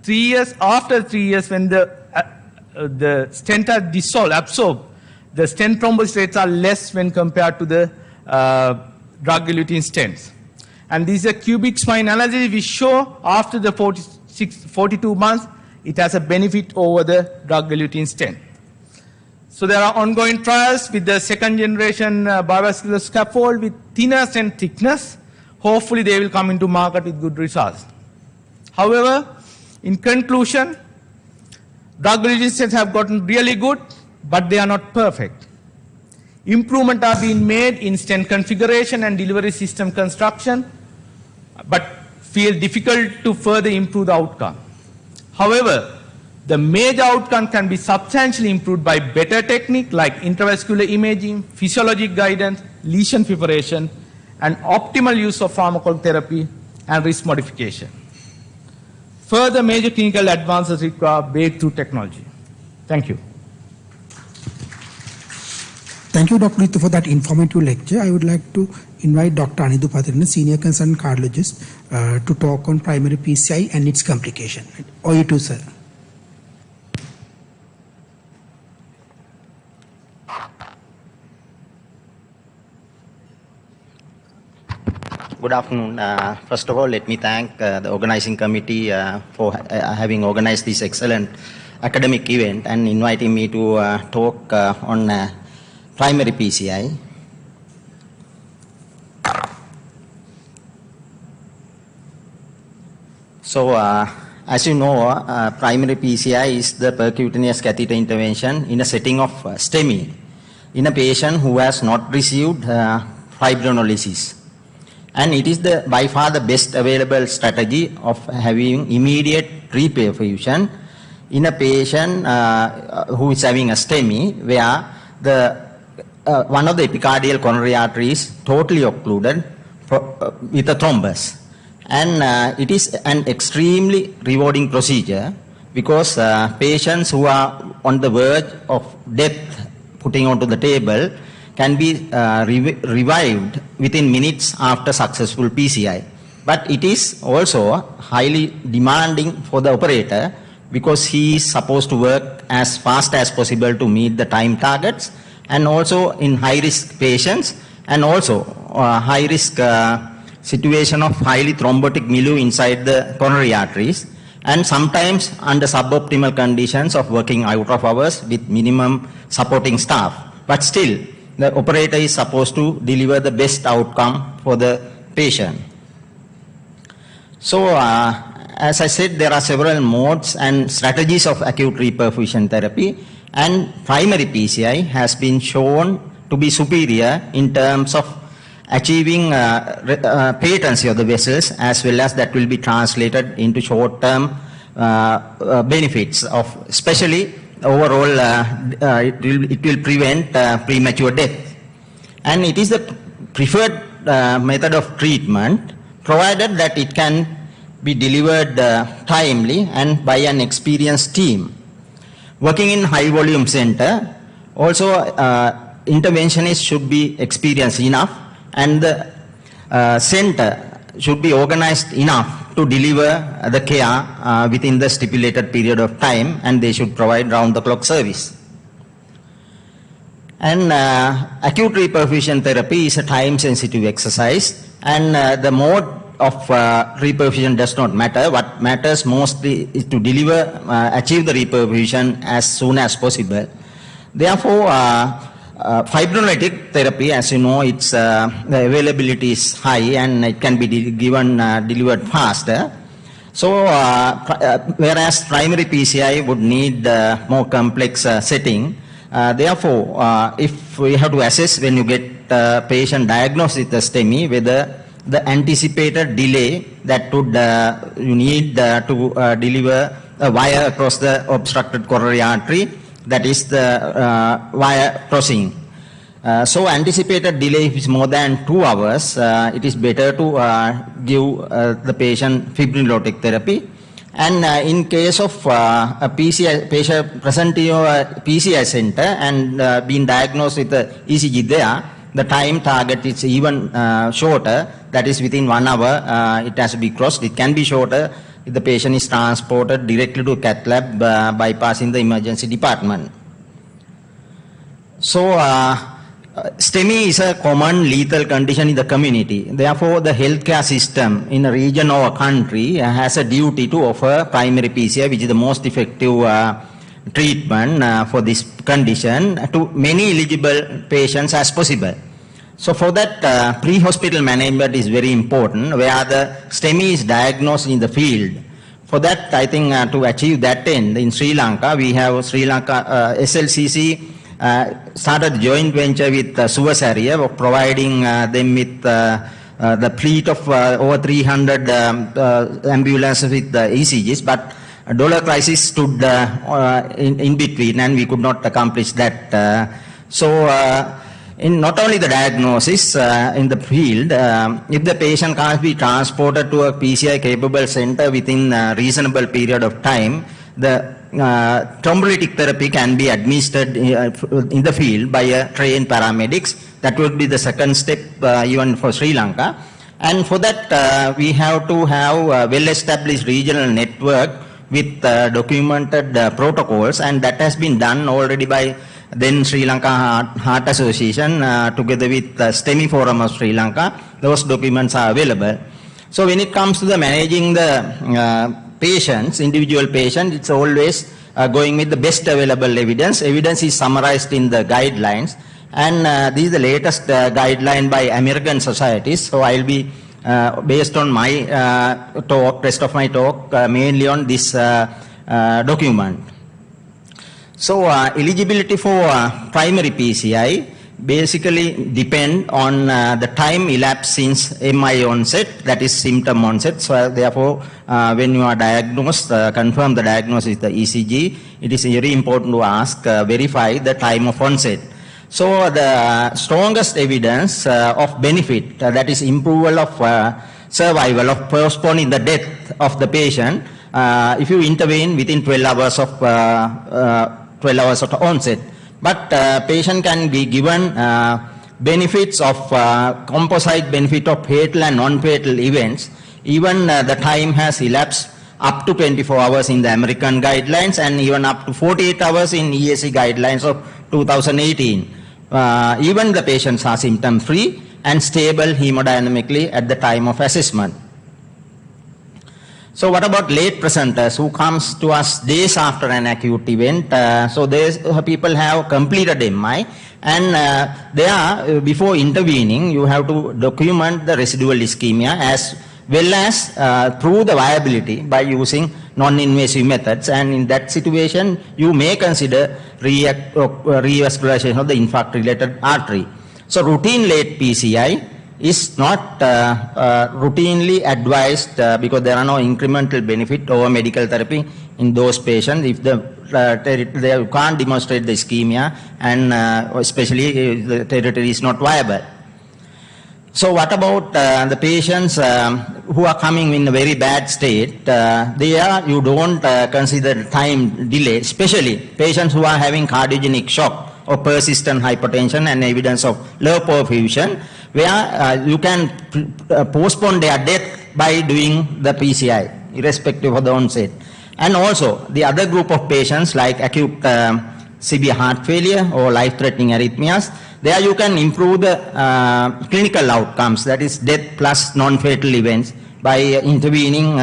3 years. After 3 years, when the stent are dissolved, absorbed, the stent thrombosis rates are less when compared to the drug-eluting stents. And this is a cubic spine analysis which show after the 42 months, it has a benefit over the drug-eluting stent. So there are ongoing trials with the second generation biovascular scaffold with thinner stent thickness. Hopefully they will come into market with good results. However, in conclusion, drug-eluting stents have gotten really good, but they are not perfect. Improvement are being made in stent configuration and delivery system construction, but feel difficult to further improve the outcome. However, the major outcome can be substantially improved by better technique like intravascular imaging, physiologic guidance, lesion preparation, and optimal use of pharmacotherapy and risk modification. Further major clinical advances require breakthrough technology. Thank you. Thank you, Dr. Ritu, for that informative lecture. I would like to invite Dr. Anidu Pathirana, Senior Consultant Cardiologist, to talk on primary PCI and its complication. Over to you, sir. Good afternoon. First of all, let me thank the organizing committee for having organized this excellent academic event and inviting me to talk on primary PCI. So, as you know, primary PCI is the percutaneous catheter intervention in a setting of STEMI in a patient who has not received fibrinolysis. And it is by far the best available strategy of having immediate reperfusion in a patient who is having a STEMI where one of the epicardial coronary arteries is totally occluded with a thrombus. And it is an extremely rewarding procedure because patients who are on the verge of death putting onto the table can be revived within minutes after successful PCI. But it is also highly demanding for the operator because he is supposed to work as fast as possible to meet the time targets, and also in high-risk patients, and also high-risk situation of highly thrombotic milieu inside the coronary arteries, and sometimes under suboptimal conditions of working out of hours with minimum supporting staff. But still, the operator is supposed to deliver the best outcome for the patient. So, as I said, there are several modes and strategies of acute reperfusion therapy, and primary PCI has been shown to be superior in terms of achieving patency of the vessels, as well as that will be translated into short-term benefits of, especially overall, it will prevent premature death. And it is the preferred method of treatment, provided that it can be delivered timely and by an experienced team. Working in high volume center, also interventionists should be experienced enough, and the center should be organized enough to deliver the care within the stipulated period of time, and they should provide round-the-clock service. And acute reperfusion therapy is a time-sensitive exercise, and the mode of reperfusion does not matter. What matters mostly is to deliver, achieve the reperfusion as soon as possible. Therefore, fibrinolytic therapy, as you know, it's the availability is high and it can be delivered faster. So, whereas primary PCI would need more complex setting, therefore, if we have to assess when you get patient diagnosed with a STEMI, whether the anticipated delay that would you need to deliver a wire across the obstructed coronary artery, that is the wire crossing. So anticipated delay is more than 2 hours. It is better to give the patient fibrinolytic therapy. And in case of a PCI patient present in your PCI center and being diagnosed with the ECG there, the time target is even shorter. That is within 1 hour it has to be crossed. It can be shorter if the patient is transported directly to cath lab bypassing the emergency department. So STEMI is a common lethal condition in the community. Therefore, the healthcare system in a region or a country has a duty to offer primary PCI, which is the most effective treatment for this condition, to many eligible patients as possible. So for that, pre-hospital management is very important, where the STEMI is diagnosed in the field. For that, I think to achieve that end, in Sri Lanka, we have Sri Lanka SLCC started a joint venture with Suez area of providing them with the fleet of over 300 ambulances with ECGs, but a dollar crisis stood in between and we could not accomplish that. In not only the diagnosis in the field, if the patient can't be transported to a PCI capable center within a reasonable period of time, the thrombolytic therapy can be administered in the field by trained paramedics. That would be the second step even for Sri Lanka. And for that, we have to have a well-established regional network with documented protocols, and that has been done already by then Sri Lanka Heart Association together with the STEMI Forum of Sri Lanka. Those documents are available. So when it comes to the managing the patients, individual patients, it's always going with the best available evidence. Evidence is summarized in the guidelines, and this is the latest guideline by American societies. So I'll be based on my talk, rest of my talk, mainly on this document. So eligibility for primary PCI basically depend on the time elapsed since MI onset, that is symptom onset. So therefore, when you are diagnosed, confirm the diagnosis with the ECG, it is very important to ask, verify the time of onset. So the strongest evidence of benefit, that is improval of survival, of postponing the death of the patient, if you intervene within 12 hours of onset. But patient can be given benefits of composite benefit of fatal and non-fatal events. Even the time has elapsed up to 24 hours in the American guidelines and even up to 48 hours in ESC guidelines of 2018. Even the patients are symptom-free and stable hemodynamically at the time of assessment. So what about late presenters who comes to us days after an acute event? So these people have completed MI, and before intervening, you have to document the residual ischemia as well as prove the viability by using non-invasive methods. And in that situation, you may consider revascularization of the infarct-related artery. So routine late PCI is not routinely advised because there are no incremental benefit over medical therapy in those patients if they can't demonstrate the ischemia and especially if the territory is not viable. So what about the patients who are coming in a very bad state? There you don't consider time delay, especially patients who are having cardiogenic shock or persistent hypertension and evidence of low perfusion, where you can postpone their death by doing the PCI, irrespective of the onset. And also the other group of patients like acute severe heart failure or life-threatening arrhythmias, there you can improve the clinical outcomes, that is death plus non-fatal events, by intervening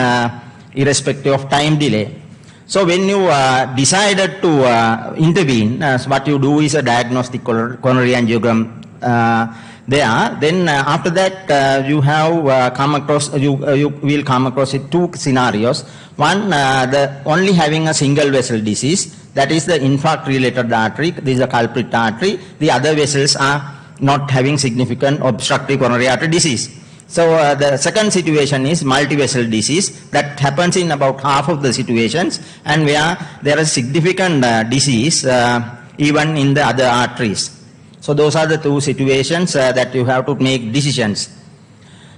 irrespective of time delay. So when you decided to intervene, what you do is a diagnostic coronary angiogram there. Then after that you have come across, you will come across two scenarios. One, the only having a single vessel disease, that is the infarct-related artery, this is a culprit artery. The other vessels are not having significant obstructive coronary artery disease. So the second situation is multi-vessel disease that happens in about half of the situations, and where there is significant disease even in the other arteries. So those are the two situations that you have to make decisions.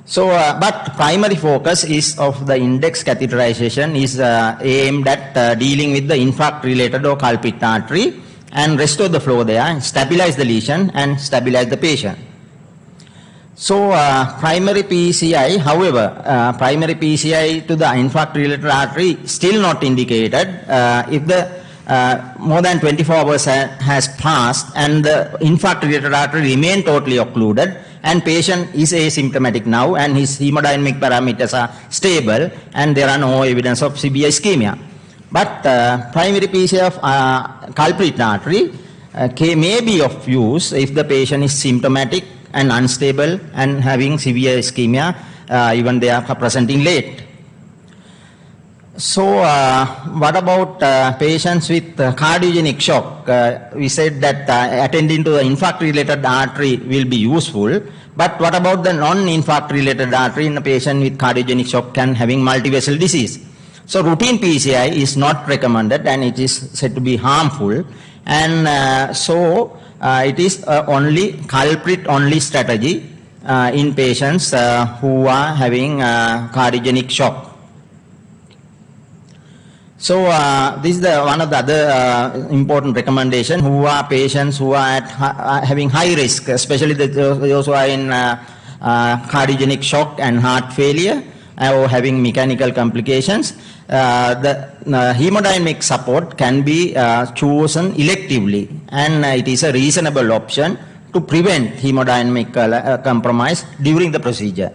So, but primary focus is of the index catheterization is aimed at dealing with the infarct-related or culprit artery and restore the flow there, stabilize the lesion and stabilize the patient. So, primary PCI, however, primary PCI to the infarct-related artery still not indicated if the more than 24 hours has passed and the infarct-related artery remain totally occluded, and patient is asymptomatic now and his hemodynamic parameters are stable and there are no evidence of severe ischemia. But primary PCI of culprit artery may be of use if the patient is symptomatic and unstable and having severe ischemia, even they are presenting late. So what about patients with cardiogenic shock? We said that attending to the infarct-related artery will be useful, but what about the non-infarct-related artery in a patient with cardiogenic shock and having multi-vessel disease? So routine PCI is not recommended and it is said to be harmful, and so it is only culprit-only strategy in patients who are having cardiogenic shock. So this is one of the other important recommendation, who are patients who are having high risk, especially those who are in cardiogenic shock and heart failure or having mechanical complications. The hemodynamic support can be chosen electively, and it is a reasonable option to prevent hemodynamic compromise during the procedure.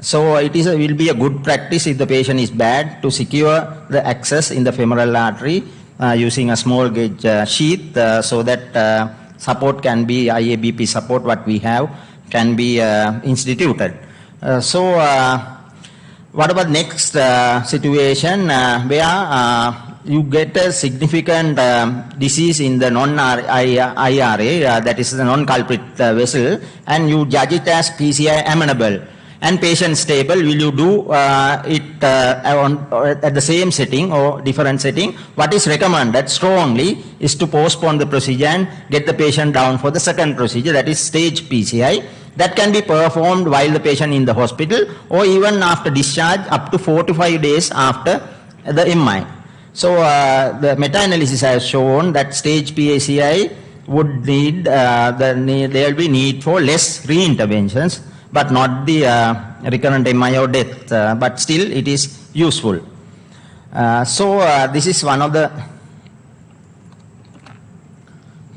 So it will be a good practice if the patient is bad to secure the access in the femoral artery using a small gauge sheath so that support can be, IABP support what we have can be instituted. So what about next situation where you get a significant disease in the non-IRA, that is the non-culprit vessel, and you judge it as PCI amenable and patient stable? Will you do it at the same setting or different setting? What is recommended strongly is to postpone the procedure and get the patient down for the second procedure, that is stage PCI. That can be performed while the patient in the hospital or even after discharge up to 4 to 5 days after the MI. So the meta-analysis has shown that stage PCI would need, there will be need for less re-interventions, but not the recurrent MI or death, but still it is useful. So this is one of the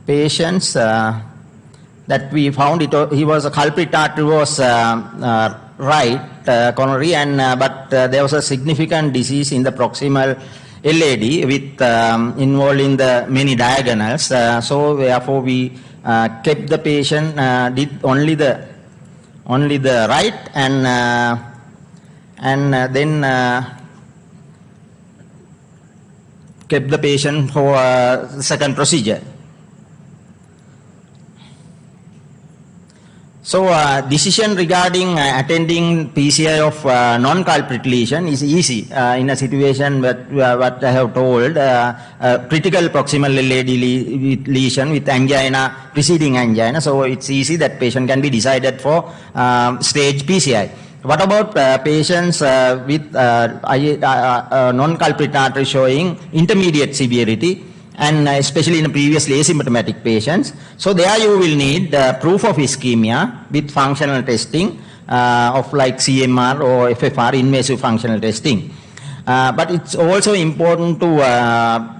patients that we found. He was a culprit artery was right coronary, and but there was a significant disease in the proximal LAD with involved in the many diagonals. So therefore we kept the patient, did only the right, and then kept the patient for the second procedure. So decision regarding attending PCI of non-culprit lesion is easy in a situation what I have told, critical proximal LAD lesion with angina, preceding angina. So it's easy that patient can be decided for stage PCI. What about patients with non-culprit artery showing intermediate severity, and especially in previously asymptomatic patients? So there you will need proof of ischemia with functional testing of like CMR or FFR, invasive functional testing. But it's also important to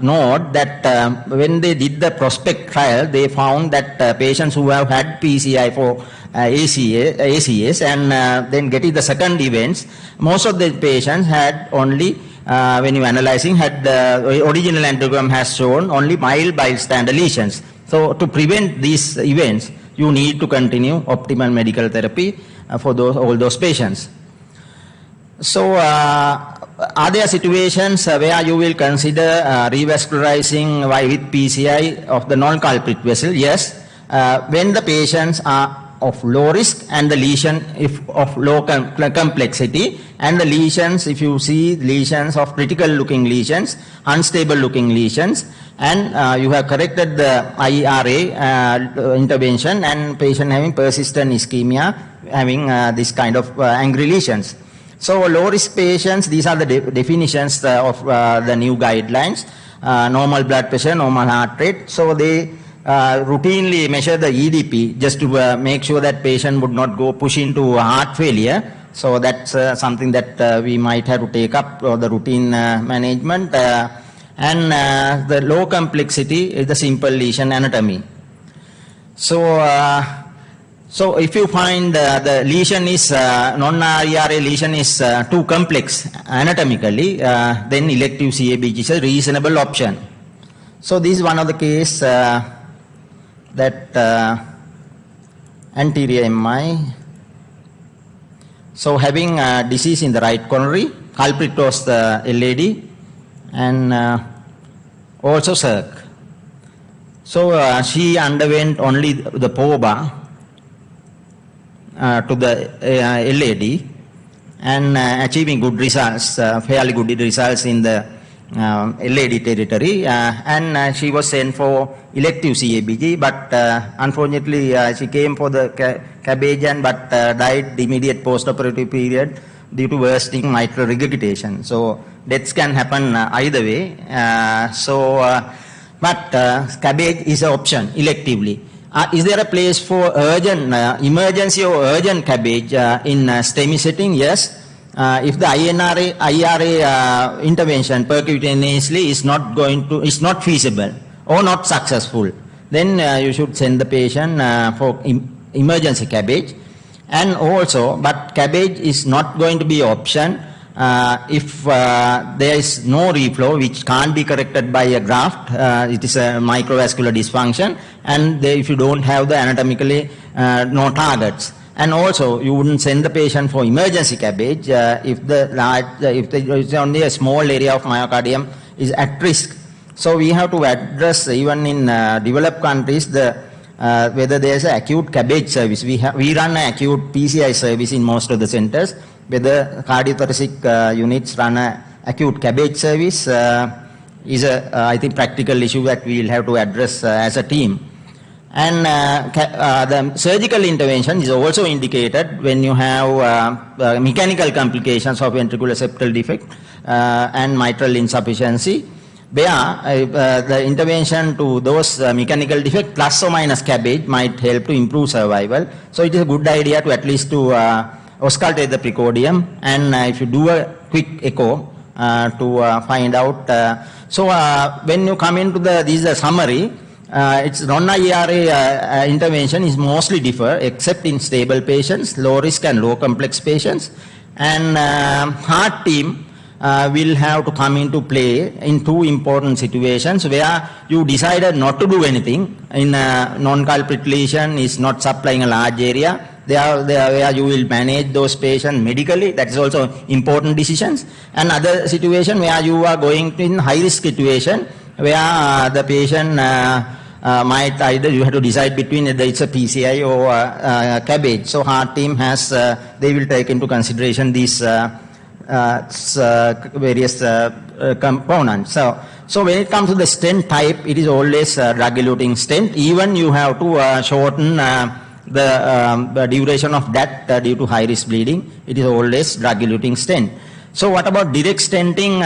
note that when they did the prospect trial, they found that patients who have had PCI for ACS and then getting the second events, most of the patients had only when you analyzing, had the original angiogram has shown only mild bystander lesions. So to prevent these events, you need to continue optimal medical therapy for all those patients. So are there situations where you will consider revascularizing with PCI of the non-culprit vessel? Yes, when the patients are of low risk and the lesion if of low complexity, and the lesions, if you see lesions of critical looking lesions, unstable looking lesions, and you have corrected the IRA intervention and patient having persistent ischemia, having this kind of angry lesions. So low risk patients, these are the definitions of the new guidelines, normal blood pressure, normal heart rate. So they routinely measure the EDP just to make sure that patient would not go push into heart failure. So that's something that we might have to take up for the routine management. And the low complexity is the simple lesion anatomy. So so if you find the lesion is non-IRA lesion is too complex anatomically, then elective CABG is a reasonable option. So this is one of the case that anterior MI. So having disease in the right coronary, culprit was the LAD and also circ. So she underwent only the POBA to the LAD and achieving good results, fairly good results in the LAD territory, and she was sent for elective CABG, but unfortunately she came for the CABG but died immediate post-operative period due to worsening mitral regurgitation. So deaths can happen either way. But CABG is an option electively. Is there a place for urgent, emergency or urgent CABG in STEMI setting? Yes. If the IRA intervention percutaneously is not feasible or not successful, then you should send the patient for emergency CABG. And also, but CABG is not going to be an option if there is no reflow which can't be corrected by a graft. It is a microvascular dysfunction, and if you don't have the anatomically no targets. And also, you wouldn't send the patient for emergency CABG if it's only a small area of myocardium is at risk. So we have to address, even in developed countries, whether there is an acute CABG service. We run an acute PCI service in most of the centers. Whether cardiothoracic units run an acute CABG service is I think, practical issue that we will have to address as a team. And the surgical intervention is also indicated when you have mechanical complications of ventricular septal defect and mitral insufficiency, where the intervention to those mechanical defect plus or minus CABG might help to improve survival. So it is a good idea to at least to auscultate the precordium, and if you do a quick echo to find out. When you come into this is a summary. It's non-IRA intervention is mostly differ except in stable patients, low risk and low complex patients, and heart team will have to come into play in two important situations where you decided not to do anything in non-culprit lesion is not supplying a large area. Where you will manage those patients medically, that is also important decisions. And other situation where you are going in high risk situation where the patient might either you have to decide between whether it's a PCI or cabbage. So heart team has, they will take into consideration these various components. So when it comes to the stent type, it is always drug-eluting stent. Even you have to shorten the duration of that due to high-risk bleeding. It is always drug-eluting stent. So what about direct stenting?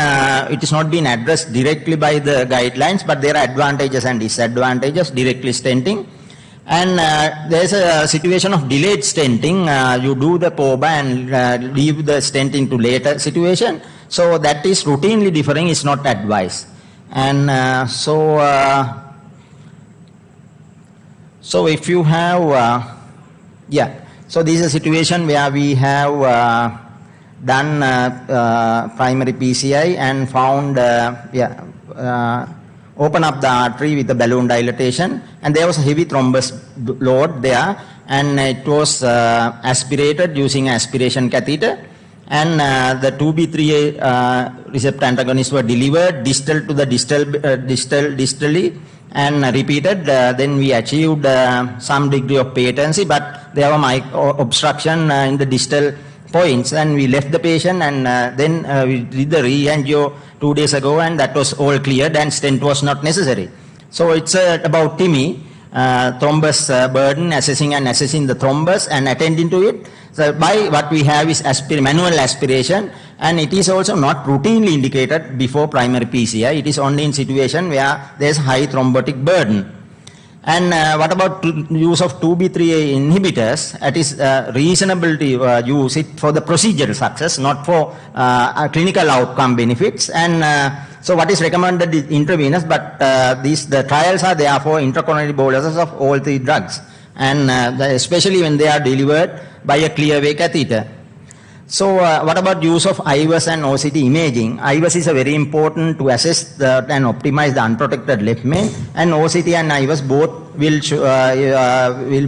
It has not been addressed directly by the guidelines, but there are advantages and disadvantages directly stenting. And there is a situation of delayed stenting. You do the POBA and leave the stenting to later situation. So that is routinely differing, is not advised. And so if you have, so this is a situation where we have done primary PCI and found, open up the artery with the balloon dilatation, and there was a heavy thrombus load there, and it was aspirated using aspiration catheter, and the 2B3A receptor antagonists were delivered distal to the distally and repeated. Then we achieved some degree of patency, but there was obstruction in the distal points, and we left the patient, and then we did the re-angio 2 days ago, and that was all cleared, and stent was not necessary. So it's about TIMI, thrombus burden, assessing the thrombus and attending to it. So by what we have is manual aspiration, and it is also not routinely indicated before primary PCI. It is only in situation where there is high thrombotic burden. And what about use of 2B3A inhibitors? That is reasonable to use it for the procedural success, not for clinical outcome benefits. And so what is recommended is intravenous, but the trials are there for intracoronary boluses of all three drugs, and especially when they are delivered by a clearway catheter. So what about use of IVUS and OCT imaging? IVUS is very important to assess and optimize the unprotected left main, and OCT and IVUS both will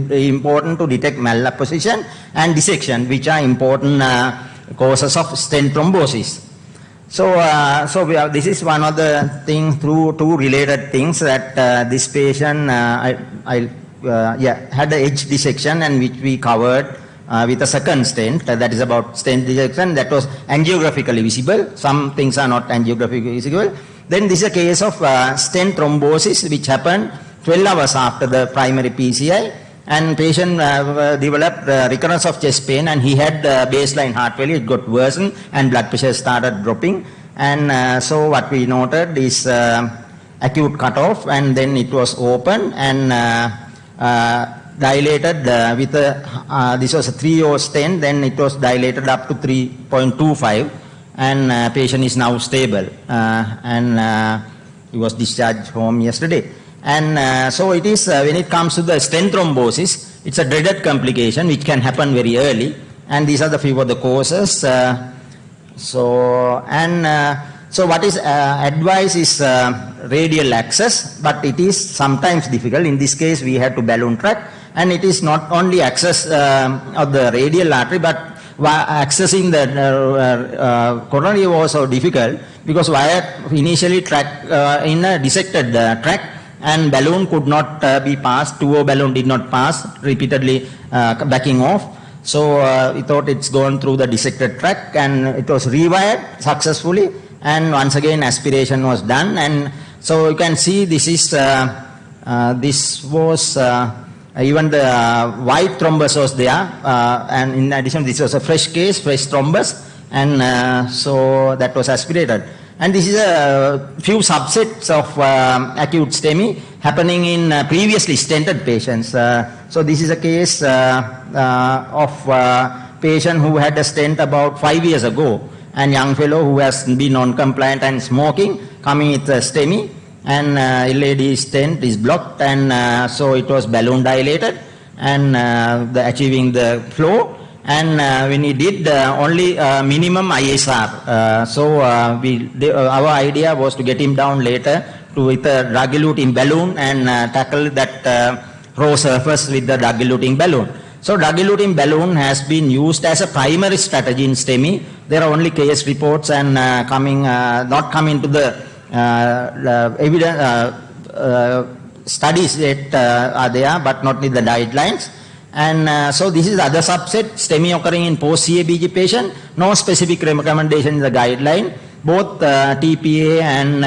be important to detect malapposition and dissection, which are important causes of stent thrombosis. So, this is one of the things, through two related things, that this patient had an edge dissection, and which we covered with a second stent, that is about stent dissection, that was angiographically visible. Some things are not angiographically visible. Then this is a case of stent thrombosis, which happened 12 hours after the primary PCI, and patient developed recurrence of chest pain, and he had baseline heart failure. It got worsened, and blood pressure started dropping. And so what we noted is acute cutoff, and then it was open and dilated with this was a 3O stent, then it was dilated up to 3.25, and patient is now stable, and he was discharged home yesterday. And so it is, when it comes to the stent thrombosis, it's a dreaded complication which can happen very early, and these are the few of the causes. So what is advised is radial access, but it is sometimes difficult. In this case, we had to balloon track, and it is not only access of the radial artery, but accessing the coronary was so difficult, because wire initially track in a dissected track, and balloon could not be passed. 2O balloon did not pass, repeatedly backing off. So we thought it's gone through the dissected track, and it was rewired successfully, and once again aspiration was done. And so you can see this is this was even the white thrombus was there, and in addition this was a fresh case, fresh thrombus, and so that was aspirated. And this is a few subsets of acute STEMI happening in previously stented patients. So this is a case of patient who had a stent about 5 years ago, and young fellow who has been non-compliant and smoking, coming with a STEMI, and LAD stent is blocked, and so it was balloon dilated, and achieving the flow. And when we did only minimum ISR, so our idea was to get him down later with a drug-eluting balloon and tackle that raw surface with the drug-eluting balloon. So drug-eluting balloon has been used as a primary strategy in STEMI. There are only case reports and not coming to the evidence studies that are there, but not in the guidelines. And so this is the other subset, STEMI occurring in post-CABG patient. No specific recommendation in the guideline. Both TPA and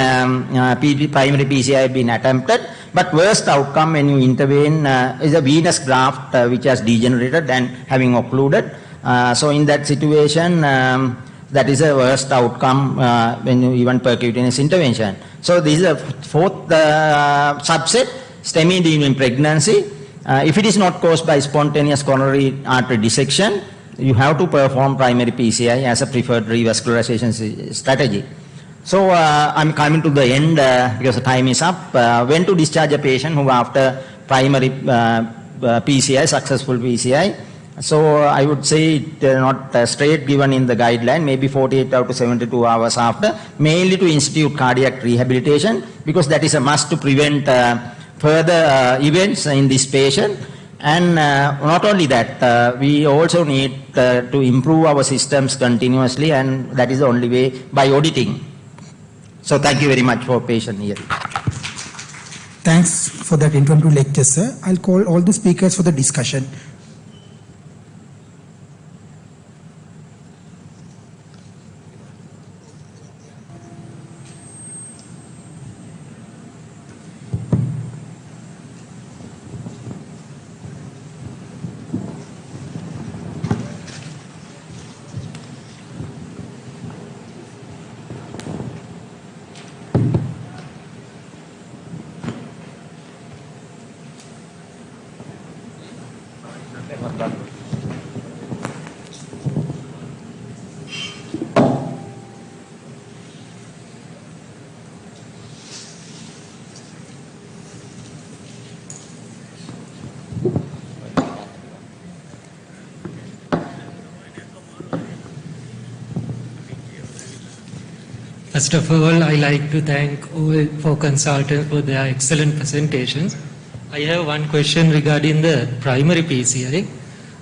primary PCI have been attempted. But worst outcome when you intervene is a venous graft which has degenerated and having occluded. So in that situation, that is a worst outcome when you even percutaneous intervention. So this is a fourth subset, STEMI during pregnancy. If it is not caused by spontaneous coronary artery dissection, you have to perform primary PCI as a preferred revascularization strategy. So I'm coming to the end because the time is up. When to discharge a patient who after primary PCI, successful PCI. So I would say it not straight given in the guideline, maybe 48 to 72 hours after, mainly to institute cardiac rehabilitation because that is a must to prevent further events in this patient. And not only that, we also need to improve our systems continuously, and that is the only way by auditing. So thank you very much for patient hearing. Thanks for that informative lecture, sir. I'll call all the speakers for the discussion. First of all, I like to thank all four consultants for their excellent presentations. I have one question regarding the primary PCI.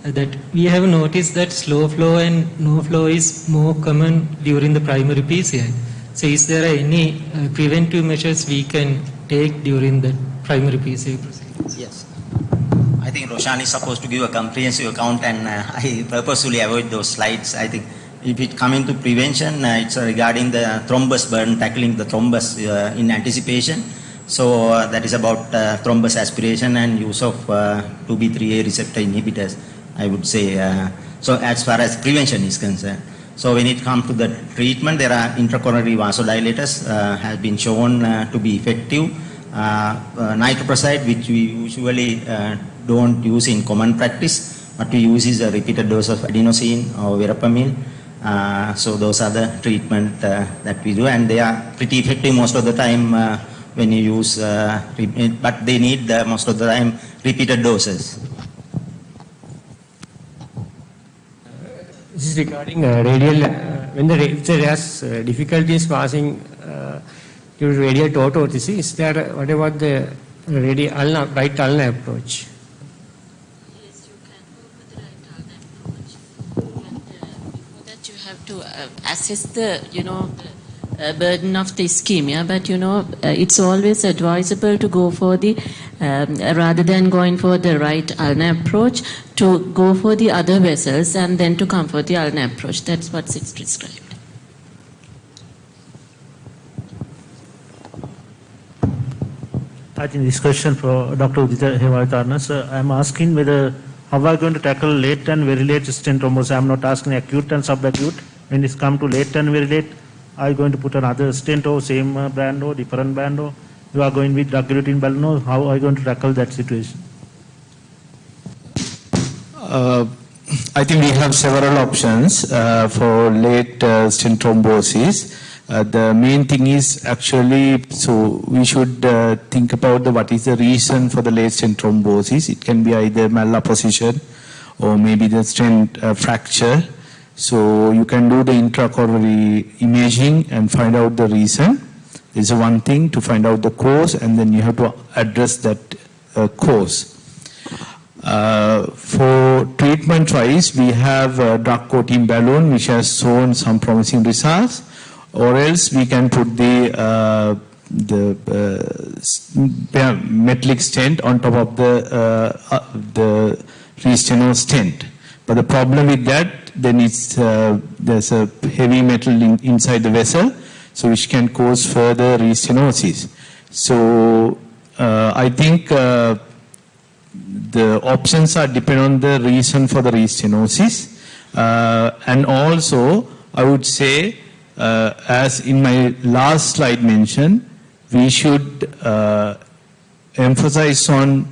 That we have noticed that slow flow and no flow is more common during the primary PCI. So is there any preventive measures we can take during the primary PCI procedures? Yes. I think Roshan is supposed to give a comprehensive account, and I purposely avoid those slides. I think if it come into prevention, it's regarding the thrombus burden, tackling the thrombus in anticipation. So that is about thrombus aspiration and use of 2B3A receptor inhibitors, I would say. So as far as prevention is concerned. So when it comes to the treatment, there are intracoronary vasodilators have been shown to be effective. Nitroprusside, which we usually don't use in common practice, but we use is a repeated dose of adenosine or verapamil. So those are the treatment that we do, and they are pretty effective most of the time when you use, but they need most of the time repeated doses. This is regarding radial, when if there is difficulties passing due to radial tortuosity, is there, what about the radial right ulnar approach? To assess the, burden of the ischemia, but it's always advisable to go for the, rather than going for the right ulnar approach, to go for the other vessels and then to come for the ulnar approach. That's what's it's prescribed. I think this question for Dr. Udita Hemavatarna, sir, I'm asking whether how are we going to tackle late and very late stent thrombosis? I'm not asking acute and subacute. When it's come to late and very late, are you going to put another stent or same brand or different brand, or you are going with drug-eluting balloon, or how are you going to tackle that situation? I think we have several options for late stent thrombosis. The main thing is actually, so we should think about what is the reason for the late stent thrombosis. It can be either malapposition or maybe the stent fracture. So you can do the intracoronary imaging and find out the reason. This is one thing, to find out the cause, and then you have to address that cause. For treatment wise, we have a drug-coating balloon which has shown some promising results, or else we can put the metallic stent on top of the restenosis stent. But the problem with that, then there's a heavy metal inside the vessel, so which can cause further restenosis. So I think the options are depend on the reason for the restenosis, and also I would say, as in my last slide mentioned, we should emphasize on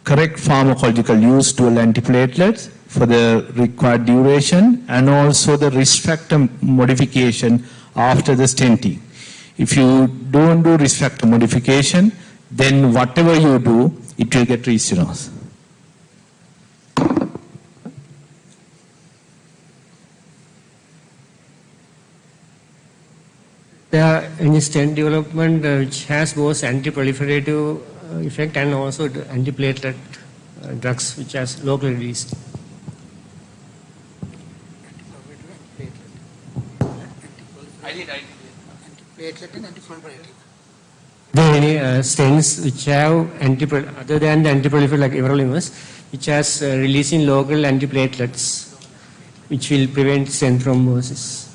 correct pharmacological use, dual antiplatelets for the required duration, and also the risk factor modification after the stenting. If you don't do risk factor modification, then whatever you do, it will get restenosis. There are any stent development which has both anti-proliferative effect and also the antiplatelet drugs which has local release. Antiplatelet and antiproliferative. There are any stents which have other than the antiproliferative like everolimus, which has releasing local antiplatelets which will prevent stent thrombosis.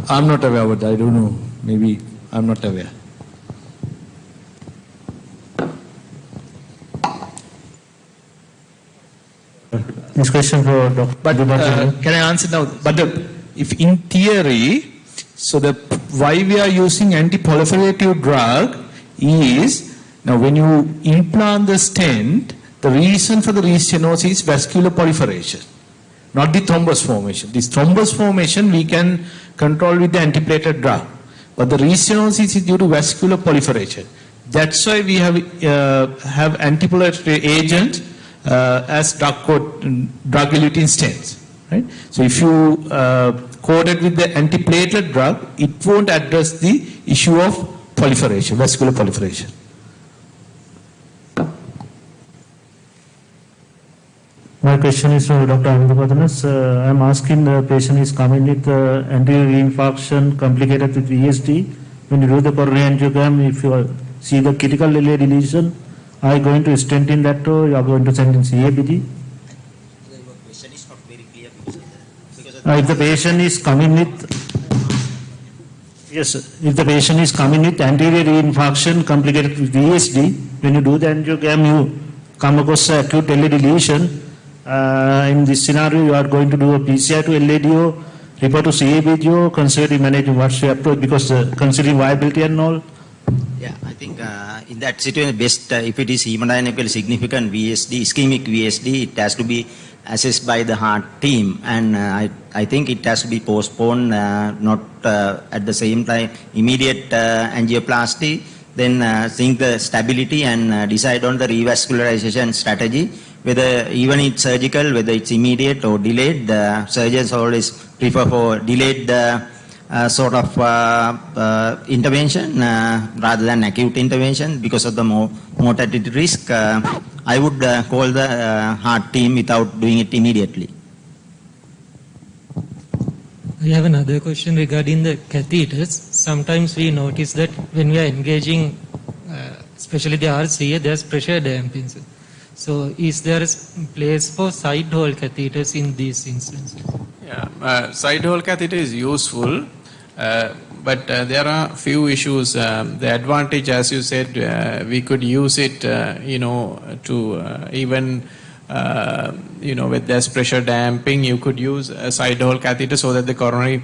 I'm not aware of that. I don't know. Maybe I'm not aware. This question for Dr. But can I answer now? But if in theory, so why we are using antiproliferative drug is, now when you implant the stent, the reason for the restenosis is vascular proliferation, not the thrombus formation. This thrombus formation we can control with the antiplatelet drug, but the restenosis is due to vascular proliferation. That's why we have antiplatelet agent as drug-eluting stents, right? So if you coat it with the antiplatelet drug, it won't address the issue of proliferation, vascular proliferation. My question is to Dr. Ahmedabadanas. I am asking the patient is coming with anterior reinfarction complicated with VSD. When you do the coronary angiogram, if you see the critical LA deletion, are you going to stent in that or you are going to send in CABG? If the patient is coming with if the patient is coming with anterior reinfarction complicated with VSD, when you do the angiogram, you come across acute LA deletion. In this scenario, you are going to do a PCI to LADO, refer to CABGO, conservative management. What's your approach? Because considering viability and all. Yeah, I think in that situation, best if it is hemodynamically significant VSD, ischemic VSD, it has to be assessed by the heart team, and I think it has to be postponed, not at the same time immediate angioplasty. Then think the stability and decide on the revascularization strategy. Whether even it's surgical, whether it's immediate or delayed, the surgeons always prefer for delayed sort of intervention rather than acute intervention because of the mortality risk. I would call the heart team without doing it immediately. I have another question regarding the catheters. Sometimes we notice that when we are engaging, especially the RCA, there's pressure damping. So is there a place for side hole catheters in these instances? Yeah, side hole catheter is useful, but there are few issues. The advantage, as you said, we could use it, to even, when there's pressure damping, you could use a side hole catheter so that the coronary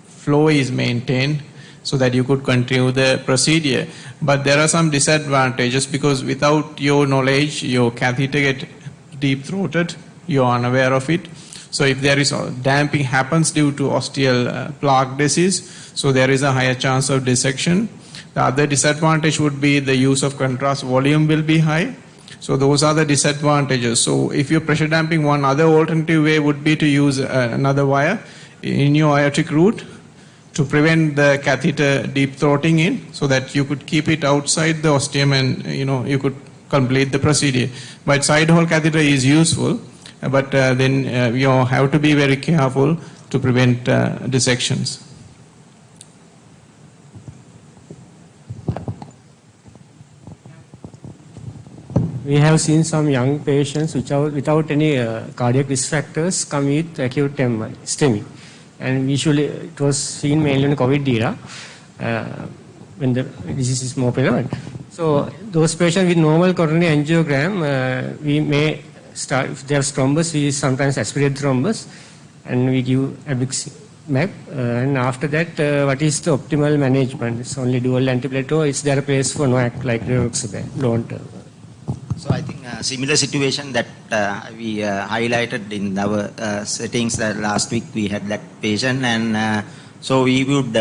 flow is maintained, so that you could continue the procedure. But there are some disadvantages because without your knowledge, your catheter get deep-throated, you're unaware of it. So if there is damping happens due to osteal plaque disease, so there is a higher chance of dissection. The other disadvantage would be the use of contrast volume will be high. So those are the disadvantages. So if you're pressure damping, one other alternative way would be to use another wire in your aortic root to prevent the catheter deep throating in, so that you could keep it outside the ostium and you could complete the procedure. But side hole catheter is useful, but then you have to be very careful to prevent dissections. We have seen some young patients without any cardiac risk factors come with acute STEMI. And usually it was seen mainly in COVID era when the disease is more prevalent. So those patients with normal coronary angiogram, we may start, if there's thrombus, we sometimes aspirate thrombus and we give abiximab. And after that, what is the optimal management? It's only dual antiplatelet, or is there a place for NOAC like rivaroxaban? So I think a similar situation that we highlighted in our settings that last week we had that patient, and so we would,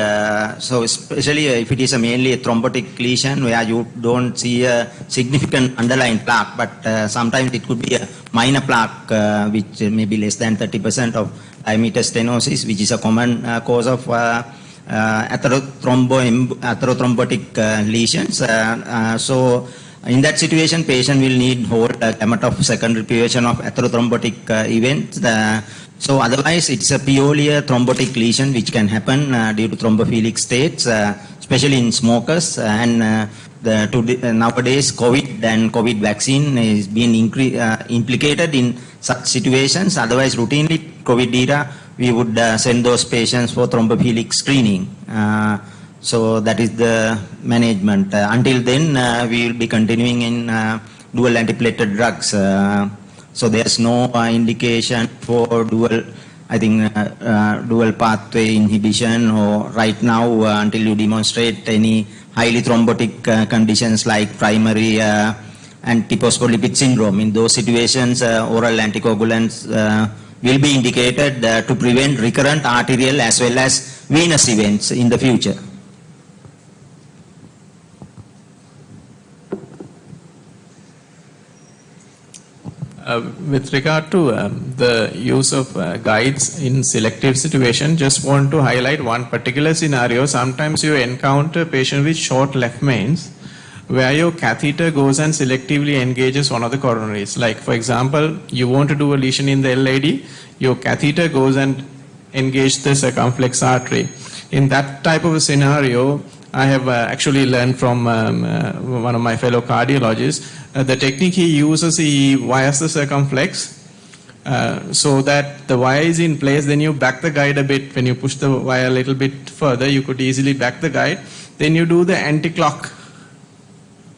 so especially if it is mainly a thrombotic lesion where you don't see a significant underlying plaque, but sometimes it could be a minor plaque which may be less than 30% of diameter stenosis, which is a common cause of atherothrombotic lesions. So in that situation, patient will need whole gamut of secondary prevention of atherothrombotic events. So otherwise, it's a purely a thrombotic lesion which can happen due to thrombophilic states, especially in smokers. And nowadays, COVID and COVID vaccine is being implicated in such situations. Otherwise, routinely, COVID era, we would send those patients for thrombophilic screening. So that is the management. Until then, we will be continuing in dual antiplatelet drugs. So there's no indication for dual, I think, dual pathway inhibition, or right now until you demonstrate any highly thrombotic conditions like primary antiphospholipid syndrome. In those situations, oral anticoagulants will be indicated to prevent recurrent arterial as well as venous events in the future. With regard to the use of guides in selective situation, just want to highlight one particular scenario. Sometimes you encounter patient with short left mains where your catheter goes and selectively engages one of the coronaries. Like for example, you want to do a lesion in the LAD, your catheter goes and engages the circumflex artery. In that type of a scenario, I have actually learned from one of my fellow cardiologists. The technique he uses, he wires the circumflex so that the wire is in place. Then you back the guide a bit. When you push the wire a little bit further, you could easily back the guide. Then you do the anti-clock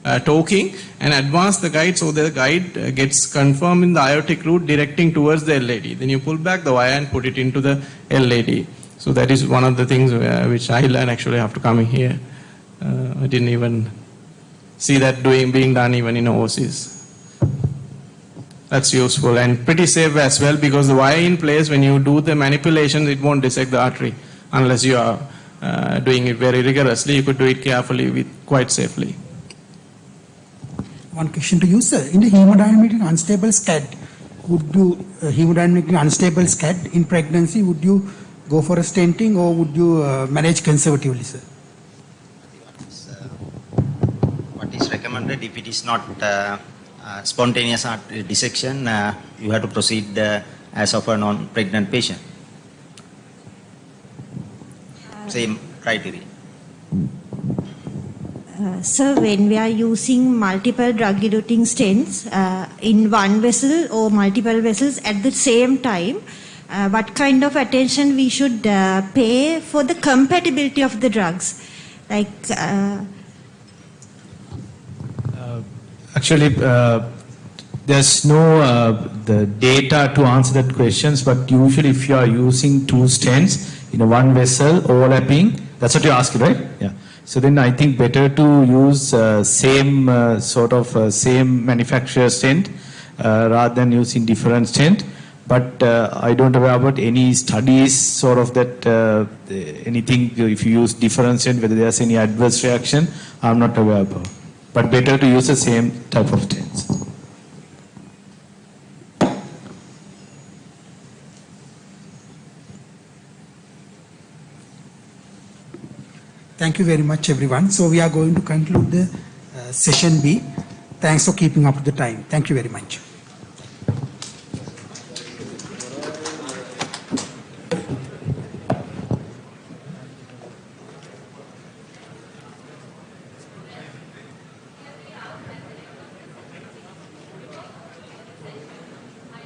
torquing and advance the guide so the guide gets confirmed in the aortic root directing towards the LAD. Then you pull back the wire and put it into the LAD. So that is one of the things which I learned actually after coming here. I didn't even see that being done even in overseas. That's useful and pretty safe as well, because the wire in place, when you do the manipulation, it won't dissect the artery unless you are doing it very rigorously. You could do it carefully, quite safely. One question to you, sir. In the hemodynamically unstable SCAD, would you hemodynamically unstable SCAD in pregnancy, would you go for a stenting or would you manage conservatively, sir? What is recommended if it is not spontaneous artery dissection, you have to proceed as of a non-pregnant patient. Same criteria. Sir, when we are using multiple drug-eluting stents in one vessel or multiple vessels at the same time, what kind of attention we should pay for the compatibility of the drugs? Like, actually, there's no the data to answer that questions, but usually if you are using two stents in a one vessel overlapping, that's what you're asking, right? Yeah. So then I think better to use same sort of same manufacturer stent rather than using different stent. But I don't know about any studies sort of that anything if you use different stent, whether there's any adverse reaction, I'm not aware about. But better to use the same type of stents. Thank you very much, everyone. So we are going to conclude the session B. Thanks for keeping up with the time. Thank you very much.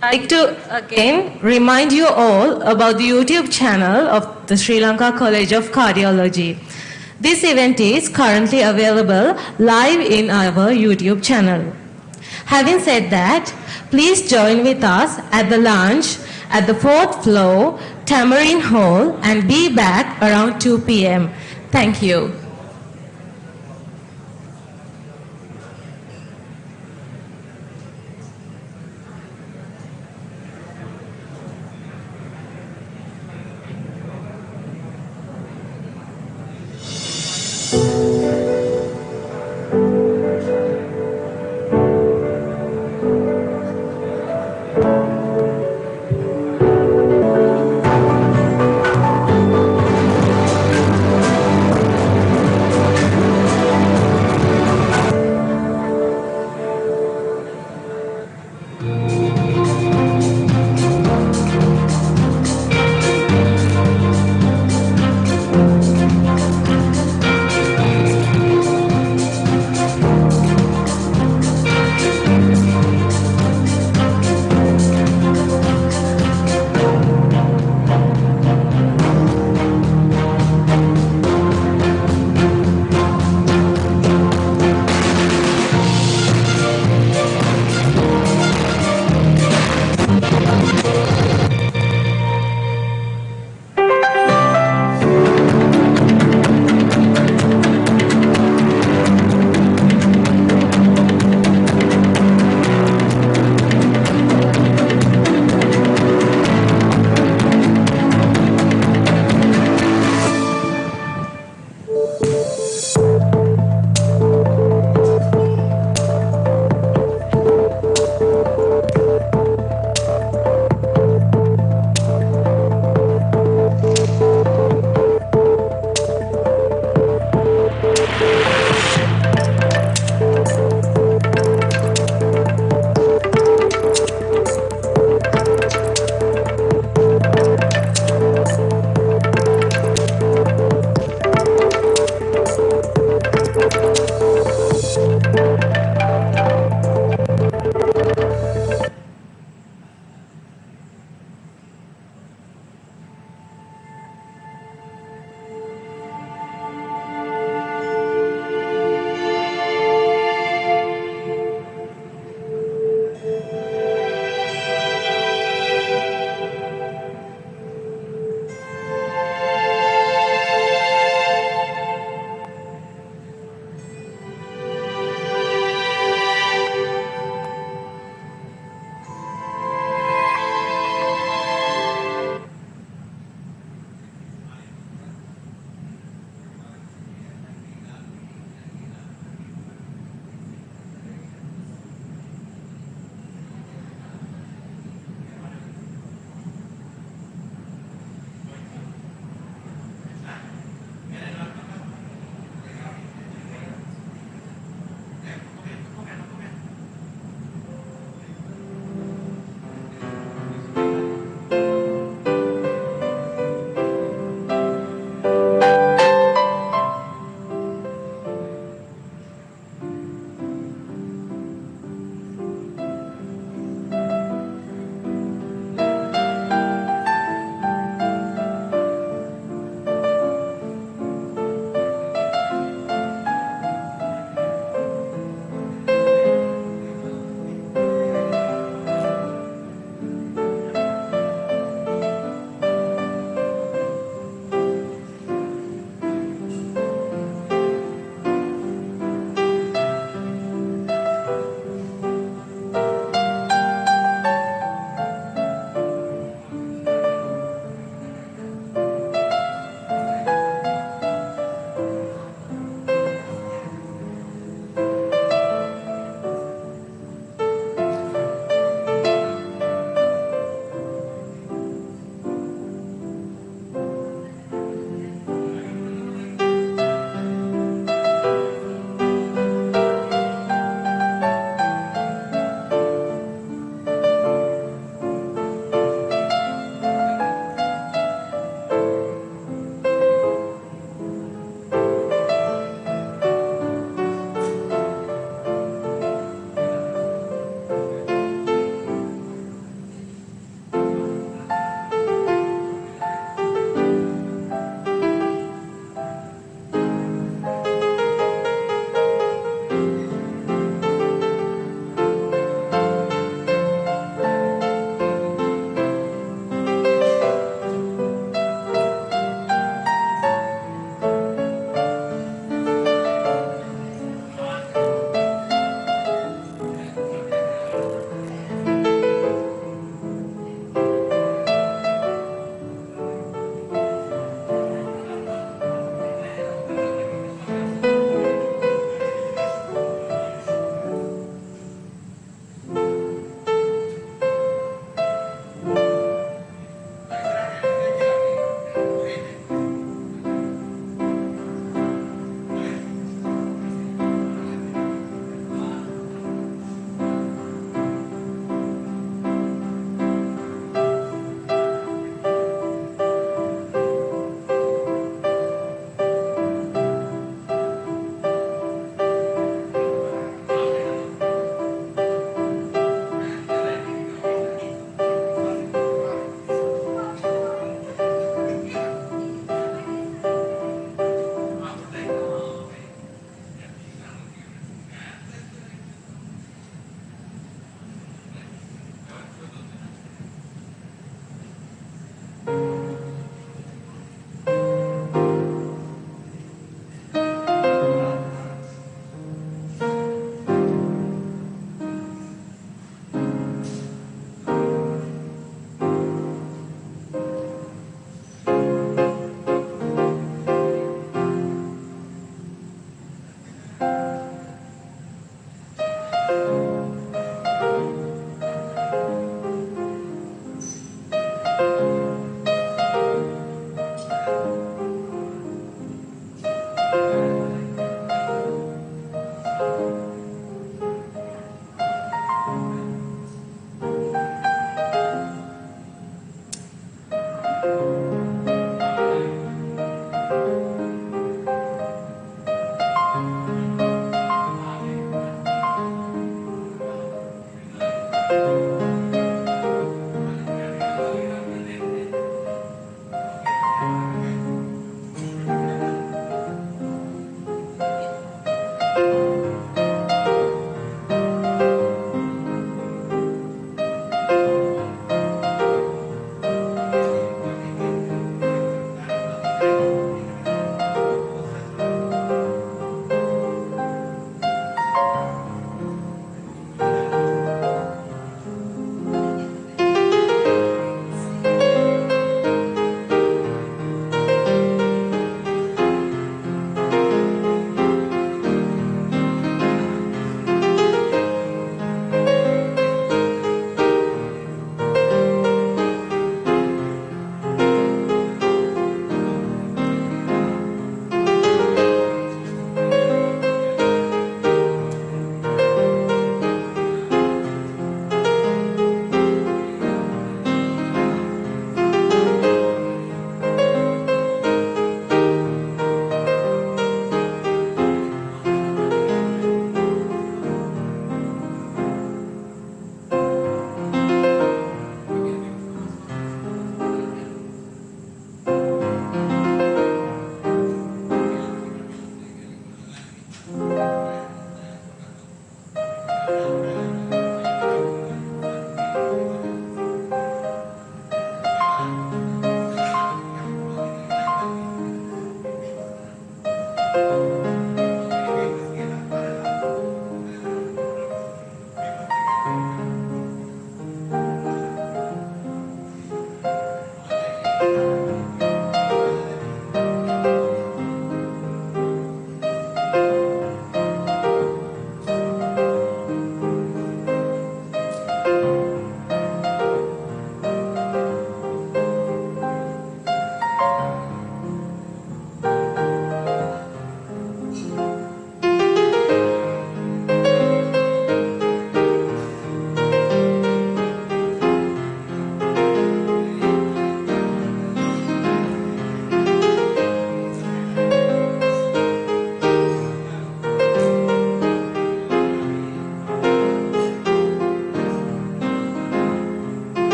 I'd like to again remind you all about the YouTube channel of the Sri Lanka College of Cardiology. This event is currently available live in our YouTube channel. Having said that, please join with us at the lunch at the 4th floor, Tamarind Hall, and be back around 2 p.m. Thank you.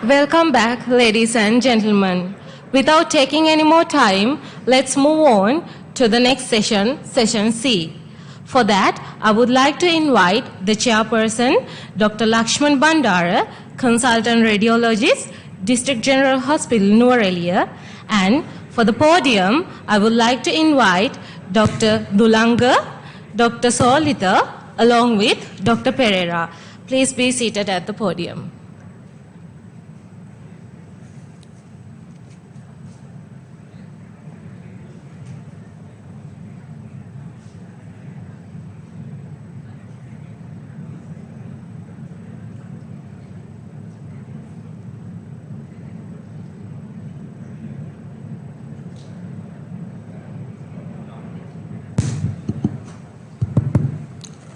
Welcome back, ladies and gentlemen. Without taking any more time, let's move on to the next session, session C. For that, I would like to invite the chairperson, Dr. Lakshman Bandara, consultant radiologist, District General Hospital, Nuwara, and for the podium, I would like to invite Dr. Dulanga, Dr. Solita, along with Dr. Pereira. Please be seated at the podium.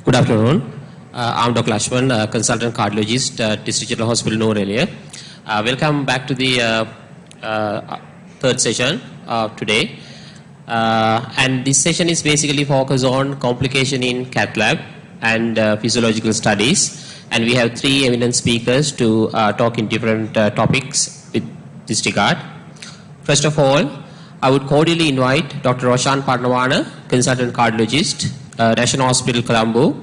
Good afternoon. I'm Dr. Lakshman, consultant cardiologist, District General Hospital, Nuwara. Welcome back to the third session of today. And this session is basically focused on complication in cath lab and physiological studies. And we have three eminent speakers to talk in different topics with this regard. First of all, I would cordially invite Dr. Roshan Parnawana, consultant cardiologist, National Hospital, Colombo,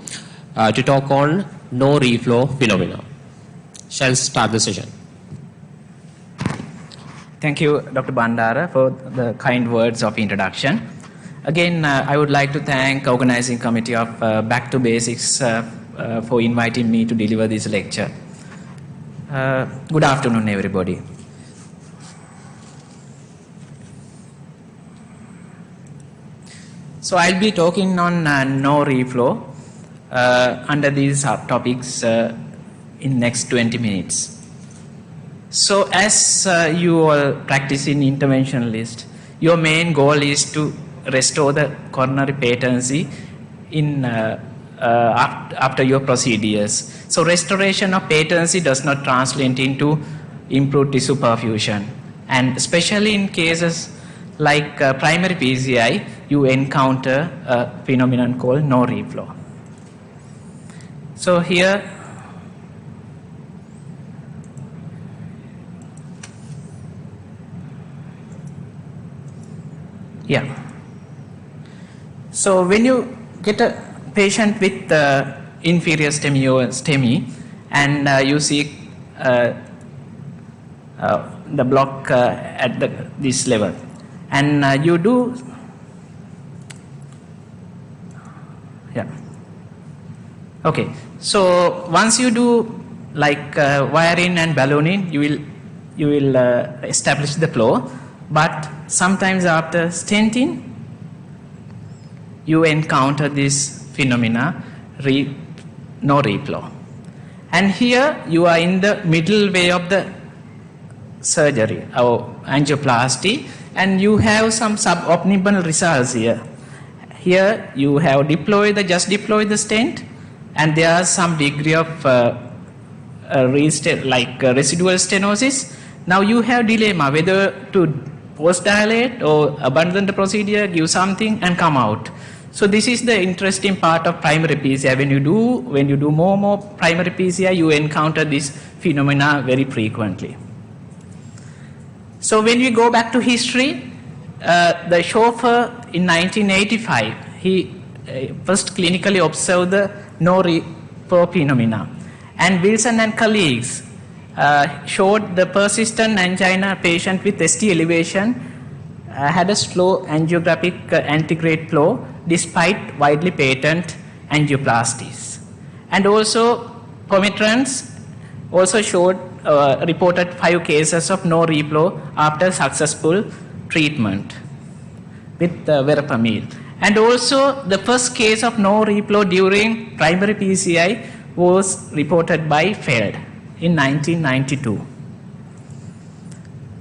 to talk on no reflow phenomena. Shall start the session. Thank you, Dr. Bandara, for the kind words of introduction. Again, I would like to thank organizing committee of Back to Basics for inviting me to deliver this lecture. Good afternoon, everybody. So I'll be talking on no reflow under these subtopics in next 20 minutes. So as you all practice in interventionalist, your main goal is to restore the coronary patency in after your procedures. So restoration of patency does not translate into improved tissue perfusion, and especially in cases like primary PCI, you encounter a phenomenon called no reflow. So here, so when you get a patient with inferior STEMI or STEMI, and you see the block at this level, and you do okay, so once you do like wiring and ballooning, you will establish the flow, but sometimes after stenting you encounter this phenomena, no reflow, and here you are in the middle way of the surgery or angioplasty, and you have some suboptimal results here. Here you have just deployed the stent, and there are some degree of residual stenosis. Now you have dilemma whether to post dilate or abandon the procedure, give something and come out. So this is the interesting part of primary PCI. When you do more primary PCI, you encounter this phenomena very frequently. So when we go back to history, the chauffeur in 1985, he first clinically observed the no reflow phenomena, and Wilson and colleagues showed the persistent angina patient with ST elevation had a slow angiographic antegrade flow despite widely patent angioplasties. And also Pometrans also reported 5 cases of no reflow after successful treatment with verapamil. And also the first case of no reflow during primary PCI was reported by Feld in 1992.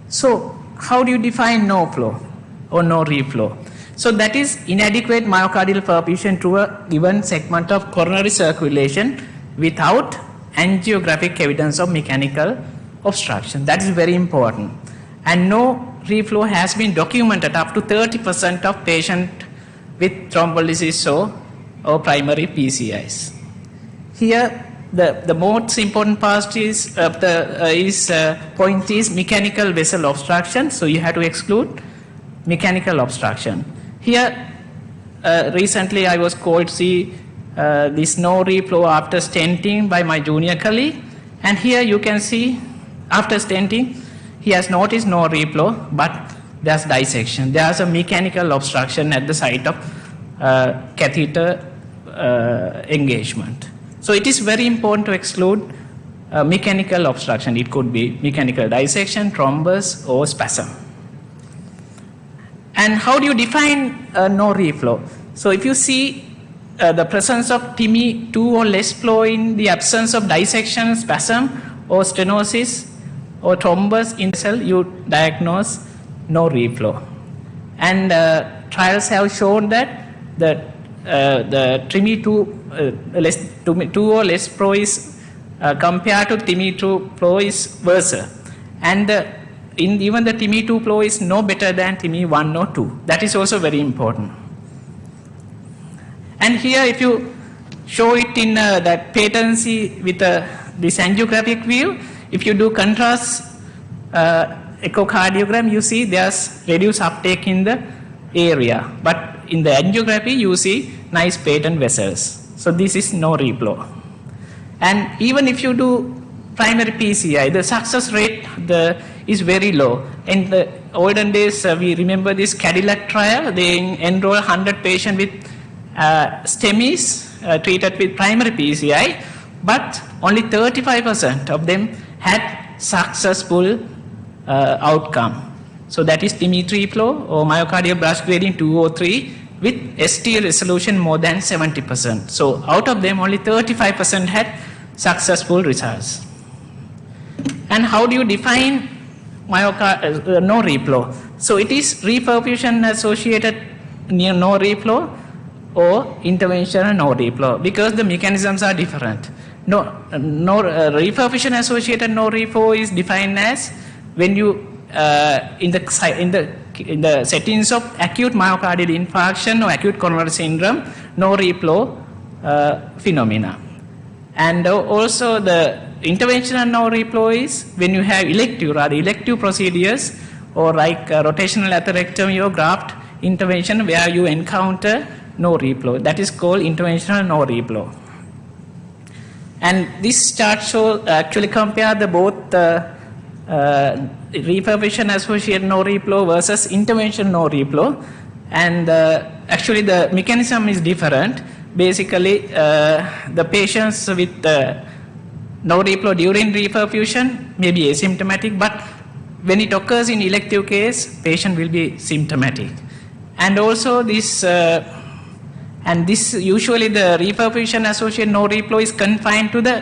So how do you define no flow or no reflow? So that is inadequate myocardial perfusion through a given segment of coronary circulation without angiographic evidence of mechanical obstruction. That is very important. And no reflow has been documented up to 30% of patients with thrombolysis or primary PCIs. Here the most important part is point is mechanical vessel obstruction. So you have to exclude mechanical obstruction. Here, recently I was called to see this no reflow after stenting by my junior colleague, and here you can see after stenting he has noticed no reflow, but there's dissection. There's a mechanical obstruction at the site of catheter engagement. So it is very important to exclude mechanical obstruction. It could be mechanical dissection, thrombus, or spasm. And how do you define no reflow? So if you see the presence of TIMI 2 or less flow in the absence of dissection, spasm, or stenosis, or thrombus in the cell, you diagnose no reflow. And trials have shown that the TIMI 2 or less flow is compared to TIMI 2 flow is worse. And even the TIMI 2 flow is no better than TIMI 1 or 2. That is also very important. And here if you show it in that patency with this angiographic view, if you do contrast echocardiogram, you see there's reduced uptake in the area. But in the angiography, you see nice patent vessels. So this is no reflow. And even if you do primary PCI, the success rate is very low. In the olden days, we remember this Cadillac trial. They enroll 100 patients with STEMIs treated with primary PCI, but only 35% of them had successful outcome. So that is TIMI 3 flow or myocardial brush gradient 2 or 3 with ST resolution more than 70%. So out of them, only 35% had successful results. And how do you define no reflow? So it is reperfusion associated no reflow or interventional no reflow, because the mechanisms are different. Reperfusion associated no reflow is defined as when you in the settings of acute myocardial infarction or acute coronary syndrome, no reflow phenomena. And also the interventional no reflow is when you have elective procedures or like rotational atherectomy or graft intervention where you encounter no reflow. That is called interventional no reflow. And this chart actually compare the both reperfusion associated no reflow versus intervention no reflow, and actually the mechanism is different. Basically, the patients with no reflow during reperfusion may be asymptomatic, but when it occurs in elective case, patient will be symptomatic. And also this usually the reperfusion associated no reflow is confined to the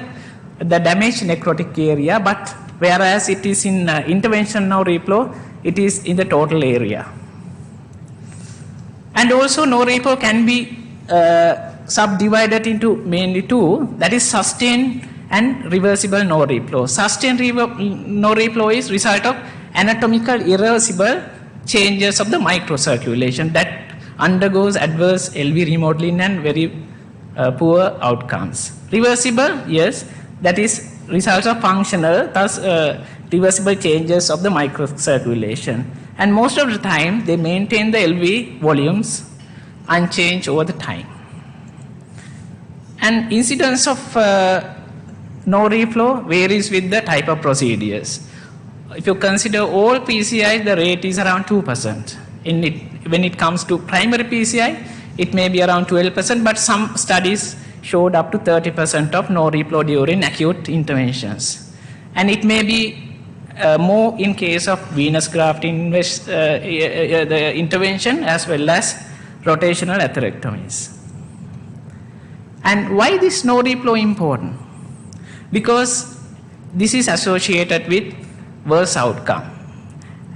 damaged necrotic area, but whereas it is in intervention no reflow, it is in the total area. And also no reflow can be subdivided into mainly two, that is sustained and reversible no reflow. Sustained no reflow is result of anatomical irreversible changes of the microcirculation that undergoes adverse LV remodeling and very poor outcomes. Reversible, yes, that is results of functional, thus reversible changes of the microcirculation. And most of the time, they maintain the LV volumes unchanged over the time. And incidence of no reflow varies with the type of procedures. If you consider all PCI, the rate is around 2%. When it comes to primary PCI, it may be around 12%, but some studies showed up to 30% of no reflow during acute interventions. And it may be more in case of venous graft the intervention as well as rotational atherectomies. And why this no reflow important? Because this is associated with worse outcome.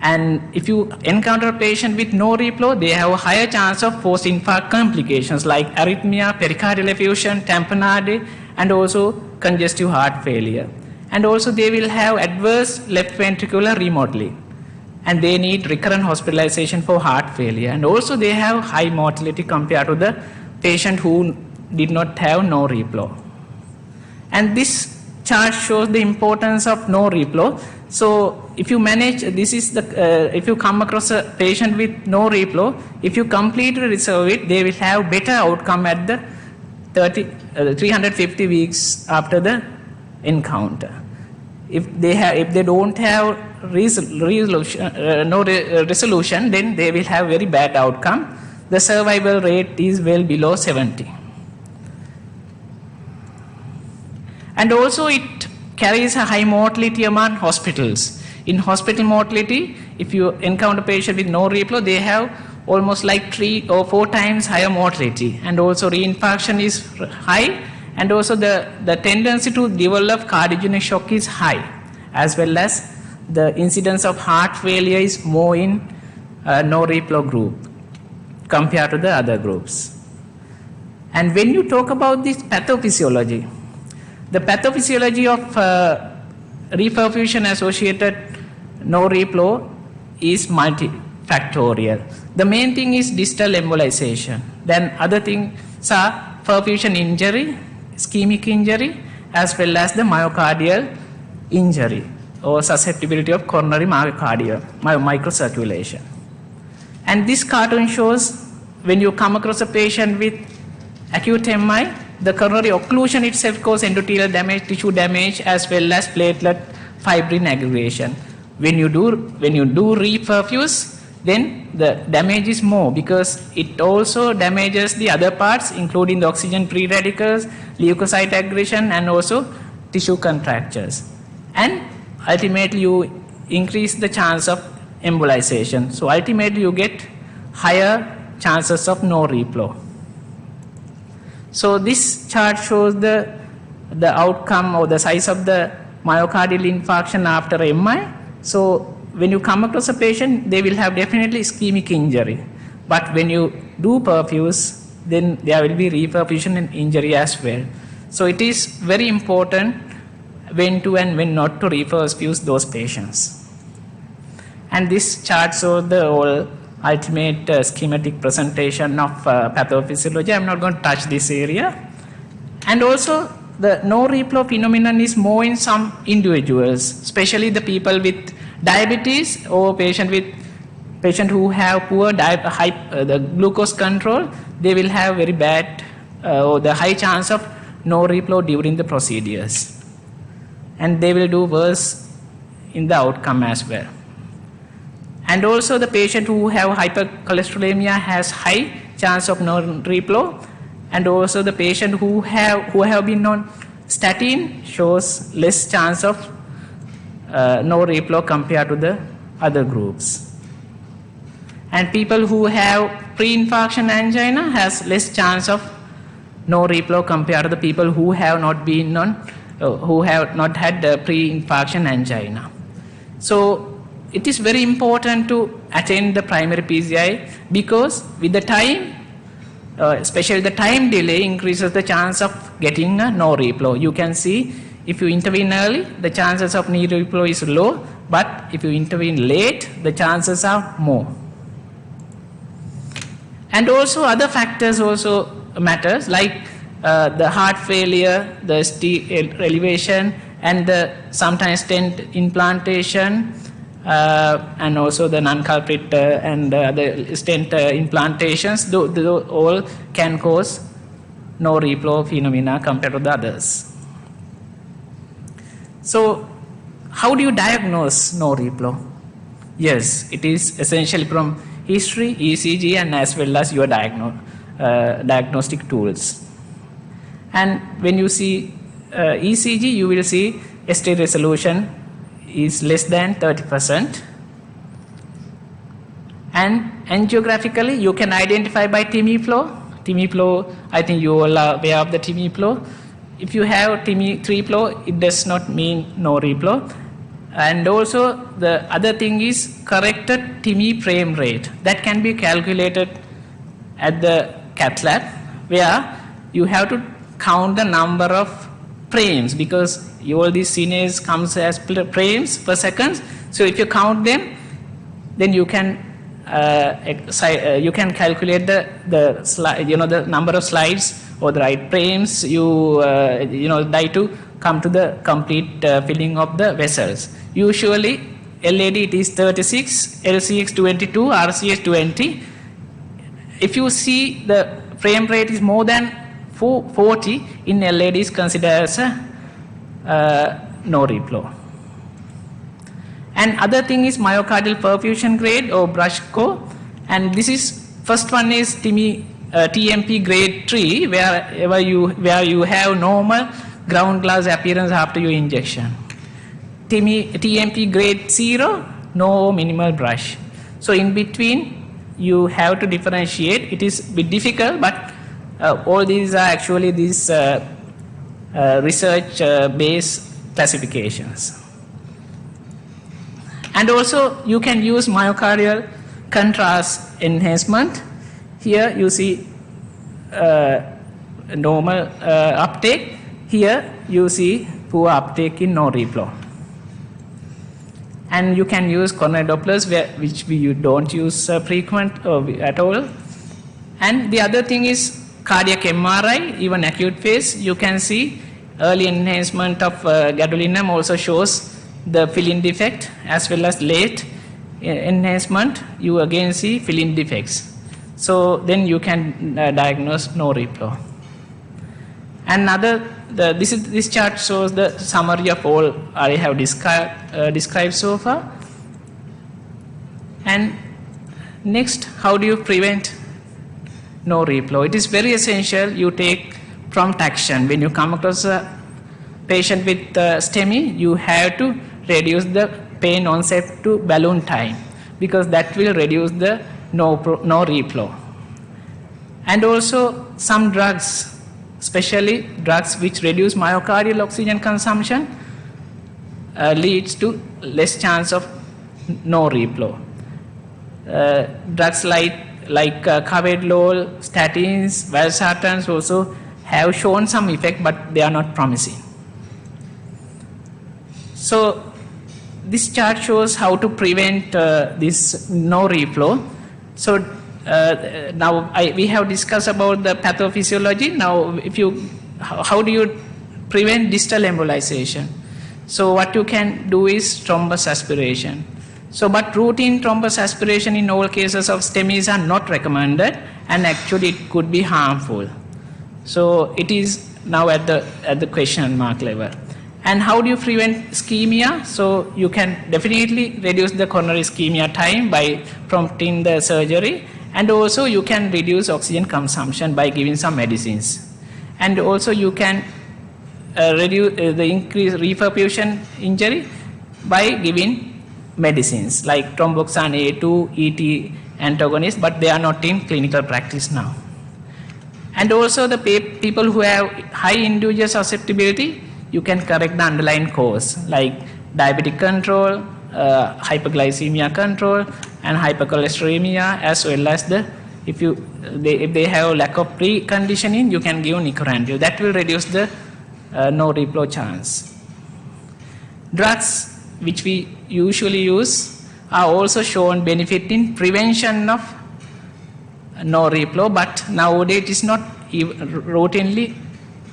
And if you encounter a patient with no reflow, they have a higher chance of post-infarct complications like arrhythmia, pericardial effusion, tamponade, and also congestive heart failure. And also they will have adverse left ventricular remodeling, and they need recurrent hospitalization for heart failure. And also they have high mortality compared to the patient who did not have no reflow. And this chart shows the importance of no reflow. So if you manage, this is the, if you come across a patient with no reflow, if you completely resolve it, they will have better outcome at the 350 weeks after the encounter. If they don't have resolution, then they will have very bad outcome. The survival rate is well below 70. And also it carries a high mortality among hospitals. In hospital mortality, if you encounter a patient with no reflow, they have almost like 3 or 4 times higher mortality. And also reinfarction is high, and also the tendency to develop cardiogenic shock is high, as well as the incidence of heart failure is more in no reflow group compared to the other groups. And when you talk about this pathophysiology, the pathophysiology of reperfusion associated no reflow is multifactorial. The main thing is distal embolization. Then other things are perfusion injury, ischemic injury, as well as the myocardial injury or susceptibility of coronary microcirculation. And this cartoon shows when you come across a patient with acute MI, the coronary occlusion itself causes endothelial damage, tissue damage, as well as platelet fibrin aggregation. When you do reperfuse, then the damage is more because it also damages the other parts, including the oxygen free radicals, leukocyte aggregation, and also tissue contractures. And ultimately you increase the chance of embolization. So ultimately you get higher chances of no reflow. So this chart shows the outcome or the size of the myocardial infarction after MI. So when you come across a patient, they will have definitely ischemic injury. But when you do perfuse, then there will be reperfusion and injury as well. So it is very important when to and when not to reperfuse those patients. And this chart shows the whole ultimate schematic presentation of pathophysiology. I'm not going to touch this area. And also the no reflow phenomenon is more in some individuals, especially the people with diabetes or patient who have poor the glucose control. They will have very bad or the high chance of no reflow during the procedures, and they will do worse in the outcome as well. And also the patient who have hypercholesterolemia has high chance of no reflow, and also the patient who have been on statin shows less chance of no reflow compared to the other groups. And people who have pre-infarction angina has less chance of no reflow compared to the people who have not been on, who have not had the pre-infarction angina. So it is very important to attend the primary PCI because with the time, especially the time delay increases the chance of getting a no reflow. You can see if you intervene early, the chances of no reflow is low, but if you intervene late, the chances are more. And also other factors also matters, like the heart failure, the elevation, and the sometimes stent implantation, and also the non-culprit and the stent implantations. Those all can cause no reflow phenomena compared to the others. So how do you diagnose no reflow? Yes, it is essentially from history, ECG, and as well as your diagnostic tools. And when you see ECG, you will see ST resolution is less than 30%. And angiographically, you can identify by TIMI flow. TIMI flow, I think you all are aware of the TIMI flow. If you have TIMI 3 flow, it does not mean no reflow. And also the other thing is corrected TIMI frame rate that can be calculated at the cath lab, where you have to count the number of frames because all these CNAs comes as frames per second. So if you count them, then you can calculate the slide, the number of slides or the right frames, you try to come to the complete filling of the vessels. Usually LAD it is 36, LCX 22, RCH 20. If you see the frame rate is more than 40 in LAD is considered as a no replo. And other thing is myocardial perfusion grade or Brushko, and this is first one is TMP grade 3 where you have normal ground glass appearance after your injection. TMP grade 0, no minimal brush. So in between you have to differentiate. It is a bit difficult, but all these are actually these research based classifications. And also you can use myocardial contrast enhancement. Here you see normal uptake. Here you see poor uptake in no replo. And you can use coronary Dopplers which you don't use frequent at all. And the other thing is cardiac MRI, even acute phase. You can see early enhancement of gadolinium also shows the fill-in defect, as well as late enhancement you again see fill-in defects. So then you can diagnose no replo. And this chart shows the summary of all I have described so far. And next, how do you prevent no replo? It is very essential you take prompt action. When you come across a patient with STEMI, you have to reduce the pain onset to balloon time, because that will reduce the no replo. And also some drugs, especially drugs which reduce myocardial oxygen consumption, leads to less chance of no replo. Drugs like carvedilol, statins, valsartans also have shown some effect, but they are not promising. So this chart shows how to prevent this no reflow. So now we have discussed about the pathophysiology. Now, how do you prevent distal embolization? So what you can do is thrombus aspiration. So, but routine thrombus aspiration in all cases of STEMIs are not recommended, and actually it could be harmful. So it is now at the question mark level. And how do you prevent ischemia? So you can definitely reduce the coronary ischemia time by prompting the surgery, and also you can reduce oxygen consumption by giving some medicines. And also you can reduce the increased reperfusion injury by giving medicines like thromboxane A2, ET antagonists, but they are not in clinical practice now. And also the people who have high individual susceptibility, you can correct the underlying cause like diabetic control, hyperglycemia control, and hypercholesterolemia, as well as if they have lack of preconditioning, you can give nicorandil. That will reduce the no replo chance. Drugs which we usually use are also shown benefit in prevention of no replo, but nowadays it is not routinely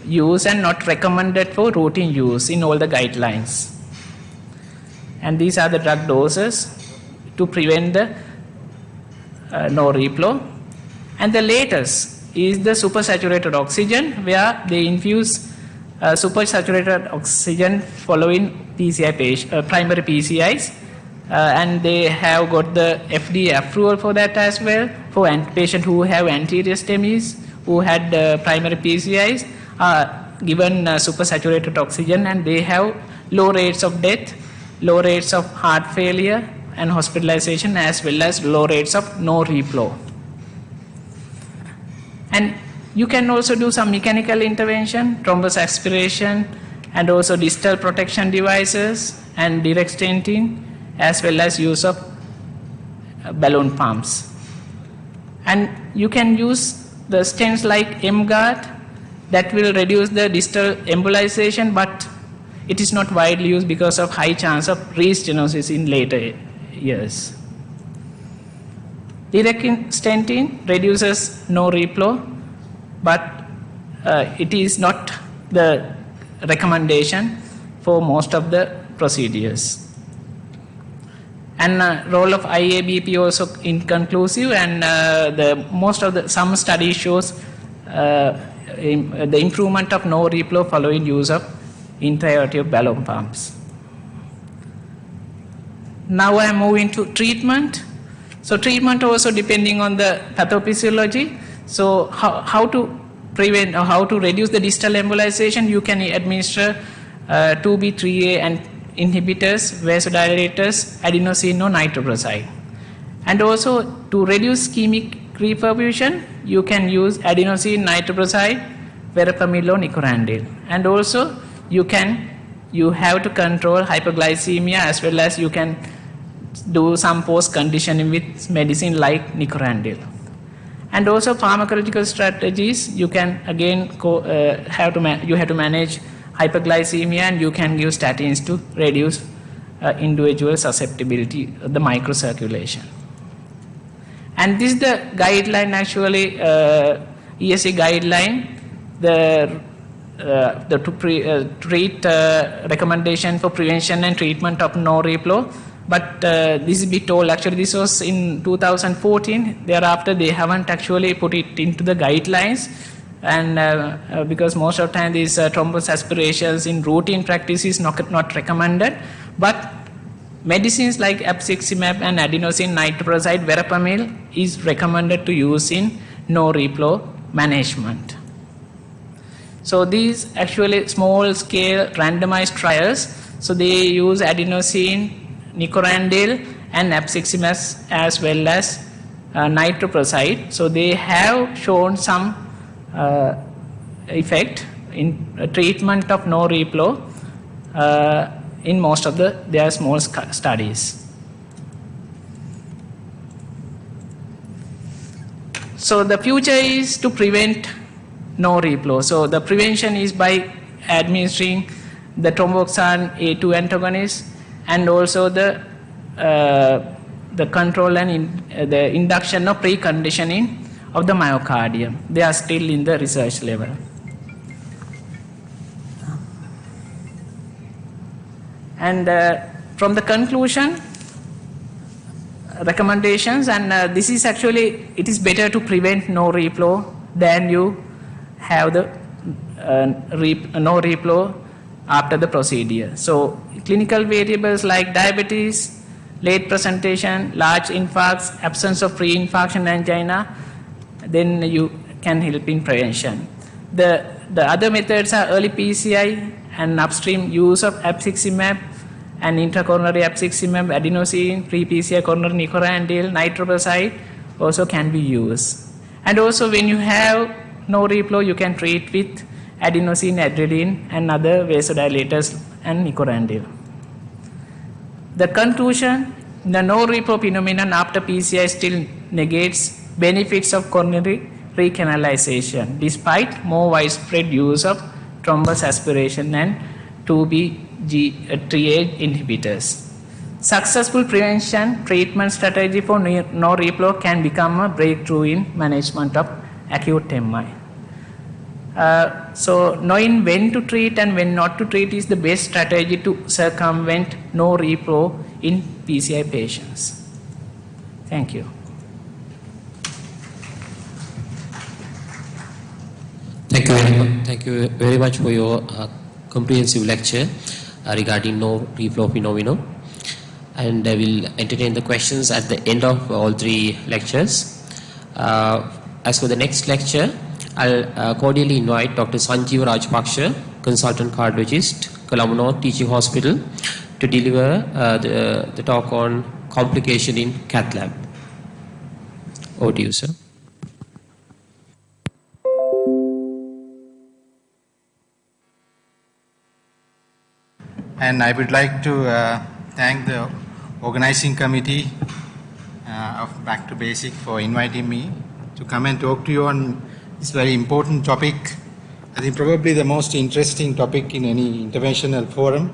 used and not recommended for routine use in all the guidelines. And these are the drug doses to prevent the no replo. And the latest is the supersaturated oxygen, where they infuse supersaturated oxygen following primary PCIs, and they have got the FDA approval for that as well. For patients who have anterior STEMIs who had primary PCIs are given supersaturated oxygen, and they have low rates of death, low rates of heart failure and hospitalization, as well as low rates of no replo. And you can also do some mechanical intervention, thrombus aspiration, and also distal protection devices and direct stenting, as well as use of balloon pumps. And you can use the stents like MGuard that will reduce the distal embolization, but it is not widely used because of high chance of re-stenosis in later years. Direct stenting reduces no replo, but it is not the recommendation for most of the procedures. And role of IABP also inconclusive, and some studies shows the improvement of no reflow following use of intra-aortic balloon pumps. Now I am moving to treatment. So treatment also depending on the pathophysiology. So how to prevent or how to reduce the distal embolization, you can administer 2B3A and inhibitors, vasodilators, adenosine or nitroprusside. And also to reduce ischemic reperfusion, you can use adenosine, nitroprusside, verapamil or nicorandil. And also you have to control hyperglycemia, as well as you can do some post conditioning with medicine like nicorandil. And also pharmacological strategies, you can again have to manage hyperglycemia, and you can use statins to reduce individual susceptibility of the microcirculation. And this is the guideline, actually ESC guideline, treat recommendation for prevention and treatment of no reflow. But this is be told, actually this was in 2014, thereafter they haven't actually put it into the guidelines, and because most of the time these thrombus aspirations in routine practice is not recommended, but medicines like abciximab and adenosine, nitroprusside, verapamil is recommended to use in no reflow management. So these actually small scale randomized trials, so they use adenosine, nicorandil and abciximab as well as nitroprusside. So they have shown some effect in treatment of no reflow in most of their small studies. So the future is to prevent no reflow. So the prevention is by administering the thromboxane A2 antagonist, and also the control and the induction of preconditioning of the myocardium. They are still in the research level. And from the conclusion, recommendations, and this is actually, it is better to prevent no reflow than you have the no reflow after the procedure. So clinical variables like diabetes, late presentation, large infarcts, absence of pre-infarction angina, then you can help in prevention. The other methods are early PCI and upstream use of abciximab and intracoronary abciximab, adenosine, pre-PCI coronary nicorandil, nitroprusside also can be used. And also when you have no reflow, you can treat with adenosine, adrenaline and other vasodilators and nicorandil. The conclusion, the no reflow phenomenon after PCI still negates benefits of coronary recanalization despite more widespread use of thrombus aspiration and 2B3A inhibitors. Successful prevention treatment strategy for no reflow can become a breakthrough in management of acute MI. So knowing when to treat and when not to treat is the best strategy to circumvent no reflow in PCI patients. Thank you. Thank you very much for your comprehensive lecture regarding no reflow phenomenon. And I will entertain the questions at the end of all three lectures. As for the next lecture, I'll cordially invite Dr. Sanjeev Rajpaksha, consultant cardiologist, Colombo North Teaching Hospital, to deliver the talk on complication in cath lab. Over to you, sir. And I would like to thank the organizing committee of Back to Basic for inviting me to come and talk to you on this very important topic. I think probably the most interesting topic in any interventional forum.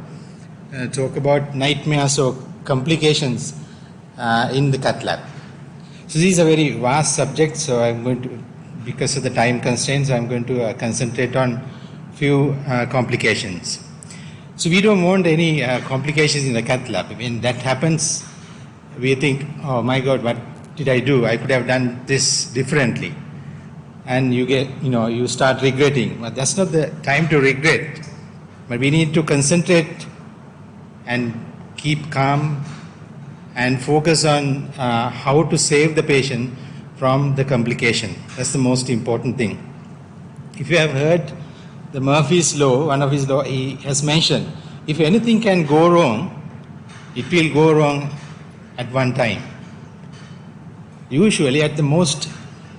Talk about nightmares or complications in the cath lab. So this is a very vast subject, so I'm going to because of the time constraints, I'm going to concentrate on few complications. So we don't want any complications in the cath lab. When that happens, we think, oh my God, what did I do? I could have done this differently. And you start regretting. But that's not the time to regret. But we need to concentrate and keep calm and focus on how to save the patient from the complication. That's the most important thing. If you have heard the Murphy's law, one of his law, he has mentioned, if anything can go wrong, it will go wrong at one time. Usually at the most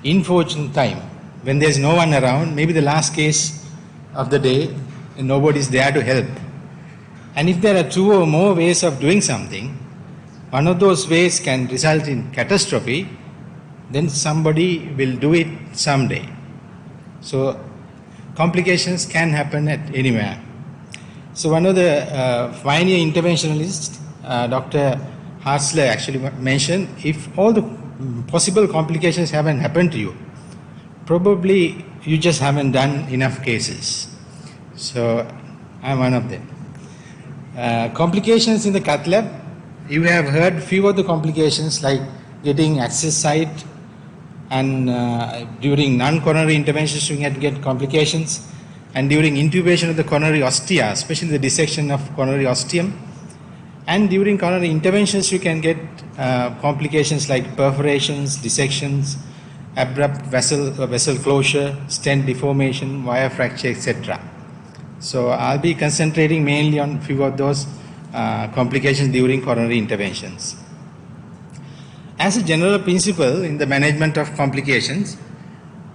unfortunate time, when there's no one around, maybe the last case of the day, and nobody's there to help. And if there are two or more ways of doing something, one of those ways can result in catastrophe, then somebody will do it someday. So complications can happen at anywhere. So one of the pioneer interventionalists, Dr. Hartzler, actually mentioned, if all the possible complications haven't happened to you, probably you just haven't done enough cases. So I'm one of them. Complications in the cath lab, you have heard few of the complications like getting access site, and during non-coronary interventions you can get complications, and during intubation of the coronary ostia, especially the dissection of coronary ostium, and during coronary interventions you can get complications like perforations, dissections, abrupt vessel closure, stent deformation, wire fracture, etc. So I'll be concentrating mainly on few of those complications during coronary interventions. As a general principle in the management of complications,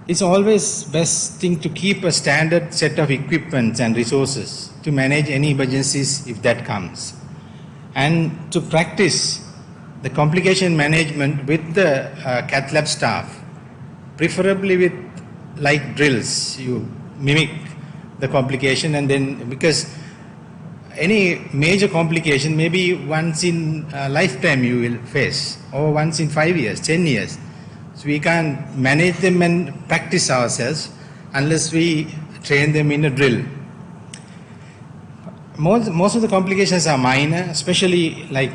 it's always best thing to keep a standard set of equipments and resources to manage any emergencies if that comes, and to practice the complication management with the cath lab staff, preferably with like drills. You mimic the complication, and then, because any major complication maybe once in a lifetime you will face, or once in 5 years, 10 years. So we can't manage them and practice ourselves unless we train them in a drill. Most of the complications are minor, especially like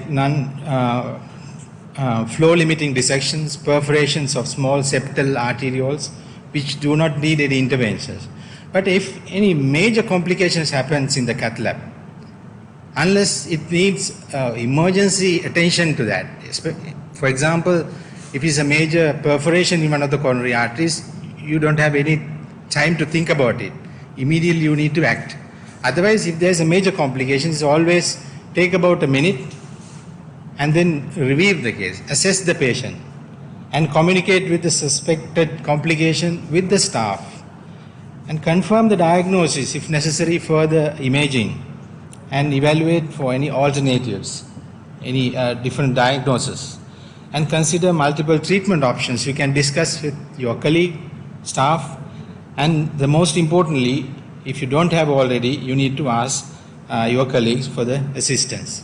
flow limiting dissections, perforations of small septal arterioles, which do not need any interventions. But if any major complications happens in the cath lab, unless it needs emergency attention to that, for example, if it's a major perforation in one of the coronary arteries, you don't have any time to think about it. Immediately you need to act. Otherwise, if there's a major complication, it's always take about a minute and then review the case, assess the patient, and communicate with the suspected complication with the staff, and confirm the diagnosis if necessary, further imaging, and evaluate for any alternatives, any different diagnosis, and consider multiple treatment options you can discuss with your colleague, staff, and the most importantly, if you don't have already, you need to ask your colleagues for the assistance.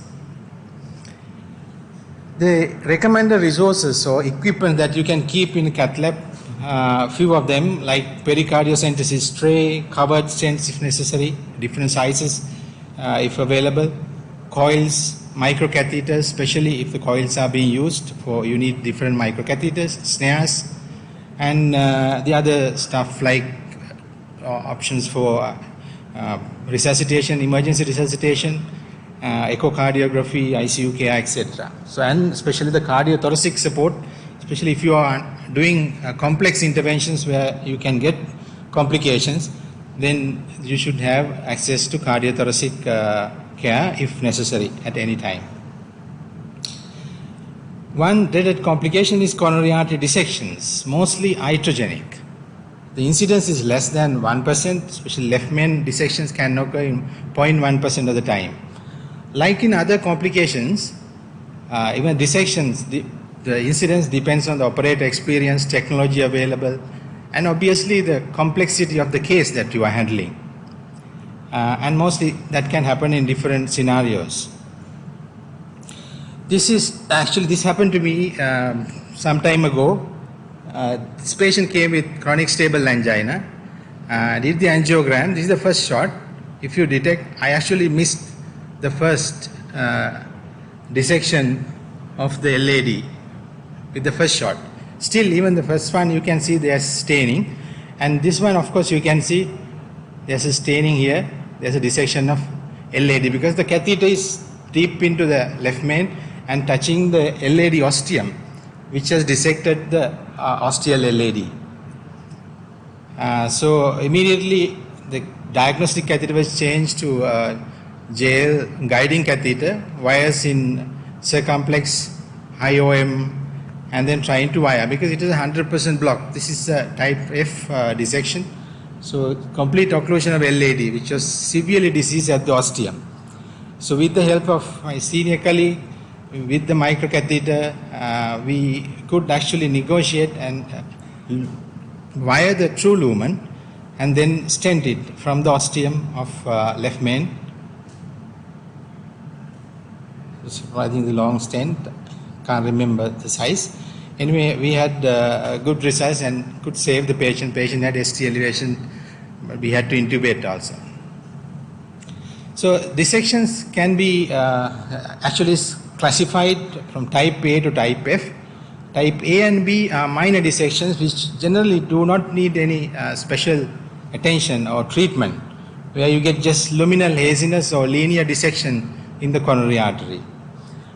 The recommended resources or equipment that you can keep in cath lab, few of them like pericardiocentesis tray, covered stents if necessary, different sizes if available, coils, microcatheters, especially if the coils are being used for, you need different microcatheters, snares, and the other stuff like options for resuscitation, emergency resuscitation, echocardiography, ICU care, etc. So, and especially the cardiothoracic support, especially if you are doing complex interventions where you can get complications, then you should have access to cardiothoracic care if necessary at any time. One dreaded complication is coronary artery dissections, mostly iatrogenic. The incidence is less than 1%, especially left main dissections can occur in 0.1% of the time. Like in other complications, even dissections, the incidence depends on the operator experience, technology available, and obviously the complexity of the case that you are handling. And mostly that can happen in different scenarios. This happened to me some time ago. This patient came with chronic stable angina. Did the angiogram. This is the first shot. If you detect, I actually missed the first dissection of the LAD with the first shot. Still, even the first one, you can see there's staining. And this one, of course, you can see there's a staining here. There's a dissection of LAD because the catheter is deep into the left main and touching the LAD ostium, which has dissected the ostial LAD. So immediately the diagnostic catheter was changed to jail guiding catheter, wires in circumflex, high OM, and then trying to wire because it is a 100% block. This is a type F dissection. So complete occlusion of LAD, which was severely diseased at the ostium. So with the help of my senior colleague, with the microcatheter, we could actually negotiate and wire the true lumen and then stent it from the ostium of left main. I think the long stent, can't remember the size. Anyway, we had good results and could save the patient. Patient had ST elevation, but we had to intubate also. So dissections can be actually classified from type A to type F. Type A and B are minor dissections which generally do not need any special attention or treatment, where you get just luminal haziness or linear dissection in the coronary artery.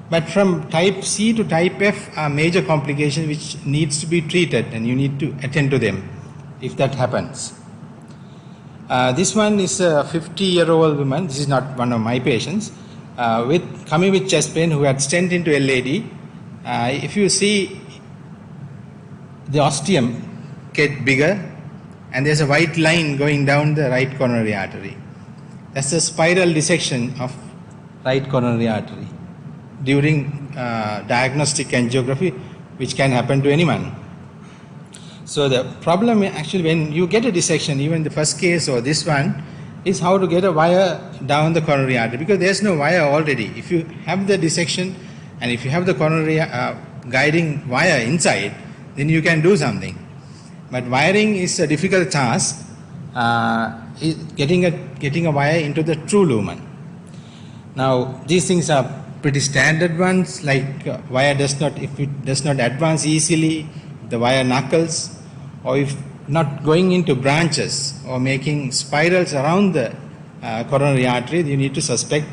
But from type C to type F are major complications which needs to be treated and you need to attend to them if that happens. This one is a 50-year-old woman. This is not one of my patients. Coming with chest pain who had stent into LAD. If you see the ostium get bigger and there's a white line going down the right coronary artery. That's a spiral dissection of right coronary artery during diagnostic angiography, which can happen to anyone. So the problem actually when you get a dissection, even the first case or this one, is how to get a wire down the coronary artery because there's no wire already. If you have the dissection and if you have the coronary guiding wire inside, then you can do something. But wiring is a difficult task, getting a wire into the true lumen. Now these things are pretty standard ones, like wire does not, if it does not advance easily, the wire knuckles, or if not going into branches or making spirals around the coronary artery, you need to suspect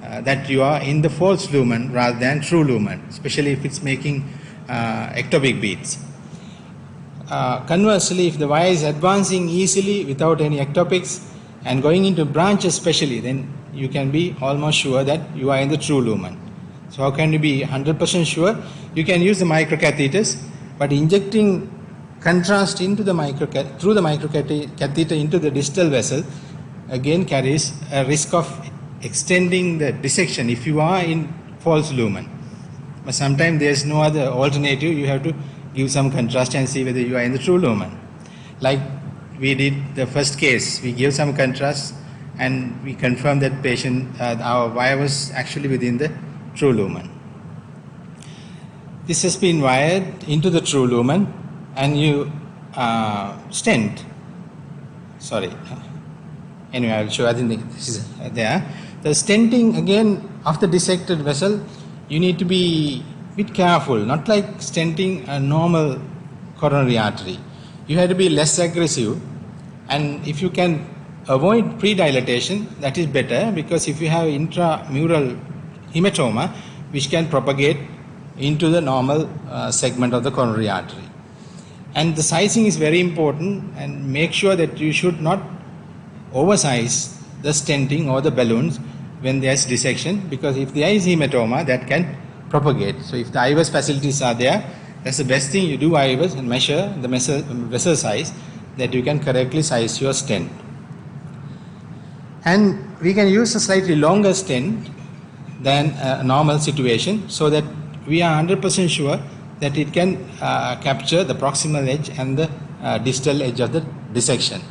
that you are in the false lumen rather than true lumen, especially if it's making ectopic beats. Conversely, if the wire is advancing easily without any ectopics and going into branches especially, then you can be almost sure that you are in the true lumen. So how can you be 100% sure? You can use the microcatheters, but injecting contrast into the through the microcatheter into the distal vessel again carries a risk of extending the dissection if you are in false lumen. But sometimes there is no other alternative. You have to give some contrast and see whether you are in the true lumen. Like we did the first case, we gave some contrast and we confirmed that patient, our wire was actually within the true lumen. This has been wired into the true lumen and you stent. Sorry. Anyway, I'll show. I think this is there. The stenting again of the dissected vessel, you need to be a bit careful, not like stenting a normal coronary artery. You have to be less aggressive, and if you can avoid pre-dilatation, that is better, because if you have intramural hematoma, which can propagate into the normal segment of the coronary artery. And the sizing is very important, and make sure that you should not oversize the stenting or the balloons when there is dissection, because if there is hematoma, that can propagate. So if the IVUS facilities are there, that's the best thing. You do IVUS and measure the vessel size, that you can correctly size your stent. And we can use a slightly longer stent than a normal situation, so that we are 100% sure that it can capture the proximal edge and the distal edge of the dissection.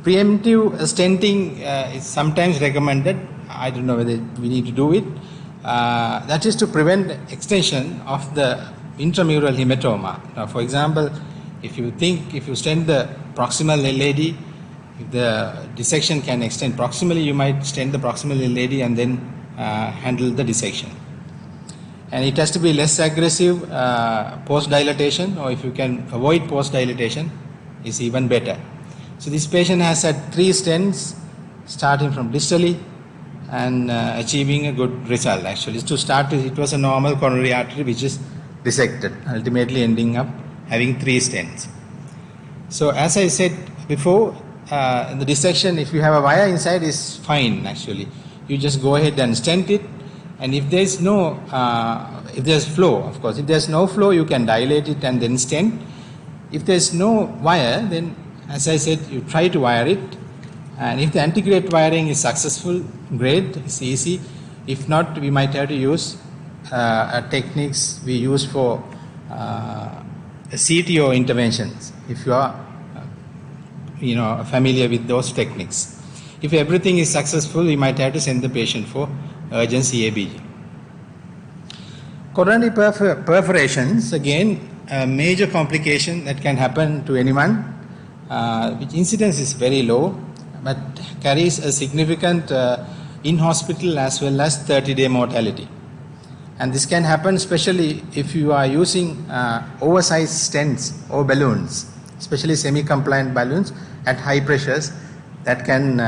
Preemptive stenting is sometimes recommended. I don't know whether we need to do it. That is to prevent extension of the intramural hematoma. Now, for example, If you stent the proximal LAD, if the dissection can extend proximally, you might stent the proximal LAD and then handle the dissection. And it has to be less aggressive post-dilatation, or if you can avoid post-dilatation, is even better. So this patient has had 3 stents starting from distally and achieving a good result. Actually, to start with, it was a normal coronary artery which is dissected, ultimately ending up having 3 stents. So as I said before, in the dissection, if you have a wire inside, is fine actually. You just go ahead and stent it, and if there's no, if there's flow, of course, if there's no flow, you can dilate it and then stent. If there's no wire, then as I said, you try to wire it, and if the antigrade wiring is successful, great, it's easy. If not, we might have to use techniques we use for CTO interventions, if you are familiar with those techniques. If everything is successful, we might have to send the patient for urgent CABG. Coronary perforations, again, a major complication that can happen to anyone, which incidence is very low, but carries a significant in-hospital as well as 30-day mortality. And this can happen especially if you are using oversized stents or balloons, especially semi-compliant balloons at high pressures that can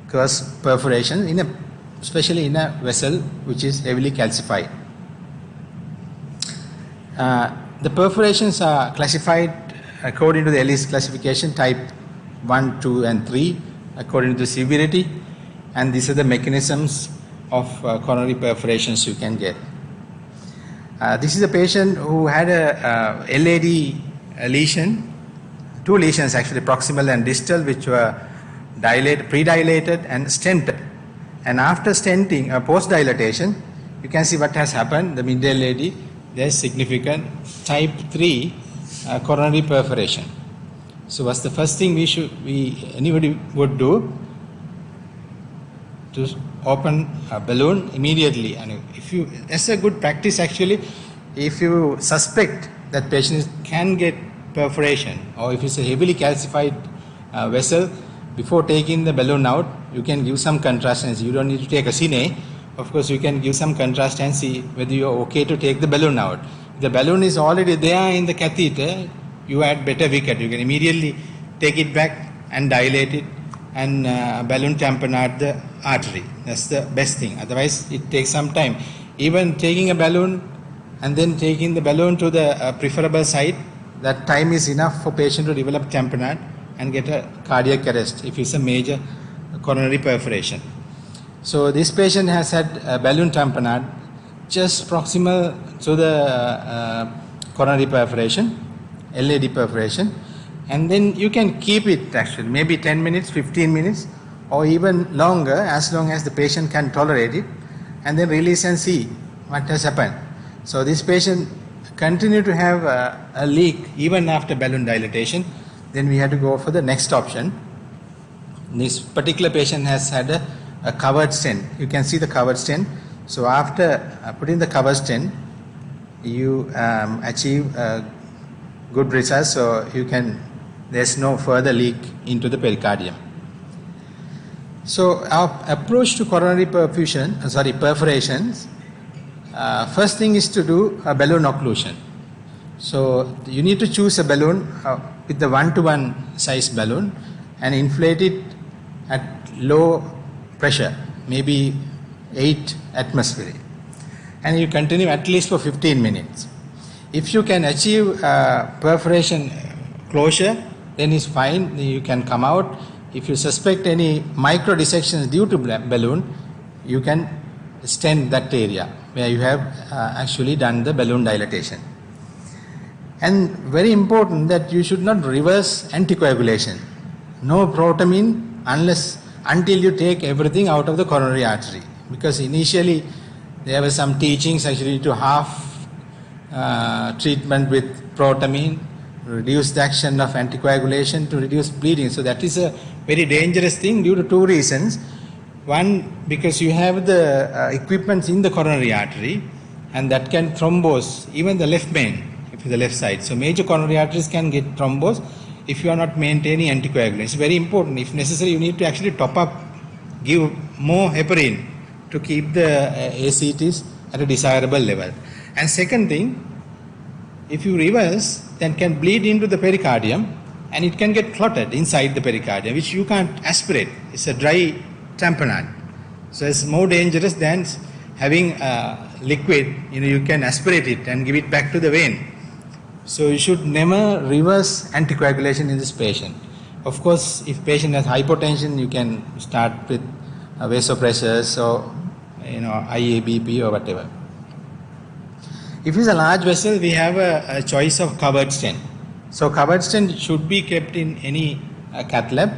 cause perforation, especially in a vessel which is heavily calcified. The perforations are classified according to the Ellis classification, type 1, 2, and 3, according to severity, and these are the mechanisms of coronary perforations you can get. This is a patient who had a LAD lesion, 2 lesions actually, proximal and distal, which were pre-dilated and stented. And after stenting, post-dilatation, you can see what has happened. The mid LAD, there's significant type 3 coronary perforation. So what's the first thing anybody would do? To open a balloon immediately. And that's a good practice actually. If you suspect that patient can get perforation, or if it's a heavily calcified vessel, before taking the balloon out, you can give some contrast and see. You don't need to take a cine. Of course, you can give some contrast and see whether you're okay to take the balloon out. If the balloon is already there in the catheter, you add better wicket. You can immediately take it back and dilate it and balloon tamponade the artery. That's the best thing. Otherwise, it takes some time. Even taking a balloon and then taking the balloon to the preferable site, that time is enough for patient to develop tamponade and get a cardiac arrest if it's a major coronary perforation. So this patient has had a balloon tamponade just proximal to the coronary perforation, LAD perforation, and then you can keep it actually, maybe 10 minutes, 15 minutes, or even longer, as long as the patient can tolerate it, and then release and see what has happened. So this patient continued to have a leak even after balloon dilatation. Then we had to go for the next option. This particular patient has had a covered stent. You can see the covered stent. So after putting the covered stent, you achieve good results. So there's no further leak into the pericardium. So our approach to coronary perforations, first thing is to do a balloon occlusion. So you need to choose a balloon with the 1-to-1 size balloon and inflate it at low pressure, maybe 8 atmosphere. And you continue at least for 15 minutes. If you can achieve perforation closure, then it's fine, you can come out. If you suspect any micro dissections due to balloon, you can stent that area where you have actually done the balloon dilatation. And very important that you should not reverse anticoagulation. No protamine until you take everything out of the coronary artery. Because initially there were some teachings actually to half treatment with protamine, reduce the action of anticoagulation to reduce bleeding. So that is a very dangerous thing due to 2 reasons. One, because you have the equipment in the coronary artery and that can thrombose even the left main. If to the left side. So major coronary arteries can get thrombosed if you are not maintaining anticoagulation. It's very important. If necessary, you need to actually top up, give more heparin to keep the ACTs at a desirable level. And second thing, if you reverse, then can bleed into the pericardium and it can get clotted inside the pericardium, which you can't aspirate. It's a dry tamponade. So it's more dangerous than having liquid. You can aspirate it and give it back to the vein. So you should never reverse anticoagulation in this patient. Of course, if patient has hypotension, you can start with vasopressors or IABP or whatever. If it's a large vessel, we have a choice of covered stent. So covered stent should be kept in any cath lab.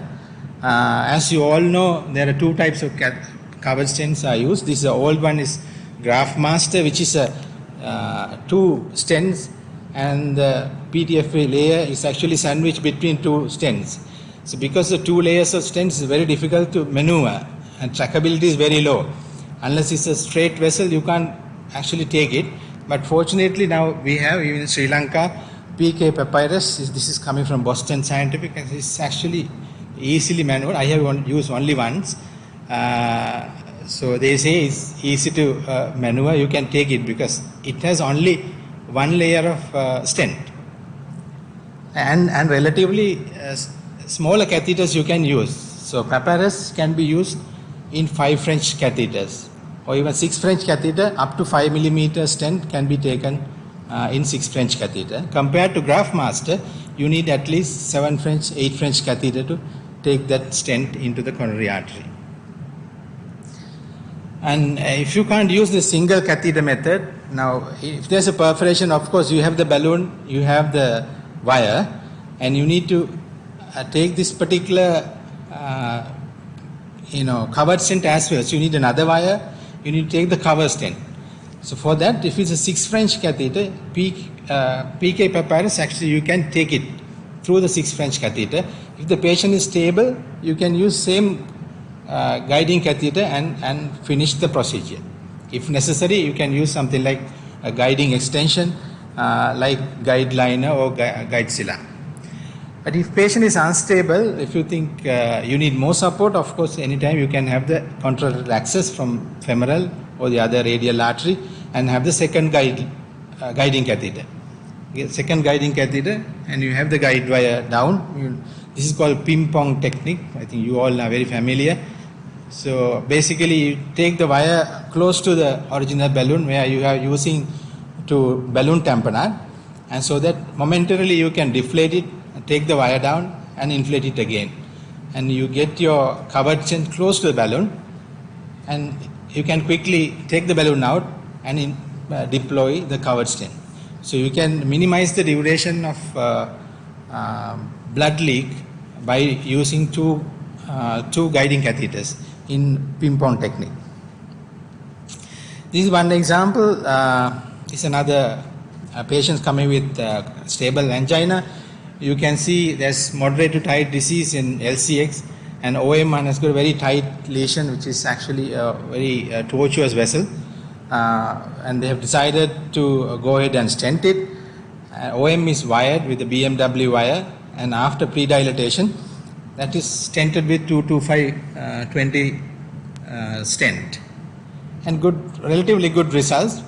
As you all know, there are two types of covered stents are used. This old one is Graft Master, which is two stents, and the PTFE layer is actually sandwiched between two stents. So because the two layers of stents is very difficult to maneuver and trackability is very low. Unless it's a straight vessel, you can't actually take it. But fortunately now we have, even in Sri Lanka, PK Papyrus. This is coming from Boston Scientific, and it's actually easily maneuvered. I have used only once. So they say it's easy to maneuver. You can take it because it has only one layer of stent. And relatively smaller catheters you can use. So Papyrus can be used in 5 French catheters, or even 6 French catheter. Up to 5 millimeter stent can be taken in 6 French catheter. Compared to Graft Master, you need at least 7 French, 8 French catheter to take that stent into the coronary artery. And if you can't use the single catheter method, now if there's a perforation, of course you have the balloon, you have the wire, and you need to take this particular covered stent as well. So you need another wire, you need to take the cover stent. So for that, if it's a 6 French catheter, PK Papyrus, actually you can take it through the 6 French catheter. If the patient is stable, you can use same guiding catheter and finish the procedure. If necessary, you can use something like a guiding extension, like Guideliner or Guidewires. But if patient is unstable, if you think you need more support, of course, anytime you can have the contralateral access from femoral or the other radial artery and have the second guiding catheter. Second guiding catheter, and you have the guide wire down. This is called ping-pong technique. I think you all are very familiar. So basically, you take the wire close to the original balloon where you are using to balloon tamponade, and so that momentarily you can deflate it, take the wire down and inflate it again. And you get your covered stent close to the balloon, and you can quickly take the balloon out and deploy the covered stent. So you can minimize the duration of blood leak by using two guiding catheters in ping-pong technique. This is one example. This is another patient coming with stable angina. You can see there's moderate to tight disease in LCX, and OM1 has got a very tight lesion, which is actually a very tortuous vessel. And they have decided to go ahead and stent it. OM is wired with a BMW wire, and after pre-dilatation, that is stented with 225/20 stent, and relatively good results.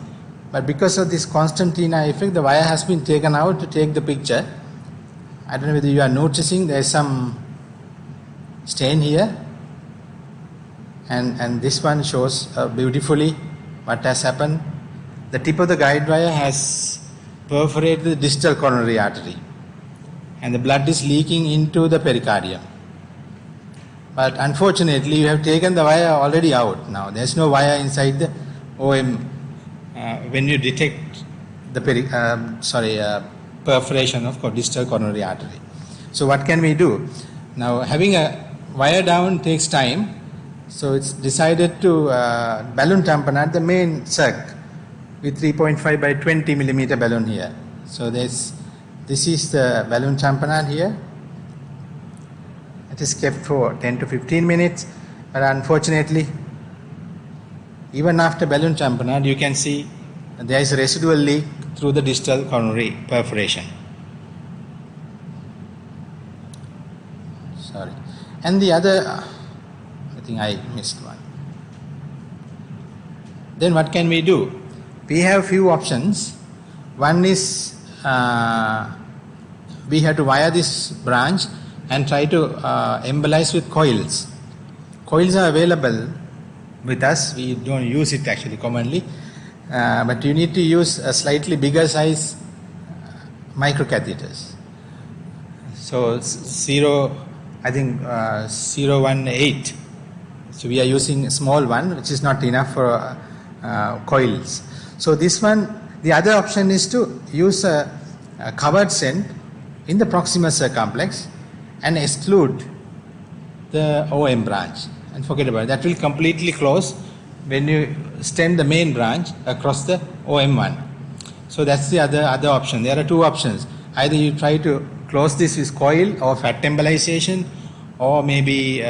But because of this Constantina effect, the wire has been taken out to take the picture. I don't know whether you are noticing there is some stain here, and this one shows beautifully what has happened. The tip of the guide wire has perforated the distal coronary artery, and the blood is leaking into the pericardium. But unfortunately, you have taken the wire already out. Now there's no wire inside the OM when you detect the perforation of distal coronary artery. So what can we do? Now having a wire down takes time, so it's decided to balloon tamponade the main circ with 3.5/20 millimeter balloon here. So this is the balloon tamponade here. It is kept for 10 to 15 minutes, but unfortunately, even after balloon tamponade, you can see there is a residual leak through the distal coronary perforation. Sorry. And the other, I think I missed one. Then what can we do? We have few options. One is we have to wire this branch and try to embolize with coils. Coils are available with us. We don't use it actually commonly, but you need to use a slightly bigger size microcatheters. So 018. So we are using a small one, which is not enough for coils. So this one, the other option is to use a covered stent in the proximal circumflex and exclude the OM branch and forget about it. That will completely close when you stent the main branch across the OM1. So that's the other option. There are two options. Either you try to close this with coil or fat embolization, or maybe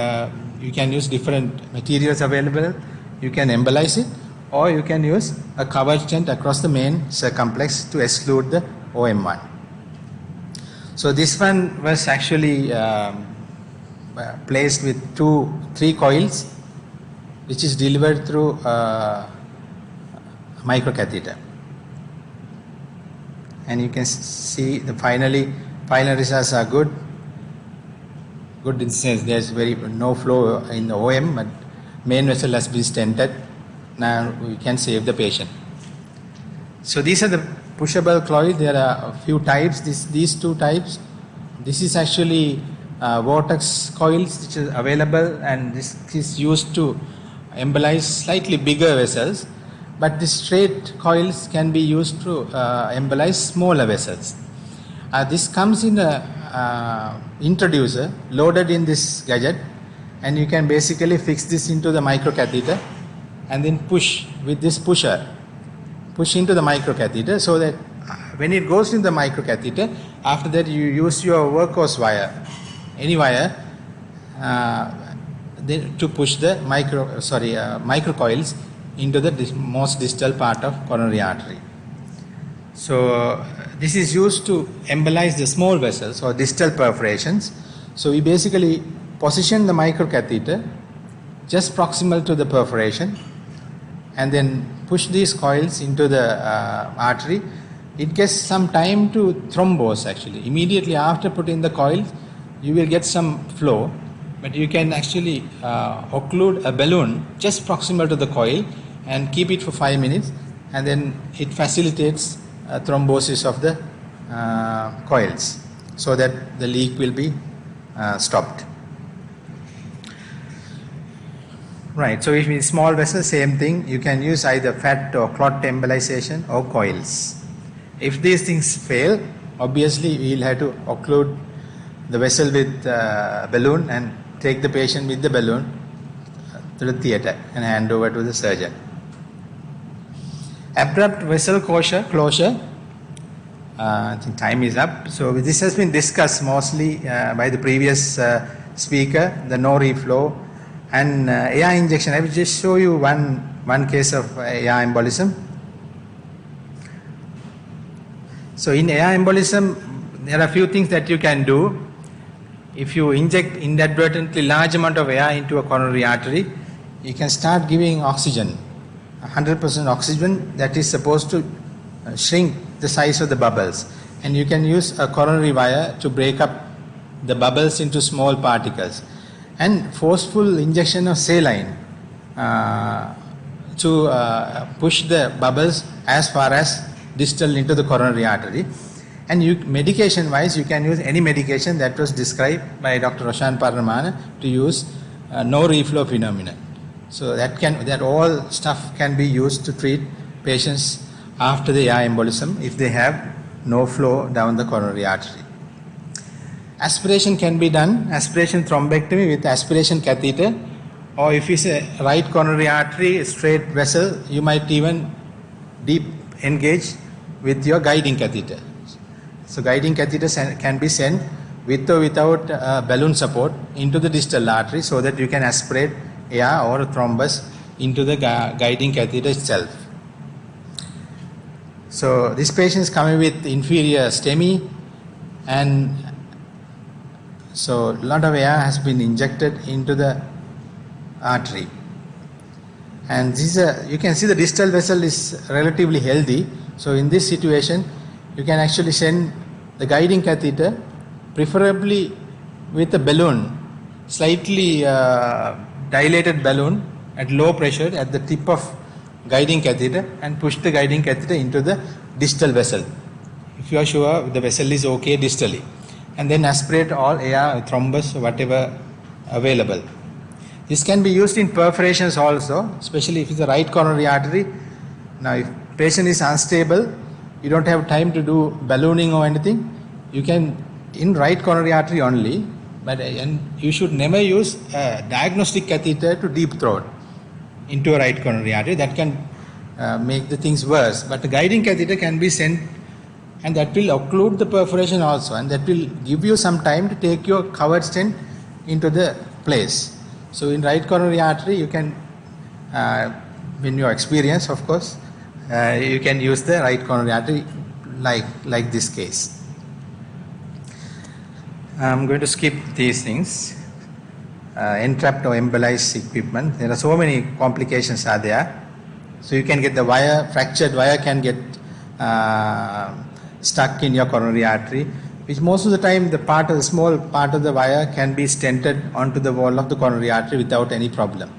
you can use different materials available. You can embolize it, or you can use a covered stent across the main circumflex to exclude the OM1. So this one was actually placed with 3 coils, which is delivered through microcatheter. And you can see the final results are good. Good in the sense there's no flow in the OM, but main vessel has been stented. Now we can save the patient. So these are the pushable coils. There are a few types. These 2 types. This is actually vortex coils which is available, and this is used to embolize slightly bigger vessels. But the straight coils can be used to embolize smaller vessels. This comes in a introducer loaded in this gadget, and you can basically fix this into the microcatheter and then push with this pusher. Push into the microcatheter so that when it goes in the microcatheter, after that you use your workhorse wire, any wire, to push the microcoils into the most distal part of coronary artery. So this is used to embolize the small vessels or distal perforations. So we basically position the microcatheter just proximal to the perforation and then push these coils into the artery. It gets some time to thrombose actually. Immediately after putting the coils, you will get some flow, but you can actually occlude a balloon just proximal to the coil and keep it for 5 minutes, and then it facilitates thrombosis of the coils so that the leak will be stopped. Right, so if it's small vessel, same thing. You can use either fat or clot embolization or coils. If these things fail, obviously we'll have to occlude the vessel with balloon and take the patient with the balloon to the theatre and hand over to the surgeon. Abrupt vessel closure. I think time is up. So this has been discussed mostly by the previous speaker, the no reflow and air injection. I will just show you one case of air embolism. So in air embolism, there are a few things that you can do. If you inject inadvertently large amount of air into a coronary artery, you can start giving oxygen, 100% oxygen that is supposed to shrink the size of the bubbles. And you can use a coronary wire to break up the bubbles into small particles. And forceful injection of saline to push the bubbles as far as distal into the coronary artery. And medication wise, you can use any medication that was described by Dr. Roshan Paramana to use no reflow phenomenon. So that all stuff can be used to treat patients after the air embolism if they have no flow down the coronary artery. Aspiration can be done, aspiration thrombectomy with aspiration catheter, or if it's a right coronary artery, straight vessel, you might even deep engage with your guiding catheter. So guiding catheters can be sent with or without balloon support into the distal artery so that you can aspirate air or thrombus into the guiding catheter itself. So this patient is coming with inferior STEMI, and so a lot of air has been injected into the artery. And this is you can see the distal vessel is relatively healthy. So in this situation, you can actually send the guiding catheter, preferably with a balloon, slightly dilated balloon at low pressure at the tip of guiding catheter, and push the guiding catheter into the distal vessel. If you are sure the vessel is okay distally, and then aspirate all air, thrombus, whatever available. This can be used in perforations also, especially if it's a right coronary artery. Now, if patient is unstable, you don't have time to do ballooning or anything, you can, in right coronary artery only, but and you should never use a diagnostic catheter to deep throat into a right coronary artery. That can make the things worse. But the guiding catheter can be sent, and that will occlude the perforation also, and that will give you some time to take your covered stent into the place. So in right coronary artery, you can, when you experience, of course, you can use the right coronary artery like this case. I'm going to skip these things. Entrapped or embolized equipment. There are so many complications are there. So you can get the wire, fractured wire can get stuck in your coronary artery, which most of the time the small part of the wire can be stented onto the wall of the coronary artery without any problem.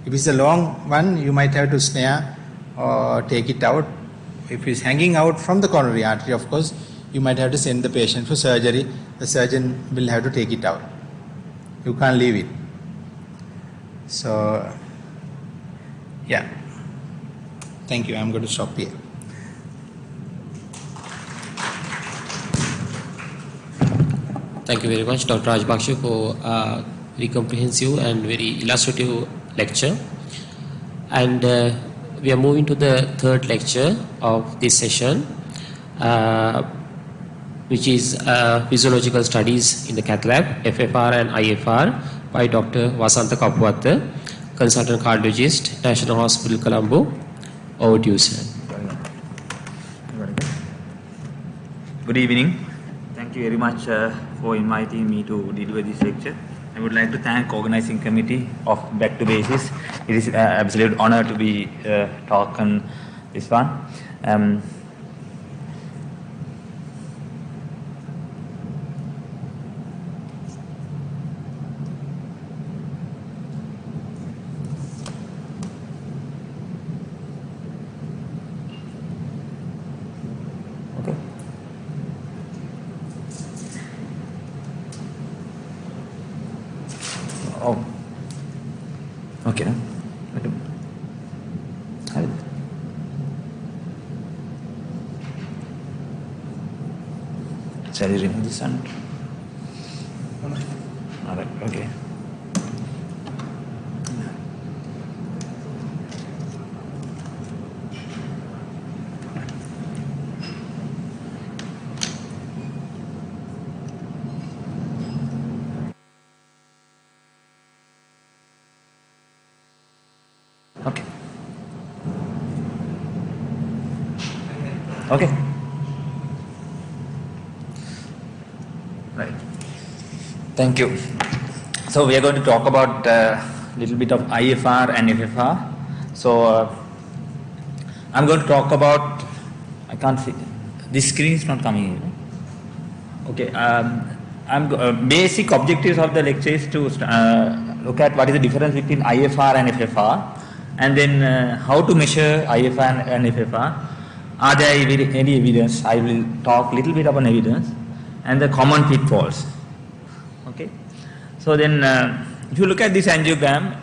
If it's a long one, you might have to snare or take it out. If it's hanging out from the coronary artery, of course, you might have to send the patient for surgery. The surgeon will have to take it out. You can't leave it. So, yeah. Thank you. I'm going to stop here. Thank you very much, Dr. Rajbaksha, for a very comprehensive and very illustrative lecture. And we are moving to the third lecture of this session, which is physiological studies in the cath lab, FFR and IFR, by Dr. Vasantha Kapuwatta, consultant cardiologist, National Hospital, Colombo. Over to you, sir. Good evening. Thank you very much for inviting me to deliver this lecture. I would like to thank organizing committee of Back to Basics. It is an absolute honor to be talk on this one. Oh, okay. Shall I remove this one? All right, okay. Okay. Okay. Right. Thank you. So we are going to talk about a little bit of IFR and FFR. So I'm going to talk about, I can't see, this screen is not coming in. Okay. Basic objectives of the lecture is to look at what is the difference between IFR and FFR. And then how to measure IFR and FFR. Are there any evidence? I will talk a little bit about evidence and the common pitfalls. Okay. So then if you look at this angiogram,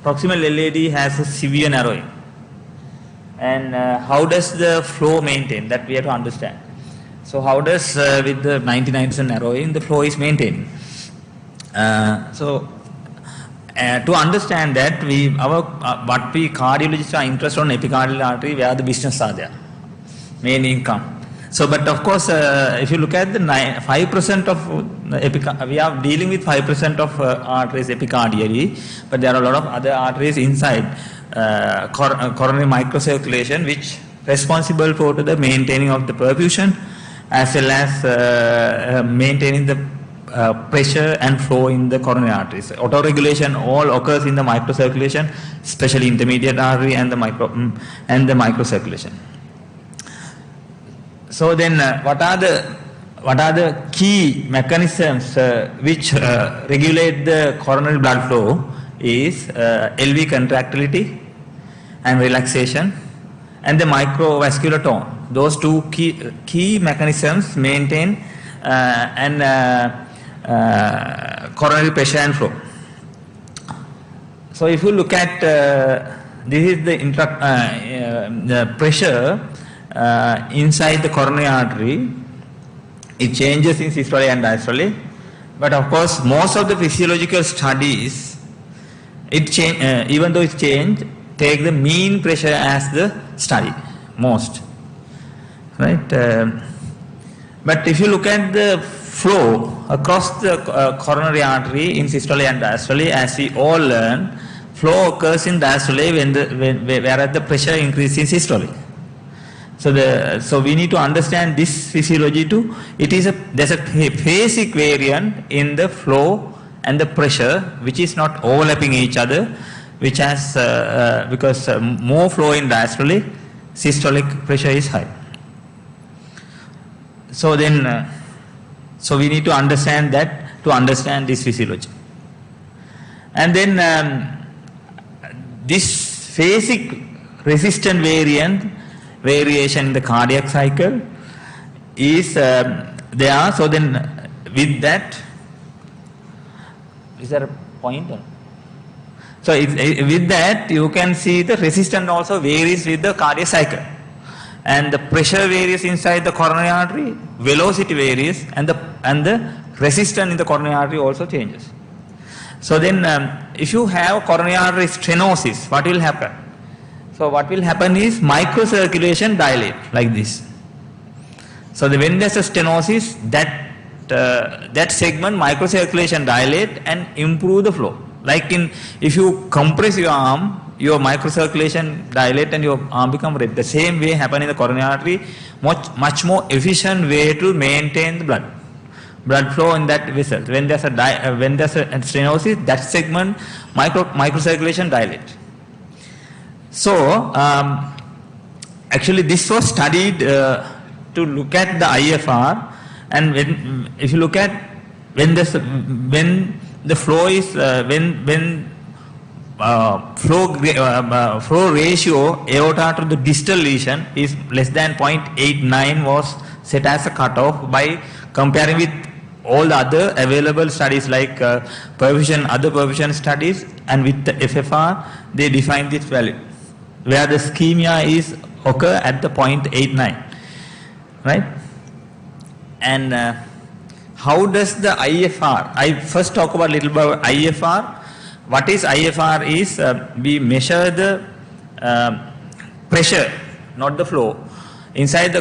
proximal LAD has a severe narrowing. And how does the flow maintain? That we have to understand. So how does with the 99% narrowing the flow is maintained? To understand that, what we cardiologists are interested on epicardial artery, where the business are there, main income. So, but of course, if you look at the 5% of we are dealing with 5% of arteries epicardially, but there are a lot of other arteries inside coronary microcirculation which responsible for the maintaining of the perfusion as well as maintaining the pressure and flow in the coronary arteries. Autoregulation all occurs in the microcirculation, especially intermediate artery and the microcirculation. So then, what are the key mechanisms which regulate the coronary blood flow? Is LV contractility and relaxation, and the microvascular tone. Those two key mechanisms maintain coronary pressure and flow. So if you look at this is the pressure inside the coronary artery. It changes in systole and diastole, but of course most of the physiological studies, even though it's changed, take the mean pressure as the study most, right? But if you look at the flow across the coronary artery in systole and diastole, as we all learn, flow occurs in diastole whereas the pressure increases in systole. So we need to understand this physiology too. There's a basic variant in the flow and the pressure which is not overlapping each other, which has because more flow in diastole, systolic pressure is high. So then, so we need to understand that to understand this physiology. And then this basic resistant variation in the cardiac cycle is there. So then, with that, is there a pointer? So with that, you can see the resistance also varies with the cardiac cycle, and the pressure varies inside the coronary artery, velocity varies, and the resistance in the coronary artery also changes. So then, if you have coronary artery stenosis, what will happen? So what will happen is microcirculation dilate like this. So when there's a stenosis, that segment microcirculation dilate and improve the flow. Like if you compress your arm, your microcirculation dilate and your arm become red. The same way happen in the coronary artery, much more efficient way to maintain the blood flow in that vessel. When there's a stenosis, that segment microcirculation dilate. So actually this was studied to look at the IFR, and if you look at when the flow is flow ratio aorta to the distal lesion is less than 0.89 was set as a cutoff by comparing with all the other available studies like perfusion, other perfusion studies, and with the FFR they define this value where the ischemia is occur at the 0.89, right? And how does the IFR? I first talk about a little about IFR. What is IFR is we measure the pressure, not the flow, inside the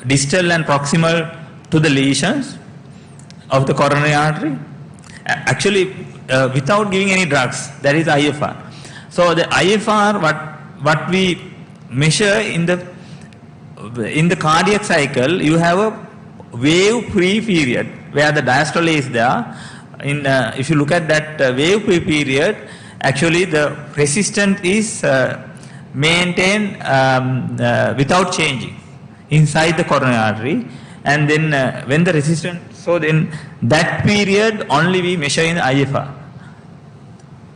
distal and proximal to the lesions of the coronary artery. Actually, without giving any drugs, that is IFR. So the IFR, what we measure in the cardiac cycle, you have a wave-free period where the diastole is there. If you look at that wave-free period, actually the resistance is maintained without changing inside the coronary artery. And then when the resistance, so then that period only we measure in the IFR.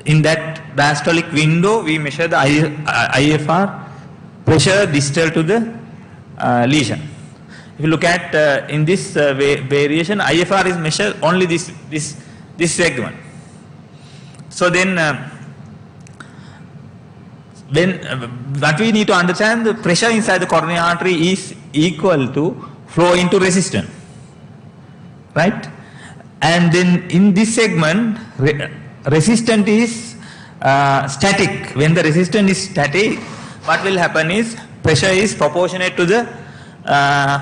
In that diastolic window, we measure the IFR pressure distal to the lesion. If you look at in this variation, IFR is measured only this segment. So then, what we need to understand, the pressure inside the coronary artery is equal to flow into resistance, right? And then in this segment, resistance is static. When the resistance is static, what will happen is pressure is proportionate to the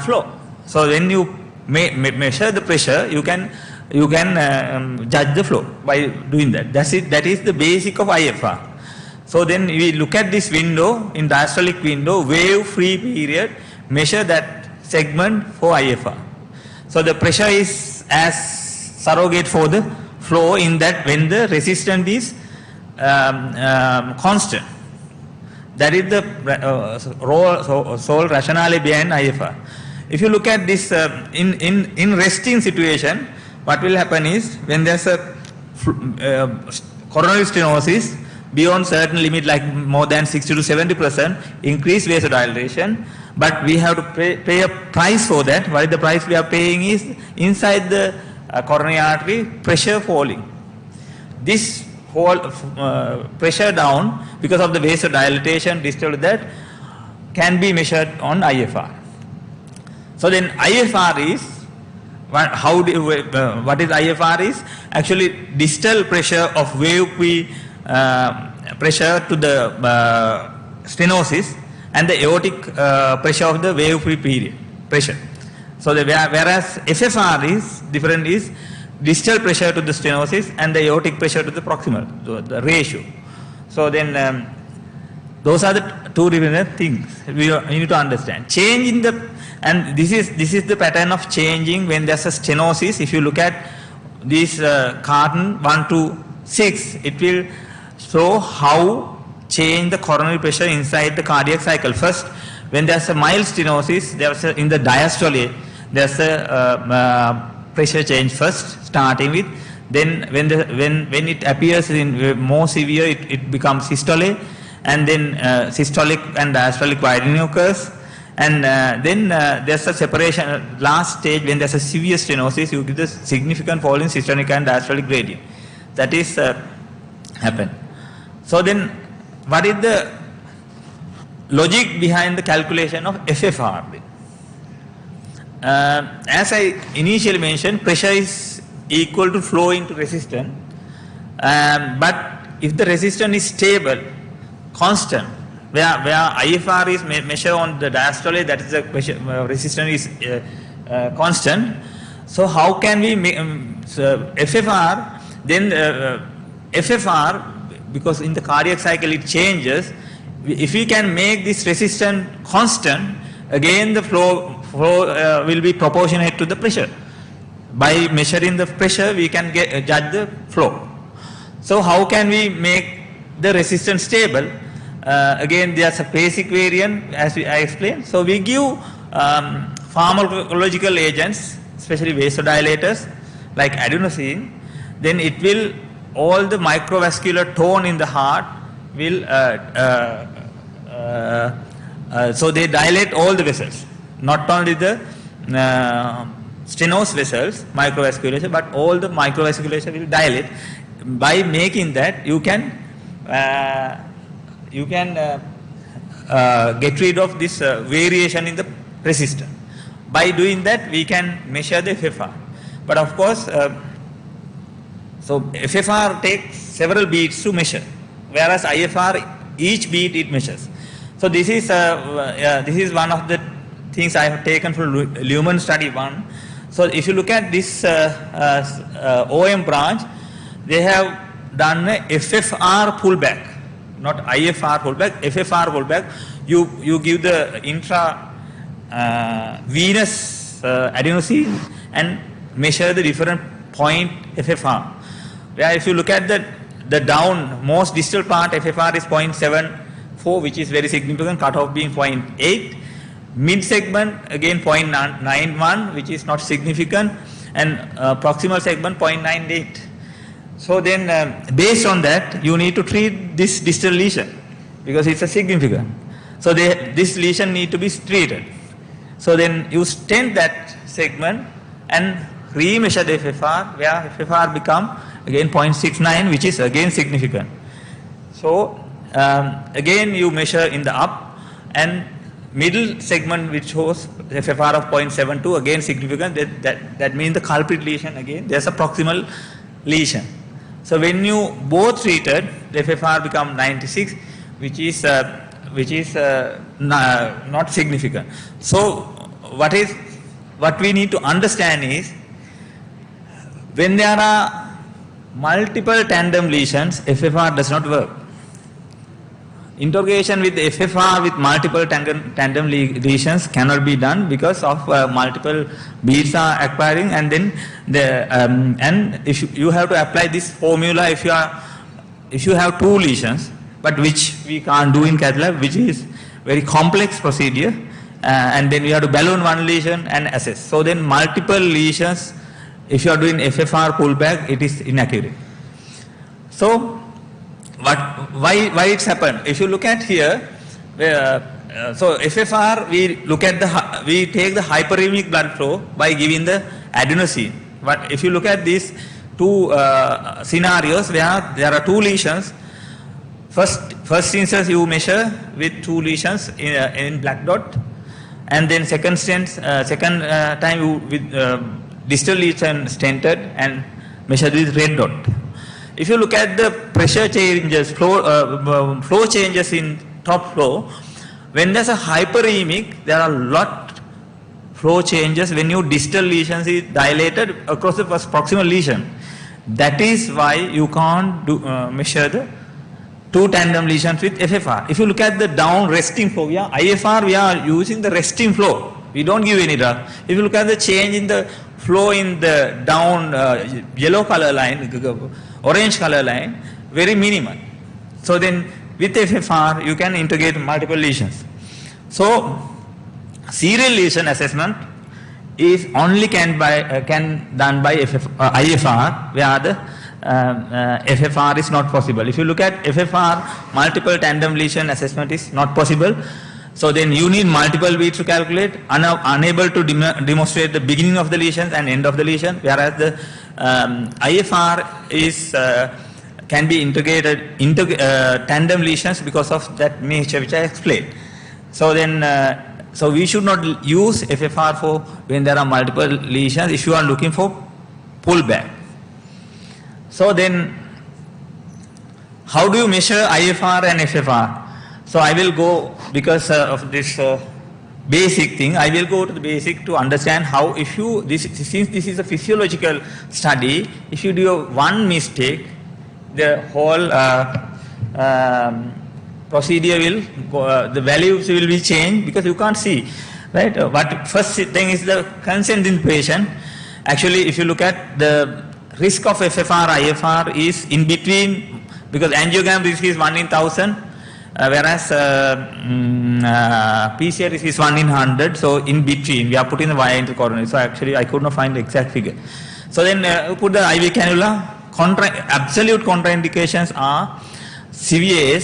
flow. So when you measure the pressure, you can judge the flow by doing that. That's it. That is the basic of IFR. So then we look at this window, in diastolic window, wave-free period, measure that segment for IFR. So the pressure is as surrogate for the flow in that when the resistance is constant. That is the sole rationale behind IFR. If you look at this in resting situation, what will happen is when there's a coronary stenosis beyond certain limit, like more than 60 to 70%, increased vasodilation, but we have to pay a price for that. What is the price we are paying is inside the coronary artery, pressure falling. This whole pressure down because of the vasodilatation distal to that can be measured on IFR. So then IFR is, what is IFR is? Actually distal pressure of wave-free pressure to the stenosis and the aortic pressure of the wave-free period pressure. So whereas FFR is different, is distal pressure to the stenosis and the aortic pressure to the proximal, the ratio. So then those are the two different things we need to understand. Change in the, and this is the pattern of changing when there's a stenosis. If you look at this carton 1 to 6, it will show how change the coronary pressure inside the cardiac cycle. First, when there's a mild stenosis, there's in the diastole, there's a pressure change first, starting with. Then when it appears in more severe, it becomes systole, and then systolic and diastolic widening occurs. And then there's a separation. Last stage, when there's a severe stenosis, you get a significant fall in systolic and diastolic gradient. That is happen. So then, what is the logic behind the calculation of FFR? As I initially mentioned, pressure is equal to flow into resistance. But if the resistance is stable, constant, where IFR is measured on the diastole, that is the pressure, resistance is constant. So how can we make FFR? Then FFR, because in the cardiac cycle it changes. If we can make this resistance constant, again the flow will be proportionate to the pressure. By measuring the pressure, we can judge the flow. So how can we make the resistance stable? Again, there's a basic variant, as I explained. So we give pharmacological agents, especially vasodilators, like adenosine. Then it will, all the microvascular tone in the heart will, so they dilate all the vessels, not only the stenosed vessels, microvasculation, but all the microvasculation will dilate. By making that, you can get rid of this variation in the resistance. By doing that, we can measure the FFR. But of course, so FFR takes several beats to measure, whereas IFR, each beat it measures. So this is one of the things I have taken from Lumen study 1. So if you look at this OM branch, they have done a FFR pullback, not IFR pullback, FFR pullback. You give the venous adenosine and measure the different point FFR. Where if you look at the down, most distal part, FFR is 0.74, which is very significant, cutoff being 0.8. Mid segment again 0.91, which is not significant, and proximal segment 0.98. So then based on that, you need to treat this distal lesion because it's a significant. So this lesion need to be treated. So then you stent that segment and re-measure the FFR, where FFR become again 0.69, which is again significant. So again you measure in the up, and middle segment which shows FFR of 0.72, again significant. That means the culprit lesion, again there's a proximal lesion. So when you both treated, the FFR become 96, which is not significant. So what we need to understand is, when there are multiple tandem lesions, FFR does not work. interrogation with FFR with multiple tandem lesions cannot be done because of multiple beads are acquiring, and then and if you have to apply this formula if you have two lesions, but which we can't do in cath lab, which is very complex procedure, and then we have to balloon one lesion and assess. So then multiple lesions, if you are doing FFR pullback, it is inaccurate. So why it's happened? If you look at here, so FFR, we take the hyperemic blood flow by giving the adenosine. But if you look at these two scenarios where there are two lesions, first instance you measure with two lesions in black dot, and then second time you with distal lesion stented and measure with red dot. If you look at the pressure changes, flow changes in top flow, when there's a hyperemic, there are a lot flow changes when your distal lesions is dilated across the proximal lesion. That is why you can't measure the two tandem lesions with FFR. If you look at the down resting flow, IFR, we are using the resting flow. We don't give any drug. If you look at the change in the flow in the down yellow color line, orange color line, very minimal. So then with FFR you can integrate multiple lesions. So serial lesion assessment is only can done by IFR, where the FFR is not possible. If you look at FFR, multiple tandem lesion assessment is not possible. So then you need multiple beats to calculate, unable to demonstrate the beginning of the lesions and end of the lesion, whereas the IFR is can be integrated into tandem lesions because of that nature which I explained. So then, so we should not use FFR for when there are multiple lesions if you are looking for pullback. So then, how do you measure IFR and FFR? So I will go, because of this basic thing, I will go to the basic to understand how, if you, since this is a physiological study, if you do one mistake, the whole procedure will go, the values will be changed because you can't see, right? But first thing is the consent in patient. Actually, if you look at the risk of FFR, IFR is in between, because angiogram risk is 1 in 1000. Whereas PCR risk is 1 in 100, so in between we are putting the wire into coronary. So actually I could not find the exact figure. So then put the IV cannula. Absolute contraindications are severe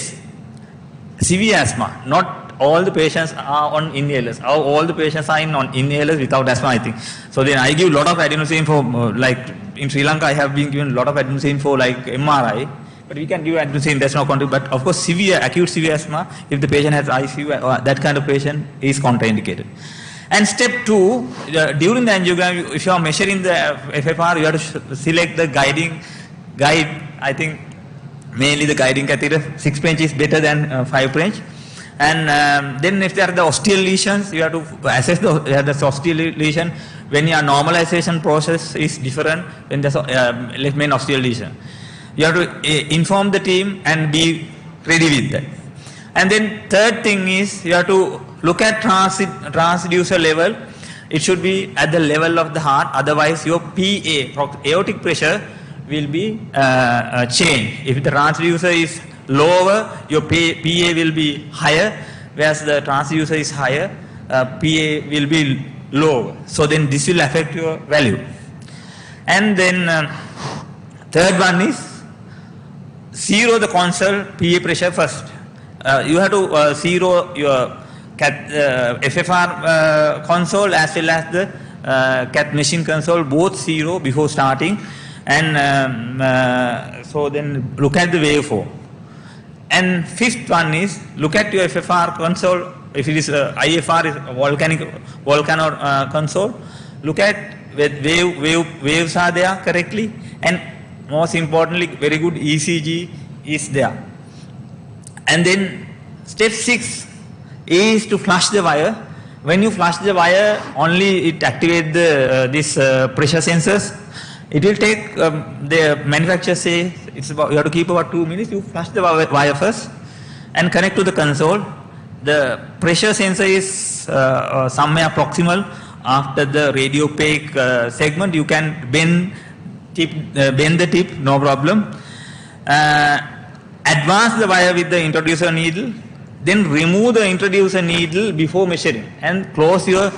asthma. Not all the patients are on inhalers. All the patients are on inhalers without asthma, I think. So then I give a lot of adenosine for, like in Sri Lanka I have been given a lot of adenosine for like MRI. But we can give adenosine, that's not contraindicated. But of course, acute severe asthma, if the patient has ICU, or that kind of patient is contraindicated. And step 2, during the angiogram, if you are measuring the FFR, you have to select the guide. I think mainly the guiding catheter, 6 French is better than 5 French. And then if there are the osteal lesions, you have to assess the osteal lesion. When your normalization process is different, when there's left main osteal lesion. You have to inform the team and be ready with that. And then third thing is you have to look at transducer level. It should be at the level of the heart, otherwise your PA, aortic pressure, will be changed. If the transducer is lower, your PA will be higher, whereas the transducer is higher, PA will be lower. So then this will affect your value. And then third one is zero the console PA pressure first. You have to zero your FFR console as well as the cath machine console, both zero before starting. And so then look at the waveform. And fifth one is look at your FFR console. If it is IFR is volcano console, look at whether waves are there correctly, and most importantly, very good ECG is there. And then step 6 is to flush the wire. When you flush the wire, only it activates this pressure sensors. It will take, the manufacturer say, it's about, you have to keep about 2 minutes. You flush the wire first, and connect to the console. The pressure sensor is somewhere proximal after the radiopaque segment. You can bend the tip, no problem. Advance the wire with the introducer needle, then remove the introducer needle before measuring, and close your,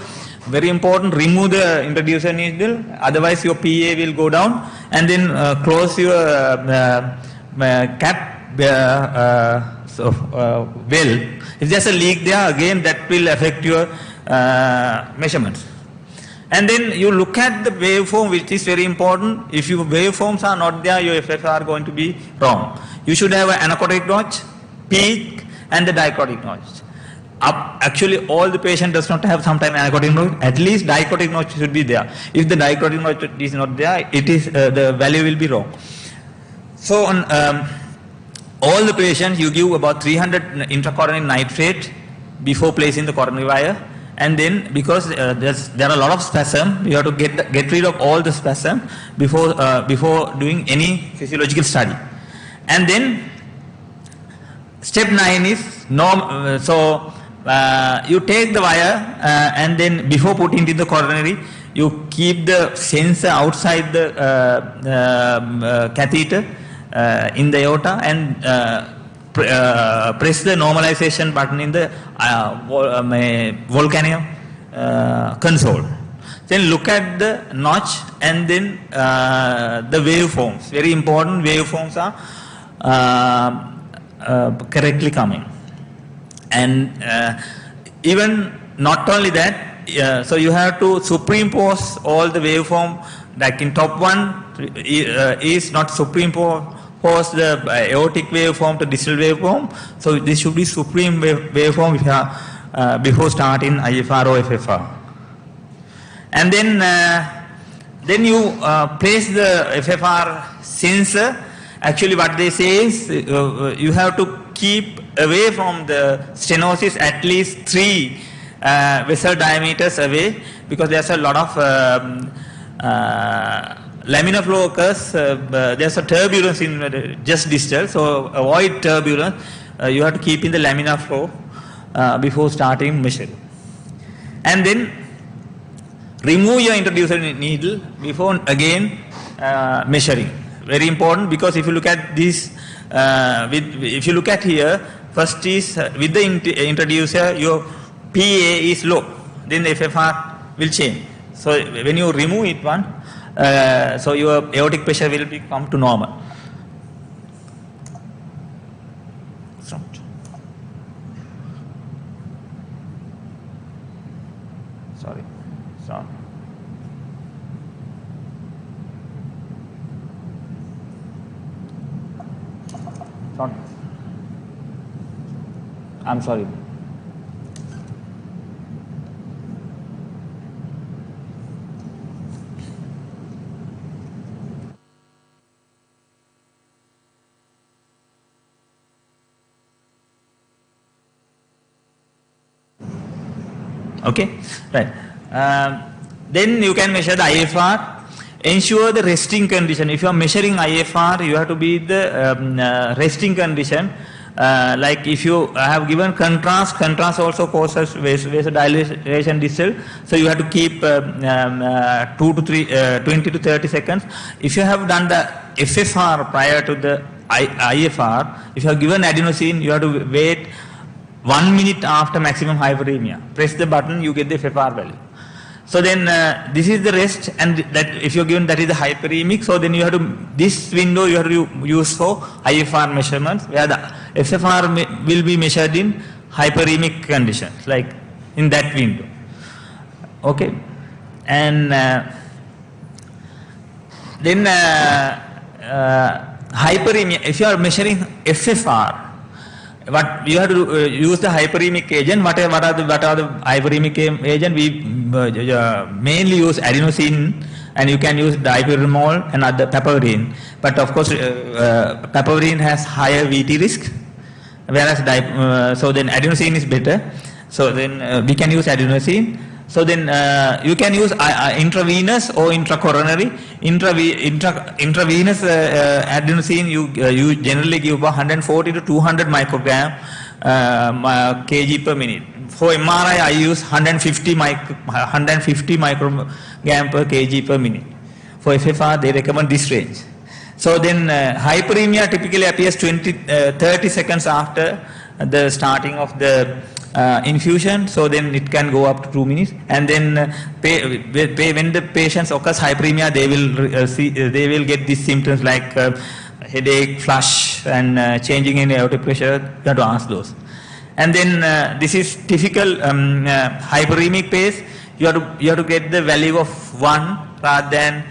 very important, remove the introducer needle, otherwise your PA will go down, and then close your cap well. If there's a leak there, again that will affect your measurements. And then you look at the waveform, which is very important. If your waveforms are not there, your FFR are going to be wrong. You should have an anechoic notch, peak, and the dichotic notch. Actually, all the patient does not have sometimes anechoic notch. At least dichotic notch should be there. If the dichotic notch is not there, it is the value will be wrong. So on all the patients, you give about 300 intracoronary nitrate before placing the coronary wire. And then, because there are a lot of spasm, you have to get rid of all the spasm before doing any physiological study. And then step 9 is you take the wire and then before putting it in the coronary, you keep the sensor outside the catheter in the aorta and press the normalization button in the volcanium console. Then look at the notch and then the waveforms. Very important, waveforms are correctly coming. And even not only that, so you have to superimpose all the waveform. Like in top one is not superimpose the aortic waveform to distal waveform. So this should be supreme waveform before starting IFR or FFR. And then you place the FFR sensor. Actually what they say is you have to keep away from the stenosis at least 3 vessel diameters away, because there's a lot of laminar flow occurs, there's a turbulence in just distal, so avoid turbulence. You have to keep in the laminar flow before starting measuring. And then remove your introducer needle before again measuring. Very important, because if you look at this, if you look at here, first is with the introducer, your PA is low, then the FFR will change. So when you remove it so your aortic pressure will come to normal. Sorry. I'm sorry. Okay, right. Then you can measure the IFR. Ensure the resting condition. If you are measuring IFR, you have to be the resting condition. Like if you have given contrast also causes vasodilation distal. So you have to keep 20 to 30 seconds. If you have done the FFR prior to the IFR, if you have given adenosine, you have to wait 1 minute after maximum hyperemia. Press the button, you get the FFR value. So then this is the rest, and that if you're given that is the hyperemic, so then you have to, this window you have to use for IFR measurements, where the FFR will be measured in hyperemic conditions, like in that window. Okay, and then hyperemia, if you are measuring FFR, what you have to use the hyperemic agent. What are the hyperemic agent? We mainly use adenosine, and you can use dipyramidol and other papaverine. But of course, papaverine has higher VT risk, whereas so then adenosine is better. So then we can use adenosine. So then you can use intravenous or intracoronary. Intravenous adenosine you generally give about 140 to 200 microgram kg per minute. For MRI, I use 150 microgram per kg per minute. For FFR, they recommend this range. So then hyperemia typically appears 30 seconds after the starting of the infusion, so then it can go up to 2 minutes. And then when the patients occurs hyperemia, they will get these symptoms like headache, flush, and changing in aortic pressure. You have to ask those. And then this is typical hyperemic pace. You have to get the value of 1 rather than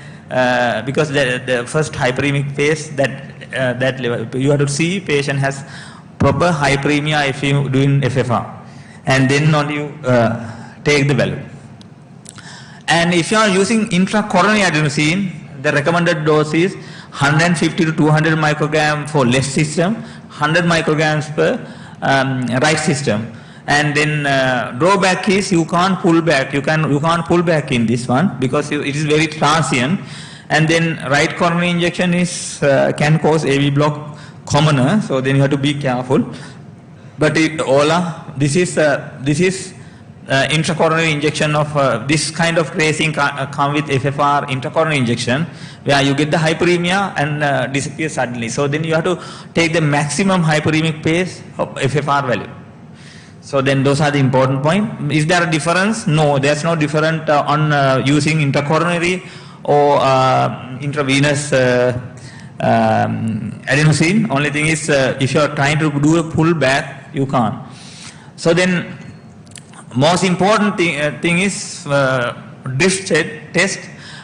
because the first hyperemic phase that level, you have to see patient has proper hyperemia if you doing FFR, and then only you take the value. And if you are using intracoronary adenosine, the recommended dose is 150 to 200 microgram for left system, 100 micrograms per right system. And then drawback is you can't pull back. You can't pull back in this one because it is very transient. And then right coronary injection is can cause AV block commoner. So then you have to be careful. But this is intracoronary injection of this kind of grazing come with FFR intracoronary injection, where you get the hyperemia and disappear suddenly. So then you have to take the maximum hyperemic pace of FFR value. So then those are the important point. Is there a difference? No, there's no difference on using intracoronary or intravenous adenosine. Only thing is if you are trying to do a pullback, you can't. So then most important thing is drift test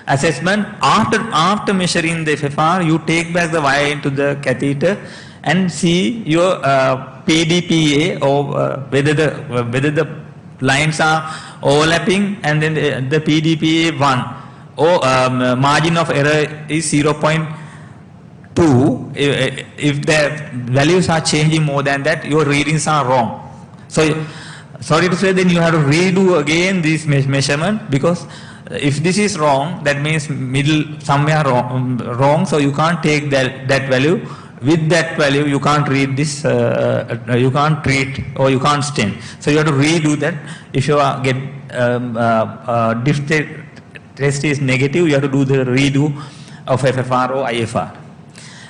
assessment. After measuring the FFR, you take back the wire into the catheter and see your PDPA or whether the lines are overlapping, and then the PDPA 1 or margin of error is 0.2. If the values are changing more than that, your readings are wrong. So sorry to say, then you have to redo again this measurement, because if this is wrong, that means middle somewhere wrong, so you can't take that value. With that value, you can't read this, you can't treat or you can't stent. So you have to redo that. If you get drift test is negative, you have to do the redo of FFR or IFR.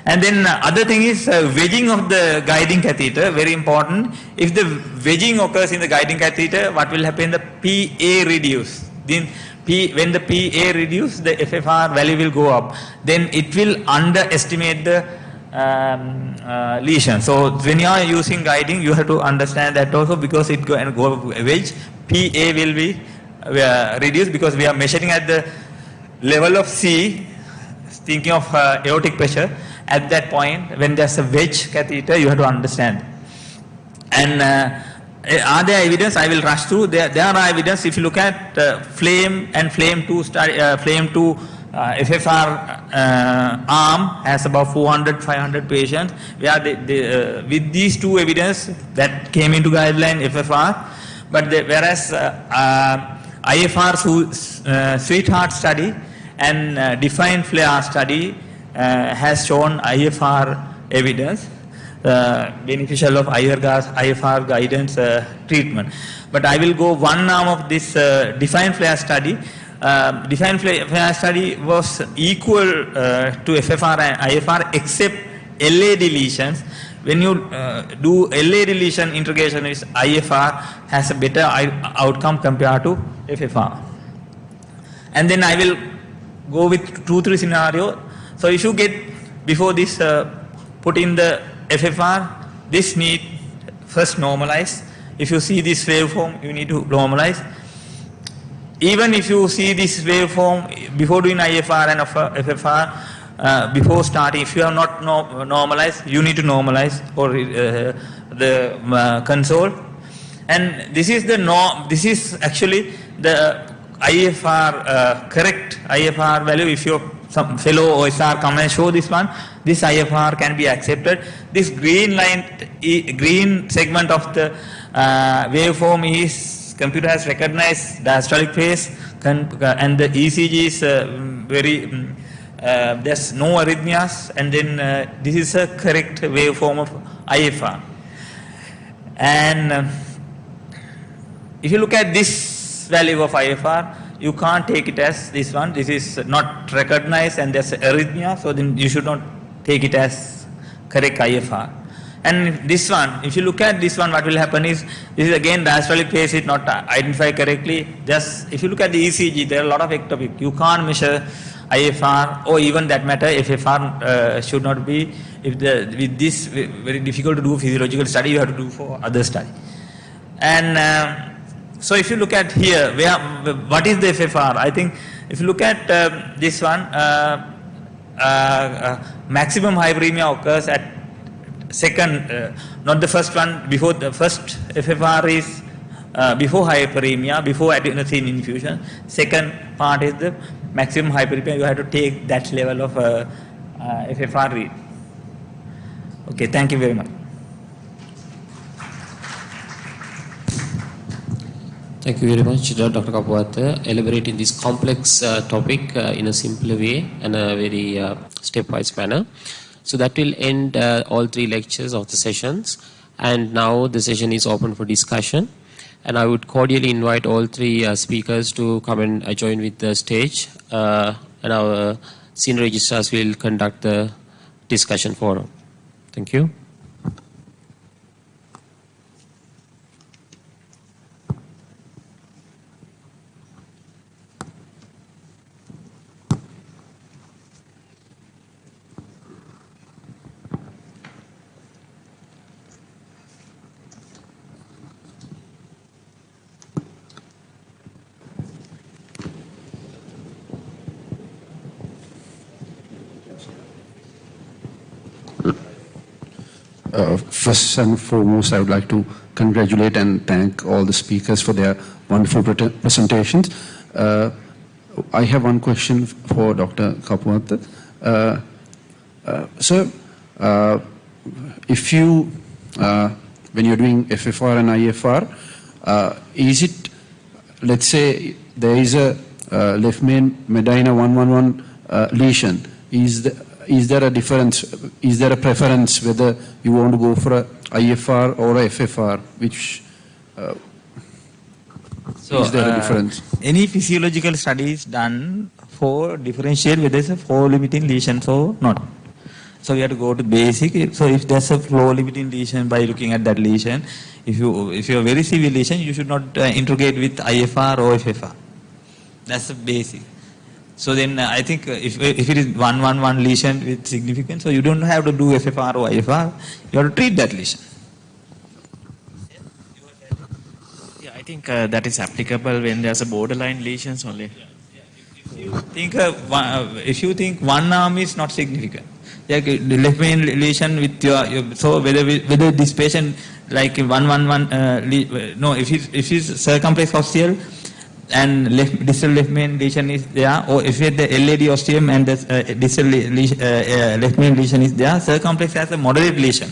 And then other thing is wedging of the guiding catheter, very important. If the wedging occurs in the guiding catheter, what will happen? The PA reduce. Then when the PA reduce, the FFR value will go up. Then it will underestimate the lesion. So when you are using guiding, you have to understand that also, because it go wedge, PA will be reduced, because we are measuring at the level of C, thinking of aortic pressure. At that point, when there's a wedge catheter, you have to understand. And are there evidence? I will rush through. There are evidence. If you look at FLAME and FLAME 2 study, FLAME 2 FFR arm has about 400-500 patients. Where with these two evidence that came into guideline FFR, but whereas IFR sweetheart study and defined flare study has shown IFR evidence beneficial of IFR guidance treatment. But I will go one arm of this defined flare study. Defined flare study was equal to FFR and IFR except LA deletions. When you do LA deletion integration with IFR has a better outcome compared to FFR. And then I will go with 2-3 scenario. So if you get before this put in the FFR, this need first normalize. If you see this waveform, you need to normalize. Even if you see this waveform before doing IFR and FFR, before starting, if you have not normalized, you need to normalize for the console. And this is the norm. This is actually the IFR correct IFR value. If your some fellow OSR come and show this one, this IFR can be accepted. This green line, green segment of the waveform is computer has recognized diastolic phase, and the ECG is very there's no arrhythmias, and then this is a correct waveform of IFR. And if you look at this value of IFR, you can't take it as this one. This is not recognized and there's arrhythmia, so then you should not take it as correct IFR. And this one, if you look at this one, what will happen is, this is again diastolic phase is not identified correctly. Just if you look at the ECG, there are a lot of ectopic. You can't measure IFR or even that matter FFR should not be. With this very difficult to do physiological study, you have to do for other study. And so if you look at here, what is the FFR? I think if you look at this one, maximum hyperemia occurs at second, not the first one. Before the first FFR is before hyperemia, before adenosine infusion. Second part is the maximum hyperemia. You have to take that level of FFR read. Okay, thank you very much. Thank you very much, Dr. Kapawatha, elaborating this complex topic in a simpler way and a very stepwise manner. So that will end all 3 lectures of the sessions. And now the session is open for discussion. And I would cordially invite all 3 speakers to come and join with the stage. And our senior registrars will conduct the discussion forum. Thank you. First and foremost, I would like to congratulate and thank all the speakers for their wonderful presentations. I have one question for Dr. Kapawatha. Sir, if you, when you're doing FFR and IFR, is it, let's say there is a left main Medina 111 lesion, is there a difference, is there a preference whether you want to go for a IFR or a FFR, which is there a difference? Any physiological studies done for differentiate whether it's a flow limiting lesion or not. So we have to go to basic. So if there's a flow limiting lesion, by looking at that lesion, if you have very severe lesion, you should not integrate with IFR or FFR. That's the basic. So then I think if it is 111 lesion with significance, so you don't have to do FFR or IFR, you have to treat that lesion. Yeah, I think that is applicable when there's a borderline lesions only. If you think one arm is not significant, like the left main lesion with your so whether this patient like 111 no, if it's circumflex ostial and distal left main lesion is there, or if it's the LAD ostium and the distal left main lesion is there, circumflex has a moderate lesion.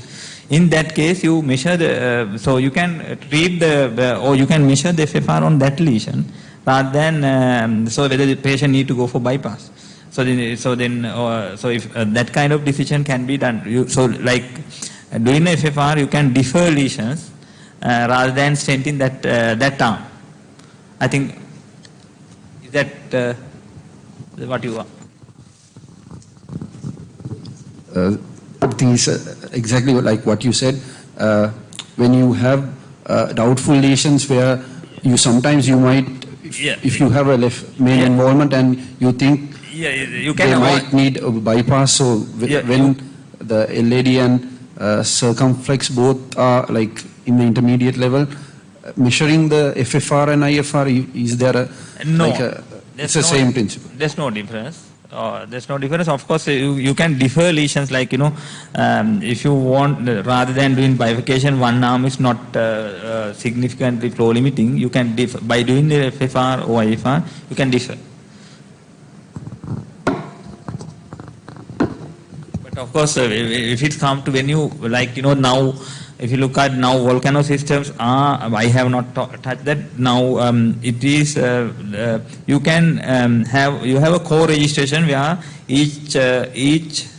In that case, you measure the so you can treat or you can measure the FFR on that lesion rather than so whether the patient need to go for bypass. So if that kind of decision can be done, so like doing a FFR, you can defer lesions rather than stenting that arm. I think is that what you want? I think it's exactly like what you said. When you have doubtful lesions where sometimes you might, if you have a left main involvement and you think you can they might need a bypass, so when the LAD and circumflex both are like in the intermediate level, measuring the FFR and IFR, is there a it's the same principle? There's no difference. There's no difference. Of course, you can defer lesions, like if you want, rather than doing bifurcation, one arm is not significantly flow limiting, you can defer by doing the FFR or IFR. You can defer. But of course, if it comes to when you now. If you look at now volcano systems, I have not touched that. Now it is you have a core registration where each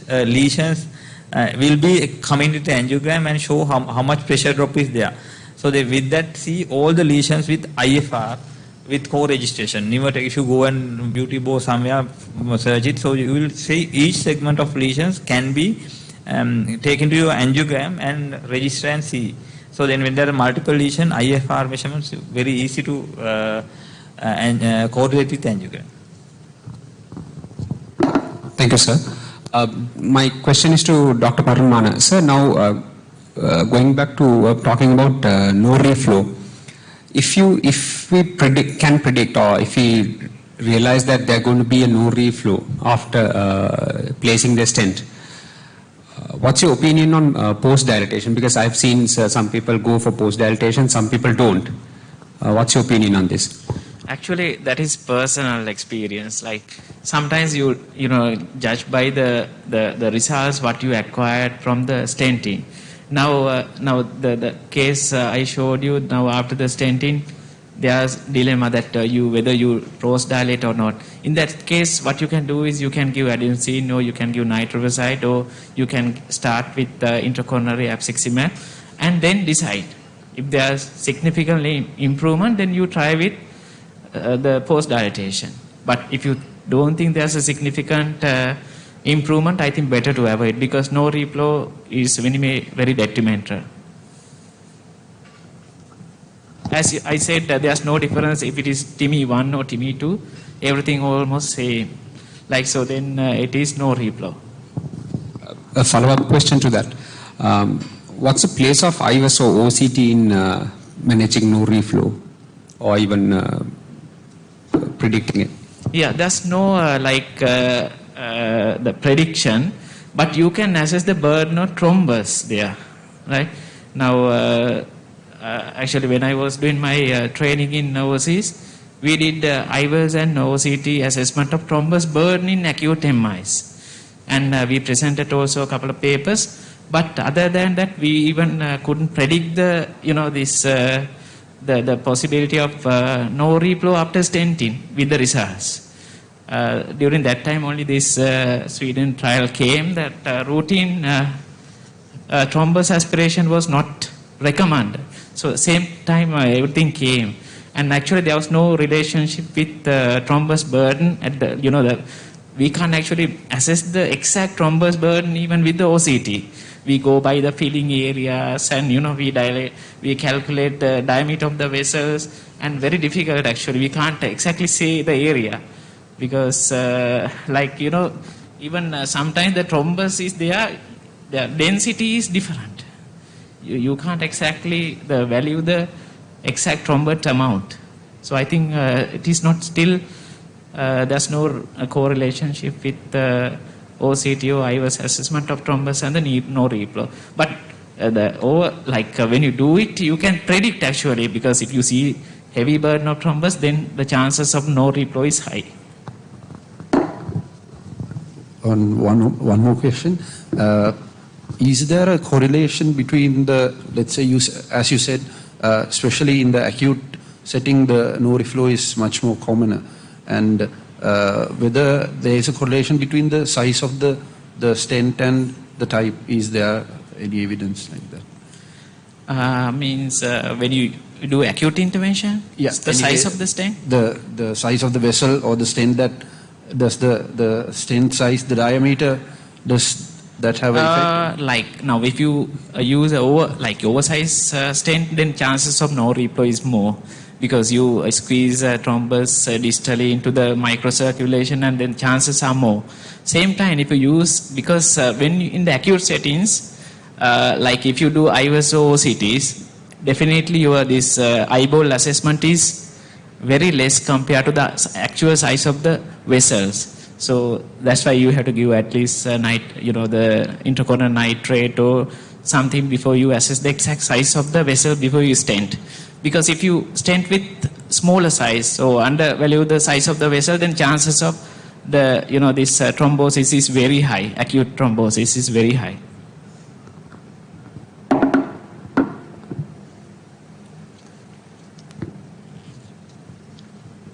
lesions will be coming to the angiogram and show how much pressure drop is there. So they with that see all the lesions with IFR with co-registration. If you go and beauty bow somewhere search it, so you will see each segment of lesions can be taken to your angiogram and register and see. So then when there are multiple lesion, IFR measurements very easy to correlate with angiogram. Thank you, sir. My question is to Dr. Parumana. Sir, now going back to talking about no reflow, if we can predict, or if we realize that there are going to be a no reflow after placing the stent, what's your opinion on post-dilatation? Because I've seen some people go for post-dilatation, some people don't. What's your opinion on this? Actually, that is personal experience. Like sometimes you judge by the results what you acquired from the stenting. Now the case I showed you, now after the stenting, there's dilemma that whether you post dilate or not. In that case, what you can do is you can give adenosine, or you can give nitroprusside, or you can start with intracoronary apixaban and then decide. If there's significant improvement, then you try with the post dilatation. But if you don't think there's a significant improvement, I think better to avoid, because no reflow is very detrimental. As I said, there's no difference if it is TIMI 1 or TIMI 2, everything almost same. Like so, then it is no reflow. A follow-up question to that. What's the place of IVUS or OCT in managing no reflow, or even predicting it? Yeah, there's no the prediction, but you can assess the burden of thrombus there, right? Now, actually, when I was doing my training in overseas, we did IVUS and OCT assessment of thrombus burden in acute MIs, and we presented also a couple of papers. But other than that, we even couldn't predict the the possibility of no reflow after stenting with the results. During that time, only this Sweden trial came that routine thrombus aspiration was not recommended. So same time everything came, and actually there was no relationship with thrombus burden at the we can't actually assess the exact thrombus burden even with the OCT. We go by the filling areas, and we calculate the diameter of the vessels, and very difficult actually. We can't exactly say the area, because even sometimes the thrombus is there, the density is different. You can't exactly value the exact thrombus amount. So I think it is not still, there's no correlation with OCT or IVUS assessment of thrombus and the no reflow. But when you do it, you can predict actually, because if you see heavy burden of thrombus, then the chances of no reflow is high. On one more question. Is there a correlation between let's say, as you said, especially in the acute setting, the no reflow is much more common, and whether there is a correlation between the size of the stent and the type? Is there any evidence like that? Means when you do acute intervention, yeah, the size of the stent? The size of the vessel or the stent, does the stent size, the diameter, does that have an effect? Now, if you use oversized stent, then chances of no reflow is more, because you squeeze thrombus distally into the microcirculation, and then chances are more. Same time, if you use, because when in the acute settings, if you do IVUS or OCTs, definitely this eyeball assessment is very less compared to the actual size of the vessels. So that's why you have to give at least the intracoronary nitrate or something before you assess the exact size of the vessel before you stent. Because if you stent with smaller size or undervalue the size of the vessel, then chances of this thrombosis is very high. Acute thrombosis is very high.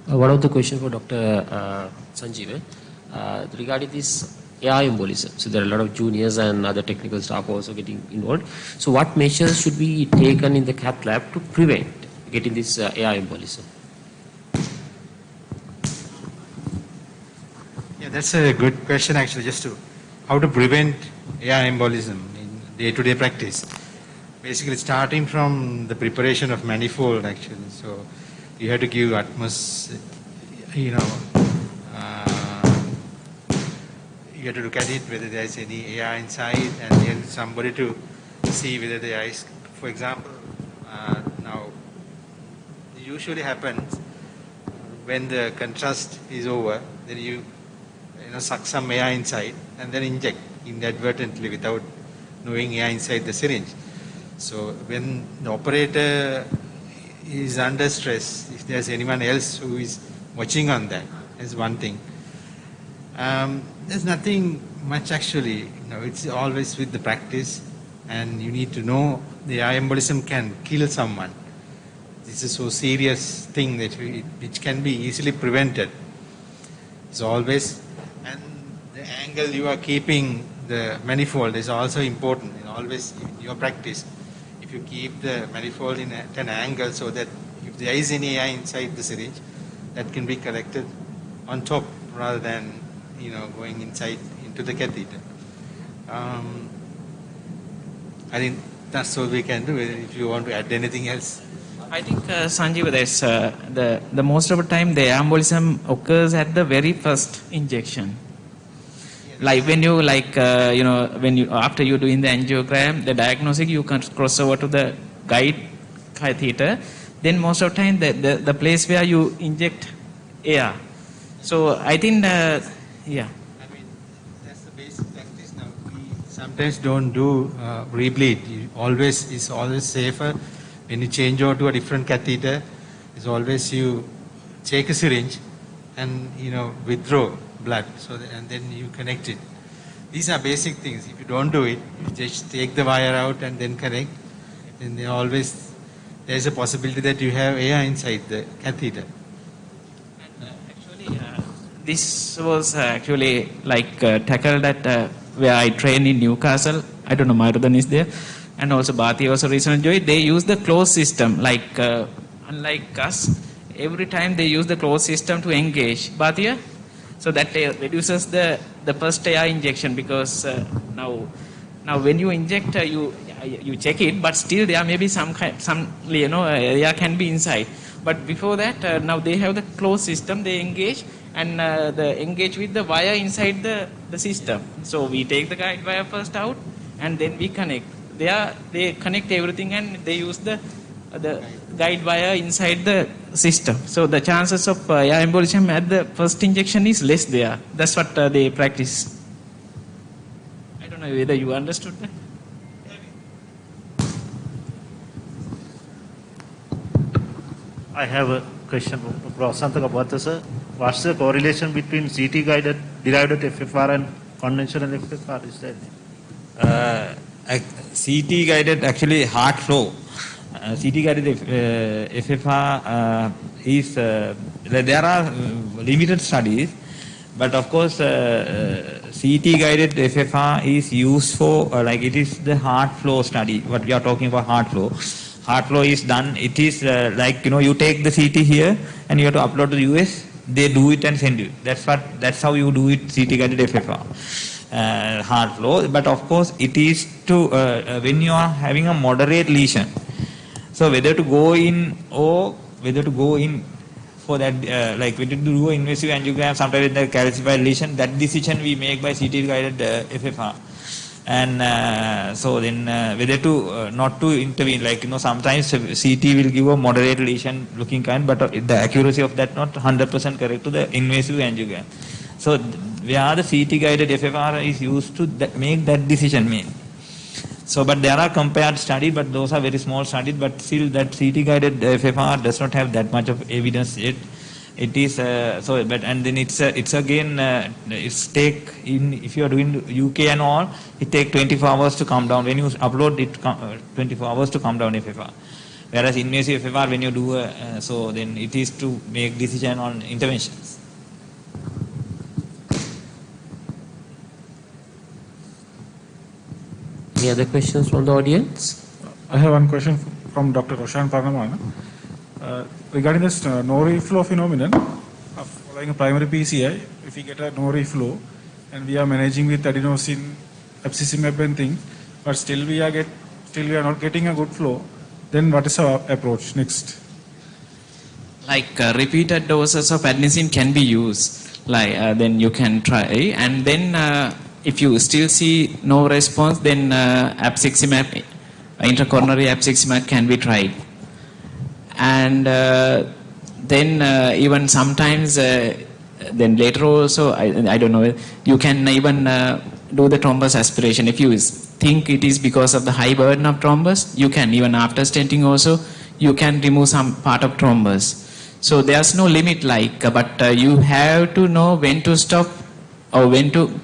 One of the question for Dr. Sanjeev regarding this air embolism. So there are a lot of juniors and other technical staff also getting involved. So what measures should be taken in the cath lab to prevent getting this air embolism? Yeah, that's a good question actually, just to how to prevent air embolism in day-to-day practice. Basically starting from the preparation of manifold actually. So you have to give utmost, you have to look at it whether there is any air inside, and then somebody to see whether there is, for example, now it usually happens when the contrast is over, then you suck some air inside and then inject inadvertently without knowing air inside the syringe. So when the operator is under stress, if there's anyone else who is watching on that, is one thing. There's nothing much actually, it's always with the practice, and you need to know the air embolism can kill someone. This is so serious thing that which can be easily prevented. It's always, and the angle you are keeping the manifold is also important. Always in your practice, if you keep the manifold at an angle so that if there is any air inside the syringe, that can be collected on top rather than going inside into the catheter. I think that's all we can do. If you want to add anything else. I think Sanjeev, there's the most of the time the embolism occurs at the very first injection. Like when you after you doing the angiogram, the diagnostic, you can cross over to the guide catheter. Then most of the time the place where you inject air. So I think yeah. I mean, that's the basic practice now. We sometimes don't do rebleed. It's always safer when you change over to a different catheter. It's always you take a syringe and withdraw blood, and then you connect it. These are basic things. If you don't do it, you just take the wire out and then connect, then there's a possibility that you have air inside the catheter. This was actually tackled at where I trained in Newcastle. I don't know, Mayudan is there. And also Bhatia also recently joined. They use the closed system, unlike us. Every time they use the closed system to engage. Bhatia? So that reduces the first air injection, because now when you inject, you check it, but still there may be some air can be inside. But before that, now they have the closed system, they engage, and they engage with the wire inside the system. So we take the guide wire first out, and then we connect. They connect everything, and they use the guide wire inside the system. So the chances of air embolism at the first injection is less there. That's what they practice. I don't know whether you understood that. I have a question for Professor Gapatha, sir. What's the correlation between CT guided derived FFR and conventional FFR? Is there any? CT guided actually heart flow. CT guided FFR is there are limited studies, but of course CT guided FFR is used for it is the heart flow study. What we are talking about, heart flow. Heart flow is done. It is you take the CT here and you have to upload to the US. They do it and send you. That's how you do it. CT guided FFR. Heart flow, but of course it is to when you are having a moderate lesion. So whether to go in or whether to go in for that, whether to do an invasive angiogram, sometimes in the calcified lesion, that decision we make by CT guided FFR. And so then whether to not to intervene, sometimes CT will give a moderate lesion looking kind, but the accuracy of that not 100% correct to the invasive angiogram. So where the CT guided FFR is used to make that decision made. So, but there are compared studies, but those are very small studies, but still that CT guided FFR does not have that much of evidence yet. It is and then it's again it's take in, if you are doing UK and all, it take 24 hours to come down. When you upload it, 24 hours to come down FFR. Whereas invasive FFR, when you do so then it is to make decision on interventions. Any other questions from the audience? I have one question from Dr. Roshan Parnamana. Regarding this no reflow phenomenon, following a primary PCI, if we get a no reflow and we are managing with adenosine, abscessimab and things, but still we are not getting a good flow, then what is our approach next? Like repeated doses of adenosine can be used. Then you can try, and then if you still see no response, then abscessimab, intracoronary abscessimab can be tried. And then even sometimes, then later also, I don't know, you can even do the thrombus aspiration. If you think it is because of the high burden of thrombus, you can, even after stenting also, you can remove some part of thrombus. So there's no limit but you have to know when to stop or when to,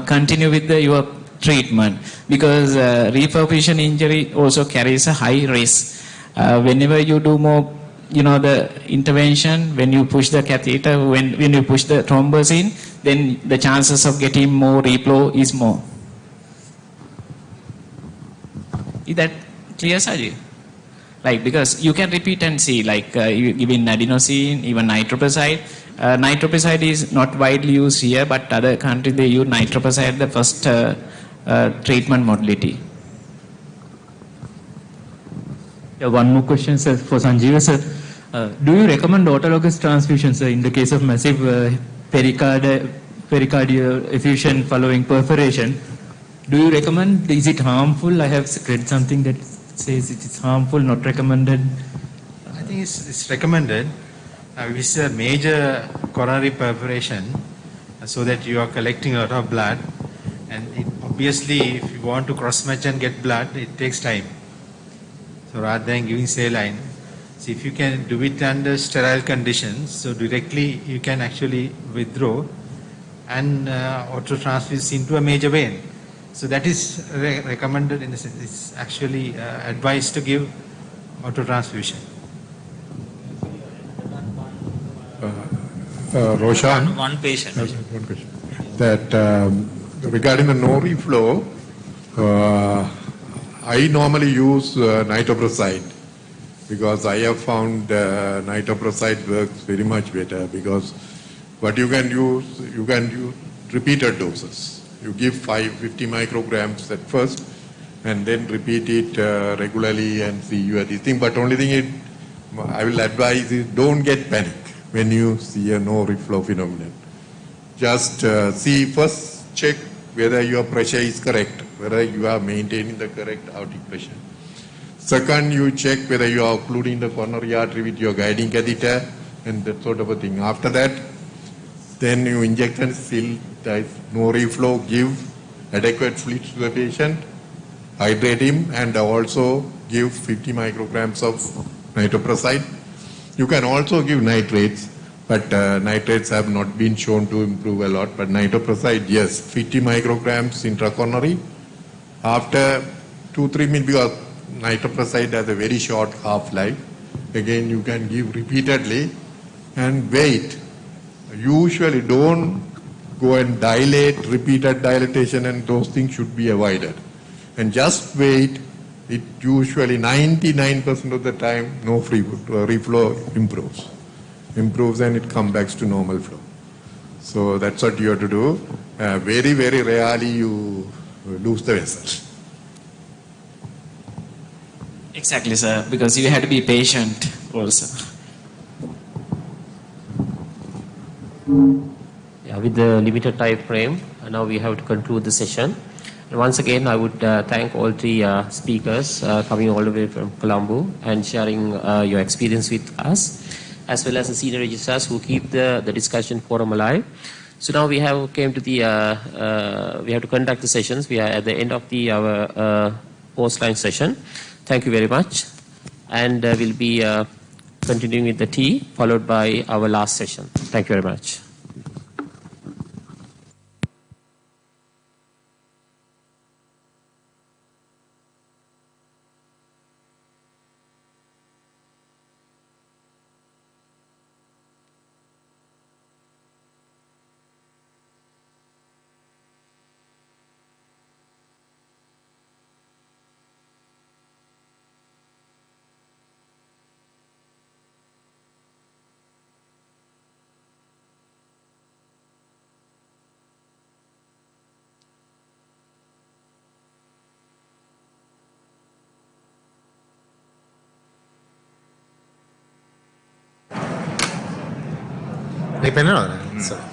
continue with your treatment, because reperfusion injury also carries a high risk. Whenever you do more, the intervention, when you push the catheter, when you push the thrombus in, then the chances of getting more reflow is more. Is that clear, Sajid? Because you can repeat and see, you giving adenosine, even nitroprusside. Nitroprusside is not widely used here, but other countries they use nitroprusside the first treatment modality. Yeah, one more question, sir, for Sanjeev, sir. Do you recommend autologous transfusion, sir, in the case of massive pericardial effusion following perforation? Do you recommend? Is it harmful? I have read something that says it is harmful, not recommended. I think it's recommended. It's a major coronary perforation, so that you are collecting a lot of blood, and obviously if you want to cross-match and get blood, it takes time. So rather than giving saline, so if you can do it under sterile conditions, so directly you can actually withdraw and auto-transfuse into a major vein. So that is recommended in the sense, it's actually advised to give auto-transfusion. Roshan, one patient. One question. That regarding the no reflow, I normally use nitroprusside, because I have found nitroprusside works very much better, because what you can use repeated doses. You give 50 micrograms at first, and then repeat it regularly and see you are this thing. But only thing I will advise is don't get panic when you see a no reflow phenomenon. Just first check whether your pressure is correct, whether you are maintaining the correct aortic pressure. Second, you check whether you are occluding the coronary artery with your guiding catheter and that sort of a thing. After that, then you inject and seal. There is no reflow, give adequate fluids to the patient, hydrate him, and also give 50 micrograms of nitroprusside. You can also give nitrates, but nitrates have not been shown to improve a lot. But nitroprusside, yes, 50 micrograms intracoronary. After 2-3 minutes, because nitroprusside has a very short half-life, again you can give repeatedly and wait. Usually don't go and dilate, repeated dilatation, and those things should be avoided. And just wait. It usually 99% of the time no reflow improves and it comes back to normal flow. So that's what you have to do. Very, very rarely you lose the vessel. Exactly, sir, because you have to be patient also. Yeah, with the limited time frame, now we have to conclude the session. And once again, I would thank all three speakers coming all the way from Colombo and sharing your experience with us, as well as the senior registrars who keep the discussion forum alive. So now we have came to the we have to conduct the sessions. We are at the end of our post-line session. Thank you very much, and we'll be continuing with the tea, followed by our last session. Thank you very much. Side පෙන්නනවද? Sorry.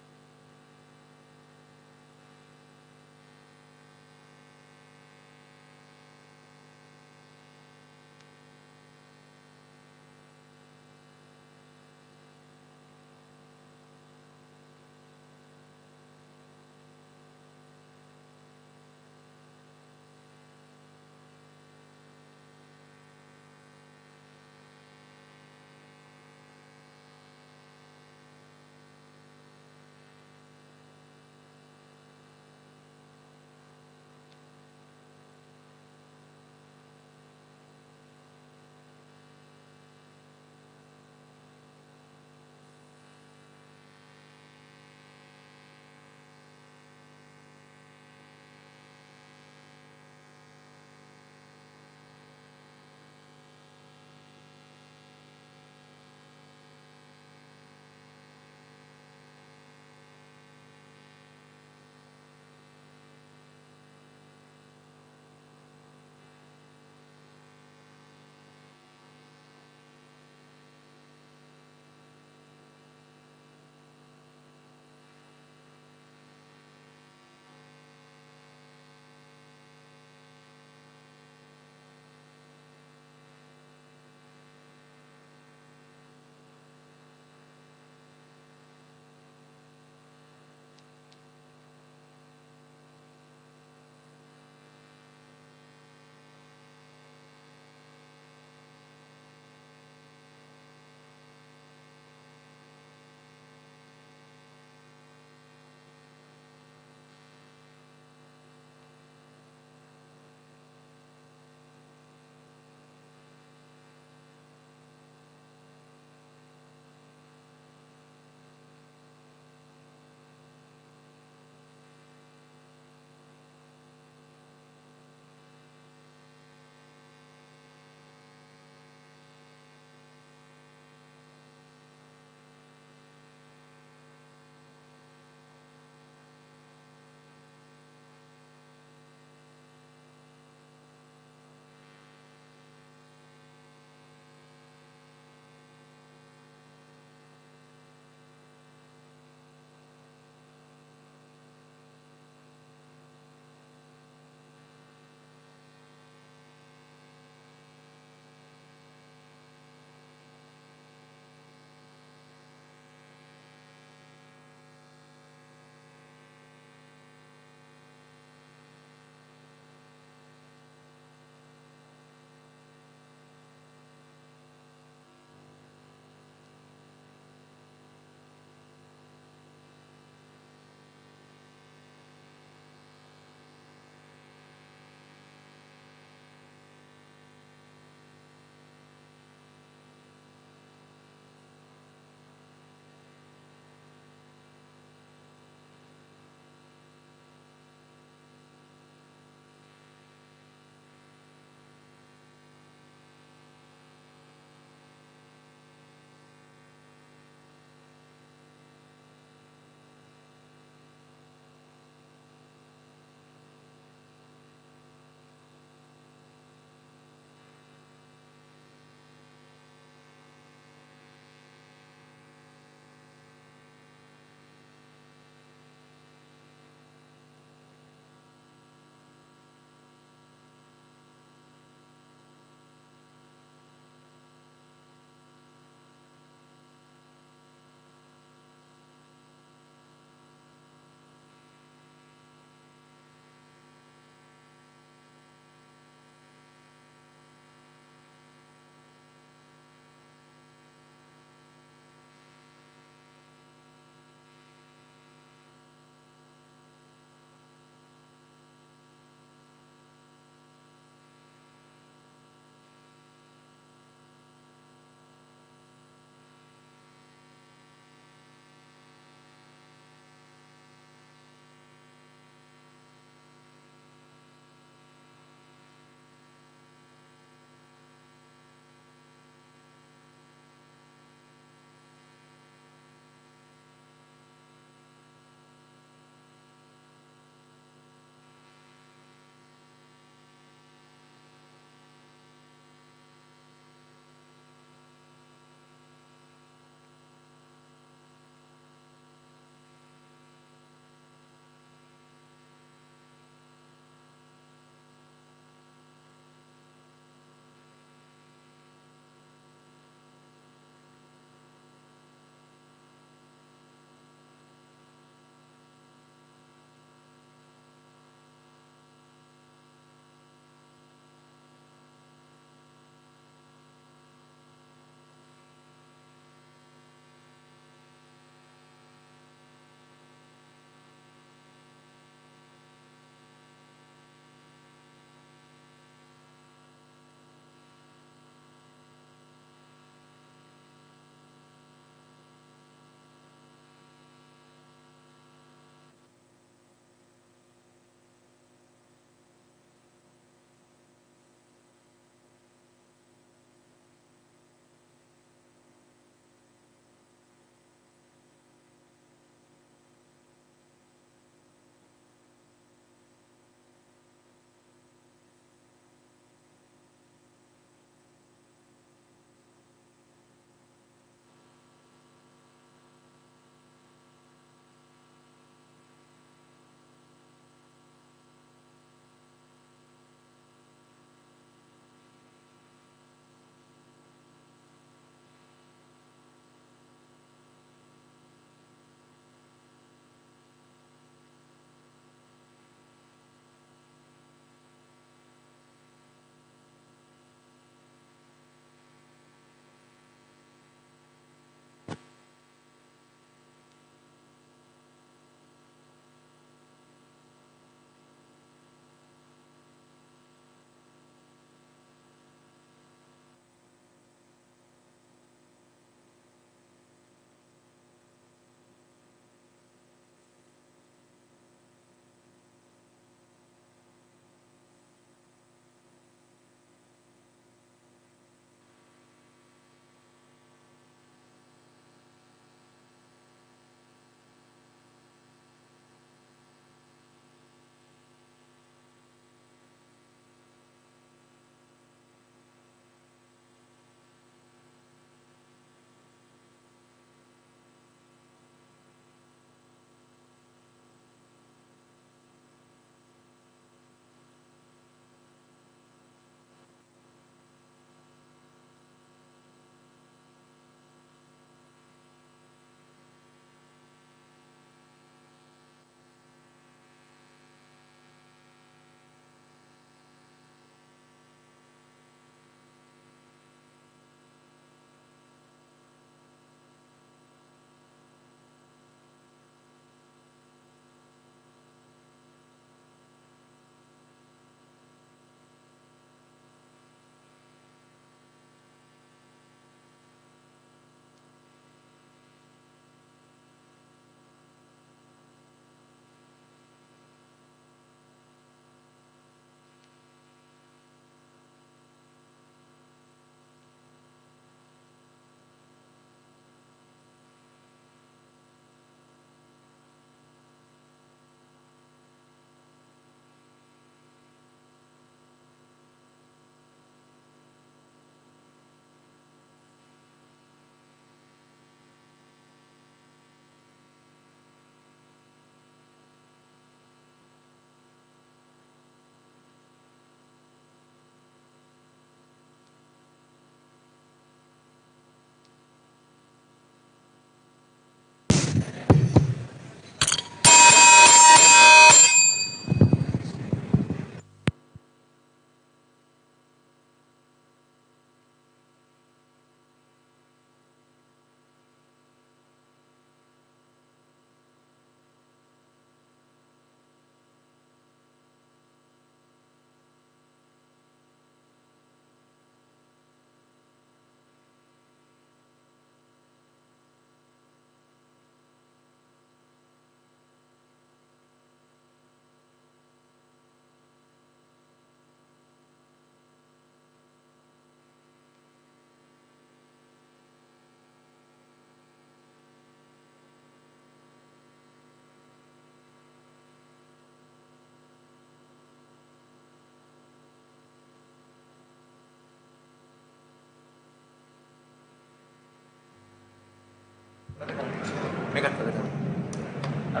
Now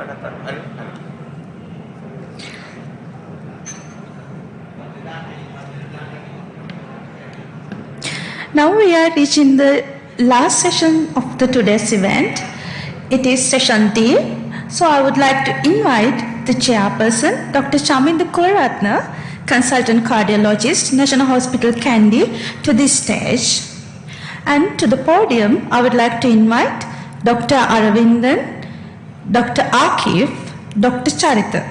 we are reaching the last session of the today's event. It is session D. So I would like to invite the chairperson, Dr. Chaminda Kularatna, consultant cardiologist, National Hospital Kandy, to this stage. And to the podium, I would like to invite Dr. Aravindan, Dr. Akif, Dr. Charita.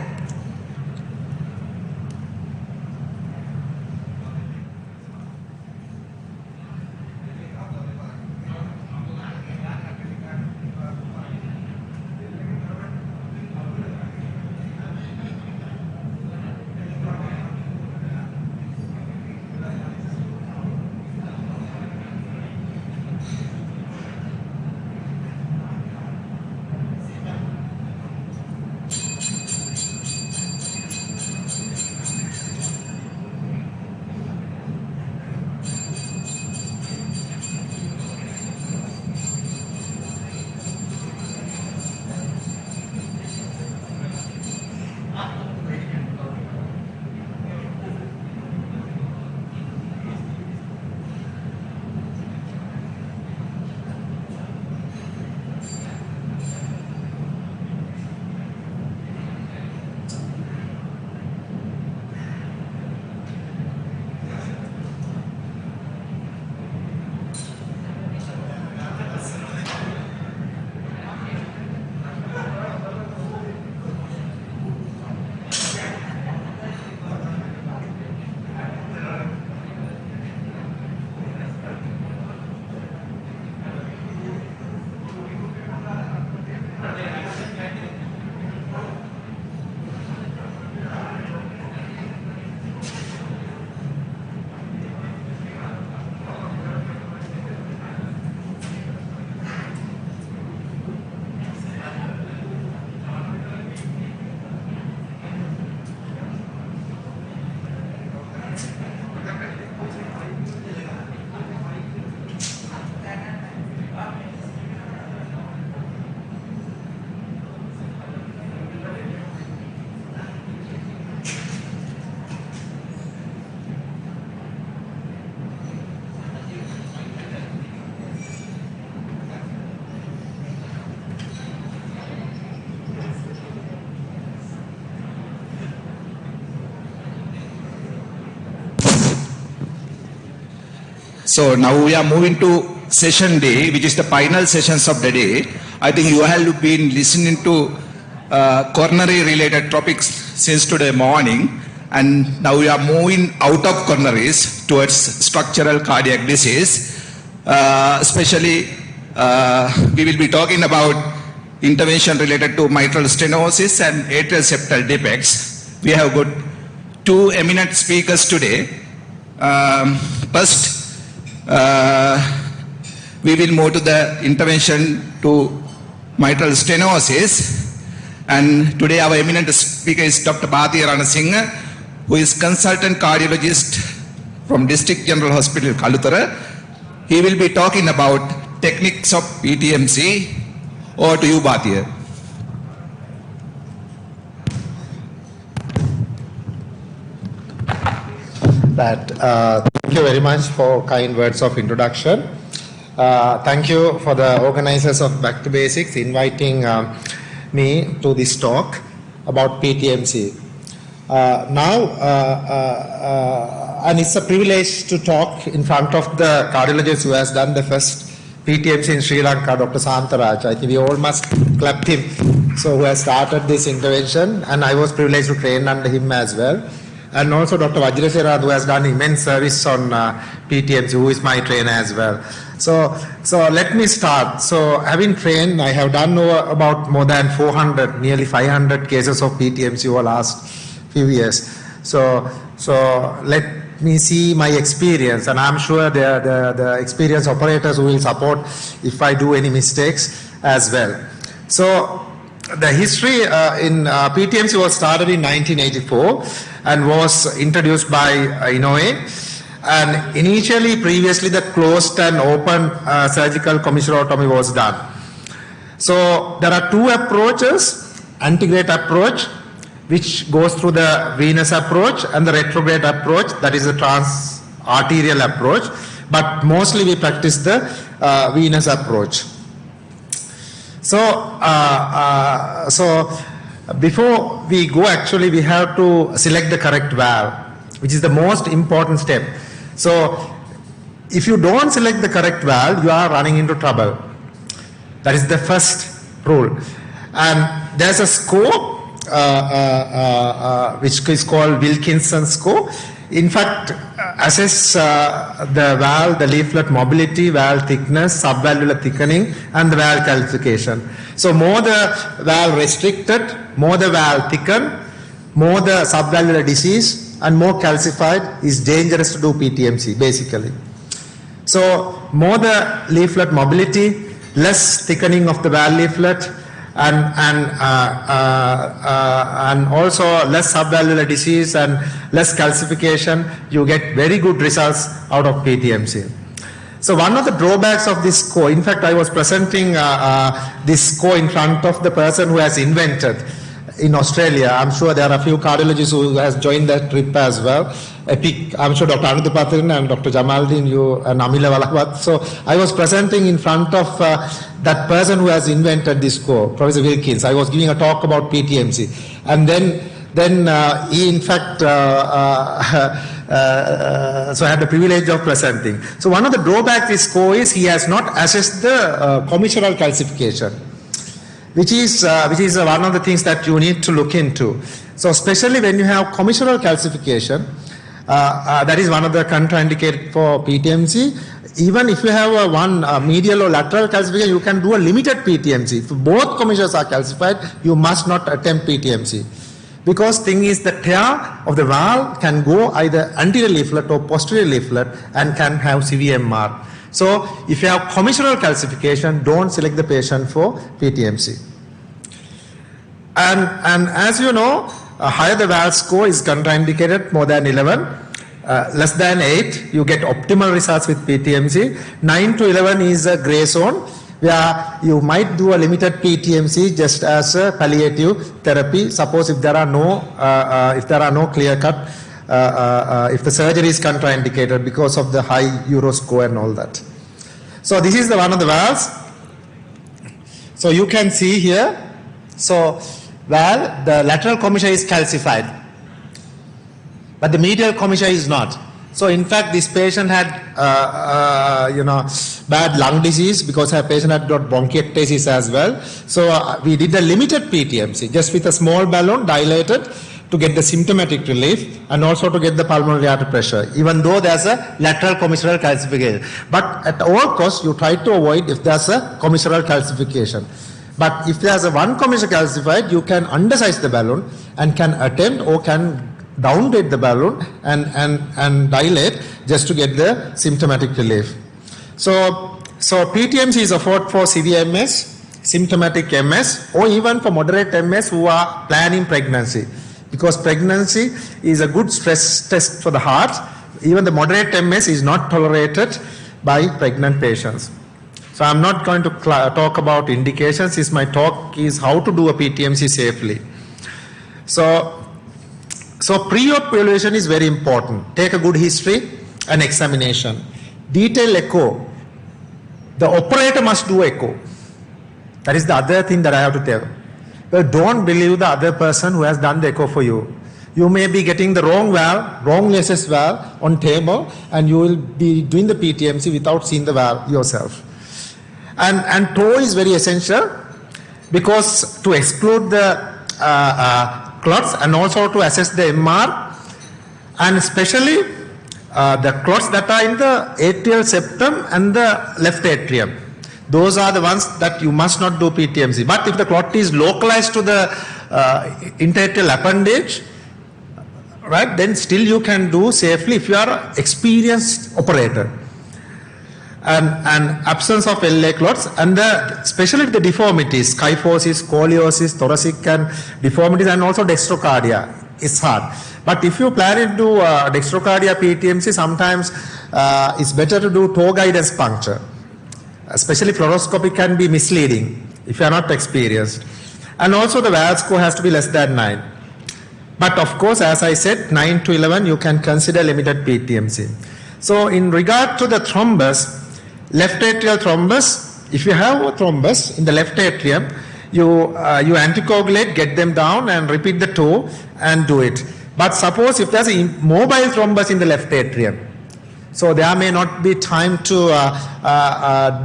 So now we are moving to session D, which is the final sessions of the day. I think you have been listening to coronary related topics since today morning, and now we are moving out of coronaries towards structural cardiac disease. Especially we will be talking about intervention related to mitral stenosis and atrial septal defects. We have got two eminent speakers today. First, we will move to the intervention to mitral stenosis, and today our eminent speaker is Dr. Bhatia Ranasinghe, who is consultant cardiologist from District General Hospital Kalutara. He will be talking about techniques of PTMC. Over to you, Bhatia. Thank you very much for kind words of introduction. Thank you for the organizers of Back to Basics inviting me to this talk about PTMC. And it's a privilege to talk in front of the cardiologist who has done the first PTMC in Sri Lanka, Dr. Santaraj. I think we all must clap him. So who has started this intervention, and I was privileged to train under him as well. And also Dr. Vajrasera, who has done immense service on PTMC, who is my trainer as well. So let me start. So having trained, I have done about more than 400, nearly 500 cases of PTMC over the last few years. So let me see my experience, and I'm sure the experienced operators who will support if I do any mistakes as well. So the history in PTMC was started in 1984 and was introduced by Inouye. And initially, previously, the closed and open surgical commissurotomy was done. So there are two approaches. antegrade approach, which goes through the venous approach, and the retrograde approach, that is the trans-arterial approach. But mostly we practice the venous approach. So before we go, actually, we have to select the correct valve, which is the most important step. So if you don't select the correct valve, you are running into trouble. That is the first rule. And there's a score which is called Wilkinson score. In fact, assess the valve, the leaflet mobility, valve thickness, subvalvular thickening, and the valve calcification. So more the valve restricted, more the valve thickened, more the subvalvular disease, and more calcified is dangerous to do PTMC, basically. So more the leaflet mobility, less thickening of the valve leaflet, and also less subvalvular disease and less calcification, you get very good results out of PTMC. So one of the drawbacks of this score, in fact I was presenting this score in front of the person who has invented in Australia. I'm sure there are a few cardiologists who has joined that trip as well. I'm sure Dr. Anantapathan and Dr. Jamaldeen, you and Amila Walawat. So I was presenting in front of that person who has invented this score, Professor Wilkins. I was giving a talk about PTMC. And then he in fact, so I had the privilege of presenting. So one of the drawbacks of this score is he has not assessed the commissural calcification, which is one of the things that you need to look into. So especially when you have commissural calcification, that is one of the contraindicated for PTMC. Even if you have one medial or lateral calcification, you can do a limited PTMC. If both commissures are calcified, you must not attempt PTMC. Because thing is the tear of the valve can go either anterior leaflet or posterior leaflet and can have severe MR. So if you have commissural calcification, don't select the patient for PTMC. And as you know, higher the valve score is contraindicated, more than 11. Less than 8, you get optimal results with PTMC. 9 to 11 is a gray zone, where you might do a limited PTMC just as a palliative therapy. Suppose if there are no clear cut, if the surgery is contraindicated because of the high Euro score and all that. So this is one of the valves. So you can see here. So valve, the lateral commissure is calcified, but the medial commissure is not. So in fact, this patient had, bad lung disease because her patient had got bronchiectasis as well. So we did a limited PTMC, just with a small balloon dilated to get the symptomatic relief and also to get the pulmonary artery pressure, even though there's a lateral commissural calcification. But at all costs, you try to avoid if there's a commissural calcification. But if there's a one commissure calcified, you can undersize the balloon and can attempt or can downgrade the balloon and dilate just to get the symptomatic relief. So PTMC is offered for severe MS, symptomatic MS, or even for moderate MS who are planning pregnancy, because pregnancy is a good stress test for the heart. Even the moderate MS is not tolerated by pregnant patients. So I'm not going to talk about indications. My talk is how to do a PTMC safely. So pre-op evaluation is very important. Take a good history and examination. Detailed echo. The operator must do echo. That is the other thing that I have to tell. But don't believe the other person who has done the echo for you. You may be getting the wrong valve, wrong access valve on table, and you will be doing the PTMC without seeing the valve yourself. And toe is very essential, because to exclude the clots and also to assess the MR, and especially the clots that are in the atrial septum and the left atrium. Those are the ones that you must not do PTMC. But if the clot is localized to the interatrial appendage, right, then still you can do safely if you are an experienced operator. And absence of LA clots, and especially the deformities, kyphosis, scoliosis, thoracic and deformities, and also dextrocardia, it's hard. But if you plan to do dextrocardia PTMC, sometimes it's better to do toe guidance puncture. Especially fluoroscopy can be misleading if you are not experienced. And also the valve score has to be less than 9. But of course, as I said, 9 to 11, you can consider limited PTMC. So in regard to the thrombus, left atrial thrombus, if you have a thrombus in the left atrium, you anticoagulate, get them down and repeat the toe and do it. But suppose if there's a mobile thrombus in the left atrium, so there may not be time to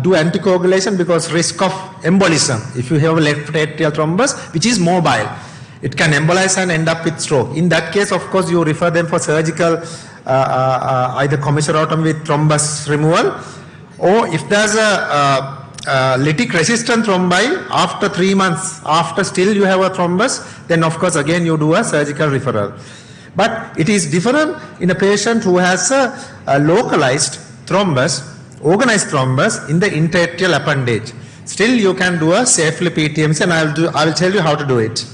do anticoagulation because risk of embolism. If you have a left atrial thrombus which is mobile, it can embolize and end up with stroke. In that case, of course, you refer them for surgical either commissurotomy with thrombus removal, or if there's a lytic resistant thrombi after 3 months after still you have a thrombus, then of course again you do a surgical referral. But it is different in a patient who has a localized thrombus, organized thrombus in the interatrial appendage. Still you can do a safely PTMC, and I will tell you how to do it.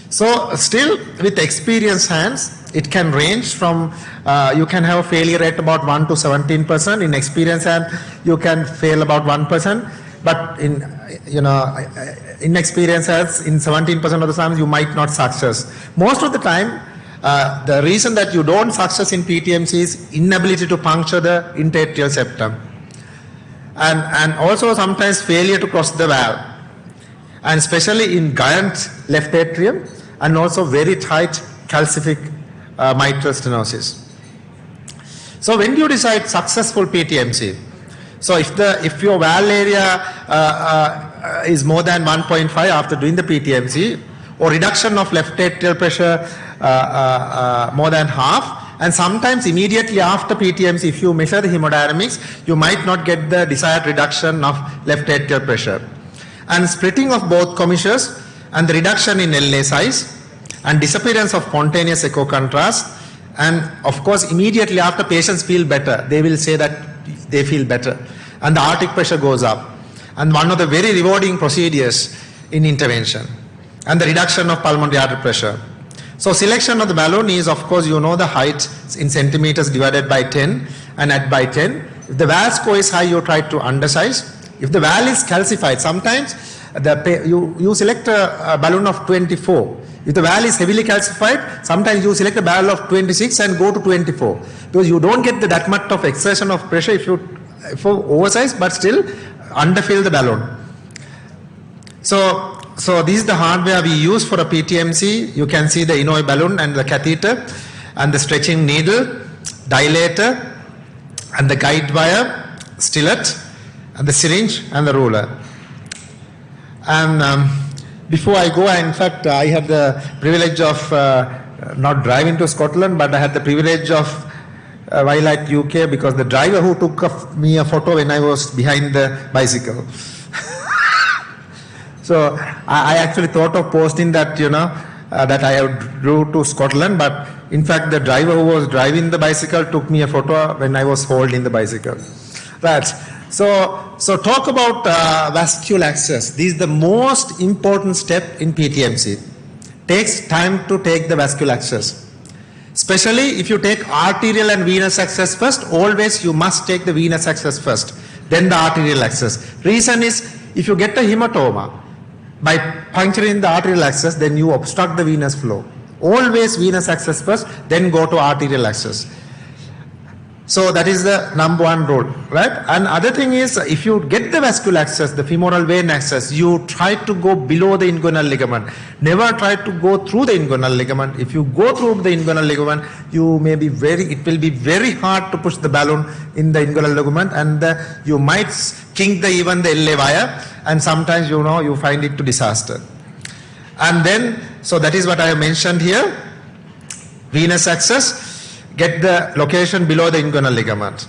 So still with experienced hands, it can range from, you can have a failure rate about 1 to 17%. In experienced hand, you can fail about 1%. But in, inexperienced hands, in 17% of the times, you might not success. Most of the time, the reason that you don't success in PTMC is inability to puncture the interatrial septum. And also sometimes failure to cross the valve. And especially in giant left atrium, and also very tight calcific mitral stenosis. So when do you decide successful PTMC? So if your valve area is more than 1.5 after doing the PTMC, or reduction of left atrial pressure more than half, and sometimes immediately after PTMC, if you measure the hemodynamics, you might not get the desired reduction of left atrial pressure. And splitting of both commissures and the reduction in LA size and disappearance of spontaneous echo contrast, and of course immediately after patients feel better, they will say that they feel better, and the aortic pressure goes up, and one of the very rewarding procedures in intervention, and the reduction of pulmonary artery pressure. So selection of the balloon is, of course, the height in centimeters divided by 10 and at by 10. If the valve score is high, you try to undersize. If the valve is calcified, sometimes you select a balloon of 24. If the valve is heavily calcified, sometimes you select a balloon of 26 and go to 24. Because you don't get that much of exertion of pressure if you oversize, but still underfill the balloon. So this is the hardware we use for a PTMC. You can see the Inouye balloon and the catheter and the stretching needle, dilator, and the guide wire, stillet, and the syringe and the ruler. And before I go, in fact, I had the privilege of not driving to Scotland, but I had the privilege of while at UK, because the driver who took me a photo when I was behind the bicycle. So I actually thought of posting that, that I drove to Scotland, but in fact the driver who was driving the bicycle took me a photo when I was holding the bicycle. Right. So talk about vascular access. This is the most important step in PTMC. Takes time to take the vascular access. Especially if you take arterial and venous access first, always you must take the venous access first, then the arterial access. Reason is, if you get a hematoma, by puncturing the arterial access, then you obstruct the venous flow. Always venous access first, then go to arterial access. So that is the number one rule, right? And other thing is, if you get the vascular access, the femoral vein access, you try to go below the inguinal ligament. Never try to go through the inguinal ligament. If you go through the inguinal ligament, it will be very hard to push the balloon in the inguinal ligament, and you might kink even the LA wire, and sometimes you find it to disaster. And then, so that is what I have mentioned here, venous access. Get the location below the inguinal ligament.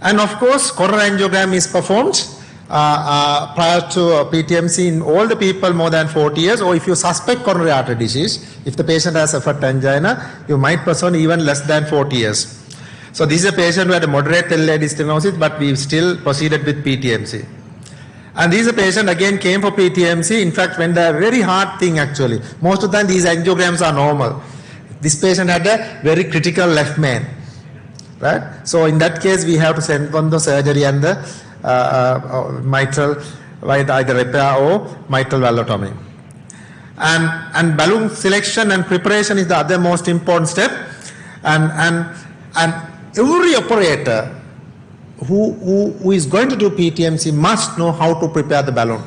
And of course, coronary angiogram is performed prior to PTMC in all the people more than 40 years, or if you suspect coronary artery disease, if the patient has suffered angina, you might perform even less than 40 years. So this is a patient who had a moderate LAD stenosis, but we still proceeded with PTMC. And this is a patient again came for PTMC, in fact, when the very hard thing actually. Most of the time these angiograms are normal. This patient had a very critical left main, right? So in that case, we have to send on the surgery and the mitral with either repair or mitral valvotomy. And balloon selection and preparation is the other most important step. And every operator who is going to do PTMC must know how to prepare the balloon.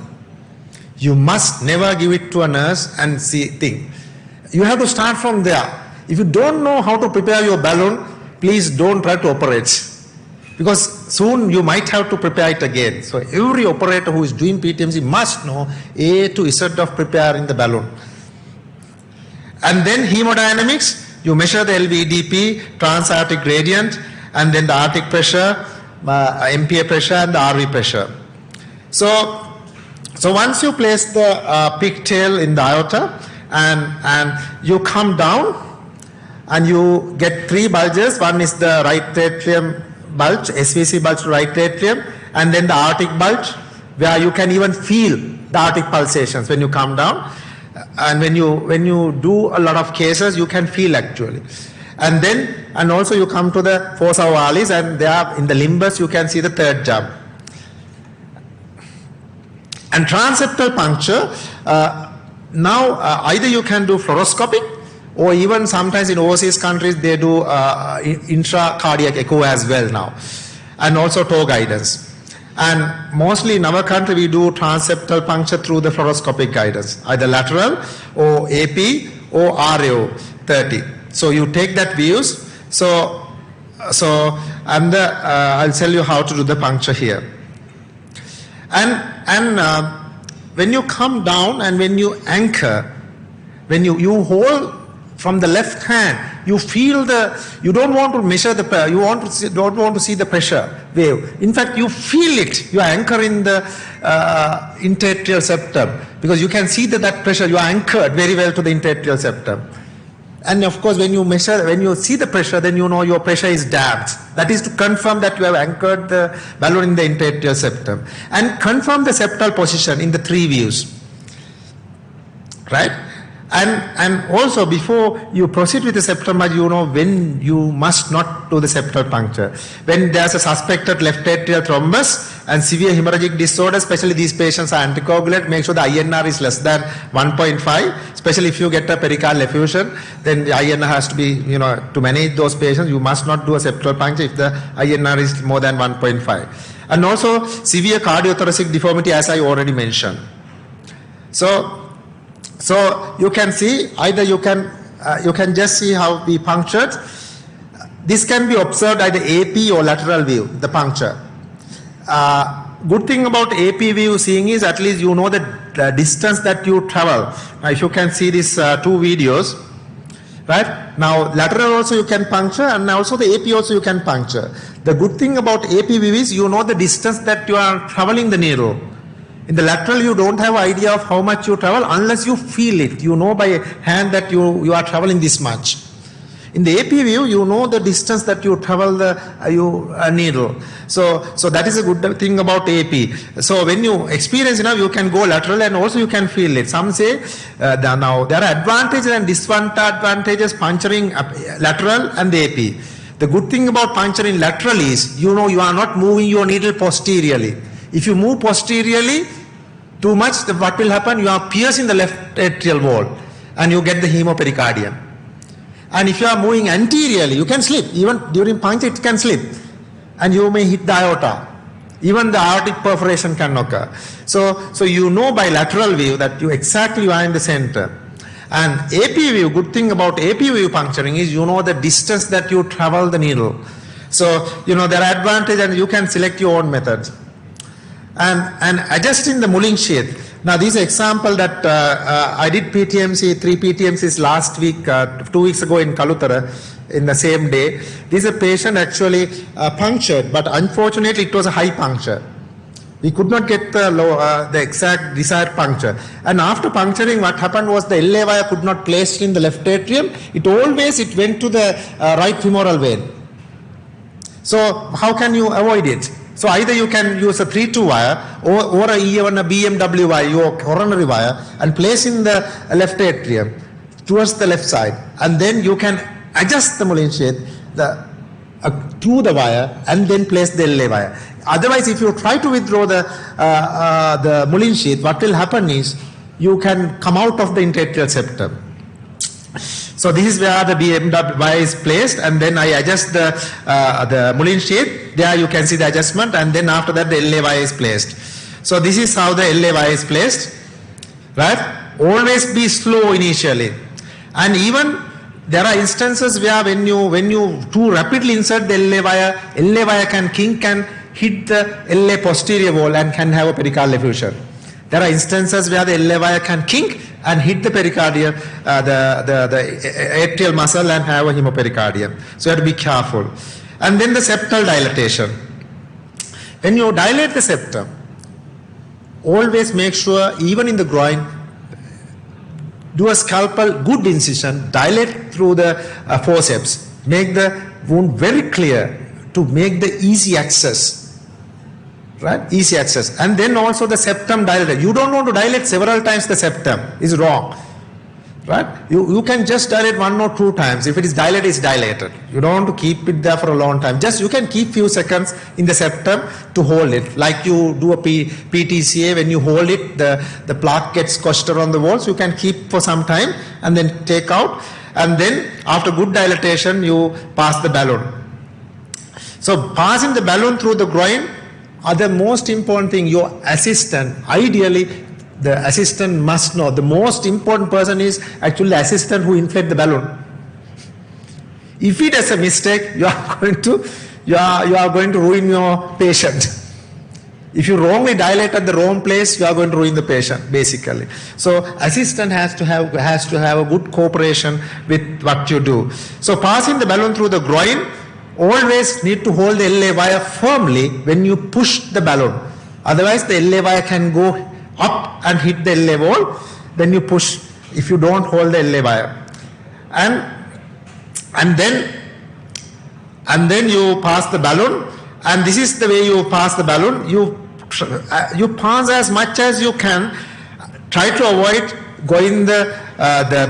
You must never give it to a nurse and think. You have to start from there. If you don't know how to prepare your balloon, please don't try to operate, because soon you might have to prepare it again. So every operator who is doing PTMC must know A to Z of preparing the balloon. And then hemodynamics, you measure the LVDP, transaortic gradient, and then the aortic pressure, MPA pressure, and the RV pressure. So once you place the pigtail in the aorta and you come down, and you get 3 bulges. One is the right atrium bulge, SVC bulge to right atrium, and then the aortic bulge, where you can even feel the aortic pulsations when you come down. And when you do a lot of cases, you can feel actually. And also you come to the fossa ovalis, and there in the limbus you can see the third jump. And transeptal puncture, now either you can do fluoroscopic, or even sometimes in overseas countries they do intracardiac echo as well now, and also toe guidance. And mostly in our country we do transeptal puncture through the fluoroscopic guidance, either lateral or AP or RAO 30. So you take that views. I'll tell you how to do the puncture here. And when you come down and when you anchor, when you hold from the left hand, you feel you don't want to measure the pressure, don't want to see the pressure wave. In fact, you feel it. You are anchoring the interatrial septum, because you can see that pressure, you are anchored very well to the interatrial septum. And of course, when you see the pressure, then you know your pressure is damped. That is to confirm that you have anchored the balloon in the interatrial septum. And confirm the septal position in the 3 views. Right? And also, before you proceed with the septal puncture, you know when you must not do the septal puncture. When there's a suspected left atrial thrombus and severe hemorrhagic disorder, especially these patients are anticoagulated, make sure the INR is less than 1.5. Especially if you get a pericardial effusion, then the INR has to be, to manage those patients, you must not do a septal puncture if the INR is more than 1.5. And also severe cardiothoracic deformity, as I already mentioned. So you can see, either you can just see how we punctured. This can be observed either AP or lateral view, the puncture. Good thing about AP view seeing is at least you know the distance that you travel. Now if you can see these 2 videos, right? Now lateral also you can puncture, and also the AP also you can puncture. The good thing about AP view is you know the distance that you are traveling the needle. In the lateral, you don't have idea of how much you travel unless you feel it. You know by hand that you are traveling this much. In the AP view, you know the distance that you travel the needle. So that is a good thing about AP. So when you experience enough, you can go lateral and also you can feel it. Some say now there are advantages and disadvantages puncturing lateral and the AP. The good thing about puncturing lateral is you are not moving your needle posteriorly. If you move posteriorly too much, what will happen? You are piercing the left atrial wall and you get the hemopericardium. And if you are moving anteriorly, you can slip. Even during puncture, it can slip. And you may hit the aorta. Even the aortic perforation can occur. So you know by lateral view that you are in the center. And AP view, good thing about AP view puncturing is you know the distance that you travel the needle. So, there are advantages and you can select your own methods. And adjusting the mulling sheath. Now, this is an example that I did PTMC, 3 PTMCs last week, 2 weeks ago in Kalutara, in the same day. This is a patient actually punctured, but unfortunately it was a high puncture. We could not get the exact desired puncture. And after puncturing, what happened was the LA wire could not place in the left atrium. It went to the right femoral vein. So how can you avoid it? So either you can use a 3-2 wire or even a BMW wire, your coronary wire, and place in the left atrium towards the left side. And then you can adjust the mulling sheath through the wire and then place the LA wire. Otherwise, if you try to withdraw the Mullin sheath, what will happen is you can come out of the interatrial septum. So this is where the BMW wire is placed, and then I adjust the Mullin sheath. There you can see the adjustment, and then after that the LA wire is placed. So this is how the LA wire is placed, right? Always be slow initially, and even there are instances where when you too rapidly insert the LA wire can kink and hit the LA posterior wall and can have a pericardial effusion. There are instances where the LA wire can kink and hit the pericardium, the atrial muscle and have a hemopericardium. So you have to be careful. And then the septal dilatation. When you dilate the septum, always make sure, even in the groin, do a scalpel, good incision, dilate through the forceps, make the wound very clear to make the easy access. Right? Easy access. And then also the septum dilated. You don't want to dilate several times the septum. It's wrong. Right? You can just dilate 1 or 2 times. If it is dilated, it's dilated. You don't want to keep it there for a long time. Just you can keep few seconds in the septum to hold it. Like you do a PTCA, when you hold it, the plaque gets squashed around the walls. You can keep for some time and then take out. And then after good dilatation, you pass the balloon. So passing the balloon through the groin, the most important thing, your assistant, ideally the assistant must know. The most important person is actually the assistant who inflates the balloon. If he does a mistake, you are going to ruin your patient. If you wrongly dilate at the wrong place, you are going to ruin the patient, basically. So assistant has to have a good cooperation with what you do. So passing the balloon through the groin, always need to hold the LA wire firmly when you push the balloon. Otherwise, the LA wire can go up and hit the LA wall. Then you push if you don't hold the LA wire. And then you pass the balloon. And this is the way you pass the balloon. You pass as much as you can. Try to avoid going the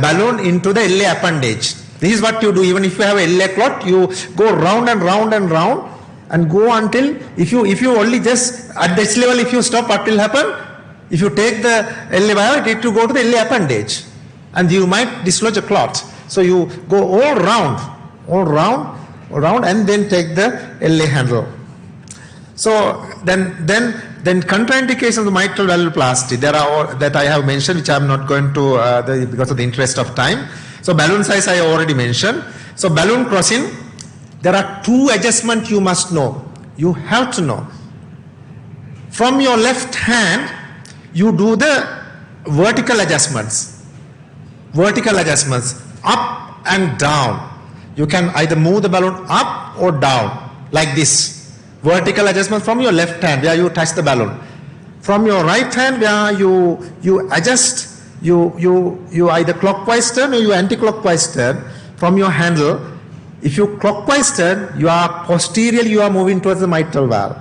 balloon into the LA appendage. This is what you do. Even if you have a LA clot, you go round and round and round and go until, if you only just at this level, if you stop, what will happen? If you take the LA wire, it will go to the LA appendage and you might dislodge a clot. So you go all round and then take the LA handle. So then contraindications of the mitral valvuloplasty, there are that I have mentioned, which I am not going to because of the interest of time. So balloon size I already mentioned. So balloon crossing, there are 2 adjustments you must know. You have to know. From your left hand, you do the vertical adjustments. Vertical adjustments, up and down. You can either move the balloon up or down, like this. Vertical adjustment from your left hand, where you touch the balloon. From your right hand, where you adjust, you either clockwise turn or you anti-clockwise turn from your handle. If you clockwise turn, you are posteriorly, you are moving towards the mitral valve.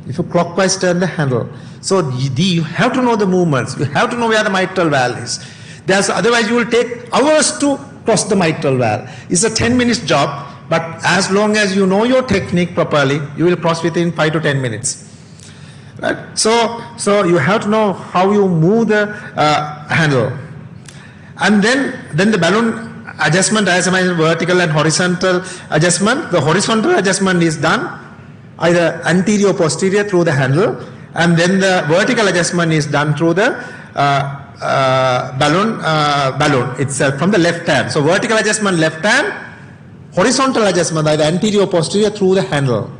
If you clockwise turn the handle. So you have to know the movements. You have to know where the mitral valve is. Otherwise you will take hours to cross the mitral valve. It's a 10 minutes job, but as long as you know your technique properly, you will cross within 5 to 10 minutes. Right? So you have to know how you move the handle. And then the balloon adjustment, as I mentioned, vertical and horizontal adjustment. The horizontal adjustment is done either anterior or posterior through the handle, and then the vertical adjustment is done through the balloon itself from the left hand. So vertical adjustment left hand, horizontal adjustment either anterior or posterior through the handle.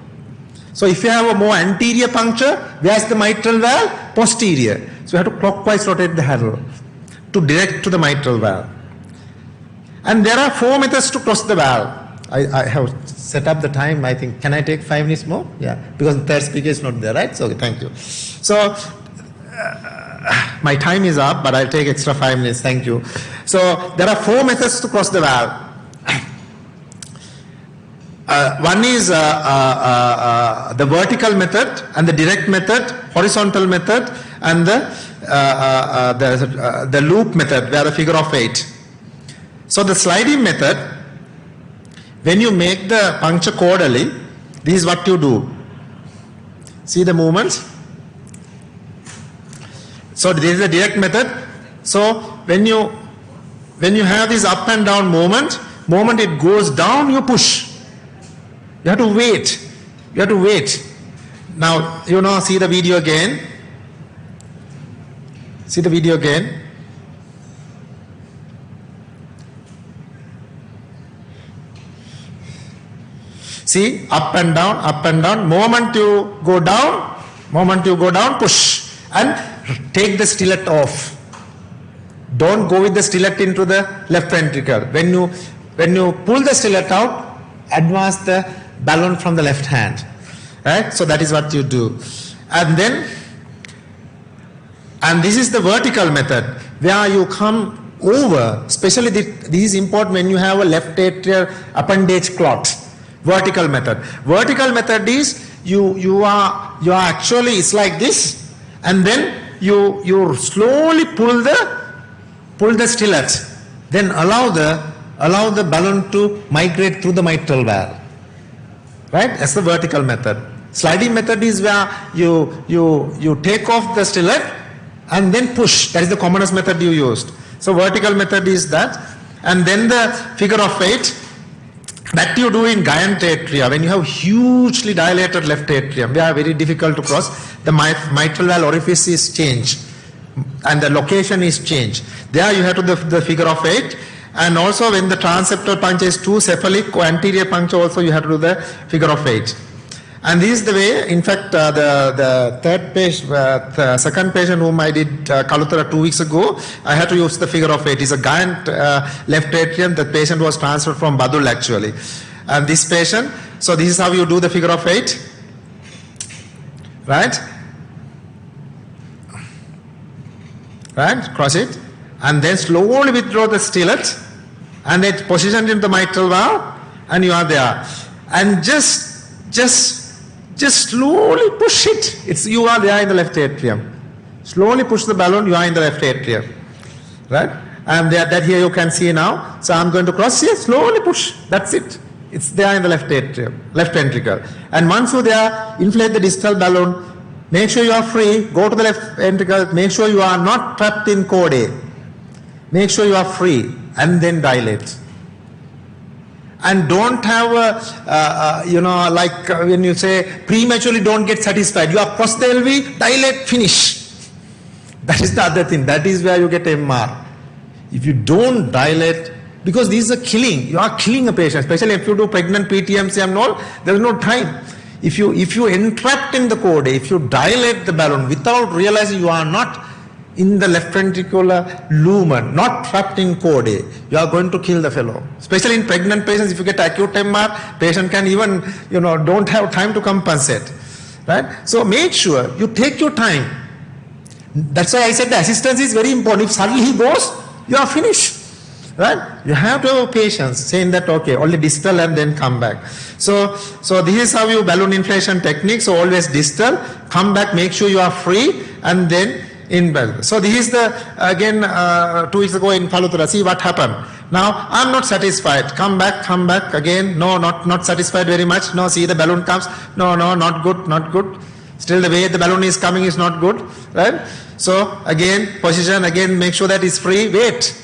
So if you have a more anterior puncture, where is the mitral valve? Posterior. So you have to clockwise rotate the handle to direct to the mitral valve. And there are 4 methods to cross the valve. I have set up the time, I think. Can I take 5 minutes more? Yeah, because the third speaker is not there, right? So thank you. So my time is up, but I'll take extra 5 minutes. Thank you. So there are 4 methods to cross the valve. One is the vertical method and the direct method, horizontal method, and the loop method, where the figure of 8. So the sliding method, when you make the puncture caudally, this is what you do. See the movements? So this is the direct method. So when you have this up and down moment it goes down, you push. You have to wait. You have to wait. Now, see the video again. See the video again. See, up and down, up and down. Moment you go down, push. And take the stillet off. Don't go with the stillet into the left ventricle. When you pull the stillet out, advance the balloon from the left hand. Right? So that is what you do. And this is the vertical method, where you come over, especially this is important when you have a left atrial appendage clot. Vertical method. Vertical method is you are actually, it's like this, and then you slowly pull the stillet, then allow the balloon to migrate through the mitral valve. Right? That's the vertical method. Sliding method is where you take off the stillet and then push. That is the commonest method you used. So vertical method is that. And then the figure of 8, that you do in giant atria, when you have hugely dilated left atrium, they are very difficult to cross. The mitral valve orifice is changed and the location is changed. There you have to do the figure of 8. And also when the transeptal puncture is too cephalic, anterior puncture also you have to do the figure of 8. And this is the way, in fact, the second patient whom I did Kalutara 2 weeks ago, I had to use the figure of 8. It's a giant left atrium. The patient was transferred from Badul actually. And this patient, so this is how you do the figure of 8. Right? Right? Cross it. And then slowly withdraw the stillet. And it positioned in the mitral valve. And you are there. And just slowly push it. You are there in the left atrium. Slowly push the balloon, you are in the left atrium. Right? And that here you can see now. So I'm going to cross here, slowly push. That's it. It's there in the left atrium, left ventricle. And once you're there, inflate the distal balloon. Make sure you are free. Go to the left ventricle. Make sure you are not trapped in chord A. Make sure you are free. And then dilate. And don't have like when you say prematurely don't get satisfied. You have crossed the LV, dilate, finish. That is the other thing. That is where you get MR. If you don't dilate, because this is a killing. You are killing a patient, especially if you do pregnant PTMC and all, there is no time. If you entrapped in the chord, if you dilate the balloon without realizing you are not in the left ventricular lumen, not trapped in chord A, you are going to kill the fellow. Especially in pregnant patients, if you get acute MR, patient can even, don't have time to compensate. Right? So make sure you take your time. That's why I said the assistance is very important. If suddenly he goes, you are finished. Right? You have to have patience, saying that, okay, only distal and then come back. So this is how you balloon inflation technique. So always distal, come back, make sure you are free, and then in bell. So this is the, again, 2 weeks ago in Kalutara. See what happened. Now, I'm not satisfied. Come back again. No, not satisfied very much. No, see the balloon comes. No, not good. Still the way the balloon is coming is not good. Right? So, again, position, again, make sure that it's free. Wait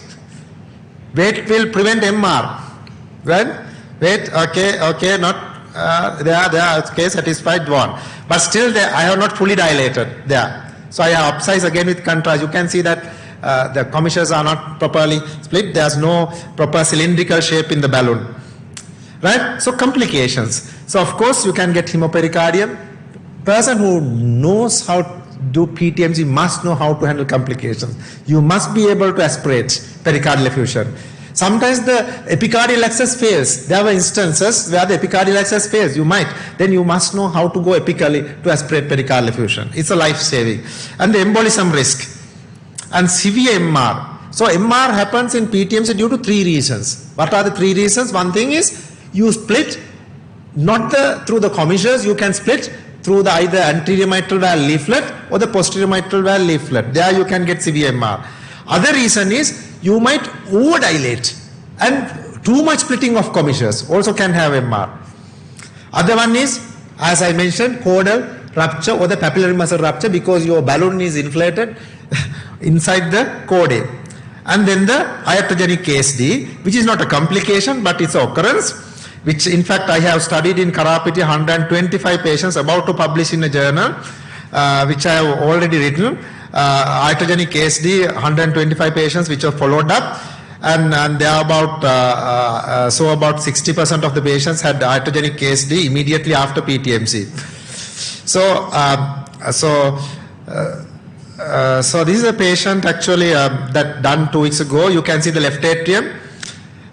will prevent MR. Right? Wait, okay, not, there, okay, satisfied, one. But still, I have not fully dilated there. So I have upsize again with contrast. You can see that the commissures are not properly split. There's no proper cylindrical shape in the balloon. Right? So complications. So of course you can get hemopericardium. Person who knows how to do PTMC must know how to handle complications. You must be able to aspirate pericardial effusion. Sometimes the epicardial access fails. There were instances where the epicardial access fails. Then you must know how to go epically to aspirate pericardial effusion. It's a life-saving. And the embolism risk. And severe MR. So MR happens in PTMC due to 3 reasons. What are the 3 reasons? One thing is you split not through the commissures. You can split through the either anterior mitral valve leaflet or the posterior mitral valve leaflet. There you can get severe MR. Other reason is you might overdilate and Too much splitting of commissures also can have MR. Other one is, as I mentioned, caudal rupture or the papillary muscle rupture because your balloon is inflated inside the chordae. And then the iatrogenic KSD, which is not a complication but it's an occurrence, which in fact I have studied in Karapiti 125 patients, about to publish in a journal, which I have already written. Iatrogenic KSD, 125 patients which are followed up, and they are about about 60% of the patients had iatrogenic KSD immediately after PTMC. So this is a patient actually that done 2 weeks ago. You can see the left atrium.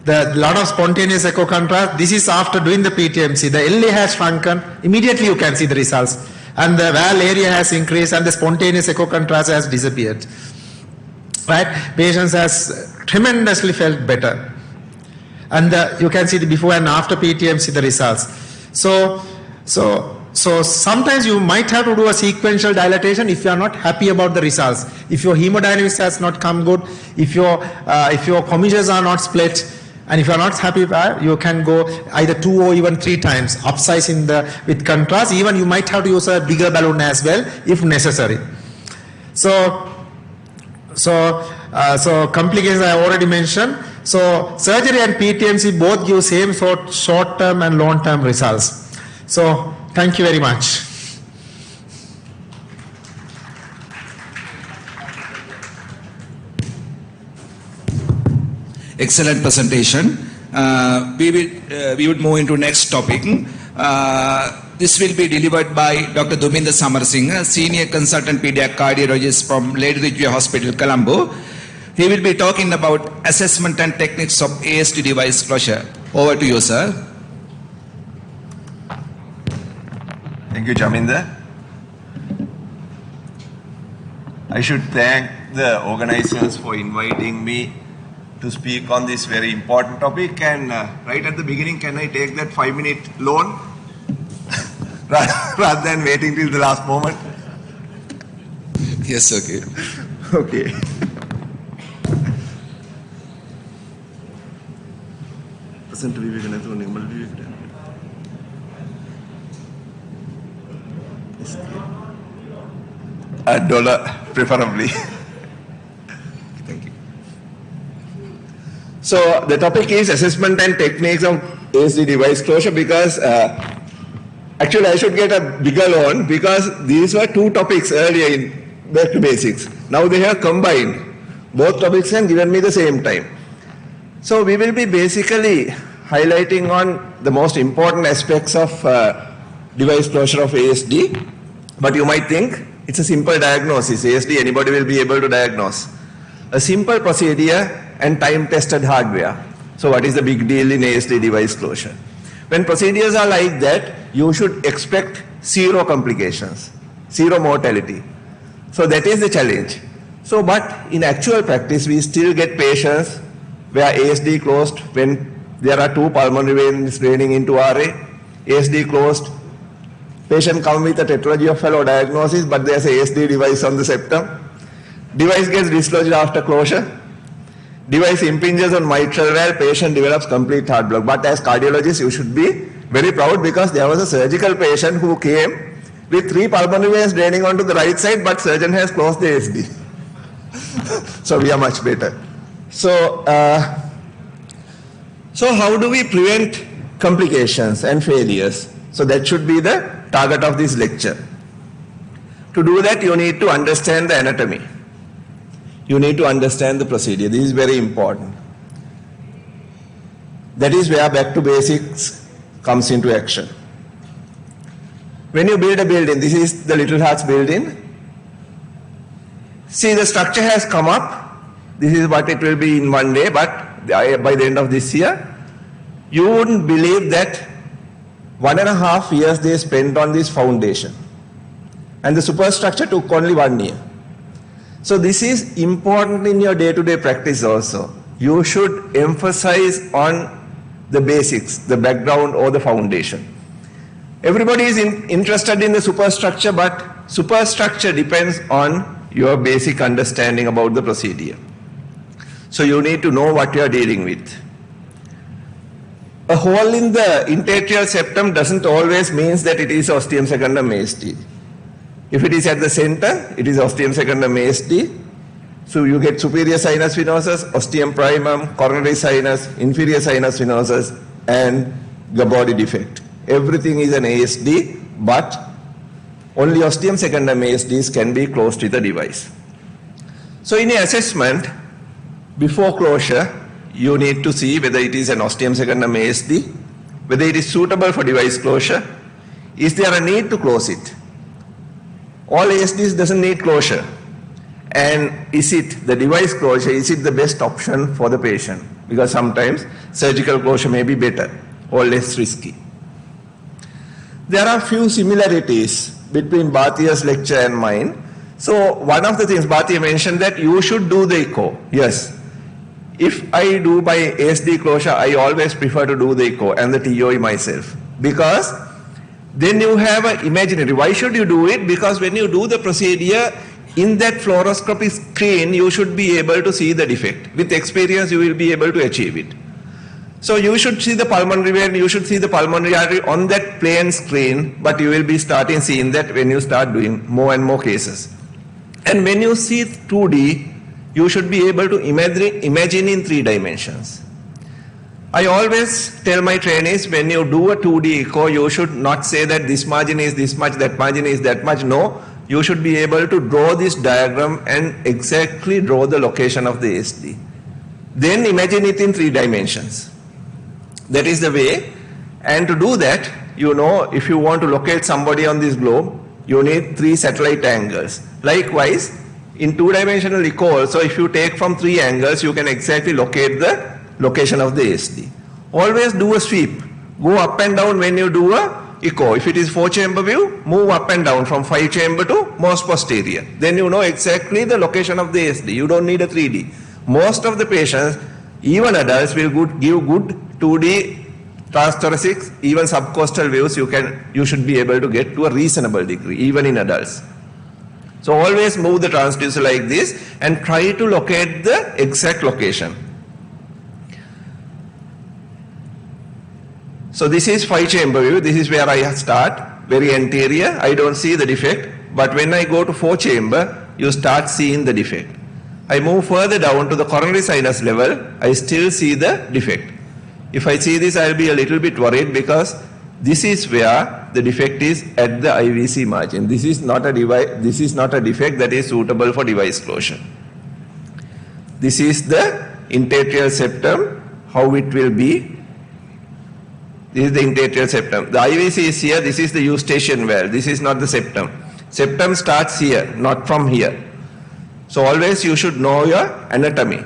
The lot of spontaneous echo contrast. This is after doing the PTMC. The LA has shrunken. Immediately you can see the results. And the valve area has increased and the spontaneous echo contrast has disappeared. Right? Patients has tremendously felt better. And you can see the before and after PTMC the results. So sometimes you might have to do a sequential dilatation if you are not happy about the results. If your hemodynamics has not come good, if your commissures are not split, and if you are not happy, you can go either 2 or even 3 times, upsize with contrast. Even you might have to use a bigger balloon as well if necessary. So complications I already mentioned. So surgery and PTMC both give same short-term and long-term results. So thank you very much. Excellent presentation. We would move into next topic. This will be delivered by Dr. Duminder Samarsingh, Senior Consultant Pediatric Cardiologist from Lady Ridgeway Hospital, Colombo. He will be talking about assessment and techniques of ASD device closure. Over to you, sir. Thank you, Jaminder. I should thank the organizers for inviting me to speak on this very important topic. And right at the beginning, can I take that 5-minute loan rather than waiting till the last moment? Yes, okay. Okay. $1 preferably. Thank you. So the topic is assessment and techniques of ASD device closure, because actually I should get a bigger loan because these were 2 topics earlier in back to basics. Now they have combined both topics and given me the same time. So we will be basically highlighting on the most important aspects of device closure of ASD. But you might think it's a simple diagnosis. ASD, anybody will be able to diagnose. A simple procedure and time-tested hardware. So what is the big deal in ASD device closure? When procedures are like that, you should expect 0 complications, 0 mortality. So that is the challenge. So, but in actual practice, we still get patients where ASD closed when there are 2 pulmonary veins draining into RA, ASD closed. Patient come with a tetralogy of fellow diagnosis, but there's a ASD device on the septum. Device gets dislodged after closure. Device impinges on mitral valve, patient develops complete heart block. But as cardiologists, you should be very proud because there was a surgical patient who came with 3 pulmonary veins draining onto the right side, but surgeon has closed the ASD. So we are much better. So how do we prevent complications and failures? So that should be the target of this lecture. To do that, you need to understand the anatomy. You need to understand the procedure. This is very important. That is where back to basics comes into action. When you build a building, this is the Little Hearts building. See, the structure has come up. This is what it will be in one day, but by the end of this year, you wouldn't believe that 1.5 years they spent on this foundation. And the superstructure took only 1 year. So this is important in your day-to-day practice also. You should emphasize on the basics, the background or the foundation. Everybody is interested in the superstructure, but superstructure depends on your basic understanding about the procedure. So you need to know what you are dealing with. a hole in the interarterial septum doesn't always mean that it is ostium secundum ASD. If it is at the center, it is ostium secundum ASD. So you get superior sinus venosus, ostium primum, coronary sinus, inferior sinus venosus, and the body defect. Everything is an ASD, but only ostium secundum ASDs can be closed with the device. So in an assessment, before closure, you need to see whether it is an ostium secundum ASD, whether it is suitable for device closure, is there a need to close it? All ASDs doesn't need closure. And is it the device closure, is it the best option for the patient? Because sometimes surgical closure may be better or less risky. There are few similarities between Bhathia's lecture and mine. So one of the things Bhatia mentioned that you should do the echo. Yes. If I do my ASD closure, I always prefer to do the echo and the TOE myself. Because then you have an imaginary. Why should you do it? Because when you do the procedure, in that fluoroscopy screen, you should be able to see the defect. With experience, you will be able to achieve it. So you should see the pulmonary vein, you should see the pulmonary artery on that plain screen, but you will be starting seeing that when you start doing more and more cases. And when you see 2D, you should be able to imagine in 3 dimensions. I always tell my trainees, when you do a 2D echo, you should not say that this margin is this much, that margin is that much. No, you should be able to draw this diagram and exactly draw the location of the ASD. Then imagine it in 3 dimensions. That is the way. And to do that, you know, if you want to locate somebody on this globe, you need 3 satellite angles. Likewise, in 2-dimensional echo also, if you take from 3 angles, you can exactly locate the location of the ASD. Always do a sweep. Go up and down when you do a echo. If it is 4-chamber view, move up and down from 5-chamber to most posterior. Then you know exactly the location of the ASD. You don't need a 3D. Most of the patients, even adults, will give good 2D transthoracic, even subcostal views. You should be able to get to a reasonable degree, even in adults. So always move the transducer like this and try to locate the exact location. So this is 5-chamber view. This is where I start, very anterior. I don't see the defect. But when I go to 4-chamber, you start seeing the defect. I move further down to the coronary sinus level. I still see the defect. If I see this, I'll be a little bit worried because this is where the defect is at the IVC margin. This is not a defect that is suitable for device closure. This is the interarterial septum, how it will be. This is the interarterial septum. The IVC is here. This is the eustachian valve. This is not the septum. Septum starts here, not from here. So always you should know your anatomy.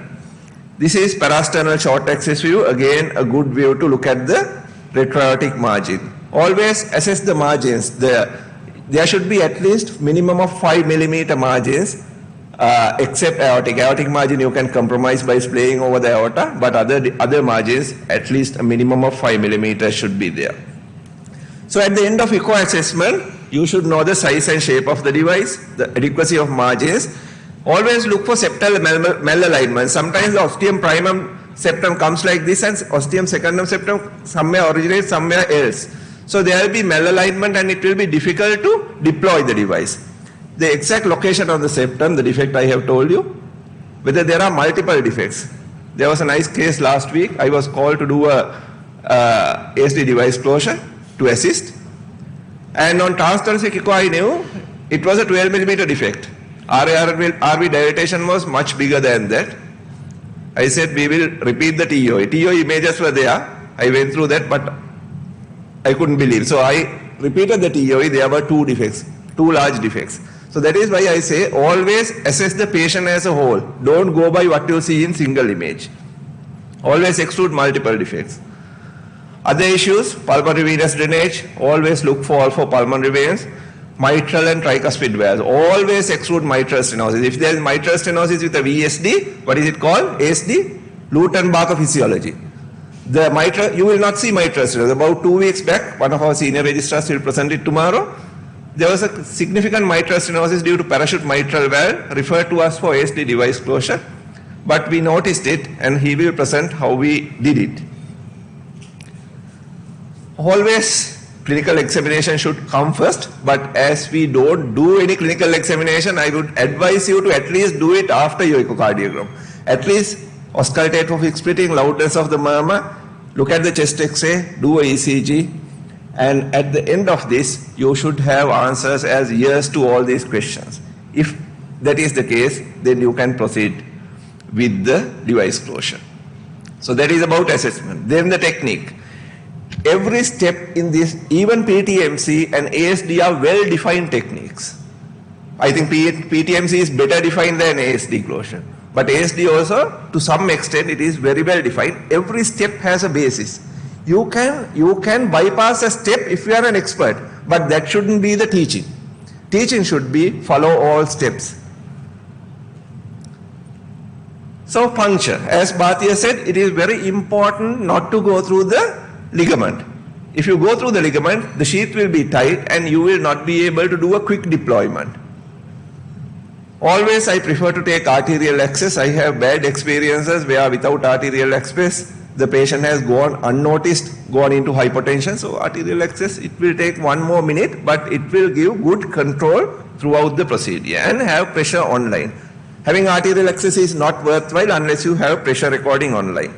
This is parasternal short axis view. Again, a good view to look at the retroaortic margin. Always assess the margins. There should be at least minimum of 5 millimeter margins, except aortic. Aortic margin you can compromise by splaying over the aorta, but other margins, at least a minimum of 5 millimeters should be there. So at the end of echo assessment, you should know the size and shape of the device, the adequacy of margins. Always look for septal malalignment. Sometimes the ostium primum septum comes like this and ostium secundum septum somewhere originates somewhere else. So there will be malalignment and it will be difficult to deploy the device. The exact location of the septum, the defect I have told you, whether there are multiple defects. There was a nice case last week. I was called to do a ASD device closure to assist. And on transthoracic echo I knew it was a 12 millimeter defect. RV dilatation was much bigger than that. I said we will repeat the TOE. TOE images were there. I went through that, but I couldn't believe. So I repeated the TOE. There were 2 defects, 2 large defects. So that is why I say always assess the patient as a whole. Don't go by what you see in single image. Always exclude multiple defects. Other issues, pulmonary venous drainage. Always look for pulmonary veins. Mitral and tricuspid valves. Always exclude mitral stenosis. If there is mitral stenosis with a VSD, what is it called? ASD? Luton-Barker physiology. The mitral, you will not see mitral stenosis. About 2 weeks back, one of our senior registrars will present it tomorrow. There was a significant mitral stenosis due to parachute mitral valve referred to us for ASD device closure. But we noticed it and he will present how we did it. always clinical examination should come first, but as we don't do any clinical examination, I would advise you to at least do it after your echocardiogram. At least auscultate for fixed splitting, loudness of the murmur, look at the chest X-ray, do a ECG, and at the end of this, you should have answers as yes to all these questions. If that is the case, then you can proceed with the device closure. So that is about assessment. Then the technique. Every step in this, even PTMC and ASD are well-defined techniques. I think PTMC is better defined than ASD closure. But ASD also, to some extent, it is very well defined. Every step has a basis. You can bypass a step if you are an expert, but that shouldn't be the teaching. Teaching should be follow all steps. So puncture, as Bhatia said, it is very important not to go through the ligament. If you go through the ligament, the sheath will be tight and you will not be able to do a quick deployment. Always I prefer to take arterial access. I have bad experiences where without arterial access, the patient has gone unnoticed, gone into hypotension. So arterial access, it will take 1 more minute, but it will give good control throughout the procedure and have pressure online. Having arterial access is not worthwhile unless you have pressure recording online.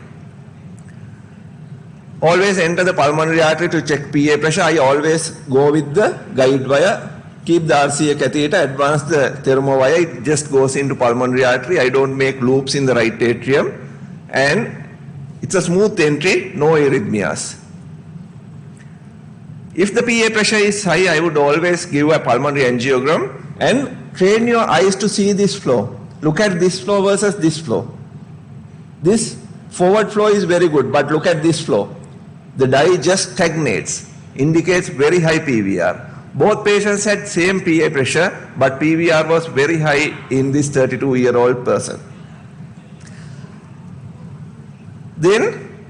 Always enter the pulmonary artery to check PA pressure. I always go with the guide wire. Keep the RCA catheter, advance the thermo wire. It just goes into pulmonary artery. I don't make loops in the right atrium. And it's a smooth entry, no arrhythmias. If the PA pressure is high, I would always give a pulmonary angiogram and train your eyes to see this flow. Look at this flow versus this flow. This forward flow is very good, but look at this flow. The dye just stagnates, indicates very high PVR. Both patients had same PA pressure, but PVR was very high in this 32-year-old person. Then,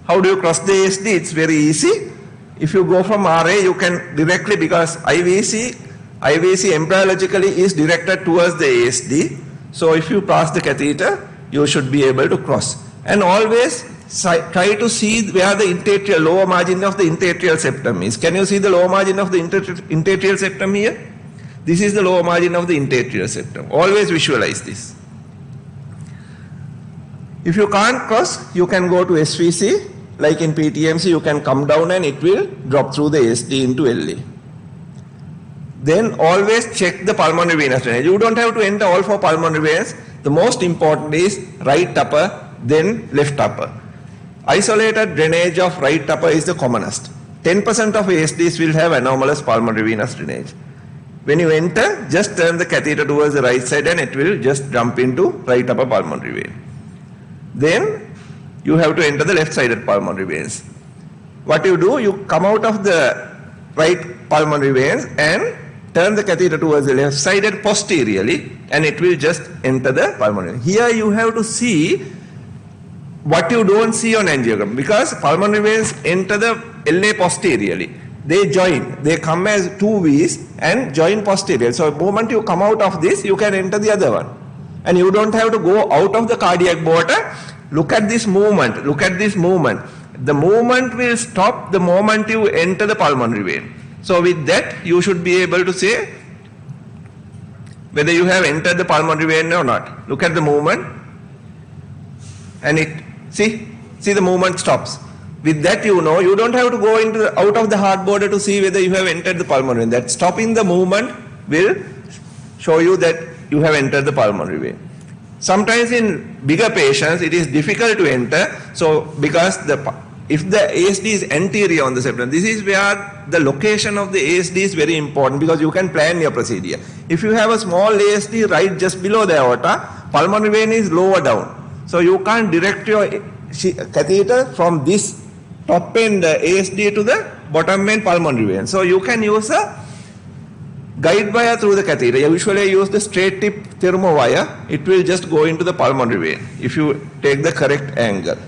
how do you cross the ASD? It's very easy. If you go from RA, you can directly, because IVC embryologically is directed towards the ASD. So if you pass the catheter, you should be able to cross. And always try to see where the lower margin of the interarterial septum is. Can you see the lower margin of the interarterial septum here? This is the lower margin of the interarterial septum. Always visualize this. If you can't cross, you can go to SVC. Like in PTMC, you can come down and it will drop through the ASD into LA. Then always check the pulmonary venous drainage. You don't have to enter all 4 pulmonary veins. The most important is right upper, then left upper. Isolated drainage of right upper is the commonest. 10% of ASDs will have anomalous pulmonary venous drainage. When you enter, just turn the catheter towards the right side and it will just jump into right upper pulmonary vein. Then you have to enter the left-sided pulmonary veins. What you do, you come out of the right pulmonary veins and turn the catheter towards the left side and posteriorly, and it will just enter the pulmonary. Here you have to see what you don't see on angiogram, because pulmonary veins enter the LA posteriorly. They join, they come as 2 V's and join posterior. So the moment you come out of this, you can enter the other one. And you don't have to go out of the cardiac border. Look at this movement, look at this movement. The movement will stop the moment you enter the pulmonary vein. So with that, you should be able to say whether you have entered the pulmonary vein or not. Look at the movement and see the movement stops. With that, you know, you don't have to go out of the heart border to see whether you have entered the pulmonary vein. That stopping the movement will show you that you have entered the pulmonary vein. Sometimes in bigger patients, it is difficult to enter. So because if the ASD is anterior on the septum, this is where the location of the ASD is very important, because you can plan your procedure. If you have a small ASD right just below the aorta, pulmonary vein is lower down. So you can't direct your catheter from this top end ASD to the bottom end pulmonary vein. So you can use a guide wire through the catheter. Usually I use the straight tip thermo wire. It will just go into the pulmonary vein if you take the correct angle.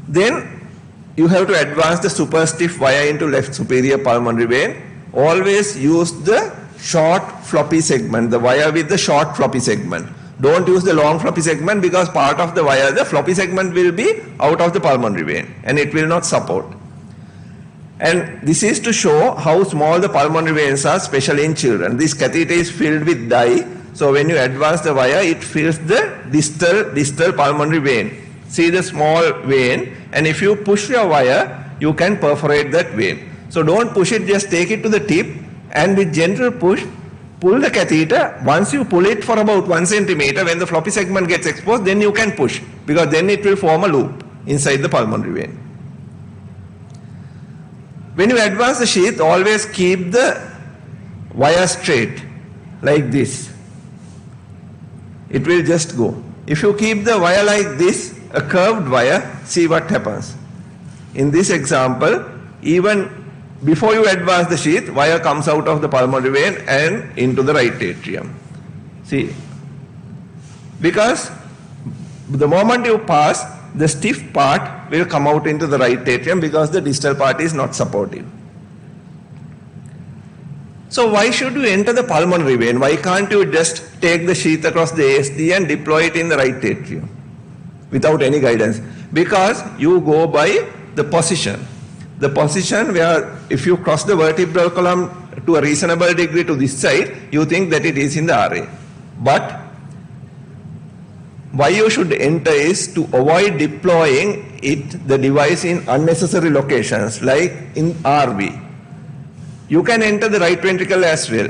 Then you have to advance the super stiff wire into left superior pulmonary vein. Always use the short floppy segment, the wire with the short floppy segment. Don't use the long floppy segment because part of the wire, the floppy segment will be out of the pulmonary vein and it will not support. And this is to show how small the pulmonary veins are, especially in children. This catheter is filled with dye. So when you advance the wire, it fills the distal pulmonary vein. See the small vein, and if you push your wire, you can perforate that vein. So don't push it, just take it to the tip and with gentle push, pull the catheter. Once you pull it for about 1 centimeter, when the floppy segment gets exposed, then you can push, because then it will form a loop inside the pulmonary vein. When you advance the sheath, always keep the wire straight, like this. It will just go. If you keep the wire like this, a curved wire, see what happens. In this example, even before you advance the sheath, wire comes out of the pulmonary vein and into the right atrium. See, because the moment you pass, the stiff part will come out into the right atrium because the distal part is not supportive. So why should you enter the pulmonary vein? Why can't you just take the sheath across the ASD and deploy it in the right atrium without any guidance? Because you go by the position. The position where if you cross the vertebral column to a reasonable degree to this side, you think that it is in the RA. But why you should enter is to avoid deploying the device in unnecessary locations like in RV. You can enter the right ventricle as well.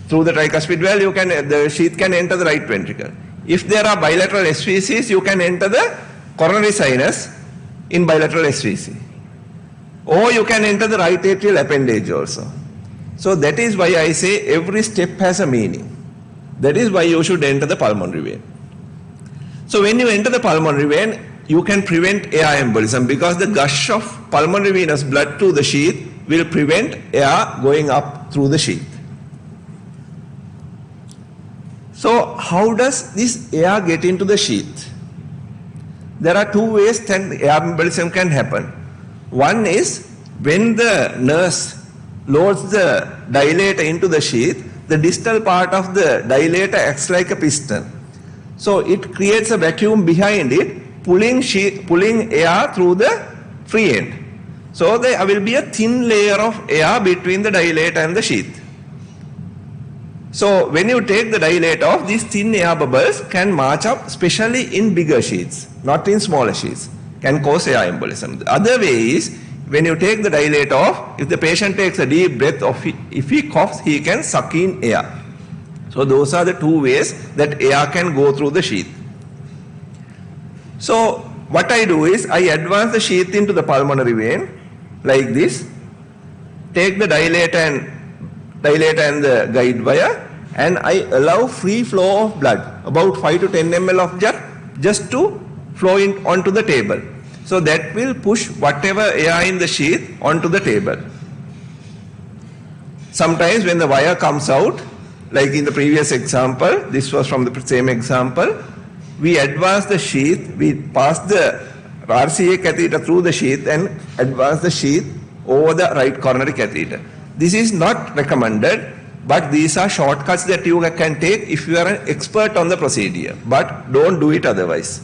Through the tricuspid valve, the sheath can enter the right ventricle. If there are bilateral SVCs, you can enter the coronary sinus in bilateral SVC. Or you can enter the right atrial appendage also. So that is why I say every step has a meaning. That is why you should enter the pulmonary vein. So when you enter the pulmonary vein, you can prevent air embolism because the gush of pulmonary venous blood to the sheath will prevent air going up through the sheath. So how does this air get into the sheath? There are two ways that air embolism can happen. One is when the nurse loads the dilator into the sheath, the distal part of the dilator acts like a piston. So it creates a vacuum behind it, pulling air through the free end. So there will be a thin layer of air between the dilator and the sheath. So when you take the dilator off, these thin air bubbles can march up, especially in bigger sheaths, not in smaller sheaths, can cause air embolism. The other way is when you take the dilator off, if the patient takes a deep breath or if he coughs, he can suck in air. So those are the two ways that air can go through the sheath. So what I do is I advance the sheath into the pulmonary vein like this, take the dilator and the guide wire, and I allow free flow of blood, about 5 to 10 ml of blood, just to flow onto the table. So that will push whatever air in the sheath onto the table. Sometimes when the wire comes out, like in the previous example, this was from the same example, we advance the sheath, we pass the RCA catheter through the sheath and advance the sheath over the right coronary catheter. This is not recommended, but these are shortcuts that you can take if you are an expert on the procedure, but don't do it otherwise.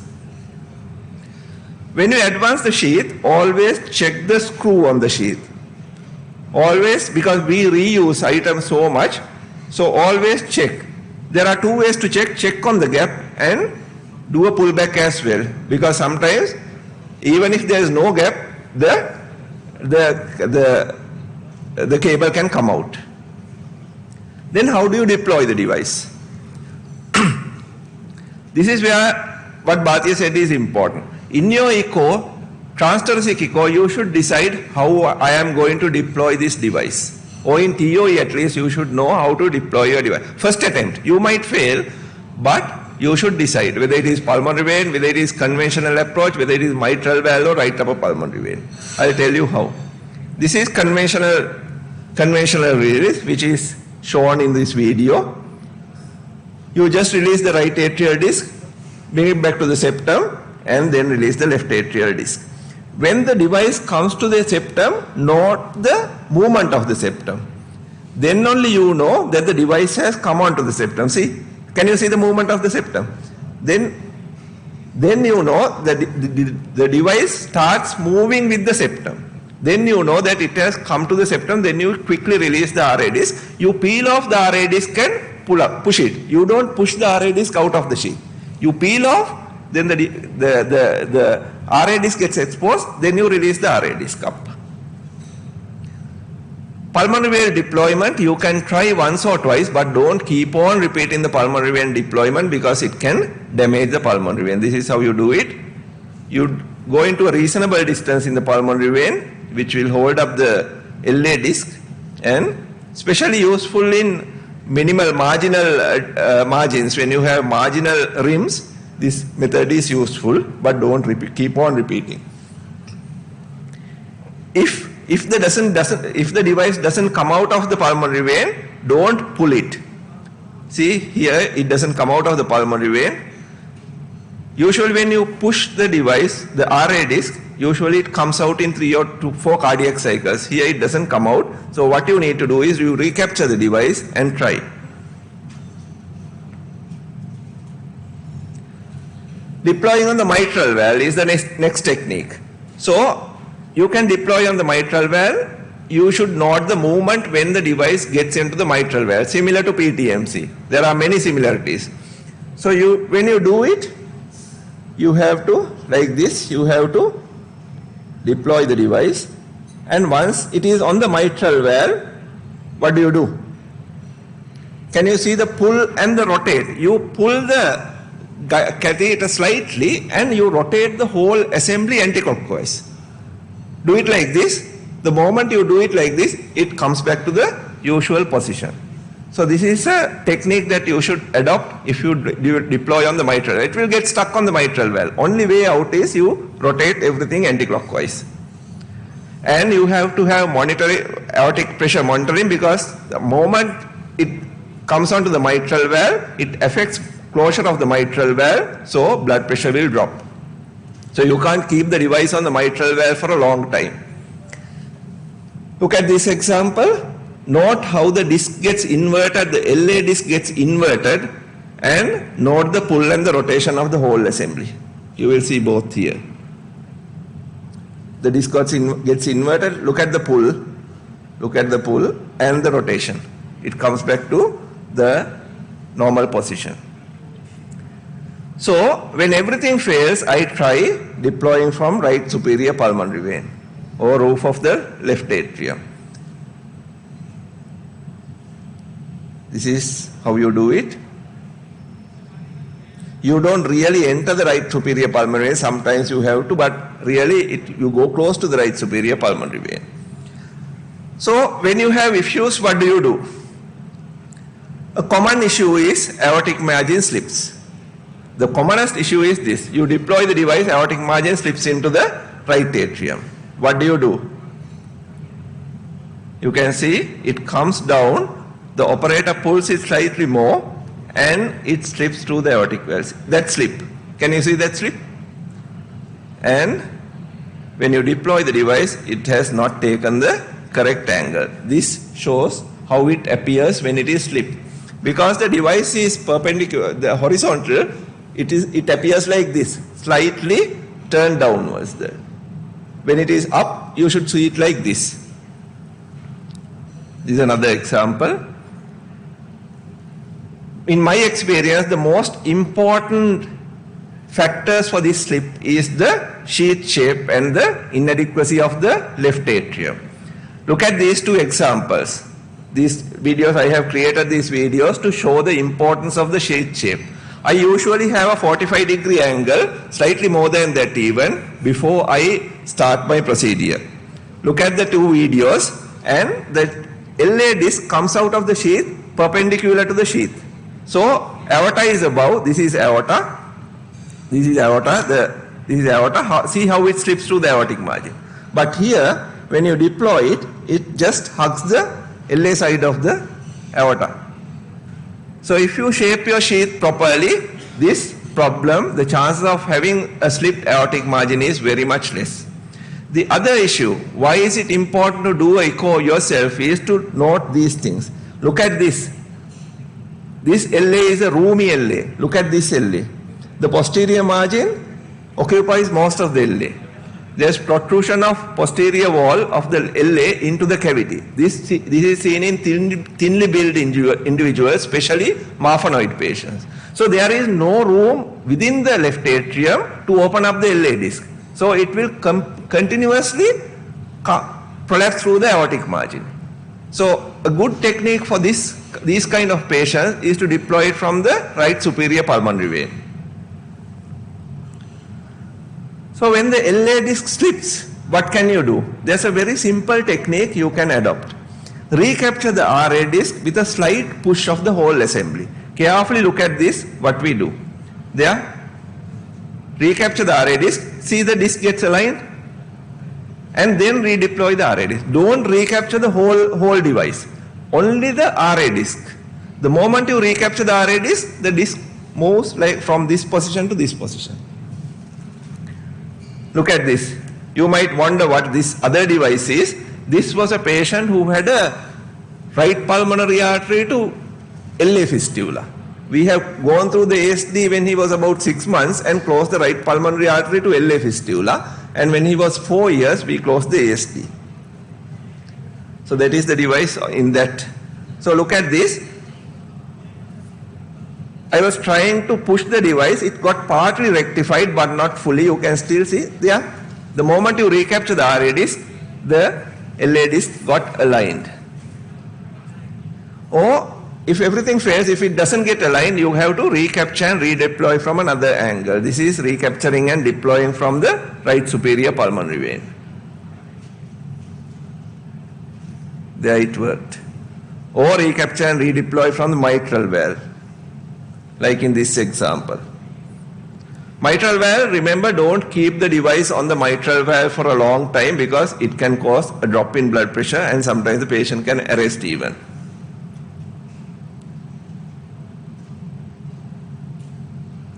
When you advance the sheath, always check the screw on the sheath. Always, because we reuse items so much, so always check. There are two ways to check on the gap and do a pullback as well, because sometimes even if there is no gap, the cable can come out. Then how do you deploy the device? This is where what Bhatia said is important. In your echo, transthoracic echo, you should decide how I am going to deploy this device. Or in TOE at least, you should know how to deploy your device. First attempt, you might fail, but you should decide whether it is pulmonary vein, whether it is conventional approach, whether it is mitral valve or right upper pulmonary vein. I'll tell you how. This is conventional release, which is shown in this video. You just release the right atrial disc, bring it back to the septum, and then release the left atrial disc. When the device comes to the septum, note the movement of the septum. Then only you know that the device has come onto the septum. See, Can you see the movement of the septum? Then you know that the device starts moving with the septum. Then you know that it has come to the septum. Then you quickly release the RA disc. You peel off the RA disc and push it. You don't push the RA disc out of the sheath. You peel off, then the RA disc gets exposed. Then you release the RA disc up. Pulmonary vein deployment, you can try once or twice, but don't keep on repeating the pulmonary vein deployment because it can damage the pulmonary vein. This is how you do it. You go into a reasonable distance in the pulmonary vein, which will hold up the LA disc, and especially useful in minimal marginal margins. When you have marginal rims, this method is useful, but don't keep on repeating. If the device doesn't come out of the pulmonary vein, don't pull it. See here, it doesn't come out of the pulmonary vein. Usually when you push the device, the RA disc, usually it comes out in 3 or 4 cardiac cycles. Here it doesn't come out. So what you need to do is you recapture the device and try. Deploying on the mitral valve is the next technique. So you can deploy on the mitral valve. You should note the movement when the device gets into the mitral valve, similar to PTMC. There are many similarities. So when you do it, you have to, like this, you have to deploy the device. And once it is on the mitral valve, what do? Can you see the pull and the rotate? You pull the catheter slightly and you rotate the whole assembly anticlockwise. Do it like this. The moment you do it like this, it comes back to the usual position. So this is a technique that you should adopt if you deploy on the mitral. It will get stuck on the mitral valve. Only way out is you rotate everything anticlockwise. And you have to have aortic pressure monitoring, because the moment it comes onto the mitral valve, it affects closure of the mitral valve, so blood pressure will drop. So you can't keep the device on the mitral valve for a long time. Look at this example. Note how the disc gets inverted, the LA disc gets inverted, and note the pull and the rotation of the whole assembly. You will see both here. The disc gets inverted. Look at the pull. Look at the pull and the rotation. It comes back to the normal position. So when everything fails, I try deploying from right superior pulmonary vein or roof of the left atrium. This is how you do it. You don't really enter the right superior pulmonary vein. Sometimes you have to, but really you go close to the right superior pulmonary vein. So when you have issues, what do? A common issue is aortic margin slips. The commonest issue is this. You deploy the device, aortic margin slips into the right atrium. What do? You can see it comes down. The operator pulls it slightly more and it slips through the aortic valve. That slip. Can you see that slip? And when you deploy the device, it has not taken the correct angle. This shows how it appears when it is slipped. Because the device is perpendicular, the horizontal, it appears like this, slightly turned downwards there. When it is up, you should see it like this. This is another example. In my experience, the most important factors for this slip is the sheath shape and the inadequacy of the left atrium. Look at these two examples. These videos, I have created these videos to show the importance of the sheath shape. I usually have a 45-degree angle, slightly more than that even, before I start my procedure. Look at the two videos, and the LA disc comes out of the sheath perpendicular to the sheath. So aorta is above, this is aorta, this is aorta, this is aorta. See how it slips through the aortic margin. But here, when you deploy it, it just hugs the LA side of the aorta. So if you shape your sheath properly, this problem, the chances of having a slipped aortic margin is very much less. The other issue, why is it important to do echo yourself, is to note these things. Look at this. This LA is a roomy LA. Look at this LA. The posterior margin occupies most of the LA. There's protrusion of posterior wall of the LA into the cavity. This is seen in thinly built individuals, especially Marfanoid patients. So there is no room within the left atrium to open up the LA disc. So it will continuously prolapse through the aortic margin. So a good technique for these kind of patients is to deploy it from the right superior pulmonary vein. So when the LA disc slips, what can you do? There's a very simple technique you can adopt. Recapture the RA disc with a slight push of the whole assembly. Carefully look at this, what we do. There, recapture the RA disc, see the disc gets aligned, and then redeploy the RA disc. Don't recapture the whole device, only the RA disc. The moment you recapture the RA disc, the disc moves like from this position to this position. Look at this. You might wonder what this other device is. This was a patient who had a right pulmonary artery to LA fistula. We have gone through the ASD when he was about 6 months and closed the right pulmonary artery to LA fistula. And when he was 4 years, we closed the ASD. So that is the device in that. So look at this. I was trying to push the device. It got partly rectified, but not fully. You can still see there. The moment you recapture the RA disc, the LA disc got aligned. Or if everything fails, if it doesn't get aligned, you have to recapture and redeploy from another angle. This is recapturing and deploying from the right superior pulmonary vein. There it worked. Or recapture and redeploy from the mitral valve, like in this example. Mitral valve, remember, don't keep the device on the mitral valve for a long time because it can cause a drop in blood pressure and sometimes the patient can arrest even.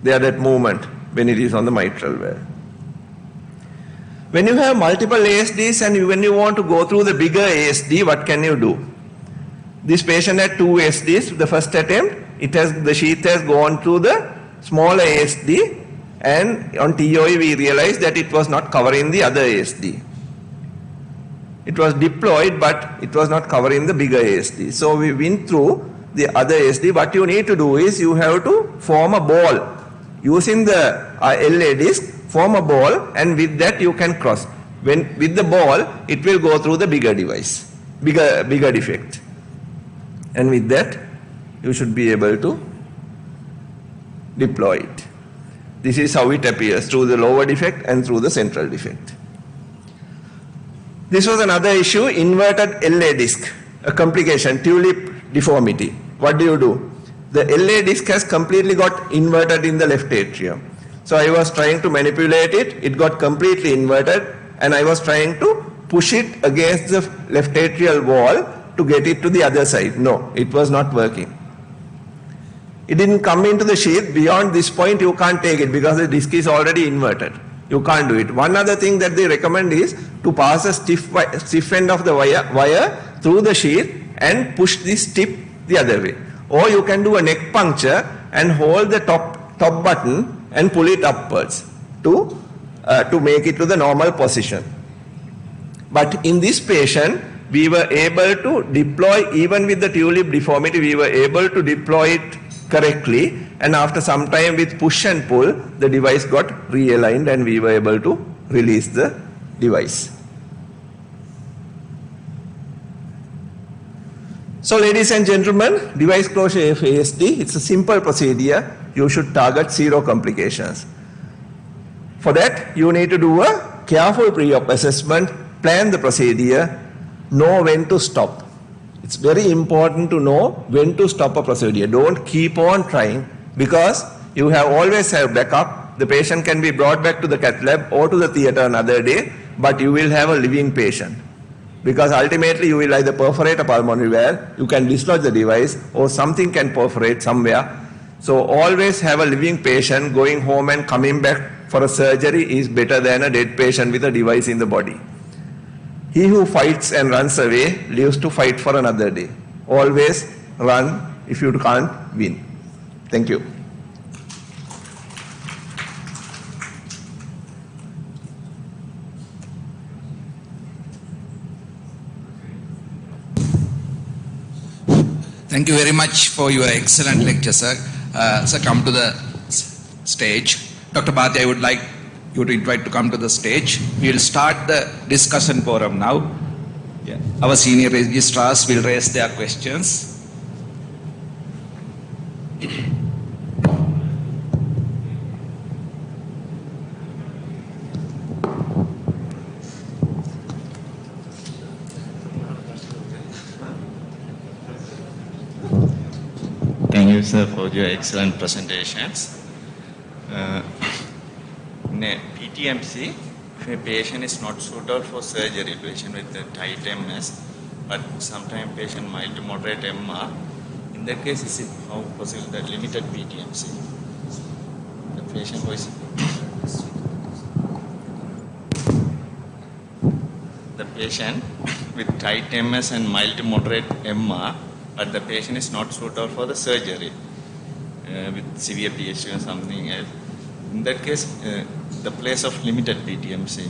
There, that movement when it is on the mitral valve. When you have multiple ASDs and when you want to go through the bigger ASD, what can you do? This patient had 2 ASDs. The first attempt, the sheath has gone through the smaller ASD, and on TOE we realized that it was not covering the other ASD. It was deployed, but it was not covering the bigger ASD. So we went through the other ASD. What you need to do is you have to form a ball. Using the LA disc, form a ball, and with that you can cross. With the ball, it will go through the bigger device, bigger defect. And with that, you should be able to deploy it. This is how it appears, through the lower defect and through the central defect. This was another issue, inverted LA disc, a complication, tulip deformity. What do? The LA disc has completely got inverted in the left atrium. So I was trying to manipulate it, it got completely inverted, and I was trying to push it against the left atrial wall to get it to the other side. No, it was not working. It didn't come into the sheath. Beyond this point, you can't take it because the disc is already inverted. You can't do it. One other thing that they recommend is to pass a stiff end of the wire through the sheath and push this tip the other way. Or you can do a neck puncture and hold the top button and pull it upwards to make it to the normal position. But in this patient, we were able to deploy, even with the tulip deformity, we were able to deploy it correctly, and after some time with push and pull, the device got realigned and we were able to release the device. So ladies and gentlemen, device closure of ASD, it's a simple procedure. You should target 0 complications. For that, you need to do a careful pre-op assessment, plan the procedure, know when to stop. It's very important to know when to stop a procedure. Don't keep on trying because you always have backup. The patient can be brought back to the cath lab or to the theatre another day, but you will have a living patient. Because ultimately you will either perforate a pulmonary valve, you can dislodge the device, or something can perforate somewhere. So always have a living patient. Going home and coming back for a surgery is better than a dead patient with a device in the body. He who fights and runs away lives to fight for another day. Always run If you can't, win. Thank you. Thank you very much for your excellent lecture, sir. Sir, come to the stage. Dr. Bhatia, I would like you to invite to come to the stage. We will start the discussion forum now. Yeah. Our senior registrars will raise their questions. Thank you, sir, for your excellent presentations. In a PTMC, if a patient is not suitable for surgery, patient with a tight MS, but sometimes patient mild to moderate MR, in that case, is it how possible that limited PTMC? The patient who is the patient with tight MS and mild to moderate MR, but the patient is not suitable for the surgery with severe PH or something else. In that case, the place of limited PTMC.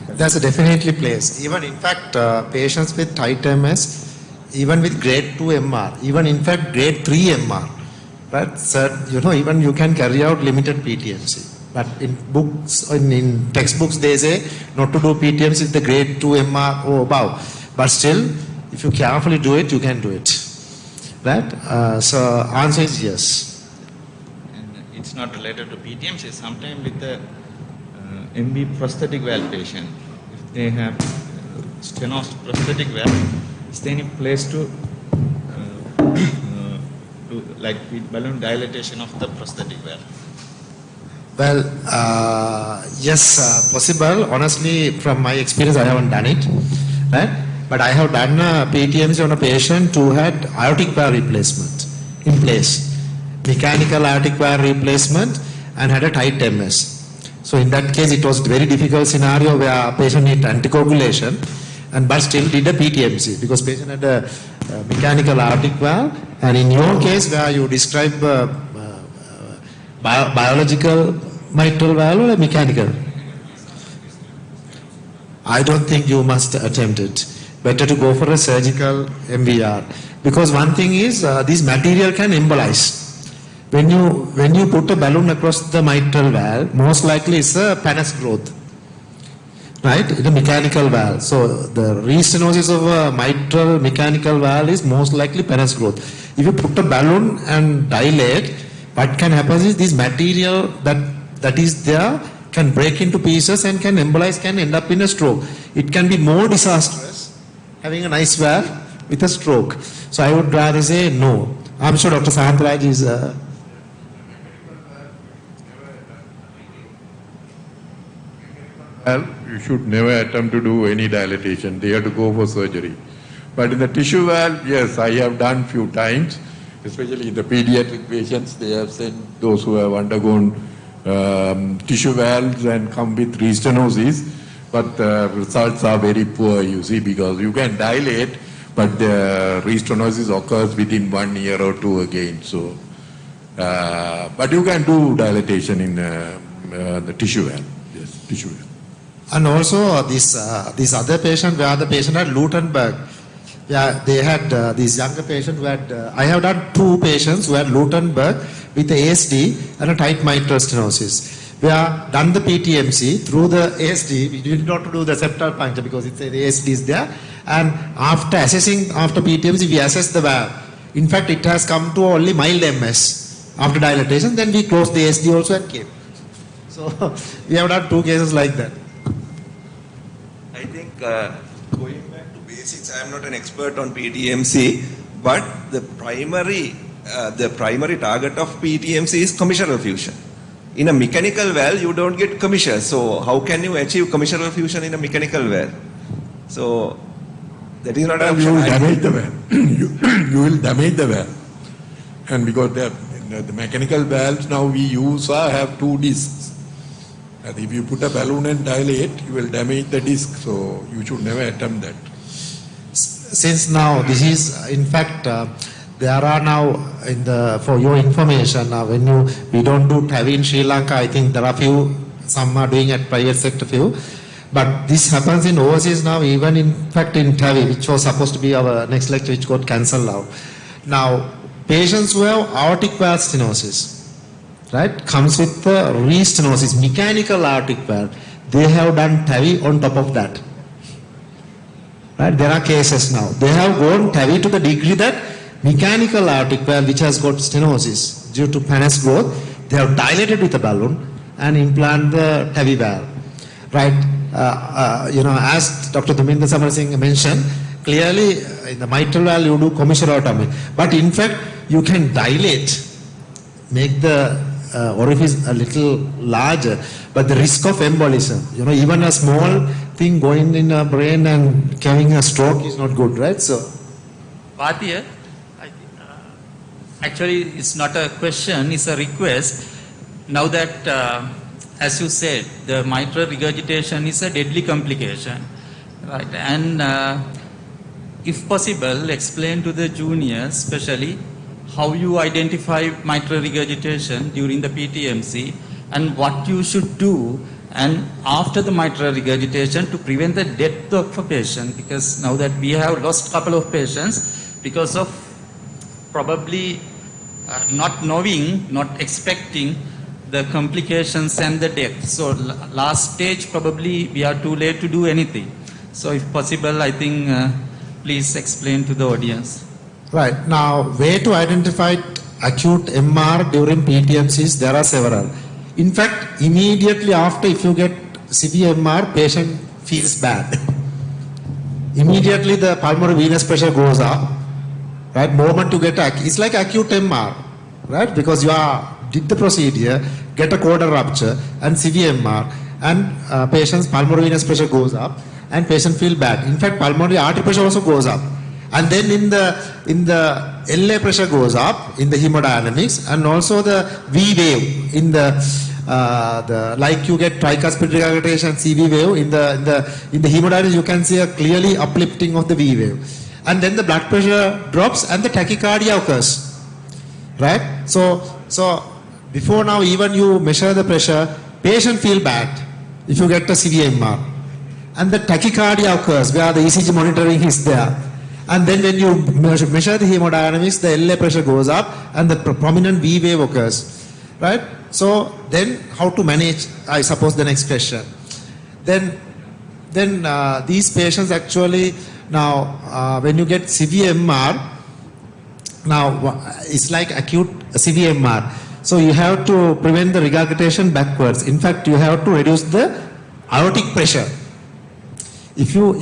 There's a definitely place. Even in fact, patients with tight MS, even with grade 2 MR, even in fact grade 3 MR, but sir, even you can carry out limited PTMC. But in books, in textbooks, they say not to do PTMC with the grade 2 MR or above. But still, if you carefully do it, you can do it. Right? So answer is yes. And it's not related to PTMC. Sometimes with the MB prosthetic valve patient, if they have stenosis prosthetic valve, is there any place to do like balloon dilatation of the prosthetic valve? Well, yes, possible. Honestly, from my experience, I haven't done it. Right? But I have done a PTMC on a patient who had aortic valve replacement in place, mechanical aortic valve replacement, and had a tight MS. So in that case, it was a very difficult scenario where a patient needed anticoagulation, but still did a PTMC because patient had a mechanical aortic valve. And in your case, where you describe biological mitral valve or a mechanical, I don't think you must attempt it. Better to go for a surgical MVR, because one thing is this material can embolize. When you put a balloon across the mitral valve, most likely it's a pannus growth, right? It's a mechanical valve. So the restenosis of a mitral mechanical valve is most likely pannus growth. If you put a balloon and dilate, what can happen is this material that is there can break into pieces and can embolize, can end up in a stroke. It can be more disastrous having a nice valve with a stroke. So I would rather say no. I'm sure Dr. Sahantraj is... Well, you should never attempt to do any dilatation. They have to go for surgery. But in the tissue valve, yes, I have done few times, especially in the pediatric patients. They have sent those who have undergone tissue valves and come with restenosis, but the results are very poor, you see, because you can dilate, but the restenosis occurs within 1 year or two again. So, but you can do dilatation in the tissue valve. Yes, tissue valve. And also this other patient, where the patient had Lutenberg. Yeah, they had this younger patient who had, I have done 2 patients who had Lutenberg with the ASD and a tight mitral stenosis. We have done the PTMC through the ASD. We did not do the septal puncture because it's the ASD is there. And after assessing, after PTMC, we assessed the valve. In fact, it has come to only mild MS after dilatation. Then we closed the ASD also and came. So we have done 2 cases like that. I think going back to basics, I am not an expert on PTMC, but the primary target of PTMC is commissural fusion. In a mechanical valve, you don't get commissure. So how can you achieve commissural fusion in a mechanical valve? So that is not an option. You will damage the valve. you will damage the valve. And because the mechanical valves now we use have 2 discs. And if you put a balloon and dilate, you will damage the disc. So you should never attempt that. since now this is, in fact, there are now, for your information, we don't do TAVI in Sri Lanka. I think there are few, some are doing at private sector few. But this happens in overseas now, even in fact in TAVI, which was supposed to be our next lecture, which got cancelled out. Now, patients who have aortic valve stenosis, right, comes with the restenosis, mechanical aortic valve. They have done TAVI on top of that. Right? There are cases now. They have gone TAVI to the degree that mechanical aortic valve, which has got stenosis due to penis growth, they have dilated with a balloon and implant the TAVI valve. Right? As Dr. Dhuminder Samarasinghe mentioned, clearly in the mitral valve you do commissurotomy. But in fact, you can dilate, make the orifice a little larger, but the risk of embolism, even a small thing going in a brain and having a stroke is not good, right? So, Bhatia, actually it's not a question, it's a request. Now that, as you said, the mitral regurgitation is a deadly complication, right? And if possible, explain to the juniors, especially, how you identify mitral regurgitation during the PTMC and what you should do and after the mitral regurgitation to prevent the death of a patient, because now that we have lost a couple of patients because of probably not knowing, not expecting the complications and the death. So last stage probably we are too late to do anything. So if possible, I think please explain to the audience. Right. Now, way to identify acute MR during PTMCs, there are several. In fact, immediately after, if you get severe MR, patient feels bad. Immediately the pulmonary venous pressure goes up. Right. Moment you get, it's like acute MR. Right. Because you did the procedure, get a caudal rupture and severe MR, and patient's pulmonary venous pressure goes up and patient feel bad. In fact, pulmonary artery pressure also goes up. And then in the LA pressure goes up in the hemodynamics, and also the V wave in the like you get tricuspid regurgitation, CV wave in the hemodynamics, you can see a clearly uplifting of the V wave. And then the blood pressure drops and the tachycardia occurs. Right? So before now, even you measure the pressure, patient feel bad if you get a severe MR. And the tachycardia occurs where the ECG monitoring is there. And then when you measure the hemodynamics, the LA pressure goes up and the prominent V wave occurs. Right? So then how to manage, I suppose, the next question. Then these patients actually, now when you get severe MR, now it's like acute severe MR. So you have to prevent the regurgitation backwards. In fact, you have to reduce the aortic pressure. If you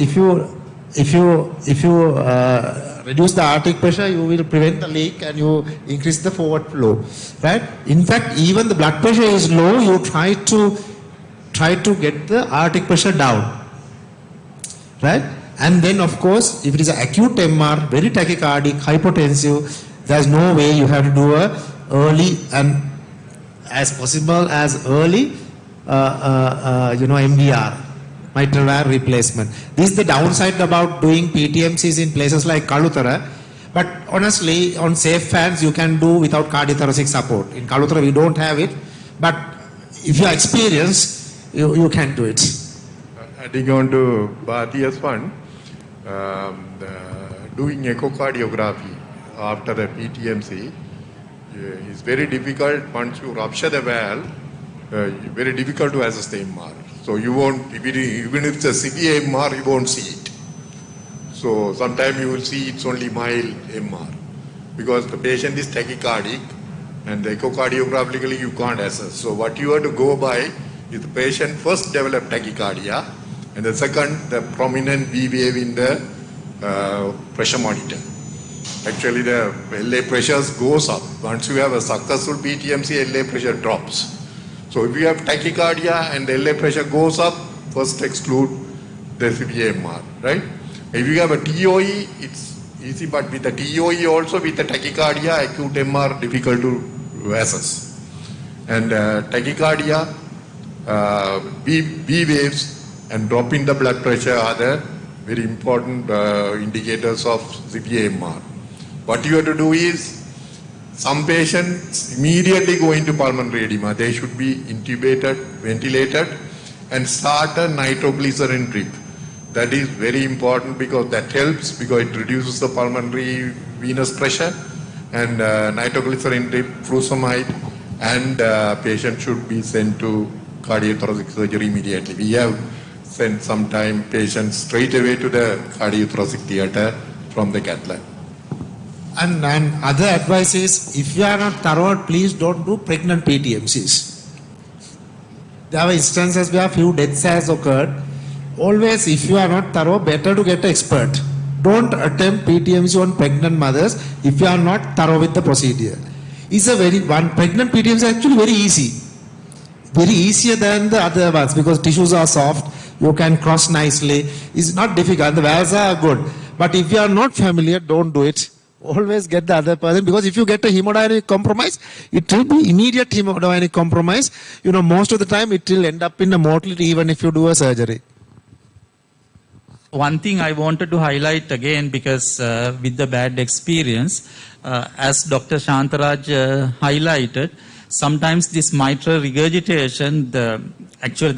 reduce the aortic pressure, you will prevent the leak and you increase the forward flow, right? In fact, even the blood pressure is low, you try to get the aortic pressure down, right? And then, of course, if it is an acute MR, very tachycardic, hypotensive, there is no way, you have to do a early and as possible as early, MVR. Mitral valve replacement. This is the downside about doing PTMCs in places like Kaluthara. But honestly, on safe fans, you can do without cardiothoracic support. In Kaluthara, we don't have it. But if you are experienced, you can do it. Adding on to Bhatia's one, doing echocardiography after a PTMC is very difficult. Once you rupture the valve, very difficult to assess the MR. So you won't, even if it's a severe MR, you won't see it. So sometimes you will see it's only mild MR because the patient is tachycardic and the echocardiographically you can't assess. So what you have to go by is the patient first develop tachycardia and the second, the prominent V wave in the pressure monitor. Actually the LA pressures goes up. Once you have a successful PTMC, LA pressure drops. So if you have tachycardia and the LA pressure goes up, first exclude the severe MR, right? If you have a TOE, it's easy, but with the TOE also with the tachycardia, acute MR difficult to assess. And tachycardia, V waves and drop in the blood pressure are the very important indicators of severe MR. What you have to do is, some patients immediately go into pulmonary edema. They should be intubated, ventilated, and start a nitroglycerin drip. That is very important because that helps, because it reduces the pulmonary venous pressure, and nitroglycerin drip, furosemide, and patient should be sent to cardiothoracic surgery immediately. We have sent sometime patients straight away to the cardiothoracic theatre from the cath lab. And other advice is, if you are not thorough, please don't do pregnant PTMCs. There are instances where few deaths has occurred. Always, if you are not thorough, better to get an expert. Don't attempt PTMC on pregnant mothers if you are not thorough with the procedure. Pregnant PTMC is actually very easy. Very easier than the other ones because tissues are soft, you can cross nicely. It's not difficult, the valves are good. But if you are not familiar, don't do it. Always get the other person, because if you get a hemodynamic compromise, it will be immediate hemodynamic compromise. Most of the time it will end up in a mortality even if you do a surgery. One thing I wanted to highlight again, because with the bad experience, as Dr. Shantaraj highlighted, sometimes this mitral regurgitation, the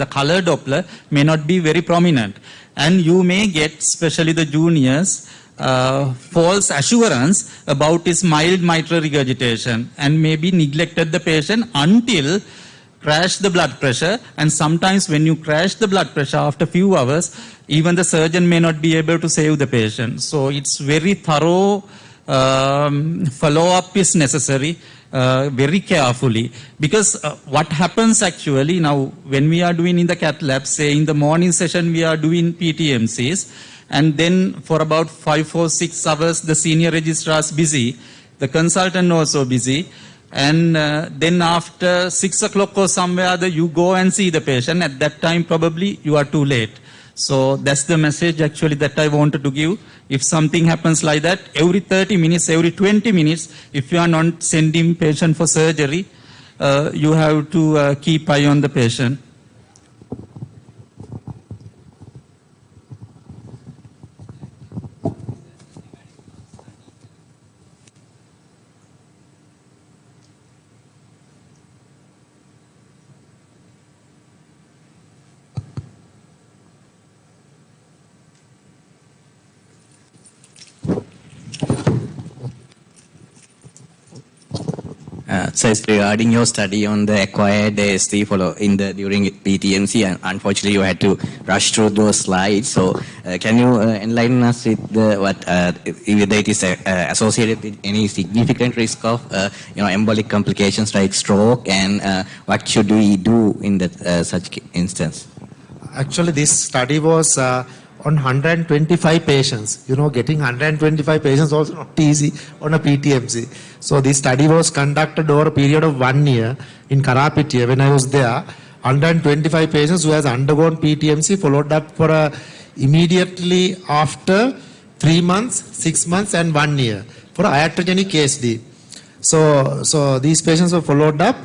color Doppler may not be very prominent. And you may get, especially the juniors, false assurance about his mild mitral regurgitation and maybe neglected the patient until crash the blood pressure. And sometimes when you crash the blood pressure after a few hours, even the surgeon may not be able to save the patient. So it's very thorough follow-up is necessary, very carefully, because what happens actually now when we are doing in the cath lab, say in the morning session we are doing PTMCs, and then for about 5 or 6 hours the senior registrar is busy, the consultant also busy, and then after 6 o'clock or somewhere you go and see the patient. At that time probably you are too late. So that's the message actually that I wanted to give. If something happens like that, every 30 minutes, every 20 minutes, if you are not sending patient for surgery, you have to keep eye on the patient. So it's regarding your study on the acquired ASD during PTMC, and unfortunately you had to rush through those slides. So can you enlighten us with whether it is associated with any significant risk of embolic complications like stroke, and what should we do in that such instance? Actually, this study was on 125 patients. Getting 125 patients also not easy on a PTMC. So this study was conducted over a period of 1 year in Karapitiya when I was there. 125 patients who has undergone PTMC, followed up for immediately after 3 months, 6 months and 1 year for iatrogenic ASD. So these patients were followed up,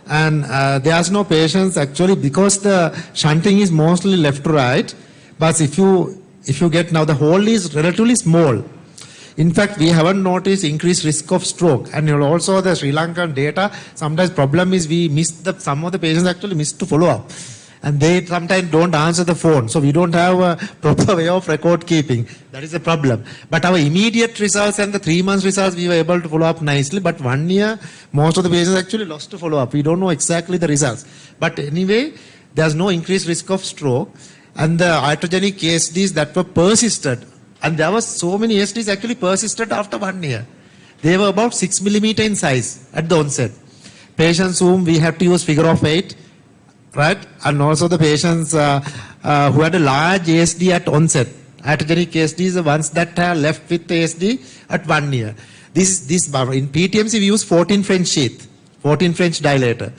and there's no patients actually, because the shunting is mostly left to right. But if you get now, the hole is relatively small. In fact, we haven't noticed increased risk of stroke. And also the Sri Lankan data, sometimes problem is we miss some of the patients actually miss to follow up. And they sometimes don't answer the phone. So we don't have a proper way of record keeping. That is a problem. But our immediate results and the 3 months results, we were able to follow up nicely. But 1 year, most of the patients actually lost to follow up. We don't know exactly the results. But anyway, there's no increased risk of stroke. And the iatrogenic ASDs that were persisted, and there were so many ASDs actually persisted after 1 year. They were about 6 millimeter in size at the onset. Patients whom we had to use figure of 8, right? And also the patients who had a large ASD at onset. Iatrogenic ASD is the ones that are left with ASD at 1 year. In PTMC we use 14 French sheath, 14 French dilator.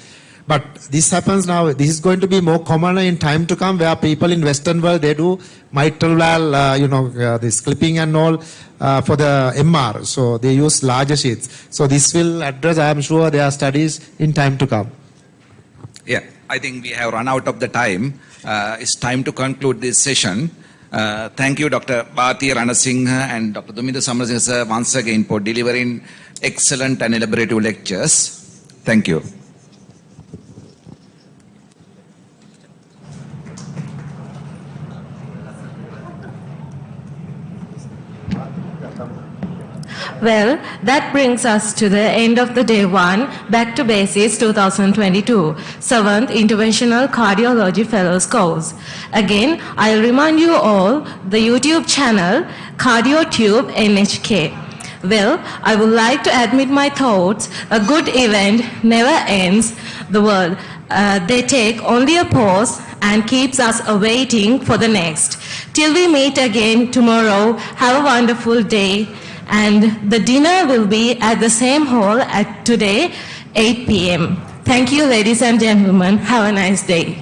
But this happens now, this is going to be more common in time to come, where people in Western world, they do mitral valve, this clipping and all for the MR. So they use larger sheaths. So this will address, I am sure there are studies in time to come. Yeah, I think we have run out of the time. It's time to conclude this session. Thank you, Dr. Bharati Ranasinghe and Dr. Duminda Samarasinghe sir once again for delivering excellent and elaborative lectures. Thank you. Well, that brings us to the end of the day 1, Back to Basics 2022, 7th Interventional Cardiology Fellows course. Again, I'll remind you all the YouTube channel CardioTube NHK. Well, I would like to admit my thoughts. A good event never ends the world. They take only a pause and keeps us awaiting for the next. Till we meet again tomorrow, have a wonderful day. And the dinner will be at the same hall at today, 8 p.m. Thank you, ladies and gentlemen. Have a nice day.